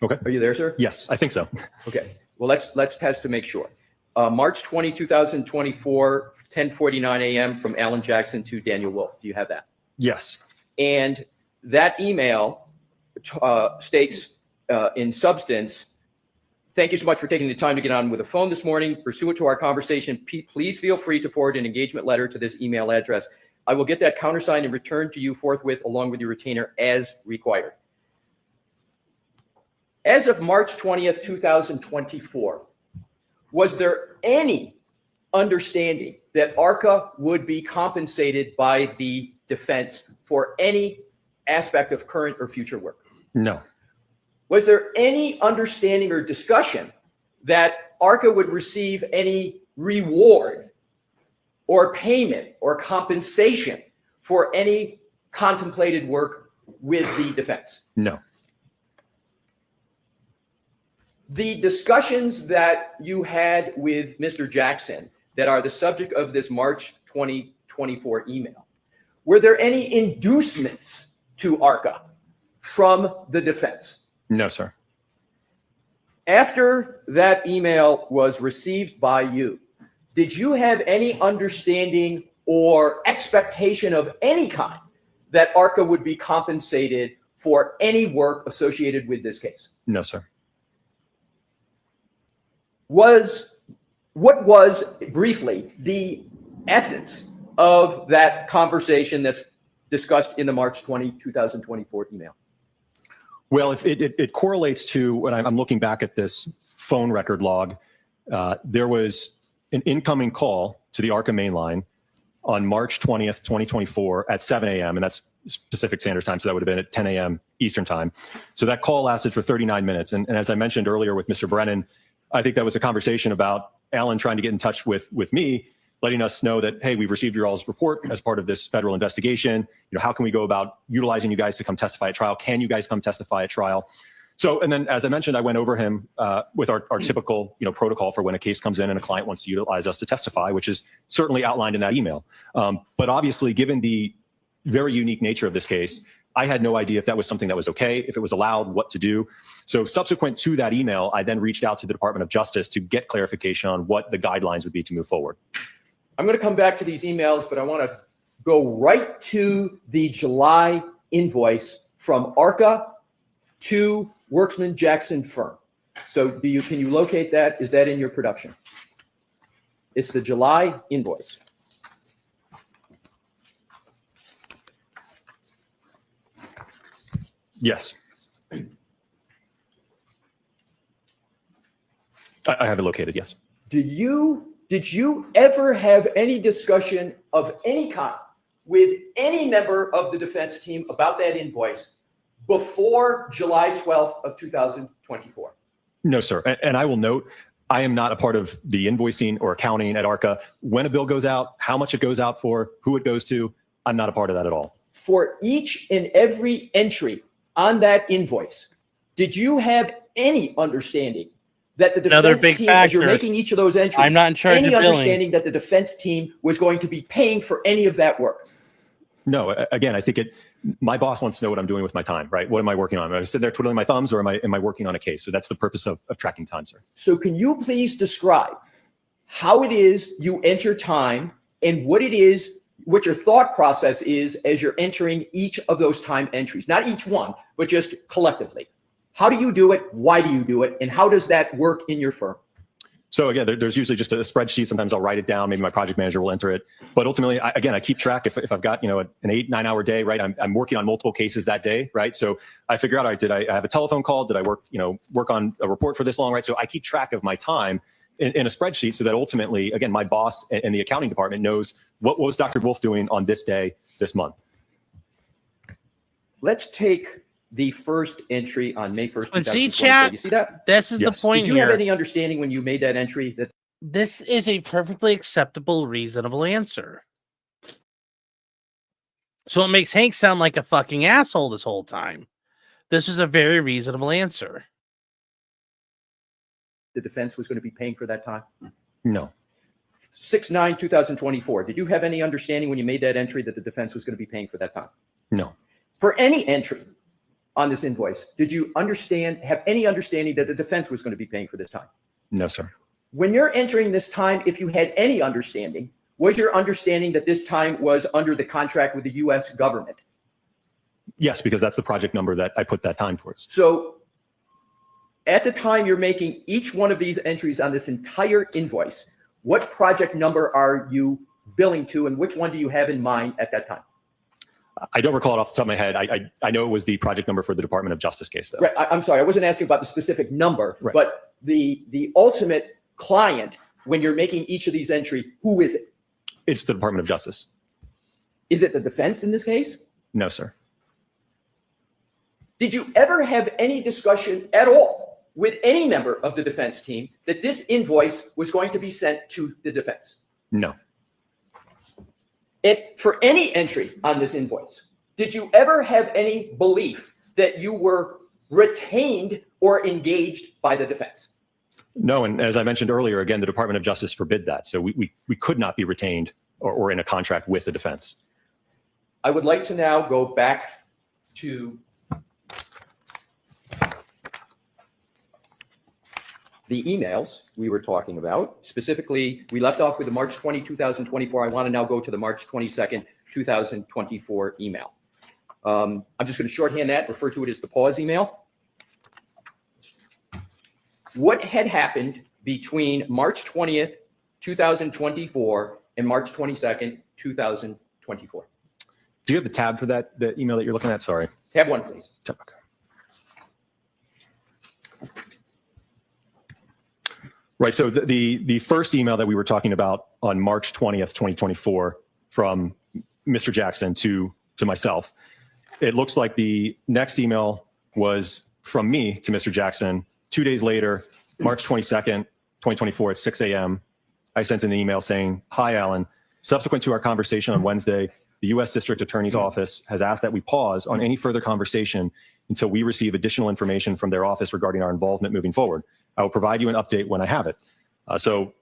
Okay. Are you there, sir? Yes, I think so. Okay. Well, let's test to make sure. March 20, 2024, 10:49 a.m. from Alan Jackson to Daniel Wolf. Do you have that? Yes. And that email states in substance, thank you so much for taking the time to get on with the phone this morning. Pursuant to our conversation, please feel free to forward an engagement letter to this email address. I will get that countersigned and returned to you forthwith along with your retainer as required. As of March 20th, 2024, was there any understanding that Arca would be compensated by the defense for any aspect of current or future work? No. Was there any understanding or discussion that Arca would receive any reward or payment or compensation for any contemplated work with the defense? No. The discussions that you had with Mr. Jackson that are the subject of this March 2024 email, were there any inducements to Arca from the defense? No, sir. After that email was received by you, did you have any understanding or expectation of any kind that Arca would be compensated for any work associated with this case? No, sir. What was briefly the essence of that conversation that's discussed in the March 20, 2024 email? Well, if it correlates to when I'm looking back at this phone record log, there was an incoming call to the Arca main line on March 20th, 2024 at 7 a.m. And that's Pacific Standard Time. So that would have been at 10 a.m. Eastern Time. So that call lasted for 39 minutes. And as I mentioned earlier with Mr. Brennan, I think that was a conversation about Alan trying to get in touch with me, letting us know that, hey, we've received your all's report as part of this federal investigation. You know, how can we go about utilizing you guys to come testify at trial? Can you guys come testify at trial? So, and then as I mentioned, I went over him with our typical, protocol for when a case comes in and a client wants to utilize us to testify, which is certainly outlined in that email. But obviously, given the very unique nature of this case, I had no idea if that was something that was okay, if it was allowed, what to do. So subsequent to that email, I then reached out to the Department of Justice to get clarification on what the guidelines would be to move forward. I'm going to come back to these emails, but I want to go right to the July invoice from Arca to Worksman Jackson firm. So can you locate that? Is that in your production? It's the July invoice. Yes. I have it located, yes. Did you ever have any discussion of any kind with any member of the defense team about that invoice before July 12th of 2024? No, sir. And I will note, I am not a part of the invoicing or accounting at Arca. When a bill goes out, how much it goes out for, who it goes to, I'm not a part of that at all. For each and every entry on that invoice, did you have any understanding that the Another defense big team, as you're factor. making each of those entries, I'm not in charge any of billing. understanding that the defense team was going to be paying for any of that work? No, again, I think my boss wants to know what I'm doing with my time, right? What am I working on? Am I sitting there twiddling my thumbs, or am I working on a case? So that's the purpose of tracking time, sir. So can you please describe how it is you enter time and what your thought process is as you're entering each of those time entries? Not each one, but just collectively. How do you do it? Why do you do it? And how does that work in your firm? So again, there's usually just a spreadsheet. Sometimes I'll write it down. Maybe my project manager will enter it. But ultimately, I keep track. If I've got an 8-9 hour day, right? I'm working on multiple cases that day, right? So I figure out, all right, did I have a telephone call? Did I work on a report for this long, right? So I keep track of my time in a spreadsheet so that ultimately, again, my boss and the accounting department knows what was Dr. Wolf doing on this day, this month. Let's take the first entry on May 1st, And see, 2024. chat, You see that? this is Yes. the point Did you have here. any understanding when you made that entry that This is a perfectly acceptable, reasonable answer. So it makes Hank sound like a fucking asshole this whole time. This is a very reasonable answer. The defense was going to be paying for that time? No. 6/9/2024. Did you have any understanding when you made that entry that the defense was going to be paying for that time? No. For any entry on this invoice, did you have any understanding that the defense was going to be paying for this time? No, sir. When you're entering this time, if you had any understanding, was your understanding that this time was under the contract with the U.S. government? Yes, because that's the project number that I put that time towards. So at the time you're making each one of these entries on this entire invoice, what project number are you billing to, and which one do you have in mind at that time? I don't recall it off the top of my head. I know it was the project number for the Department of Justice case, though. Right. I'm sorry, I wasn't asking about the specific number, Right. but the ultimate client, when you're making each of these entries, who is it? It's the Department of Justice. Is it the defense in this case? No, sir. Did you ever have any discussion at all with any member of the defense team that this invoice was going to be sent to the defense? No. For any entry on this invoice, did you ever have any belief that you were retained or engaged by the defense? No, and as I mentioned earlier, again, the Department of Justice forbid that. So we could not be retained or in a contract with the defense. I would like to now go back to the emails we were talking about. Specifically, we left off with the March 20, 2024. I want to now go to the March 22nd, 2024 email. I'm just going to shorthand that, refer to it as the pause email. What had happened between March 20th, 2024 and March 22nd, 2024? Do you have a tab for that, the email that you're looking at? Sorry. Tab 1, please. Tab, okay. Right. So the first email that we were talking about on March 20th, 2024 from Mr. Jackson to myself, it looks like the next email was from me to Mr. Jackson 2 days later, March 22nd, 2024 at 6 a.m. I sent an email saying, "Hi, Alan. Subsequent to our conversation on Wednesday, the U.S. District Attorney's Office has asked that we pause on any further conversation until we receive additional information from their office regarding our involvement moving forward. I will provide you an update when I have it." So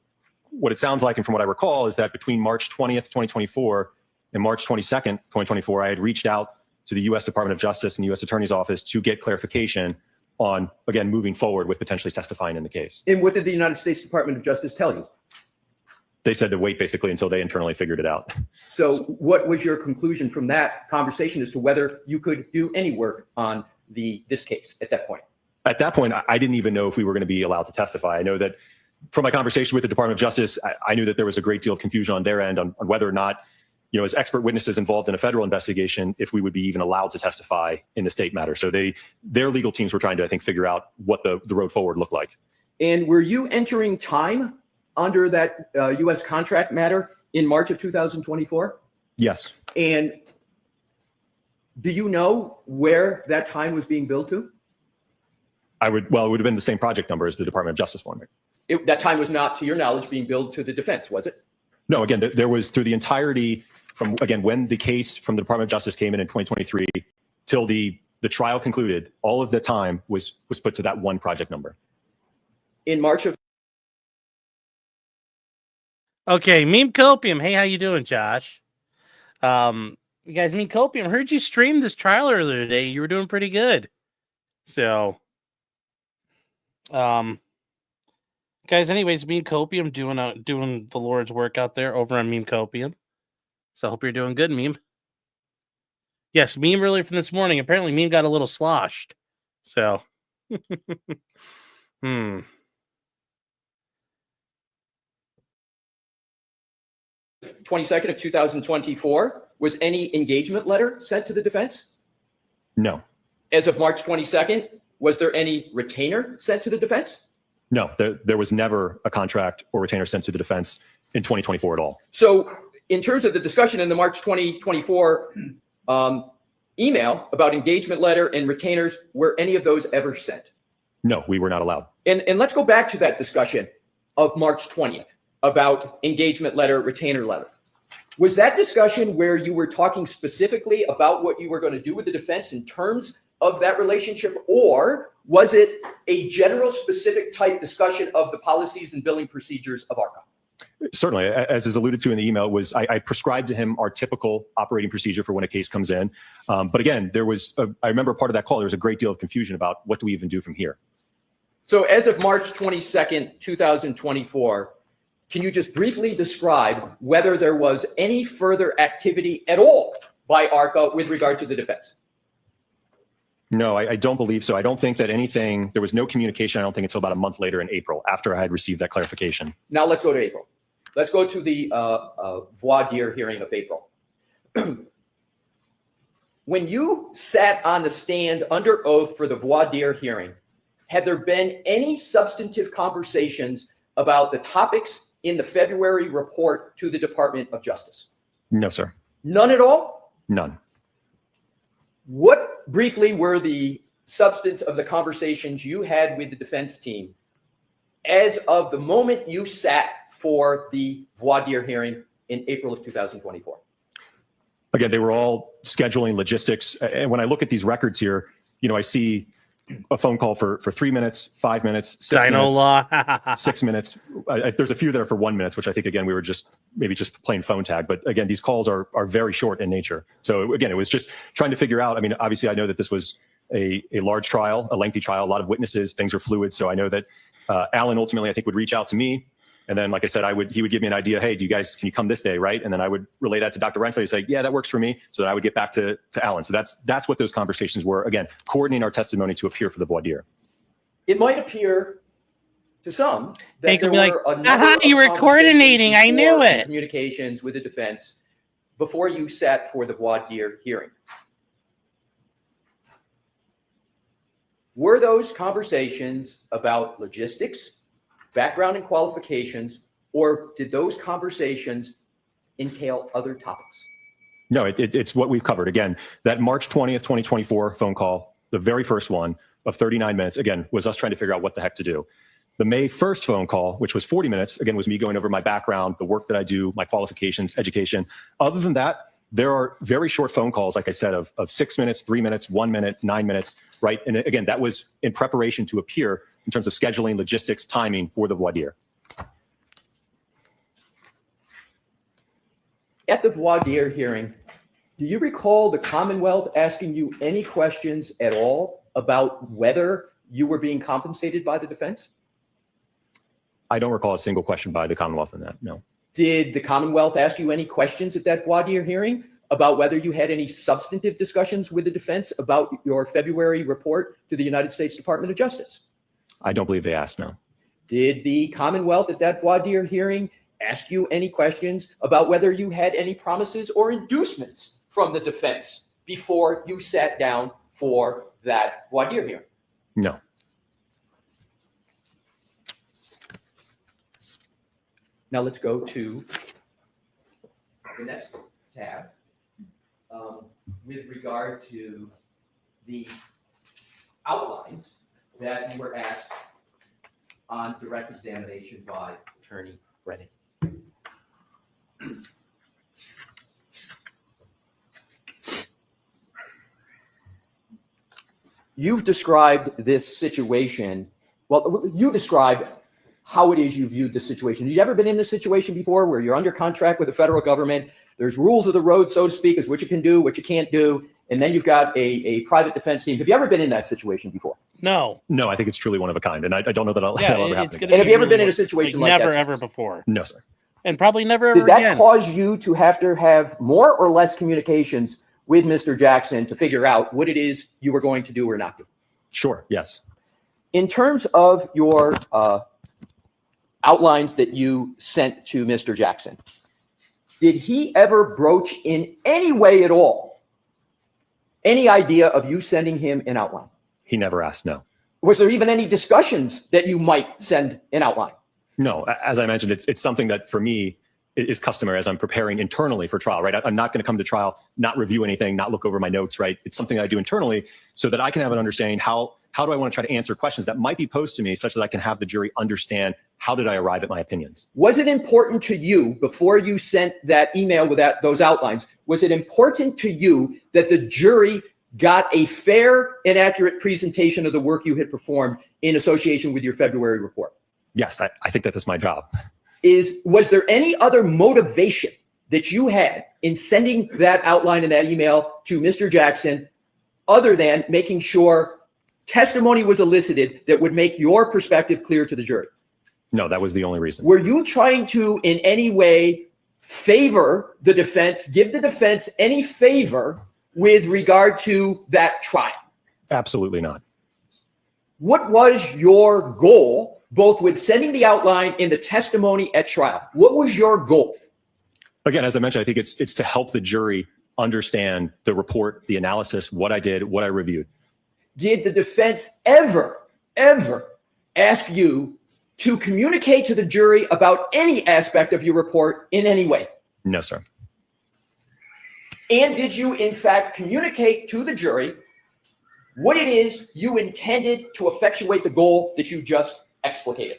what it sounds like, and from what I recall, is that between March 20th, 2024 and March 22nd, 2024, I had reached out to the U.S. Department of Justice and the U.S. Attorney's Office to get clarification on, again, moving forward with potentially testifying in the case. And what did the United States Department of Justice tell you? They said to wait basically until they internally figured it out. So what was your conclusion from that conversation as to whether you could do any work on this case at that point? At that point, I didn't even know if we were going to be allowed to testify. I know that from my conversation with the Department of Justice, I knew that there was a great deal of confusion on their end on whether or not, as expert witnesses involved in a federal investigation, if we would be even allowed to testify in the state matter. So their legal teams were trying to, I think, figure out what the road forward looked like. And were you entering time under that U.S. contract matter in March of 2024? Yes. And do you know where that time was being billed to? It would have been the same project number as the Department of Justice one. That time was not, to your knowledge, being billed to the defense, was it? No, again, there was through the entirety from, again, when the case from the Department of Justice came in 2023 till the trial concluded, all of the time was put to that one project number. In March of... Okay, Meme Copium. Hey, how you doing, Josh? You guys, Meme Copium, heard you streamed this trial earlier today. You were doing pretty good. So, guys, anyways, Meme Copium doing the Lord's work out there over on Meme Copium. So I hope you're doing good, Meme. Yes, Meme earlier from this morning. Apparently, Meme got a little sloshed. So, 22nd of 2024, was any engagement letter sent to the defense? No. As of March 22nd, was there any retainer sent to the defense? No, there was never a contract or retainer sent to the defense in 2024 at all. So in terms of the discussion in the March 2024 email about engagement letter and retainers, were any of those ever sent? No, we were not allowed. And let's go back to that discussion of March 20th about engagement letter, retainer letter. Was that discussion where you were talking specifically about what you were going to do with the defense in terms of that relationship, or was it a general specific type discussion of the policies and billing procedures of Arca? Certainly, as is alluded to in the email, was I prescribed to him our typical operating procedure for when a case comes in. But again, I remember part of that call, there was a great deal of confusion about what do we even do from here. So as of March 22nd, 2024, can you just briefly describe whether there was any further activity at all by Arca with regard to the defense? No, I don't believe so. I don't think that there was no communication, I don't think, until about a month later in April, after I had received that clarification. Now let's go to April. Let's go to the voir dire hearing of April. When you sat on the stand under oath for the voir dire hearing, had there been any substantive conversations about the topics in the February report to the Department of Justice? No, sir. None at all? None. What briefly were the substance of the conversations you had with the defense team as of the moment you sat for the voir dire hearing in April of 2024? Again, they were all scheduling logistics. And when I look at these records here, I see a phone call for 3 minutes, 5 minutes, 6 Dino minutes, law. 6 minutes. There's a few that are for 1 minute, which I think, again, we were just playing phone tag. But again, these calls are very short in nature. So again, it was just trying to figure out. I mean, obviously, I know that this was a large trial, a lengthy trial, a lot of witnesses, things are fluid. So I know that Alan ultimately, I think, would reach out to me. And then, like I said, he would give me an idea. Hey, can you come this day, right? And then I would relay that to Dr. Wrentschler. He'd say, yeah, that works for me. So then I would get back to Alan. So that's what those conversations were. Again, coordinating our testimony to appear for the voir dire. It might appear to some that They could there be were like, a number "Aha, of you were conversations coordinating. I knew before it." Communications with the defense before you sat for the voir dire hearing. Were those conversations about logistics, background and qualifications, or did those conversations entail other topics? No, it's what we've covered. Again, that March 20th, 2024 phone call, the very first one of 39 minutes, again, was us trying to figure out what the heck to do. The May 1st phone call, which was 40 minutes, again, was me going over my background, the work that I do, my qualifications, education. Other than that, there are very short phone calls, like I said, of 6 minutes, 3 minutes, 1 minute, 9 minutes, right? And again, that was in preparation to appear in terms of scheduling, logistics, timing for the voir dire. At the voir dire hearing, do you recall the Commonwealth asking you any questions at all about whether you were being compensated by the defense? I don't recall a single question by the Commonwealth on that, no. Did the Commonwealth ask you any questions at that voir dire hearing about whether you had any substantive discussions with the defense about your February report to the United States Department of Justice? I don't believe they asked, no. Did the Commonwealth at that voir dire hearing ask you any questions about whether you had any promises or inducements from the defense before you sat down for that voir dire hearing? No. Now let's go to the next tab with regard to the outlines that you were asked on direct examination by Attorney Brennan. You've described this situation. Well, you described how it is you viewed the situation. Have you ever been in this situation before where you're under contract with the federal government? There's rules of the road, so to speak, as what you can do, what you can't do. And then you've got a private defense team. Have you ever been in that situation before? No. No, I think it's truly one of a kind. And I don't know that that'll ever happen again. And have you ever been in a situation like that? Never, ever before. No, sir. And probably never ever Did that again. cause you to have more or less communications with Mr. Jackson to figure out what it is you were going to do or not do? Sure, yes. In terms of your outlines that you sent to Mr. Jackson, did he ever broach in any way at all any idea of you sending him an outline? He never asked, no. Was there even any discussions that you might send an outline? No, as I mentioned, it's something that for me is customary as I'm preparing internally for trial, right? I'm not going to come to trial, not review anything, not look over my notes, right? It's something that I do internally so that I can have an understanding how do I want to try to answer questions that might be posed to me such that I can have the jury understand how did I arrive at my opinions? Was it important to you before you sent that email with those outlines? Was it important to you that the jury got a fair and accurate presentation of the work you had performed in association with your February report? Yes, I think that is my job. Was there any other motivation that you had in sending that outline in that email to Mr. Jackson other than making sure testimony was elicited that would make your perspective clear to the jury? No, that was the only reason. Were you trying to in any way favor the defense, give the defense any favor with regard to that trial? Absolutely not. What was your goal, both with sending the outline and the testimony at trial? What was your goal? Again, as I mentioned, I think it's to help the jury understand the report, the analysis, what I did, what I reviewed. Did the defense ever ask you to communicate to the jury about any aspect of your report in any way? No, sir. And did you, in fact, communicate to the jury what it is you intended to effectuate the goal that you just explicated?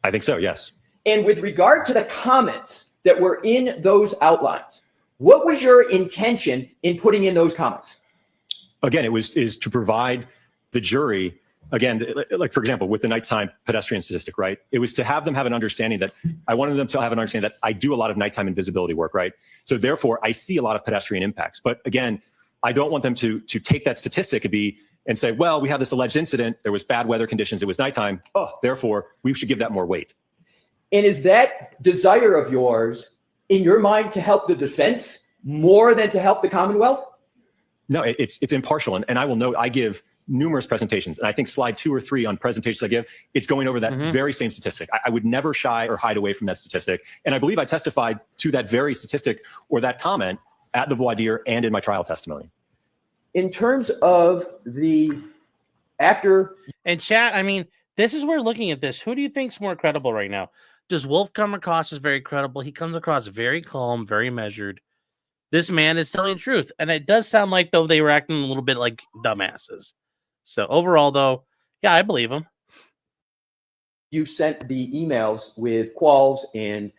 I think so, yes. And with regard to the comments that were in those outlines, what was your intention in putting in those comments? Again, is to provide the jury, again, like for example, with the nighttime pedestrian statistic, right? It was to have them have an understanding that I wanted them to have an understanding that I do a lot of nighttime invisibility work, right? So therefore, I see a lot of pedestrian impacts. But again, I don't want them to take that statistic and say, well, we have this alleged incident. There was bad weather conditions. It was nighttime. Oh, therefore, we should give that more weight. And is that desire of yours, in your mind, to help the defense more than to help the Commonwealth? No, it's impartial. And I will note, I give numerous presentations. And I think slide 2 or 3 on presentations I give, it's going over that very same statistic. I would never shy or hide away from that statistic. And I believe I testified to that very statistic or that comment at the voir dire and in my trial testimony. In terms of the after... And chat, I mean, this is where looking at this. Who do you think's more credible right now? Does Wolf come across as very credible? He comes across very calm, very measured. This man is telling the truth. And it does sound like, though, they were acting a little bit like dumbasses. So overall, though, yeah, I believe him. You sent the emails with quals and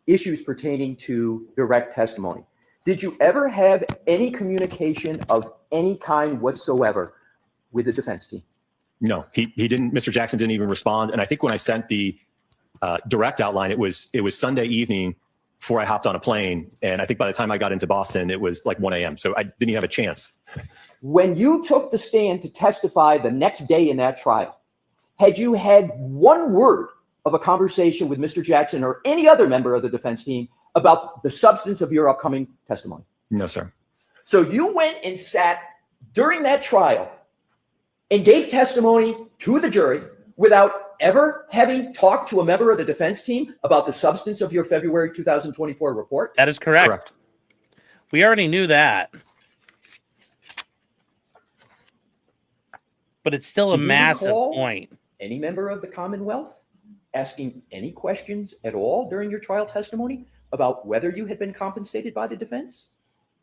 issues pertaining to direct testimony. Did you ever have any communication of any kind whatsoever with the defense team? No, he didn't. Mr. Jackson didn't even respond. And I think when I sent the direct outline, it was Sunday evening before I hopped on a plane. And I think by the time I got into Boston, it was like 1 a.m. So I didn't even have a chance. When you took the stand to testify the next day in that trial, had you had one word of a conversation with Mr. Jackson or any other member of the defense team about the substance of your upcoming testimony? No, sir. So you went and sat during that trial and gave testimony to the jury without ever having talked to a member of the defense team about the substance of your February 2024 report? That is correct. Correct. We already knew that. But it's still a Do you massive recall point. Any member of the Commonwealth asking any questions at all during your trial testimony about whether you had been compensated by the defense?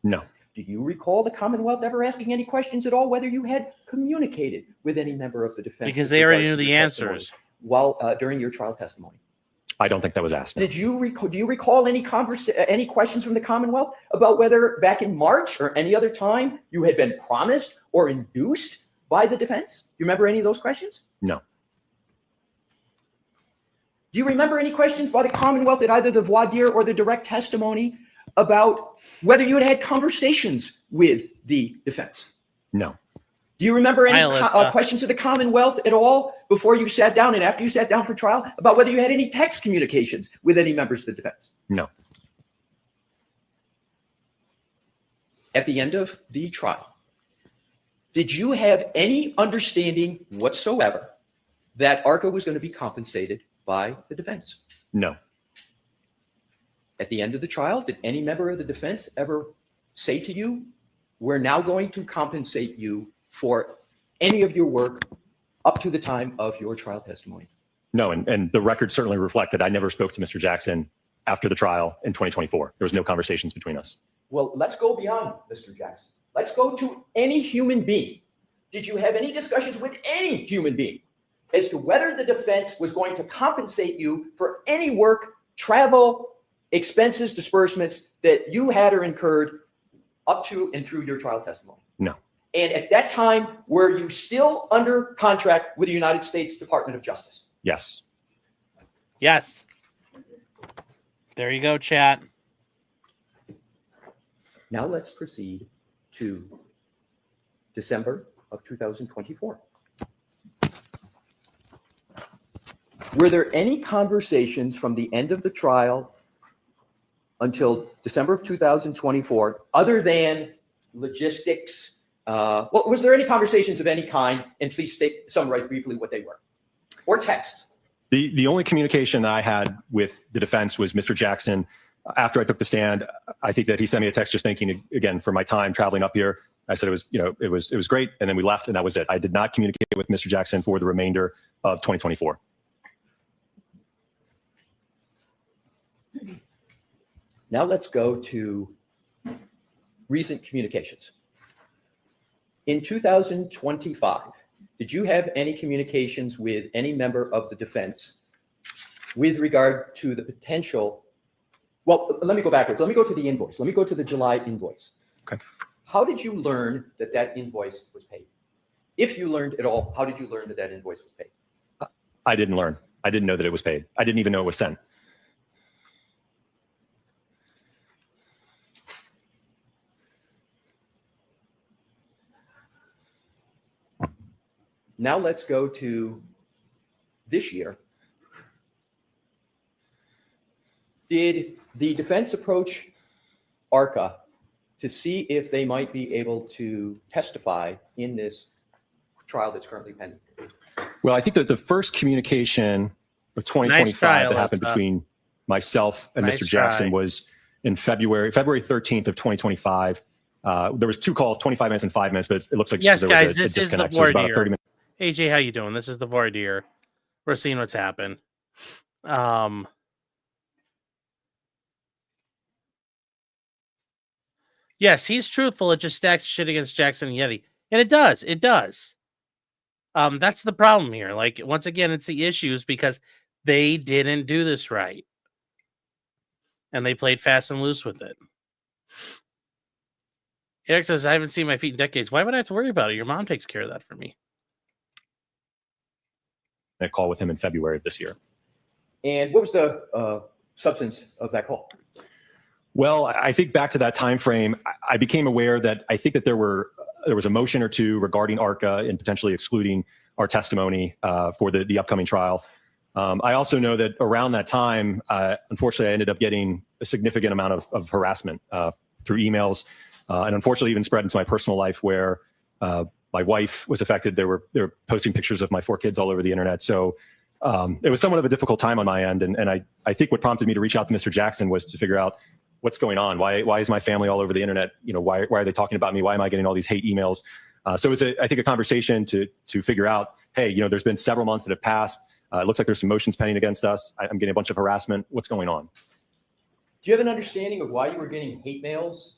No. Do you recall the Commonwealth ever asking any questions at all whether you had communicated with any member of the defense? Because with they already regard knew to the your answers. testimony while during your trial testimony? I don't think that was asked. Do you recall any questions from the Commonwealth about whether back in March or any other time you had been promised or induced by the defense? Do you remember any of those questions? No. Do you remember any questions by the Commonwealth at either the voir dire or the direct testimony about whether you had had conversations with the defense? No. Do you remember any Hi, questions to the Commonwealth at all before you sat down and after you sat down for trial about whether you had any text communications with any members of the defense? No. At the end of the trial, did you have any understanding whatsoever that Arca was going to be compensated by the defense? No. At the end of the trial, did any member of the defense ever say to you, we're now going to compensate you for any of your work up to the time of your trial testimony? No, and the record certainly reflected I never spoke to Mr. Jackson after the trial in 2024. There was no conversations between us. Well, let's go beyond Mr. Jackson. Let's go to any human being. Did you have any discussions with any human being as to whether the defense was going to compensate you for any work, travel, expenses, disbursements that you had or incurred up to and through your trial testimony? No. And at that time, were you still under contract with the United States Department of Justice? Yes. Yes. There you go, chat. Now let's proceed to December of 2024. Were there any conversations from the end of the trial until December of 2024, other than logistics? Was there any conversations of any kind? And please summarize briefly what they were, or texts. The only communication I had with the defense was Mr. Jackson. After I took the stand, I think that he sent me a text just thanking again for my time traveling up here. I said it was great, and then we left, and that was it. I did not communicate with Mr. Jackson for the remainder of 2024. Now let's go to recent communications. In 2025, did you have any communications with any member of the defense with regard to the potential? Well, let me go backwards. Let me go to the invoice. Let me go to the July invoice. Okay. How did you learn that that invoice was paid? If you learned at all, how did you learn that that invoice was paid? I didn't learn. I didn't know that it was paid. I didn't even know it was sent. Now let's go to this year. Did the defense approach Arca to see if they might be able to testify in this trial that's currently pending? Well, I think that the first communication of 2025 trial, that happened Elsa. between myself and Nice Mr. Jackson try. was in February 13th of 2025. There was 2 calls, 25 minutes and 5 minutes, but it looks like Yes, there guys, was a this is the disconnect. So it was about a voir 30 dire. minute. AJ, how you doing? This is the voir dire. We're seeing what's happened. Yes, he's truthful. It just stacks shit against Jackson and Yeti. And it does. It does. That's the problem here. Like, once again, it's the issues because they didn't do this right. And they played fast and loose with it. Eric says, I haven't seen my feet in decades. Why would I have to worry about it? Your mom takes care of that for me. A call with him in February of this year. And what was the substance of that call? Well, I think back to that time frame, I became aware that I think that there was a motion or two regarding Arca and potentially excluding our testimony for the upcoming trial. I also know that around that time, unfortunately, I ended up getting a significant amount of harassment through emails, and unfortunately even spread into my personal life where my wife was affected. They were posting pictures of my 4 kids all over the internet. So it was somewhat of a difficult time on my end. And I think what prompted me to reach out to Mr. Jackson was to figure out what's going on. Why is my family all over the internet? Why are they talking about me? Why am I getting all these hate emails? So it was, I think, a conversation to figure out, hey, there's been several months that have passed. It looks like there's some motions pending against us. I'm getting a bunch of harassment. What's going on? Do you have an understanding of why you were getting hate mails,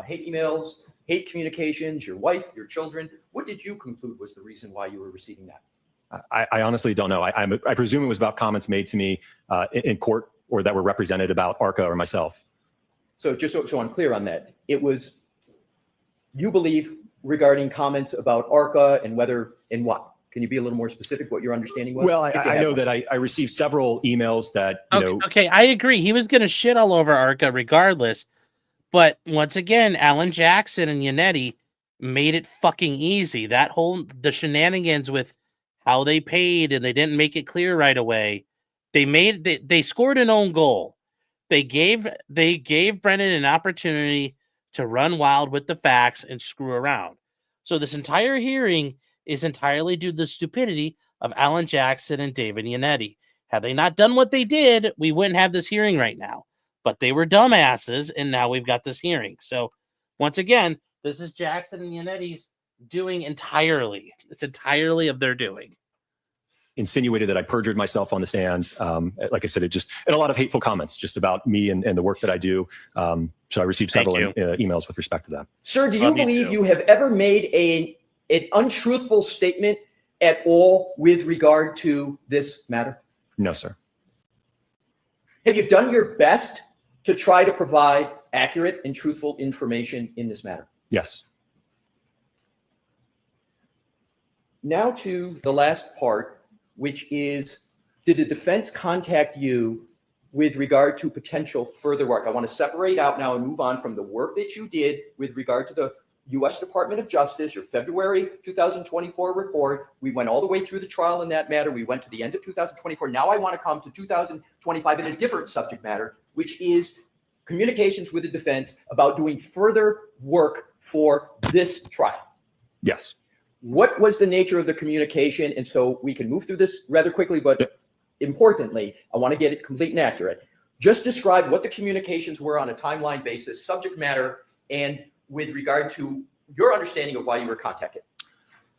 hate emails, hate communications, your wife, your children? What did you conclude was the reason why you were receiving that? I honestly don't know. I presume it was about comments made to me in court or that were represented about Arca or myself. So just so I'm clear on that, it was, you believe, regarding comments about Arca and whether and what? Can you be a little more specific what your understanding was? Well, I know that I received several emails that, Okay, I agree. He was going to shit all over Arca regardless. But once again, Alan Jackson and Yannetti made it fucking easy. The shenanigans with how they paid and they didn't make it clear right away. They scored an own goal. They gave Brennan an opportunity to run wild with the facts and screw around. So this entire hearing is entirely due to the stupidity of Alan Jackson and David Yannetti. Had they not done what they did, we wouldn't have this hearing right now. But they were dumbasses, and now we've got this hearing. So once again, this is Jackson and Yannetti's doing entirely. It's entirely of their doing. Insinuated that I perjured myself on the stand. Like I said, and a lot of hateful comments just about me and the work that I do. So I received several emails with respect to that. Sir, do you believe you have ever made an untruthful statement at all with regard to this matter? No, sir. Have you done your best to try to provide accurate and truthful information in this matter? Yes. Now to the last part, which is, did the defense contact you with regard to potential further work? I want to separate out now and move on from the work that you did with regard to the U.S. Department of Justice, your February 2024 report. We went all the way through the trial in that matter. We went to the end of 2024. Now I want to come to 2025 in a different subject matter, which is communications with the defense about doing further work for this trial. Yes. What was the nature of the communication? And so we can move through this rather quickly, but importantly, I want to get it complete and accurate. Just describe what the communications were on a timeline basis, subject matter, and with regard to your understanding of why you were contacted.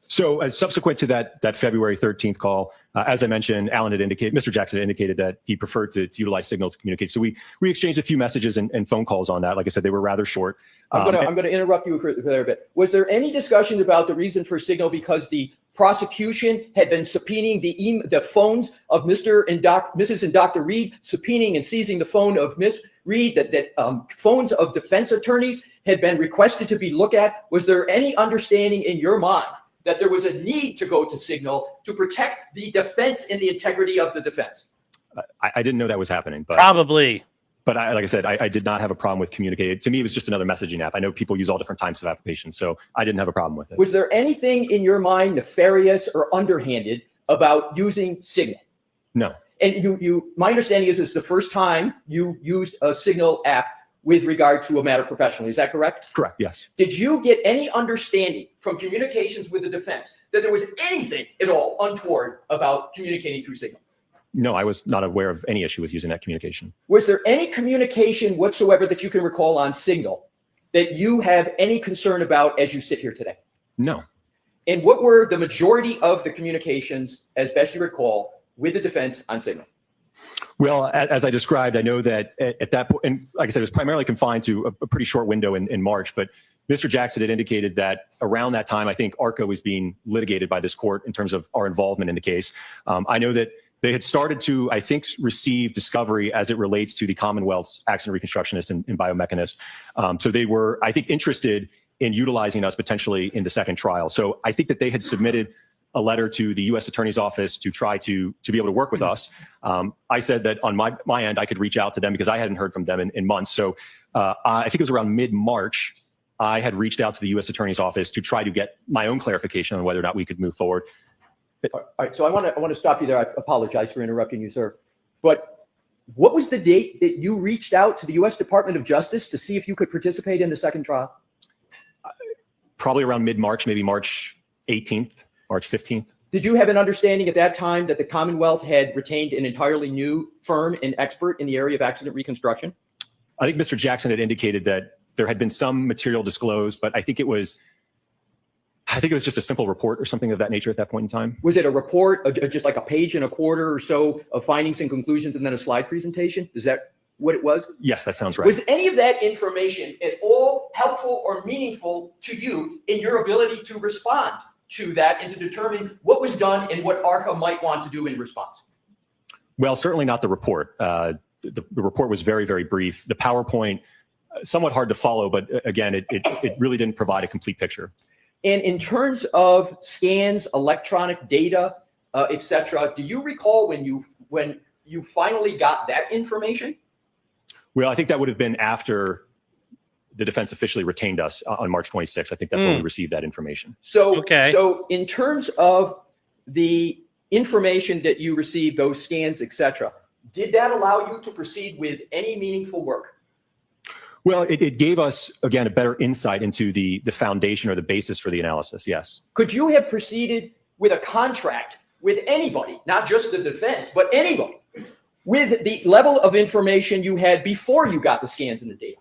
So subsequent to that February 13th call, as I mentioned, Mr. Jackson indicated that he preferred to utilize Signal to communicate. So we exchanged a few messages and phone calls on that. Like I said, they were rather short. I'm going to interrupt you for a bit. Was there any discussion about the reason for Signal because the prosecution had been subpoenaing the phones of Mr. and Mrs. and Dr. Reed, subpoenaing and seizing the phone of Miss Reed, that phones of defense attorneys had been requested to be looked at? Was there any understanding in your mind that there was a need to go to Signal to protect the defense and the integrity of the defense? I didn't know that was happening, but Probably. But like I said, I did not have a problem with communicating. To me, it was just another messaging app. I know people use all different types of applications, so I didn't have a problem with it. Was there anything in your mind nefarious or underhanded about using Signal? No. And my understanding is it's the first time you used a Signal app with regard to a matter professionally. Is that correct? Correct, yes. Did you get any understanding from communications with the defense that there was anything at all untoward about communicating through Signal? No, I was not aware of any issue with using that communication. Was there any communication whatsoever that you can recall on Signal that you have any concern about as you sit here today? No. And what were the majority of the communications, as best you recall, with the defense on Signal? Well, as I described, I know that at that point, and like I said, it was primarily confined to a pretty short window in March, but Mr. Jackson had indicated that around that time, I think Arca was being litigated by this court in terms of our involvement in the case. I know that they had started to, I think, receive discovery as it relates to the Commonwealth's accident reconstructionist and biomechanist. So they were, I think, interested in utilizing us potentially in the second trial. So I think that they had submitted a letter to the U.S. Attorney's Office to try to be able to work with us. I said that on my end, I could reach out to them because I hadn't heard from them in months. So I think it was around mid-March, I had reached out to the U.S. Attorney's Office to try to get my own clarification on whether or not we could move forward. All right, so I want to stop you there. I apologize for interrupting you, sir. But what was the date that you reached out to the U.S. Department of Justice to see if you could participate in the second trial? Probably around mid-March, maybe March 18th, March 15th. Did you have an understanding at that time that the Commonwealth had retained an entirely new firm and expert in the area of accident reconstruction? I think Mr. Jackson had indicated that there had been some material disclosed, but I think it was just a simple report or something of that nature at that point in time. Was it a report, just like a page and a quarter or so of findings and conclusions and then a slide presentation? Is that what it was? Yes, that sounds right. Was any of that information at all helpful or meaningful to you in your ability to respond to that and to determine what was done and what Arca might want to do in response? Well, certainly not the report. The report was very, very brief. The PowerPoint, somewhat hard to follow, but again, it really didn't provide a complete picture. And in terms of scans, electronic data, et cetera, do you recall when you finally got that information? Well, I think that would have been after the defense officially retained us on March 26th. I think that's when we received that information. So, Okay. So in terms of the information that you received, those scans, et cetera, did that allow you to proceed with any meaningful work? Well, it gave us, again, a better insight into the foundation or the basis for the analysis, yes. Could you have proceeded with a contract with anybody, not just the defense, but anybody, with the level of information you had before you got the scans and the data?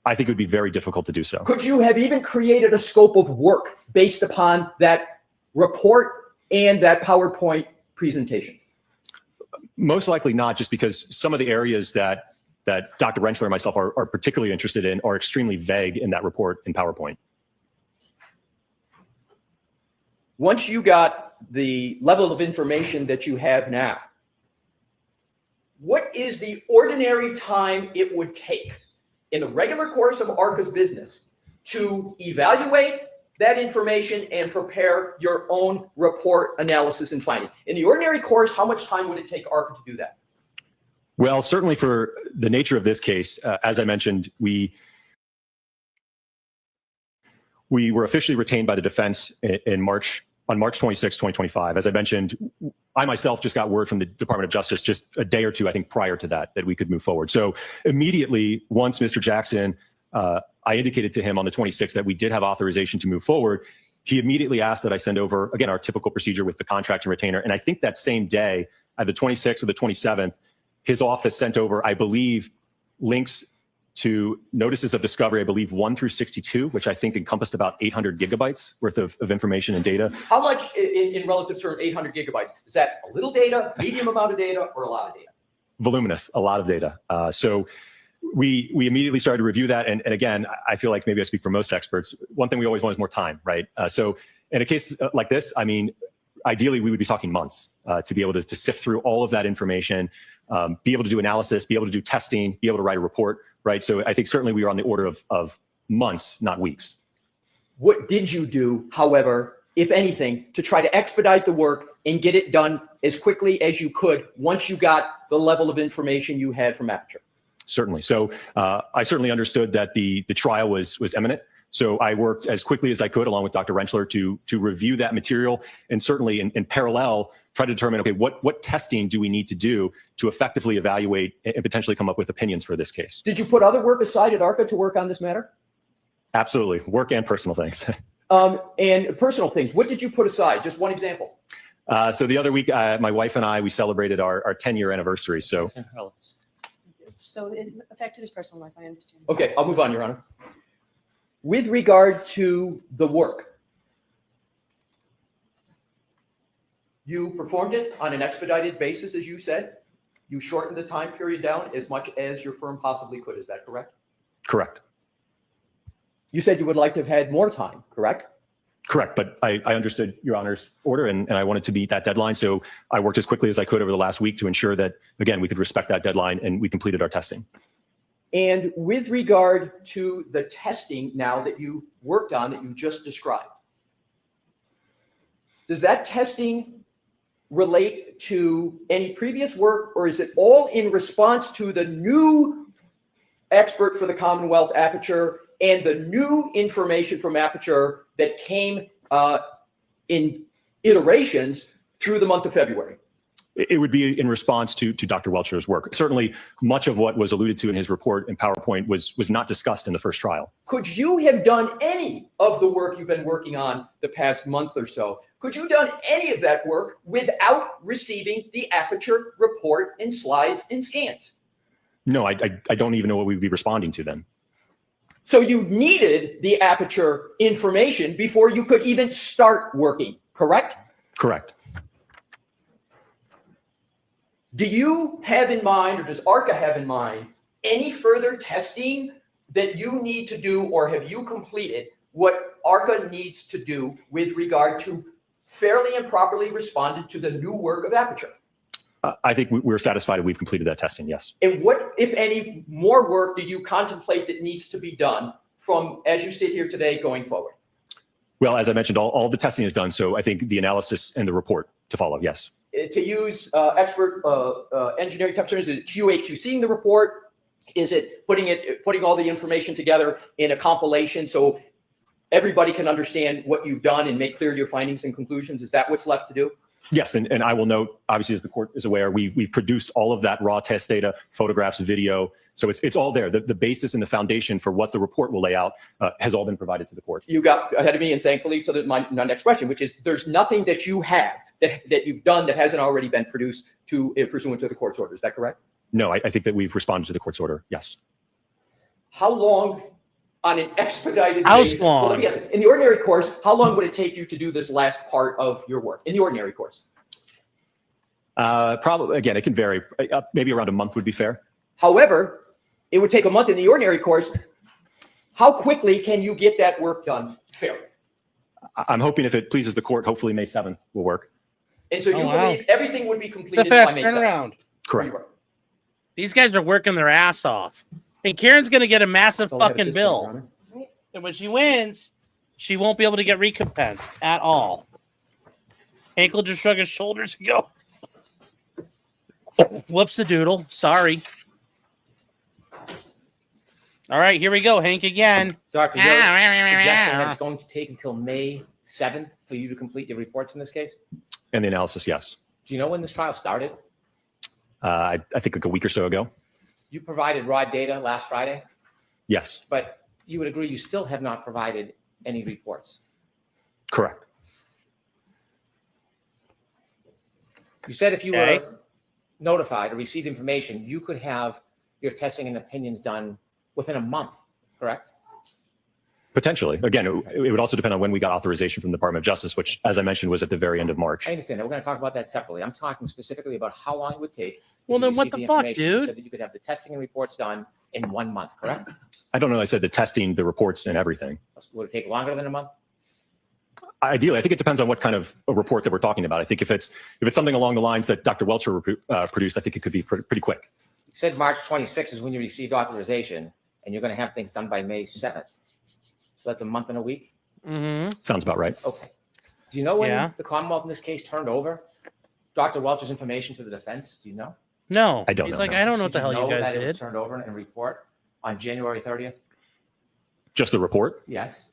I think it would be very difficult to do so. Could you have even created a scope of work based upon that report and that PowerPoint presentation? Most likely not, just because some of the areas that Dr. Wrentschler and myself are particularly interested in are extremely vague in that report in PowerPoint. Once you got the level of information that you have now, what is the ordinary time it would take in the regular course of Arca's business to evaluate that information and prepare your own report, analysis, and finding? In the ordinary course, how much time would it take Arca to do that? Well, certainly for the nature of this case, as I mentioned, we were officially retained by the defense on March 26, 2025. As I mentioned, I myself just got word from the Department of Justice just a day or two, I think, prior to that we could move forward. So immediately, once Mr. Jackson, I indicated to him on the 26th that we did have authorization to move forward, he immediately asked that I send over, again, our typical procedure with the contract and retainer. And I think that same day, at the 26th or the 27th, his office sent over, I believe, links to notices of discovery, I believe 1 through 62, which I think encompassed about 800 gigabytes worth of information and data. How much in relative terms, 800 gigabytes? Is that a little data, medium amount of data, or a lot of data? Voluminous, a lot of data. So we immediately started to review that. And again, I feel like maybe I speak for most experts. One thing we always want is more time, right? So in a case like this, I mean, ideally we would be talking months to be able to sift through all of that information, be able to do analysis, be able to do testing, be able to write a report, right? So I think certainly we were on the order of months, not weeks. What did you do, however, if anything, to try to expedite the work and get it done as quickly as you could once you got the level of information you had from Aperture? Certainly. So I certainly understood that the trial was imminent. So I worked as quickly as I could, along with Dr. Wrentschler, to review that material, and certainly in parallel, try to determine, okay, what testing do we need to do to effectively evaluate and potentially come up with opinions for this case? Did you put other work aside at Arca to work on this matter? Absolutely. Work and personal things. And personal things. What did you put aside? Just one example. So the other week, my wife and I, we celebrated our 10-year anniversary. So it affected his personal life, I understand. Okay, I'll move on, Your Honor. With regard to the work, you performed it on an expedited basis, as you said. You shortened the time period down as much as your firm possibly could. Is that correct? Correct. You said you would like to have had more time, correct? Correct. But I understood Your Honor's order, and I wanted to beat that deadline. So I worked as quickly as I could over the last week to ensure that, again, we could respect that deadline, and we completed our testing. And with regard to the testing now that you worked on, that you just described, does that testing relate to any previous work, or is it all in response to the new expert for the Commonwealth, Aperture, and the new information from Aperture that came in iterations through the month of February? It would be in response to Dr. Wrentschler's work. Certainly, much of what was alluded to in his report and PowerPoint was not discussed in the first trial. Could you have done any of the work you've been working on the past month or so? Could you have done any of that work without receiving the Aperture report and slides and scans? No, I don't even know what we'd be responding to then. So you needed the Aperture information before you could even start working, correct? Correct. Do you have in mind, or does Arca have in mind, any further testing that you need to do, or have you completed what Arca needs to do with regard to fairly and properly responded to the new work of Aperture? I think we're satisfied that we've completed that testing, yes. And what, if any, more work do you contemplate that needs to be done from, as you sit here today, going forward? Well, as I mentioned, all the testing is done, so I think the analysis and the report to follow, yes. To use expert engineering type terms, is it QA/QCing the report? Is it putting all the information together in a compilation so everybody can understand what you've done and make clear your findings and conclusions? Is that what's left to do? Yes, and I will note, obviously, as the court is aware, we've produced all of that raw test data, photographs, video. So it's all there. The basis and the foundation for what the report will lay out has all been provided to the court. You got ahead of me, and thankfully, so that my next question, which is, there's nothing that you have that you've done that hasn't already been produced to pursuant to the court's order. Is that correct? No, I think that we've responded to the court's order. Yes. How long on an expedited How basis? long? Well, let me guess. In the ordinary course, how long would it take you to do this last part of your work in the ordinary course? Probably, again, it can vary. Maybe around a month would be fair. However, it would take a month in the ordinary course. How quickly can you get that work done fairly? I'm hoping if it pleases the court, hopefully May 7th will work. And so you wow. believe everything would be The completed by fast May 7th? turnaround. Correct. These guys are working their ass off. And Karen's going to get a massive Don't have it fucking this way, bill. Your Honor. And when she wins, she won't be able to get recompensed at all. Hank will just shrug his shoulders and go, whoops the doodle. Sorry. All right, here we go. Hank again. Doctor, you're suggesting that it's going to take until May 7th for you to complete your reports in this case? And the analysis, yes. Do you know when this trial started? I think like a week or so ago. You provided raw data last Friday, Yes, but you would agree you still have not provided any reports. correct. You said if you Okay. were notified or received information, you could have your testing and opinions done within a month, correct? Potentially. Again, it would also depend on when we got authorization from the Department of Justice, which, as I mentioned, was at the very end of March. I understand that. We're going to talk about that separately. I'm talking specifically about how long it would take. if Well, you then what received the fuck, information. You dude? said that you could have the testing and reports done in 1 month, correct? I don't know. I said the testing, the reports, and everything. Would it take longer than a month? Ideally, I think it depends on what kind of a report that we're talking about. I think if it's something along the lines that Dr. Wrentschler produced, I think it could be pretty quick. You said March 26th is when you received authorization, and you're going to have things done by May 7th. So that's a month and a week? Mm-hmm. Sounds about right. Okay. Do you know when Yeah. the Commonwealth in this case turned over Dr. Welch's information to the defense? Do you know? No. I don't He's know, like, no. I don't know what Did the hell you know guys that it was did. turned over and report on January 30th? Just the report? Yes.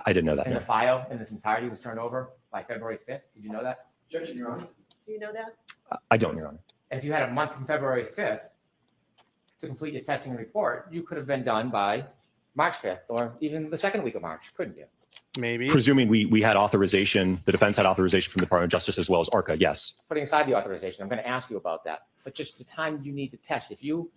I didn't know that. And no. the file in its entirety was turned over by February 5th? Did you know that? Objection, Your Honor. Do you know that? I don't, Your Honor. And if you had a month from February 5th to complete your testing report, you could have been done by March 5th or even the second week of March, couldn't you? Maybe. Presuming we had authorization, the defense had authorization from the Department of Justice as well as Arca, yes. Putting aside the authorization, I'm going to ask you about that. But just the time you need to test. If you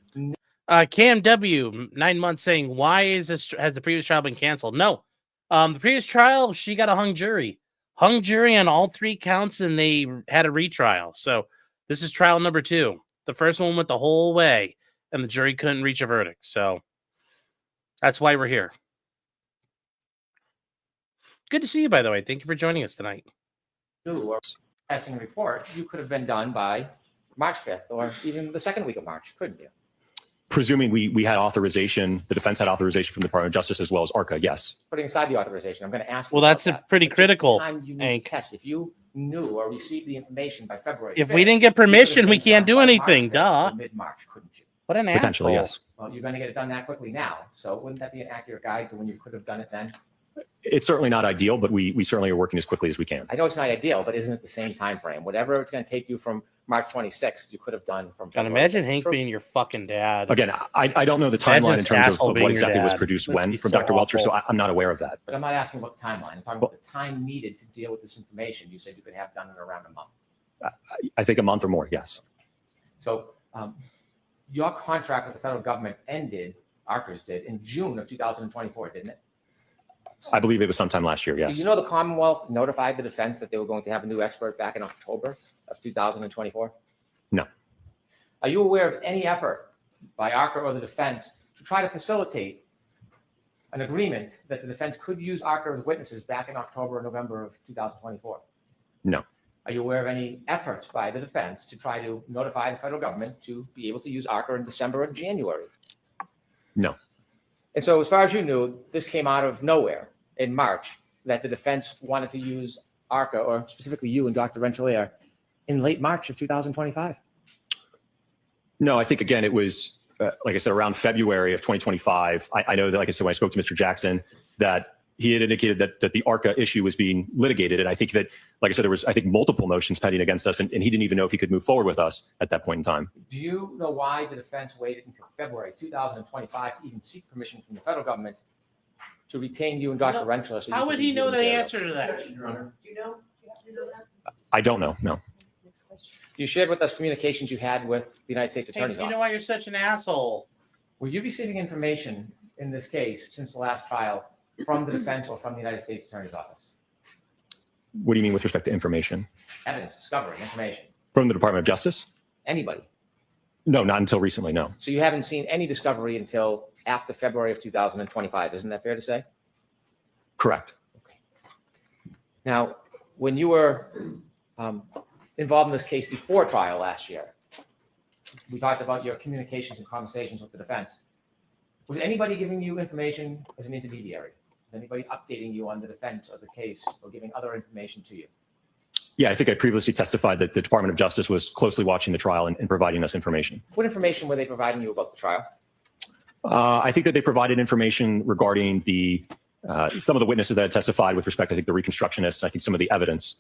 Cam W, 9 months, saying, why has the previous trial been canceled? No. The previous trial, she got a hung jury on all 3 counts, and they had a retrial. So this is trial number 2. The first one went the whole way, and the jury couldn't reach a verdict. So that's why we're here. Good to see you, by the way. Thank you for joining us tonight. do or testing report, you could have been done by March 5th or even the second week of March, couldn't you? Presuming we had authorization, the defense had authorization from the Department of Justice as well as Arca, yes. Putting aside the authorization, I'm going to ask you Well, about that's that. pretty But just critical, the time you need Hank. to test. If you knew or received the information by February If 5th, we didn't get you could have permission, we been can't done do by anything. March 5th Duh. or mid-March, couldn't you? What an Potentially, asshole. yes. Well, you're going to get it done that quickly now. So wouldn't that be an accurate guide to when you could have done it then? It's certainly not ideal, but we certainly are working as quickly as we can. I know it's not ideal, but isn't it the same time frame? Whatever it's going to take you from March 26th, you could have done from God, February imagine 5th. Hank True. being your fucking dad. Again, I don't know the Imagine timeline this in terms asshole of being what your exactly was dad. produced Must when be from so Dr. Wrentschler, so awful. I'm not aware of that. But I'm not asking about the timeline. I'm talking about the time needed to deal with this information. You said you could have done in around a month. I think a month or more, yes. So your contract with the federal government ended, Arca's did, in June of 2024, didn't it? I believe it was sometime last year, Do yes. you know the Commonwealth notified the defense that they were going to have a new expert back in October of 2024? No. Are you aware of any effort by Arca or the defense to try to facilitate an agreement that the defense could use Arca as witnesses back in October or November of 2024? No. Are you aware of any efforts by the defense to try to notify the federal government to be able to use Arca in December or January? No. And so as far as you knew, this came out of nowhere in March, that the defense wanted to use Arca, or specifically you and Dr. Wrentschler, in late March of 2025. No, I think, again, it was, like I said, around February of 2025. I know that, like I said, when I spoke to Mr. Jackson, that he had indicated that the Arca issue was being litigated. And I think that, like I said, there was, I think, multiple motions pending against us, and he didn't even know if he could move forward with us at that point in time. Do you know why the defense waited until February 2025 to even seek permission from the federal government to retain you and Dr. No. Wrentschler? So you How could would he review know the materials? answer to that? Objection, Your Honor. Do you know? Do you happen to know that? I don't know, no. Next question. You shared with us communications you had with the United States Hank, Attorney's you know Office. why you're such an asshole? Were you receiving information in this case since the last trial from the defense or from the United States Attorney's Office? What do you mean with respect to information? Evidence, discovery, information. From the Department of Justice? Anybody. No, not until recently, no. So you haven't seen any discovery until after February of 2025. Isn't that fair to say? Correct. Now, when you were involved in this case before trial last year, we talked about your communications and conversations with the defense. Was anybody giving you information as an intermediary? Was anybody updating you on the defense of the case or giving other information to you? Yeah, I think I previously testified that the Department of Justice was closely watching the trial and providing us information. What information were they providing you about the trial? I think that they provided information regarding the some of the witnesses that had testified with respect to, I think, the reconstructionists, I think some of the evidence.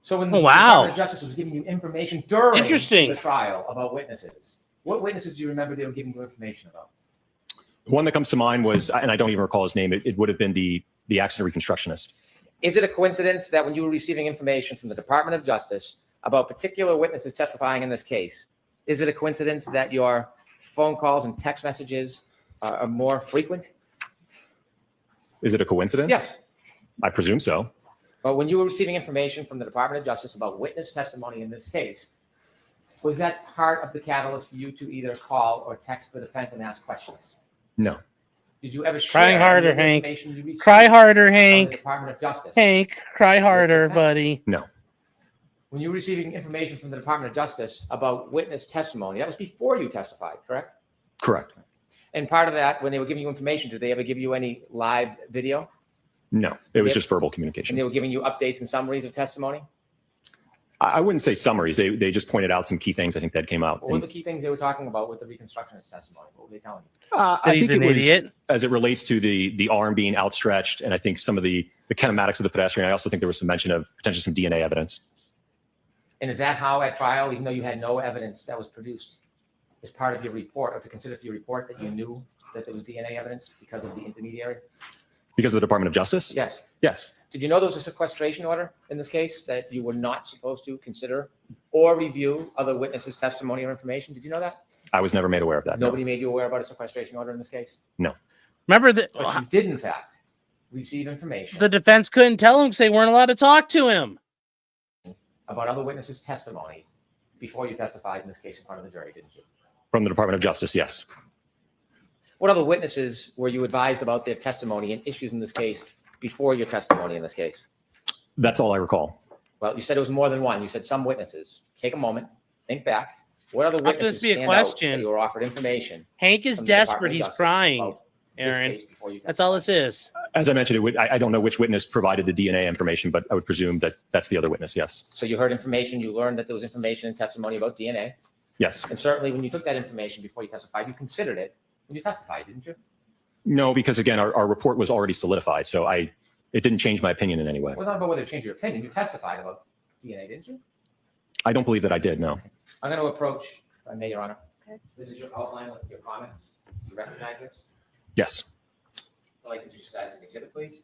So when Oh, the wow. Department of Justice was giving you information during Interesting. the trial about witnesses, what witnesses do you remember they were giving you information about? One that comes to mind was, and I don't even recall his name, it would have been the accident reconstructionist. Is it a coincidence that when you were receiving information from the Department of Justice about particular witnesses testifying in this case, is it a coincidence that your phone calls and text messages are more frequent? Is it a coincidence? Yes. I presume so. But when you were receiving information from the Department of Justice about witness testimony in this case, was that part of the catalyst for you to either call or text the defense and ask questions? No. Did you ever Cry share harder, any Hank. information you received Cry harder, from the Hank. Department of Justice? Hank, cry harder, buddy. No. When you were receiving information from the Department of Justice about witness testimony, that was before you testified, correct? Correct. And part of that, when they were giving you information, did they ever give you any live video? No. It was Yep. just verbal And communication. they were giving you updates and summaries of testimony? I wouldn't say summaries. They just pointed out some key things I think that came out. What were the key things they were talking about with the reconstructionist testimony? What were they telling you? That I he's think an it was idiot. as it relates to the arm being outstretched, and I think some of the kinematics of the pedestrian. I also think there was some mention of potentially some DNA evidence. And is that how at trial, even though you had no evidence that was produced as part of your report, or to consider for your report that you knew that there was DNA evidence because of the intermediary? Because of the Department of Justice? Yes. Yes. Did you know there was a sequestration order in this case that you were not supposed to consider or review other witnesses' testimony or information? Did you know that? I was never made aware of that. Nobody made you aware about a sequestration order in this case? Remember that But you did, in fact, receive information the defense couldn't tell him because they weren't allowed to talk to him. about other witnesses' testimony before you testified in this case in front of the jury, didn't you? From the Department of Justice, yes. What other witnesses were you advised about their testimony and issues in this case before your testimony in this case? That's all I recall. Well, you said it was more than one. You said some witnesses. Take a moment, think back. What other How can witnesses this be a stand out question? that you were offered information? Hank is from the Department desperate. of He's Justice crying, about this Aaron. case before you That's all this is. As I mentioned, I don't know which witness provided the DNA information, but I would presume that that's the other witness, yes. So you heard information, you learned that there was information and testimony about DNA. Yes. And certainly when you took that information before you testified, you considered it when you testified, didn't you? No, because again, our report was already solidified, so it didn't change my opinion in any way. Well, not about whether it changed your opinion. You testified about DNA, didn't you? I don't believe that I did, no. I'm going to approach, if I may, Your Honor. Okay. This is your outline with your comments. You recognize this? Yes. I'd like to introduce you guys an exhibit, please.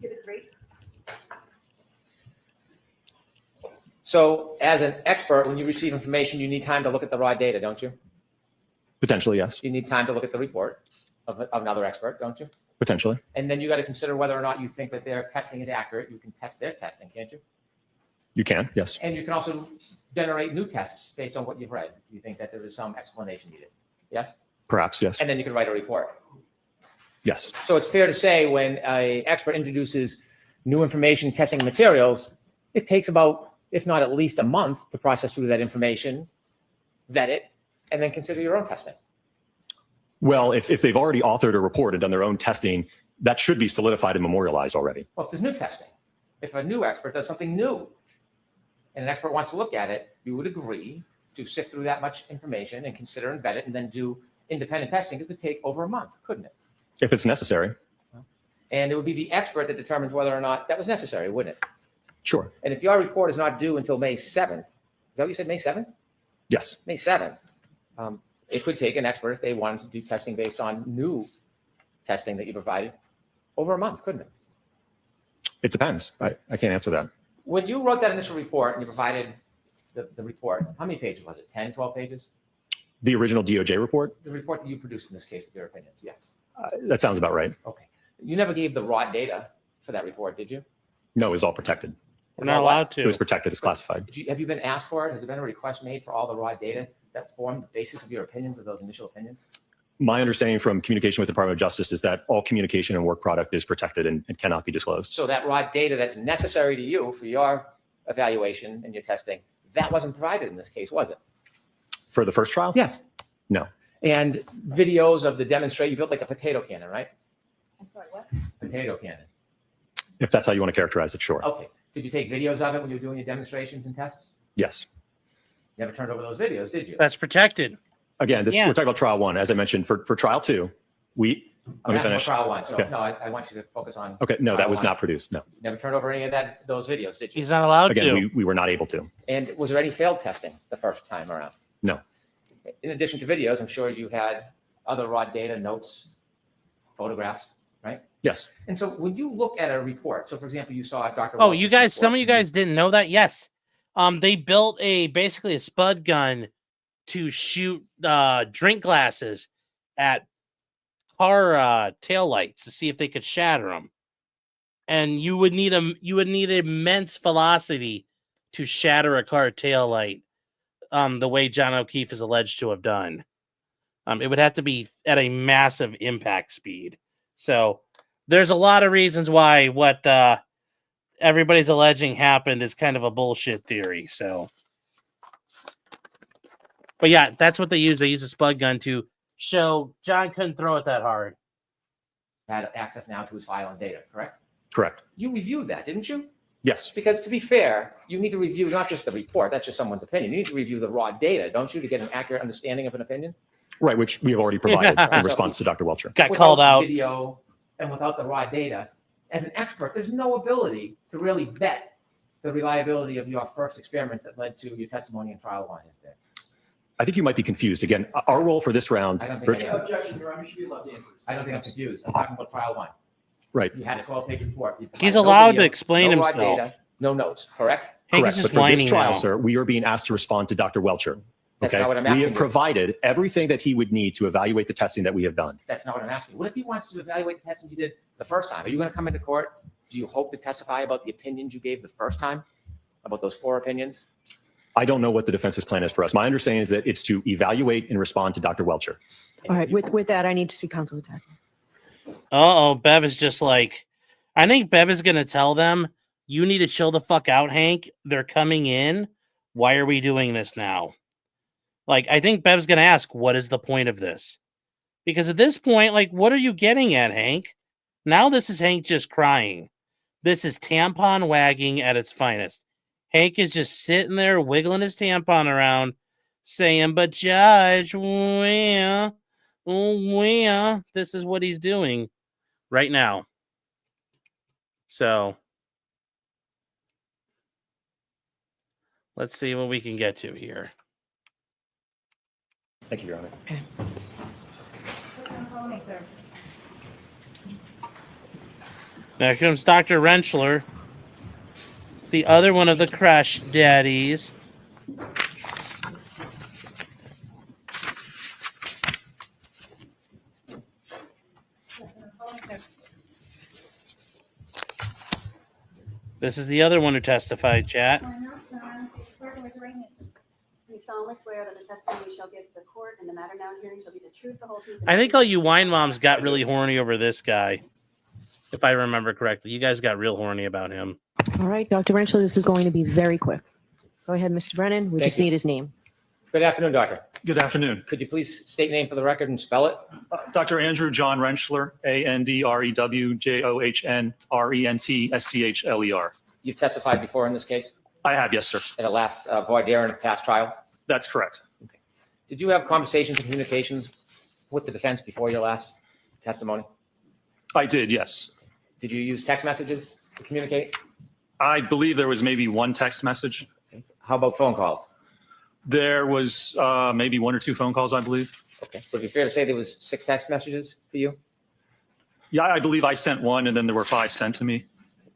Exhibit 3. So as an expert, when you receive information, you need time to look at the raw data, don't you? Potentially, yes. You need time to look at the report of another expert, don't you? Potentially. And then you got to consider whether or not you think that their testing is accurate. You can test their testing, can't you? You can, yes. And you can also generate new tests based on what you've read. You think that there is some explanation needed. Yes? Perhaps, yes. And then you can write a report. Yes. So it's fair to say when an expert introduces new information, testing materials, it takes about, if not at least a month to process through that information, vet it, and then consider your own testing. Well, if they've already authored a report and done their own testing, that should be solidified and memorialized already. Well, if there's new testing, if a new expert does something new and an expert wants to look at it, you would agree to sift through that much information and consider and vet it and then do independent testing. It could take over a month, couldn't it? If it's necessary. And it would be the expert that determines whether or not that was necessary, wouldn't it? Sure. And if your report is not due until May 7th, is that what you said, May 7th? Yes. May 7th. It could take an expert, if they wanted to do testing based on new testing that you provided, over a month, couldn't it? It depends. I can't answer that. When you wrote that initial report and you provided the report, how many pages was it? 10, 12 pages? The original DOJ report? The report that you produced in this case with your opinions, yes. That sounds about right. Okay. You never gave the raw data for that report, did you? No, it was all protected. We're not allowed It to. was protected. It's classified. Have you been asked for it? Has there been a request made for all the raw data that formed the basis of your opinions, of those initial opinions? My understanding from communication with the Department of Justice is that all communication and work product is protected and cannot be disclosed. So that raw data that's necessary to you for your evaluation and your testing, that wasn't provided in this case, was it? For the first trial? Yes. No. And videos of the demonstration, you built like a potato cannon, right? I'm sorry, what? Potato cannon. If that's how you want to characterize it, sure. Okay. Did you take videos of it when you were doing your demonstrations and tests? Yes. Never turned over those videos, did you? That's protected. Again, Yeah. we're talking about trial one. As I mentioned, for trial two, let me That's finish. Trial one. So Okay. no, I want you to focus on. Okay, no, that trial was one. not produced. No. Never turned over any of those videos, did you? He's not allowed Again, to. we were not able to. And was there any failed testing the first time around? No. In addition to videos, I'm sure you had other raw data, notes, photographs, right? Yes. And so when you look at a report, so for example, you saw Dr. Oh, Welch's you guys, some report. of you guys didn't know that? Yes. They built basically a spud gun to shoot drink glasses at car taillights to see if they could shatter them. And you would need immense velocity to shatter a car taillight, the way John O'Keefe is alleged to have done. It would have to be at a massive impact speed. So there's a lot of reasons why what everybody's alleging happened is kind of a bullshit theory. So, but yeah, that's what they use. They use a spud gun to show John couldn't throw it that hard. Had access now to his file and data, correct? Correct. You reviewed that, didn't you? Yes. Because to be fair, you need to review not just the report, that's just someone's opinion. You need to review the raw data, don't you, to get an accurate understanding of an opinion? Right, which we have already provided in response to Dr. Wrentschler. Got Without called the out. Video and without the raw data, as an expert, there's no ability to really vet the reliability of your first experiments that led to your testimony in trial one, is there? I think you might be confused. Again, our role for this round. I don't think I am. Objection, Your Honor, should be allowed to answer. I don't think I'm confused. I'm talking about trial one. Right. You had a 12-page report. You He's provided no allowed to video, explain no raw himself. data, no notes, correct? Hank Correct. is just But for this whining trial, now. sir, we are being asked to respond to Dr. Wrentschler. That's Okay. not what I'm We asking have you. provided everything that he would need to evaluate the testing that we have done. That's not what I'm asking. What if he wants to evaluate the testing you did the first time? Are you going to come into court? Do you hope to testify about the opinions you gave the first time? About those 4 opinions? I don't know what the defense's plan is for us. My understanding is that it's to evaluate and respond to Dr. Wrentschler. All right, with that, I need to see counsel attack. Uh-oh, Bev is just like, I think Bev is going to tell them, you need to chill the fuck out, Hank. They're coming in. Why are we doing this now? Like, I think Bev's going to ask, what is the point of this? Because at this point, like, what are you getting at, Hank? Now this is Hank just crying. This is tampon wagging at its finest. Hank is just sitting there wiggling his tampon around, saying, but Judge, well, this is what he's doing right now. So let's see what we can get to here. Thank you, Your Honor. Now comes Dr. Wrentschler, the other one of the crash daddies. This is the other one who testified, chat. Do you solemnly swear that the testimony you shall give to the court and the matter now hearing shall be the truth, the whole truth? and I think nothing all you wine moms got really horny over this guy. If I remember correctly, you guys got real horny about him. All right, Dr. Wrentschler, this is going to be very quick. Go ahead, Mr. Brennan. We Thank just you. need his name. Good afternoon, doctor. Good afternoon. Could you please state name for the record and spell it? Dr. Andrew John Wrentschler, ANDREWJOHNRENTSCHLER. You've testified before in this case I have, yes, sir. at a last voir dire in a past trial. That's correct. Did you have conversations and communications with the defense before your last testimony? I did, yes. Did you use text messages to communicate? I believe there was maybe one text message. How about phone calls? There was maybe 1 or 2 phone calls, I believe. Okay. Would it be fair to say there was 6 text messages for you? Yeah, I believe I sent one and then there were 5 sent to me.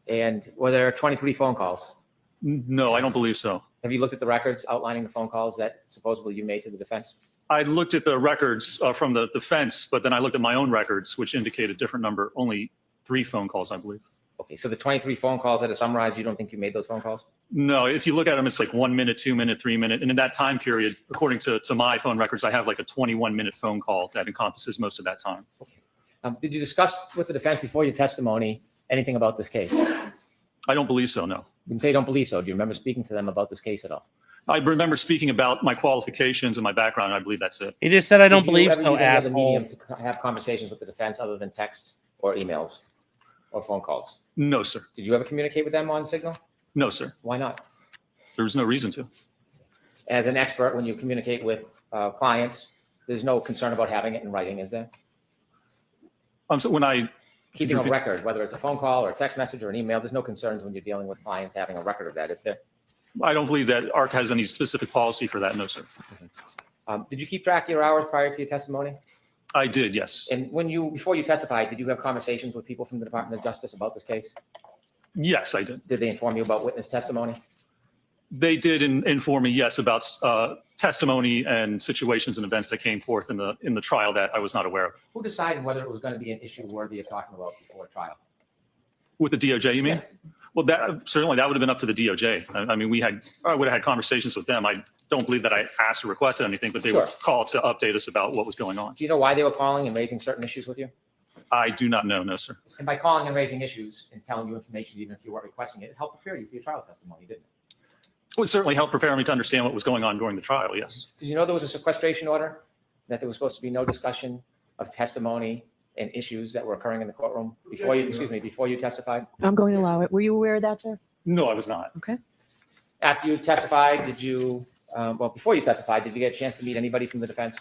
And were there 23 phone calls? No, I don't believe so. Have you looked at the records outlining the phone calls that supposedly you made to the defense? I looked at the records from the defense, but then I looked at my own records, which indicate a different number, only 3 phone calls, I believe. Okay, so the 23 phone calls that are summarized, you don't think you made those phone calls? No, if you look at them, it's like 1 minute, 2 minute, 3 minute. And in that time period, according to my phone records, I have like a 21-minute phone call that encompasses most of that time. Did you discuss with the defense before your testimony anything about this case? I don't believe so, no. You can say you don't believe so. Do you remember speaking to them about this case at all? I remember speaking about my qualifications and my background, and I believe that's it. He just said, I don't Did you believe ever so, use any other asshole. medium to have conversations with the defense other than text or emails or phone calls? No, sir. Did you ever communicate with them on Signal? No, sir. Why not? There was no reason to. As an expert, when you communicate with clients, there's no concern about having it in writing, is there? So when I Keeping a record, whether it's a phone call or a text message or an email, there's no concerns when you're dealing with clients having a record of that, is there? I don't believe that Arca has any specific policy for that, no, sir. Did you keep track of your hours prior to your testimony? I did, yes. And before you testified, did you have conversations with people from the Department of Justice about this case? Yes, I did. Did they inform you about witness testimony? They did inform me, yes, about testimony and situations and events that came forth in the trial that I was not aware of. Who decided whether it was going to be an issue worthy of talking about before trial? With the DOJ, you mean? Yeah. Well, certainly that would have been up to the DOJ. I mean, I would have had conversations with them. I don't believe that I asked or requested anything, but they Sure. were called to update us about what was going on. Do you know why they were calling and raising certain issues with you? I do not know, no, sir. And by calling and raising issues and telling you information, even if you weren't requesting it, it helped prepare you for your trial testimony, didn't it? It would certainly help prepare me to understand what was going on during the trial, yes. Did you know there was a sequestration order? That there was supposed to be no discussion of testimony and issues that were occurring in the courtroom before you testified? I'm going to allow it. Were you aware of that, sir? No, I was not. Okay. After you testified, before you testified, did you get a chance to meet anybody from the defense?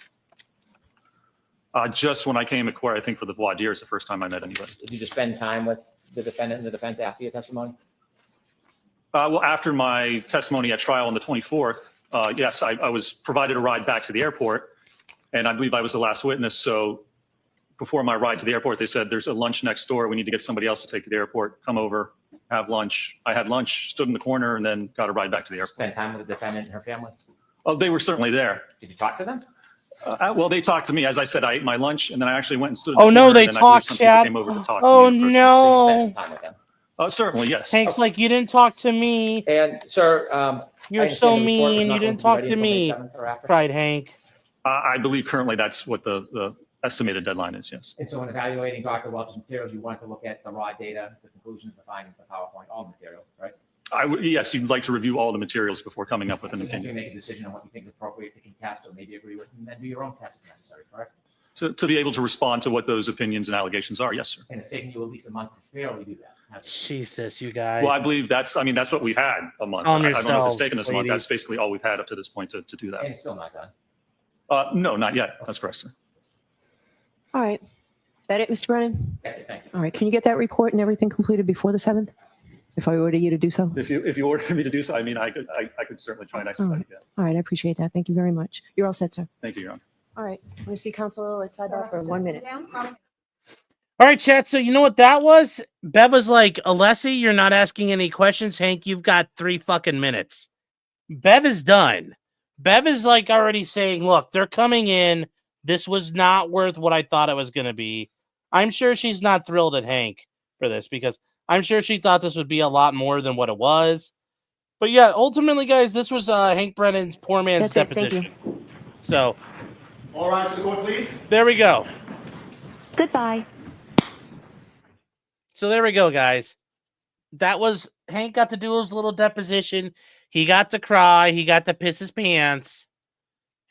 Just when I came to court, I think for the voir dire is the first time I met anybody. Did you just spend time with the defendant and the defense after your testimony? Well, after my testimony at trial on the 24th, yes, I was provided a ride back to the airport, and I believe I was the last witness. So before my ride to the airport, they said, there's a lunch next door. We need to get somebody else to take to the airport. Come over, have lunch. I had lunch, stood in the corner, and then got a ride back to the airport. Spend time with the defendant and her family? Oh, they were certainly there. Did you talk to them? Well, they talked to me. As I said, I ate my lunch, and then I actually went and stood in Oh, the no, corner, they and then I believe talked, some people Chad. came over to talk Oh, to me in person. So you no. spent some time with them. Certainly, yes. Hank's like, you didn't talk to me. And sir, You're I so understand the report was mean. not You going didn't be talk ready to until May me. 7th or after? Cried Hank. I believe currently that's what the estimated deadline is, yes. And so in evaluating Dr. Welch's materials, you wanted to look at the raw data, the conclusions, the findings, the PowerPoint, all the materials, right? Yes, you'd like to review all the materials before coming up with an And then you opinion. make a decision on what you think is appropriate to contest or maybe agree with, and then do your own test if necessary, correct? To be able to respond to what those opinions and allegations are, yes, sir. And it's taken you at least a month to fairly do that. hasn't it? Jesus, you guys. Well, I believe that's what we've had, a month. Calm I don't know if yourselves, it's taken us a month. That's ladies. basically all we've had up to this point to do And that. it's still not done. No, not yet. That's correct, sir. All right. Is that it, Mr. Brennan? That's it, thank you. All right. Can you get that report and everything completed before the 7th? If I order you to do so? If you order me to do so, I mean, I could certainly try and expedite it. All right. I appreciate that. Thank you very much. You're all set, sir. Thank you, Your Honor. All right. I'm going to see Council at sidebar for 1 minute. All right, chat. So you know what that was? Bev was like, Alessi, you're not asking any questions. Hank, you've got 3 fucking minutes. Bev is done. Bev is like already saying, look, they're coming in. This was not worth what I thought it was going to be. I'm sure she's not thrilled at Hank for this because I'm sure she thought this would be a lot more than what it was. But yeah, ultimately, guys, this was Hank Brennan's poor man's That's it. Thank you. deposition. So All rise for the court, please. there we go. Goodbye. So there we go, guys. That was Hank got to do his little deposition. He got to cry. He got to piss his pants.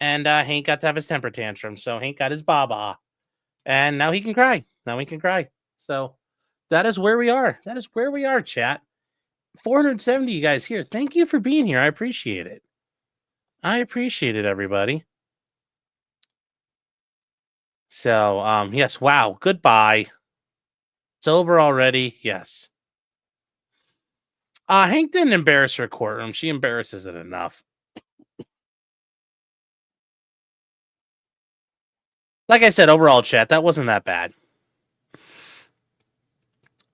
And Hank got to have his temper tantrum. So Hank got his baba. And now he can cry. Now he can cry. So that is where we are. That is where we are, chat. 470 you guys here. Thank you for being here. I appreciate it. I appreciate it, everybody. So, yes. Wow. Goodbye. It's over already. Yes. Hank didn't embarrass her courtroom. She embarrasses it enough. Like I said, overall, chat, that wasn't that bad.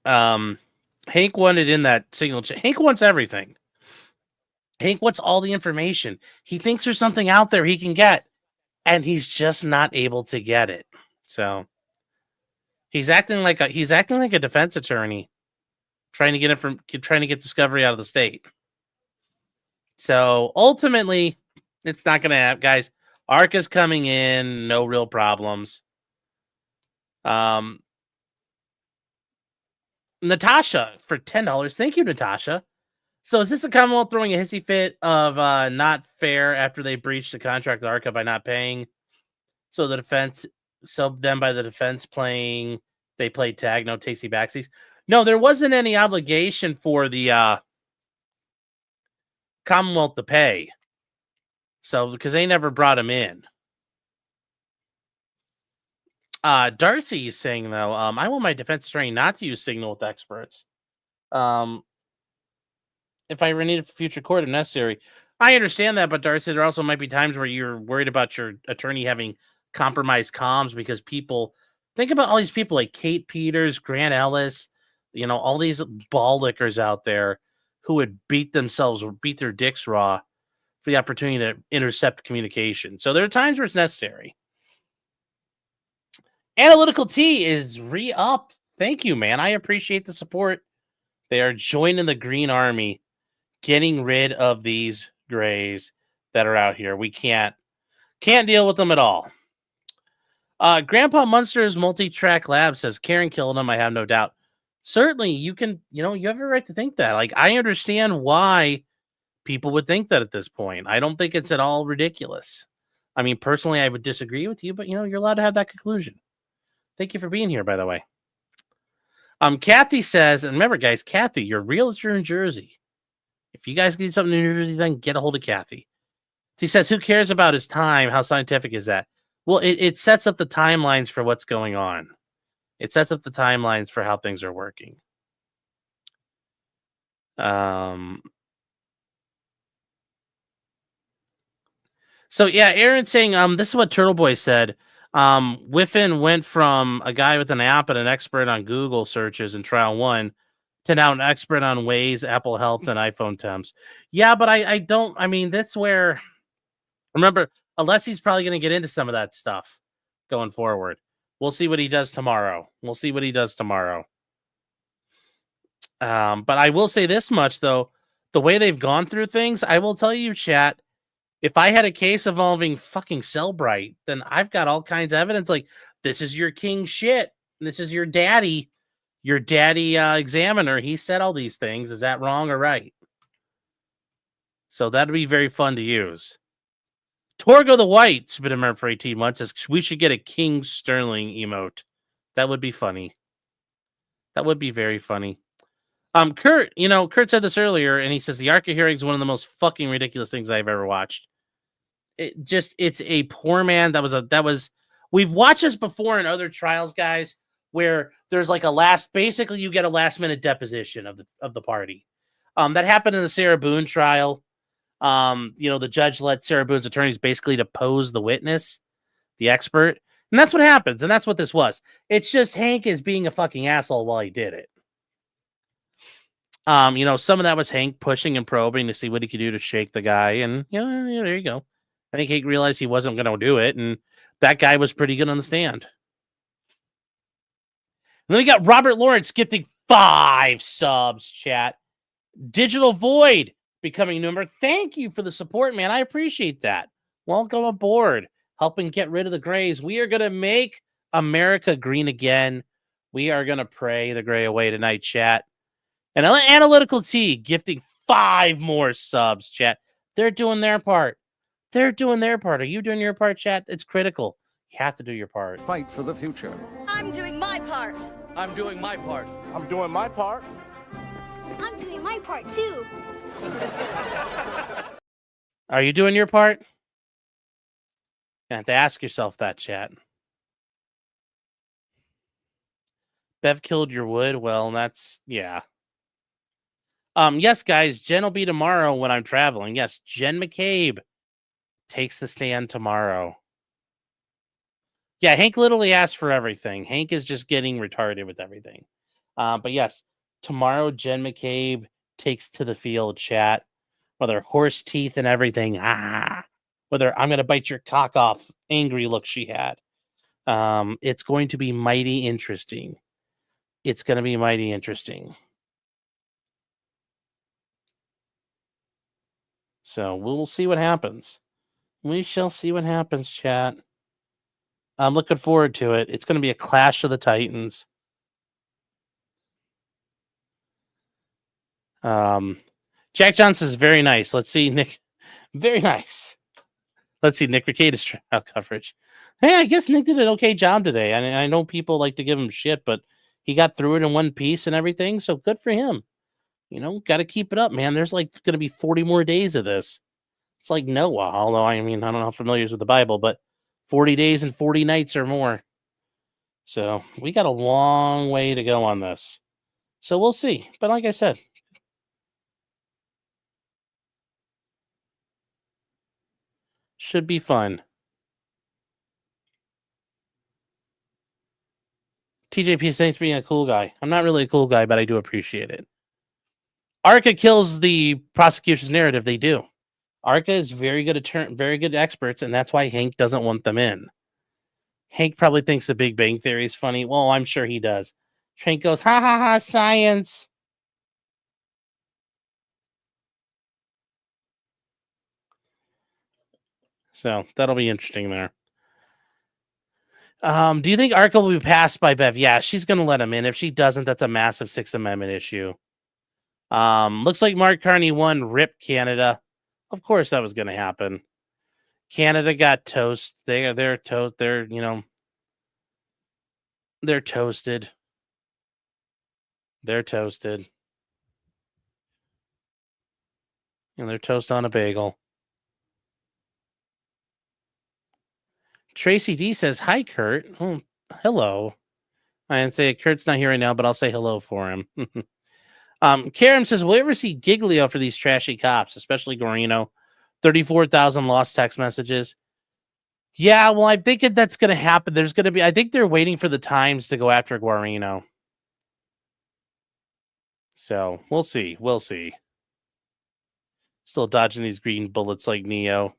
Hank wanted in that signal. Hank wants everything. Hank wants all the information. He thinks there's something out there he can get, and he's just not able to get it. So he's acting like a defense attorney. trying to get discovery out of the state. So ultimately, it's not going to happen, guys. Arca's coming in, no real problems. Natasha for $10. Thank you, Natasha. So is this a Commonwealth throwing a hissy fit of not fair after they breached the contract with Arca by not paying? So the defense, by the defense they played tag, no tasty backsies. No, there wasn't any obligation for the Commonwealth to pay. So because they never brought him in. Darcy is saying though, I want my defense attorney not to use signal with experts. If I need it for future court if necessary. I understand that, but Darcy, there also might be times where you're worried about your attorney having compromised comms because people think about all these people like Kate Peters, Grant Ellis, all these ball lickers out there who would beat their dicks raw for the opportunity to intercept communication. So there are times where it's necessary. Analytical T is re-up. Thank you, man. I appreciate the support. They are joining the Green Army, getting rid of these grays that are out here. We can't deal with them at all. Grandpa Munster's multi-track lab says Karen killed him. I have no doubt. Certainly, you can. You have a right to think that. Like, I understand why people would think that at this point. I don't think it's at all ridiculous. I mean, personally, I would disagree with you, but you're allowed to have that conclusion. Thank you for being here, by the way. Kathy says, and remember, guys, Kathy, your realtor in Jersey. If you guys need something in New Jersey, then get a hold of Kathy. She says, who cares about his time? How scientific is that? Well, it sets up the timelines for what's going on. It sets up the timelines for how things are working. So, yeah, Aaron's saying, this is what Turtle Boy said. Whiffen went from a guy with an app and an expert on Google searches in trial 1 to now an expert on Waze, Apple Health, and iPhone temps. Yeah, but I mean, that's where, remember, Alessi's probably going to get into some of that stuff going forward. We'll see what he does tomorrow. But I will say this much, though. The way they've gone through things, I will tell you, chat, if I had a case involving fucking Cellbrite, then I've got all kinds of evidence. Like, this is your king shit. This is your daddy examiner. He said all these things. Is that wrong or right? So that'd be very fun to use. Torgo the White's been a member for 18 months. Says we should get a King Sterling emote. That would be funny. That would be very funny. Kurt said this earlier, and he says the Arca hearing is one of the most fucking ridiculous things I've ever watched. It's a poor man. We've watched this before in other trials, guys, where there's like basically you get a last minute deposition of the party. That happened in the Sarah Boone trial. The judge let Sarah Boone's attorneys basically depose the witness, the expert. And that's what happens. And that's what this was. It's just Hank is being a fucking asshole while he did it. Some of that was Hank pushing and probing to see what he could do to shake the guy. And, there you go. I think Hank realized he wasn't going to do it. And that guy was pretty good on the stand. And then we got Robert Lawrence gifting 5 subs, chat. Digital Void becoming a member. Thank you for the support, man. I appreciate that. Welcome aboard. Helping get rid of the grays. We are going to make America green again. We are going to pray the gray away tonight, chat. And Analytical T gifting 5 more subs, chat. They're doing their part. Are you doing your part, chat? It's critical. You have to do your part. Fight for the future. I'm doing my part. I'm doing my part. I'm doing my part. I'm doing my part too. Are you doing your part? You have to ask yourself that, chat. Bev killed your wood. Well, yeah. Yes, guys, Jen will be tomorrow when I'm traveling. Yes, Jen McCabe takes the stand tomorrow. Yeah, Hank literally asked for everything. Hank is just getting retarded with everything. But yes, tomorrow Jen McCabe takes to the field, chat. Whether horse teeth and everything. Whether I'm going to bite your cock off. Angry look she had. It's going to be mighty interesting. So we'll see what happens. We shall see what happens, chat. I'm looking forward to it. It's going to be a clash of the Titans. Jack Johnson is very nice. Let's see, Nick. Very nice. Let's see, Nick Ricada's trial coverage. Hey, I guess Nick did an okay job today. I know people like to give him shit, but he got through it in one piece and everything, so good for him. You know, got to keep it up, man. There's like going to be 40 more days of this. It's like Noah, although I mean, I don't know how familiar is with the Bible, but 40 days and 40 nights or more. So we got a long way to go on this. So we'll see. But like I said, should be fun. TJP, thanks for being a cool guy. I'm not really a cool guy, but I do appreciate it. Arca kills the prosecution's narrative. They do. Arca is very good very good experts, and that's why Hank doesn't want them in. Hank probably thinks the Big Bang Theory is funny. Well, I'm sure he does. Hank goes, ha ha ha, science. So that'll be interesting there. Do you think Arca will be passed by Bev? Yeah, she's going to let him in. If she doesn't, that's a massive Sixth Amendment issue. Looks like Mark Carney won. RIP Canada. Of course, that was going to happen. Canada got toast. They're toast. They're they're toasted. They're toasted. And they're toast on a bagel. Tracy D says, hi, Kurt. Oh, hello. I didn't say Kurt's not here right now, but I'll say hello for him. Karen says, will you ever see Giglio for these trashy cops, especially Guarino? 34,000 lost text messages. Yeah, well, I think that's going to happen. There's going to be, I think they're waiting for the Times to go after Guarino. So we'll see. We'll see. Still dodging these green bullets like Neo.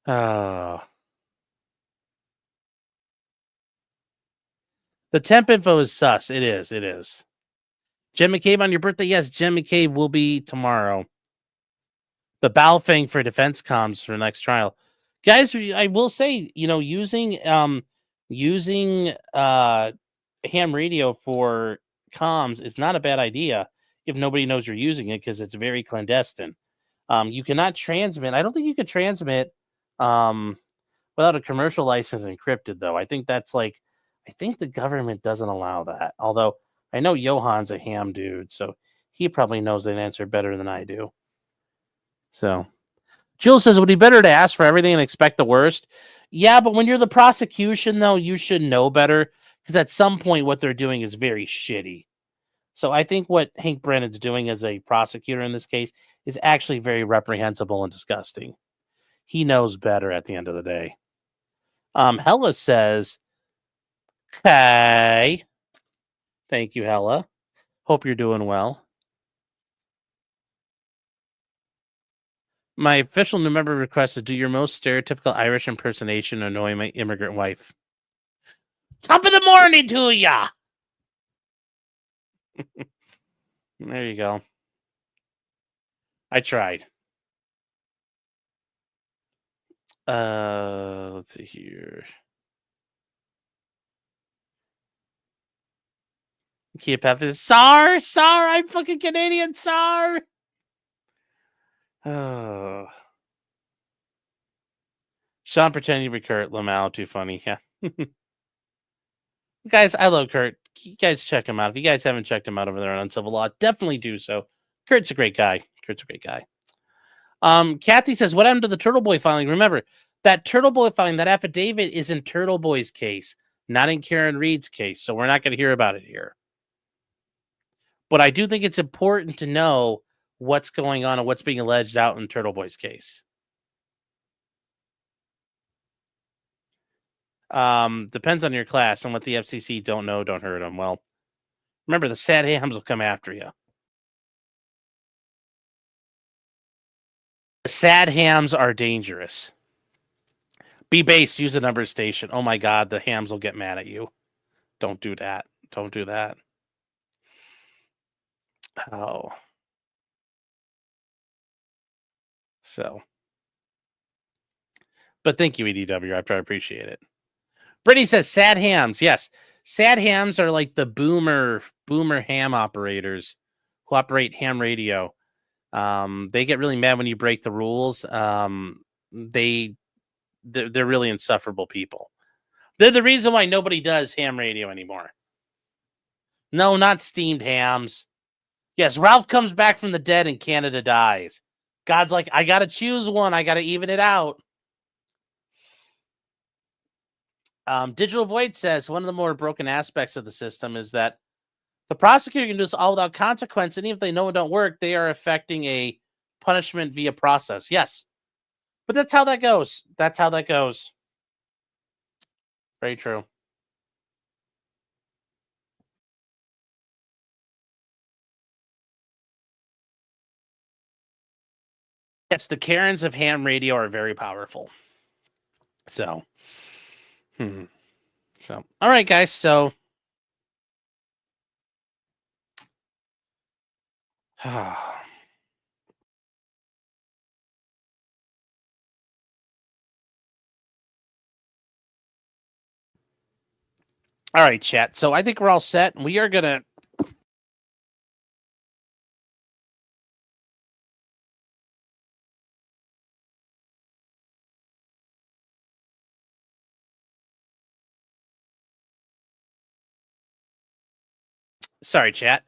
Oh. The temp info is sus. It is. It is. Jen McCabe on your birthday? Yes, Jen McCabe will be tomorrow. The Balfang for defense comms for the next trial. Guys, I will say, you know, using ham radio for comms is not a bad idea if nobody knows you're using it, because it's very clandestine. You cannot transmit. I don't think you could transmit without a commercial license encrypted, though. I think that's like, I think the government doesn't allow that. Although I know Johan's a ham dude, so he probably knows that answer better than I do. So Jill says, would it be better to ask for everything and expect the worst? Yeah, but when you're the prosecution, though, you should know better, because at some point what they're doing is very shitty. So I think what Hank Brennan's doing as a prosecutor in this case is actually very reprehensible and disgusting. He knows better at the end of the day. Hella says, okay. Thank you, Hella. Hope you're doing well. My official new member request is do your most stereotypical Irish impersonation annoy my immigrant wife. Top of the morning to ya! There you go. I tried. Let's see here. Keep up this. Sar, I'm fucking Canadian, Sar. Oh. Sean pretending to be Kurt Lamau, too funny. Yeah. Guys, I love Kurt. You guys check him out. If you guys haven't checked him out over there on Uncivil Law, definitely do so. Kurt's a great guy. Kathy says, what happened to the Turtle Boy filing? Remember, that Turtle Boy filing, that affidavit is in Turtle Boy's case, not in Karen Reed's case. So we're not going to hear about it here. But I do think it's important to know what's going on and what's being alleged out in Turtle Boy's case. Depends on your class, and what the FCC don't know, don't hurt them. Well, remember, the sad hams will come after you. The sad hams are dangerous. Be based, use a number station. Oh my God, the hams will get mad at you. Don't do that. Don't do that. Oh. So, but thank you, EDW. I appreciate it. Brittany says sad hams. Yes, sad hams are like the boomer ham operators who operate ham radio. They get really mad when you break the rules. They're really insufferable people. They're the reason why nobody does ham radio anymore. No, not steamed hams. Yes, Ralph comes back from the dead and Canada dies. God's like, I got to choose one. I got to even it out. Digital Void says one of the more broken aspects of the system is that the prosecutor can do this all without consequence. And even if they know it don't work, they are affecting a punishment via process. Yes. But that's how that goes. That's how that goes. Very true. Yes, the Karens of ham radio are very powerful. So, all right, guys. So, all right, chat. So I think we're all set. We are gonna. Sorry, chat.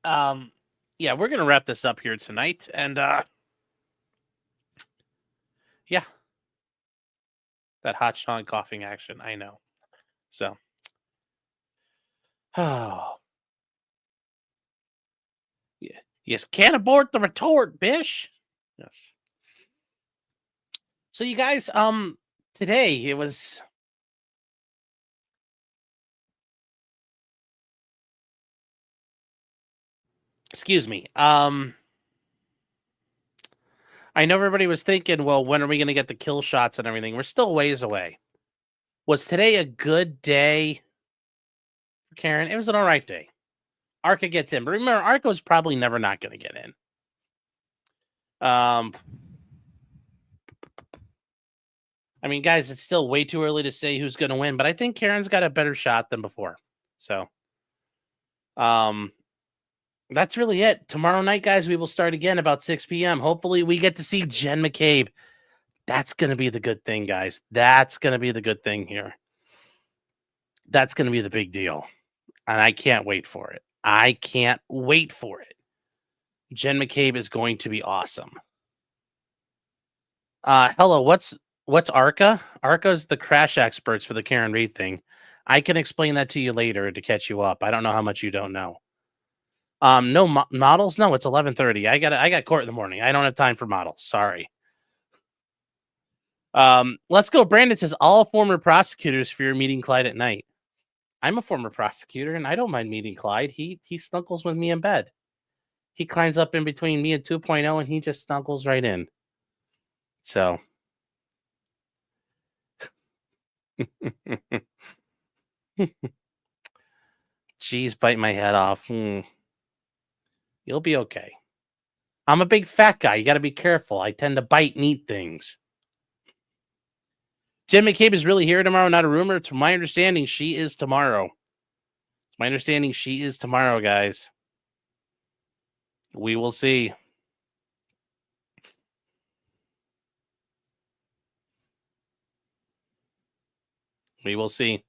Yeah, we're gonna wrap this up here tonight, and yeah, that hot Sean coughing action. I know. So, oh, yeah, yes, can't abort the retort, bish. Yes. So, you guys, today it was. Excuse me. I know everybody was thinking, well, when are we going to get the kill shots and everything? We're still ways away. Was today a good day for Karen? It was an all right day. Arca gets in. But remember, Arca was probably never not going to get in. I mean, guys, it's still way too early to say who's going to win, but I think Karen's got a better shot than before. So, that's really it. Tomorrow night, guys, we will start again about 6 p.m. Hopefully, we get to see Jen McCabe. That's going to be the good thing, guys. That's going to be the good thing here. That's going to be the big deal. And I can't wait for it. I can't wait for it. Jen McCabe is going to be awesome. Hello, what's Arca? Arca is the crash experts for the Karen Reed thing. I can explain that to you later to catch you up. I don't know how much you don't know. No models. No, it's 11:30. I got court in the morning. I don't have time for models. Sorry. Let's go. Brandon says all former prosecutors fear meeting Clyde at night. I'm a former prosecutor and I don't mind meeting Clyde. He snuggles with me in bed. He climbs up in between me and 2.0 and he just snuggles right in. So. Jeez, bite my head off. You'll be okay. I'm a big fat guy. You got to be careful. I tend to bite and eat things. Jen McCabe is really here tomorrow, not a rumor. It's my understanding she is tomorrow. It's my understanding she is tomorrow, guys. We will see. We will see.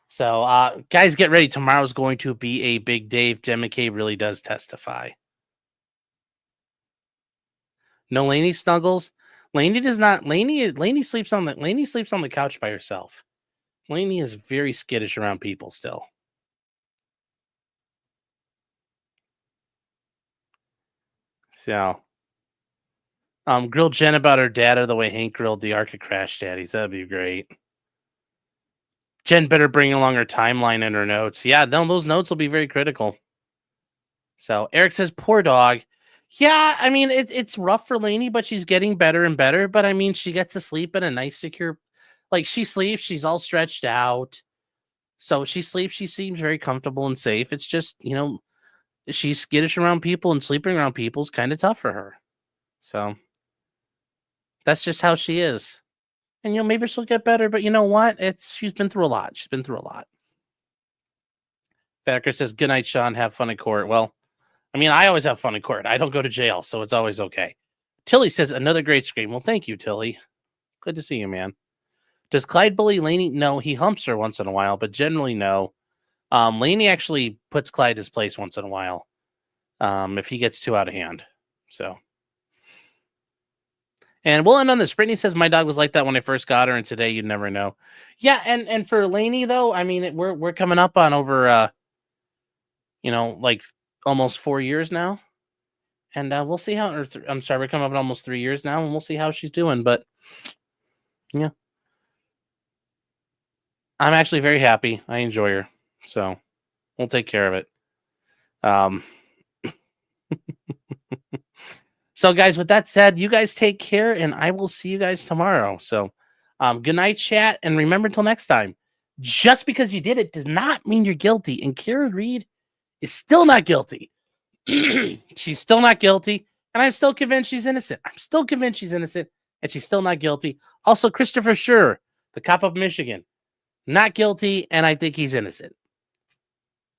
So, guys, get ready. Tomorrow's going to be a big day if Jen McCabe really does testify. No Lainey snuggles. Lainey does not. Lainey sleeps on the couch by herself. Lainey is very skittish around people still. So, grill Jen about her data the way Hank grilled the Arca crash daddies. That'd be great. Jen better bring along her timeline and her notes. Yeah, those notes will be very critical. So Eric says, poor dog. Yeah, I mean, it's rough for Lainey, but she's getting better and better. But I mean, she gets to sleep in a nice, secure, like she sleeps, she's all stretched out. So she sleeps, she seems very comfortable and safe. It's just, she's skittish around people and sleeping around people is kind of tough for her. So that's just how she is. And maybe she'll get better, but you know what? She's been through a lot. She's been through a lot. Becker says, good night, Sean. Have fun in court. Well, I mean, I always have fun in court. I don't go to jail, so it's always okay. Tilly says, another great scream. Well, thank you, Tilly. Good to see you, man. Does Clyde bully Lainey? No, he humps her once in a while, but generally no. Lainey actually puts Clyde his place once in a while if he gets too out of hand. So, and we'll end on this. Brittany says, my dog was like that when I first got her, and today you'd never know. Yeah, and for Lainey, though, I mean, we're coming up on over, like almost 4 years now. And we'll see how, I'm sorry, we're coming up on almost 3 years now, and we'll see how she's doing. But, yeah. I'm actually very happy. I enjoy her. So we'll take care of it. So, guys, with that said, you guys take care, and I will see you guys tomorrow. So good night, chat. And remember, until next time, just because you did it does not mean you're guilty. And Karen Reed is still not guilty. She's still not guilty. And I'm still convinced she's innocent. I'm still convinced she's innocent, and she's still not guilty. Also, Christopher Schur, the cop of Michigan, not guilty, and I think he's innocent.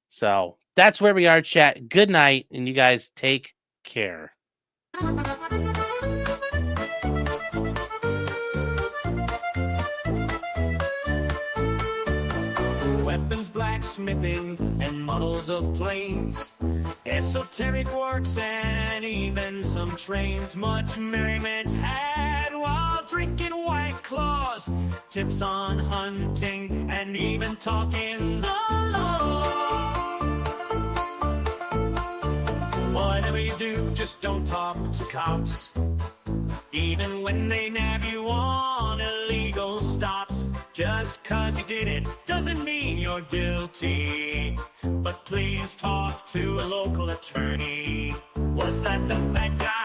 So that's where we are, chat. Good night, and you guys take care. Weapons, blacksmithing, and models of planes, esoteric works, and even some trains. Much merriment had while drinking White Claws, tips on hunting, and even talking the law. Whatever you do, just don't talk to cops, even when they nab you on illegal stops. Just 'cause you did it doesn't mean you're guilty, but please talk to a local attorney. Was that the fat guy?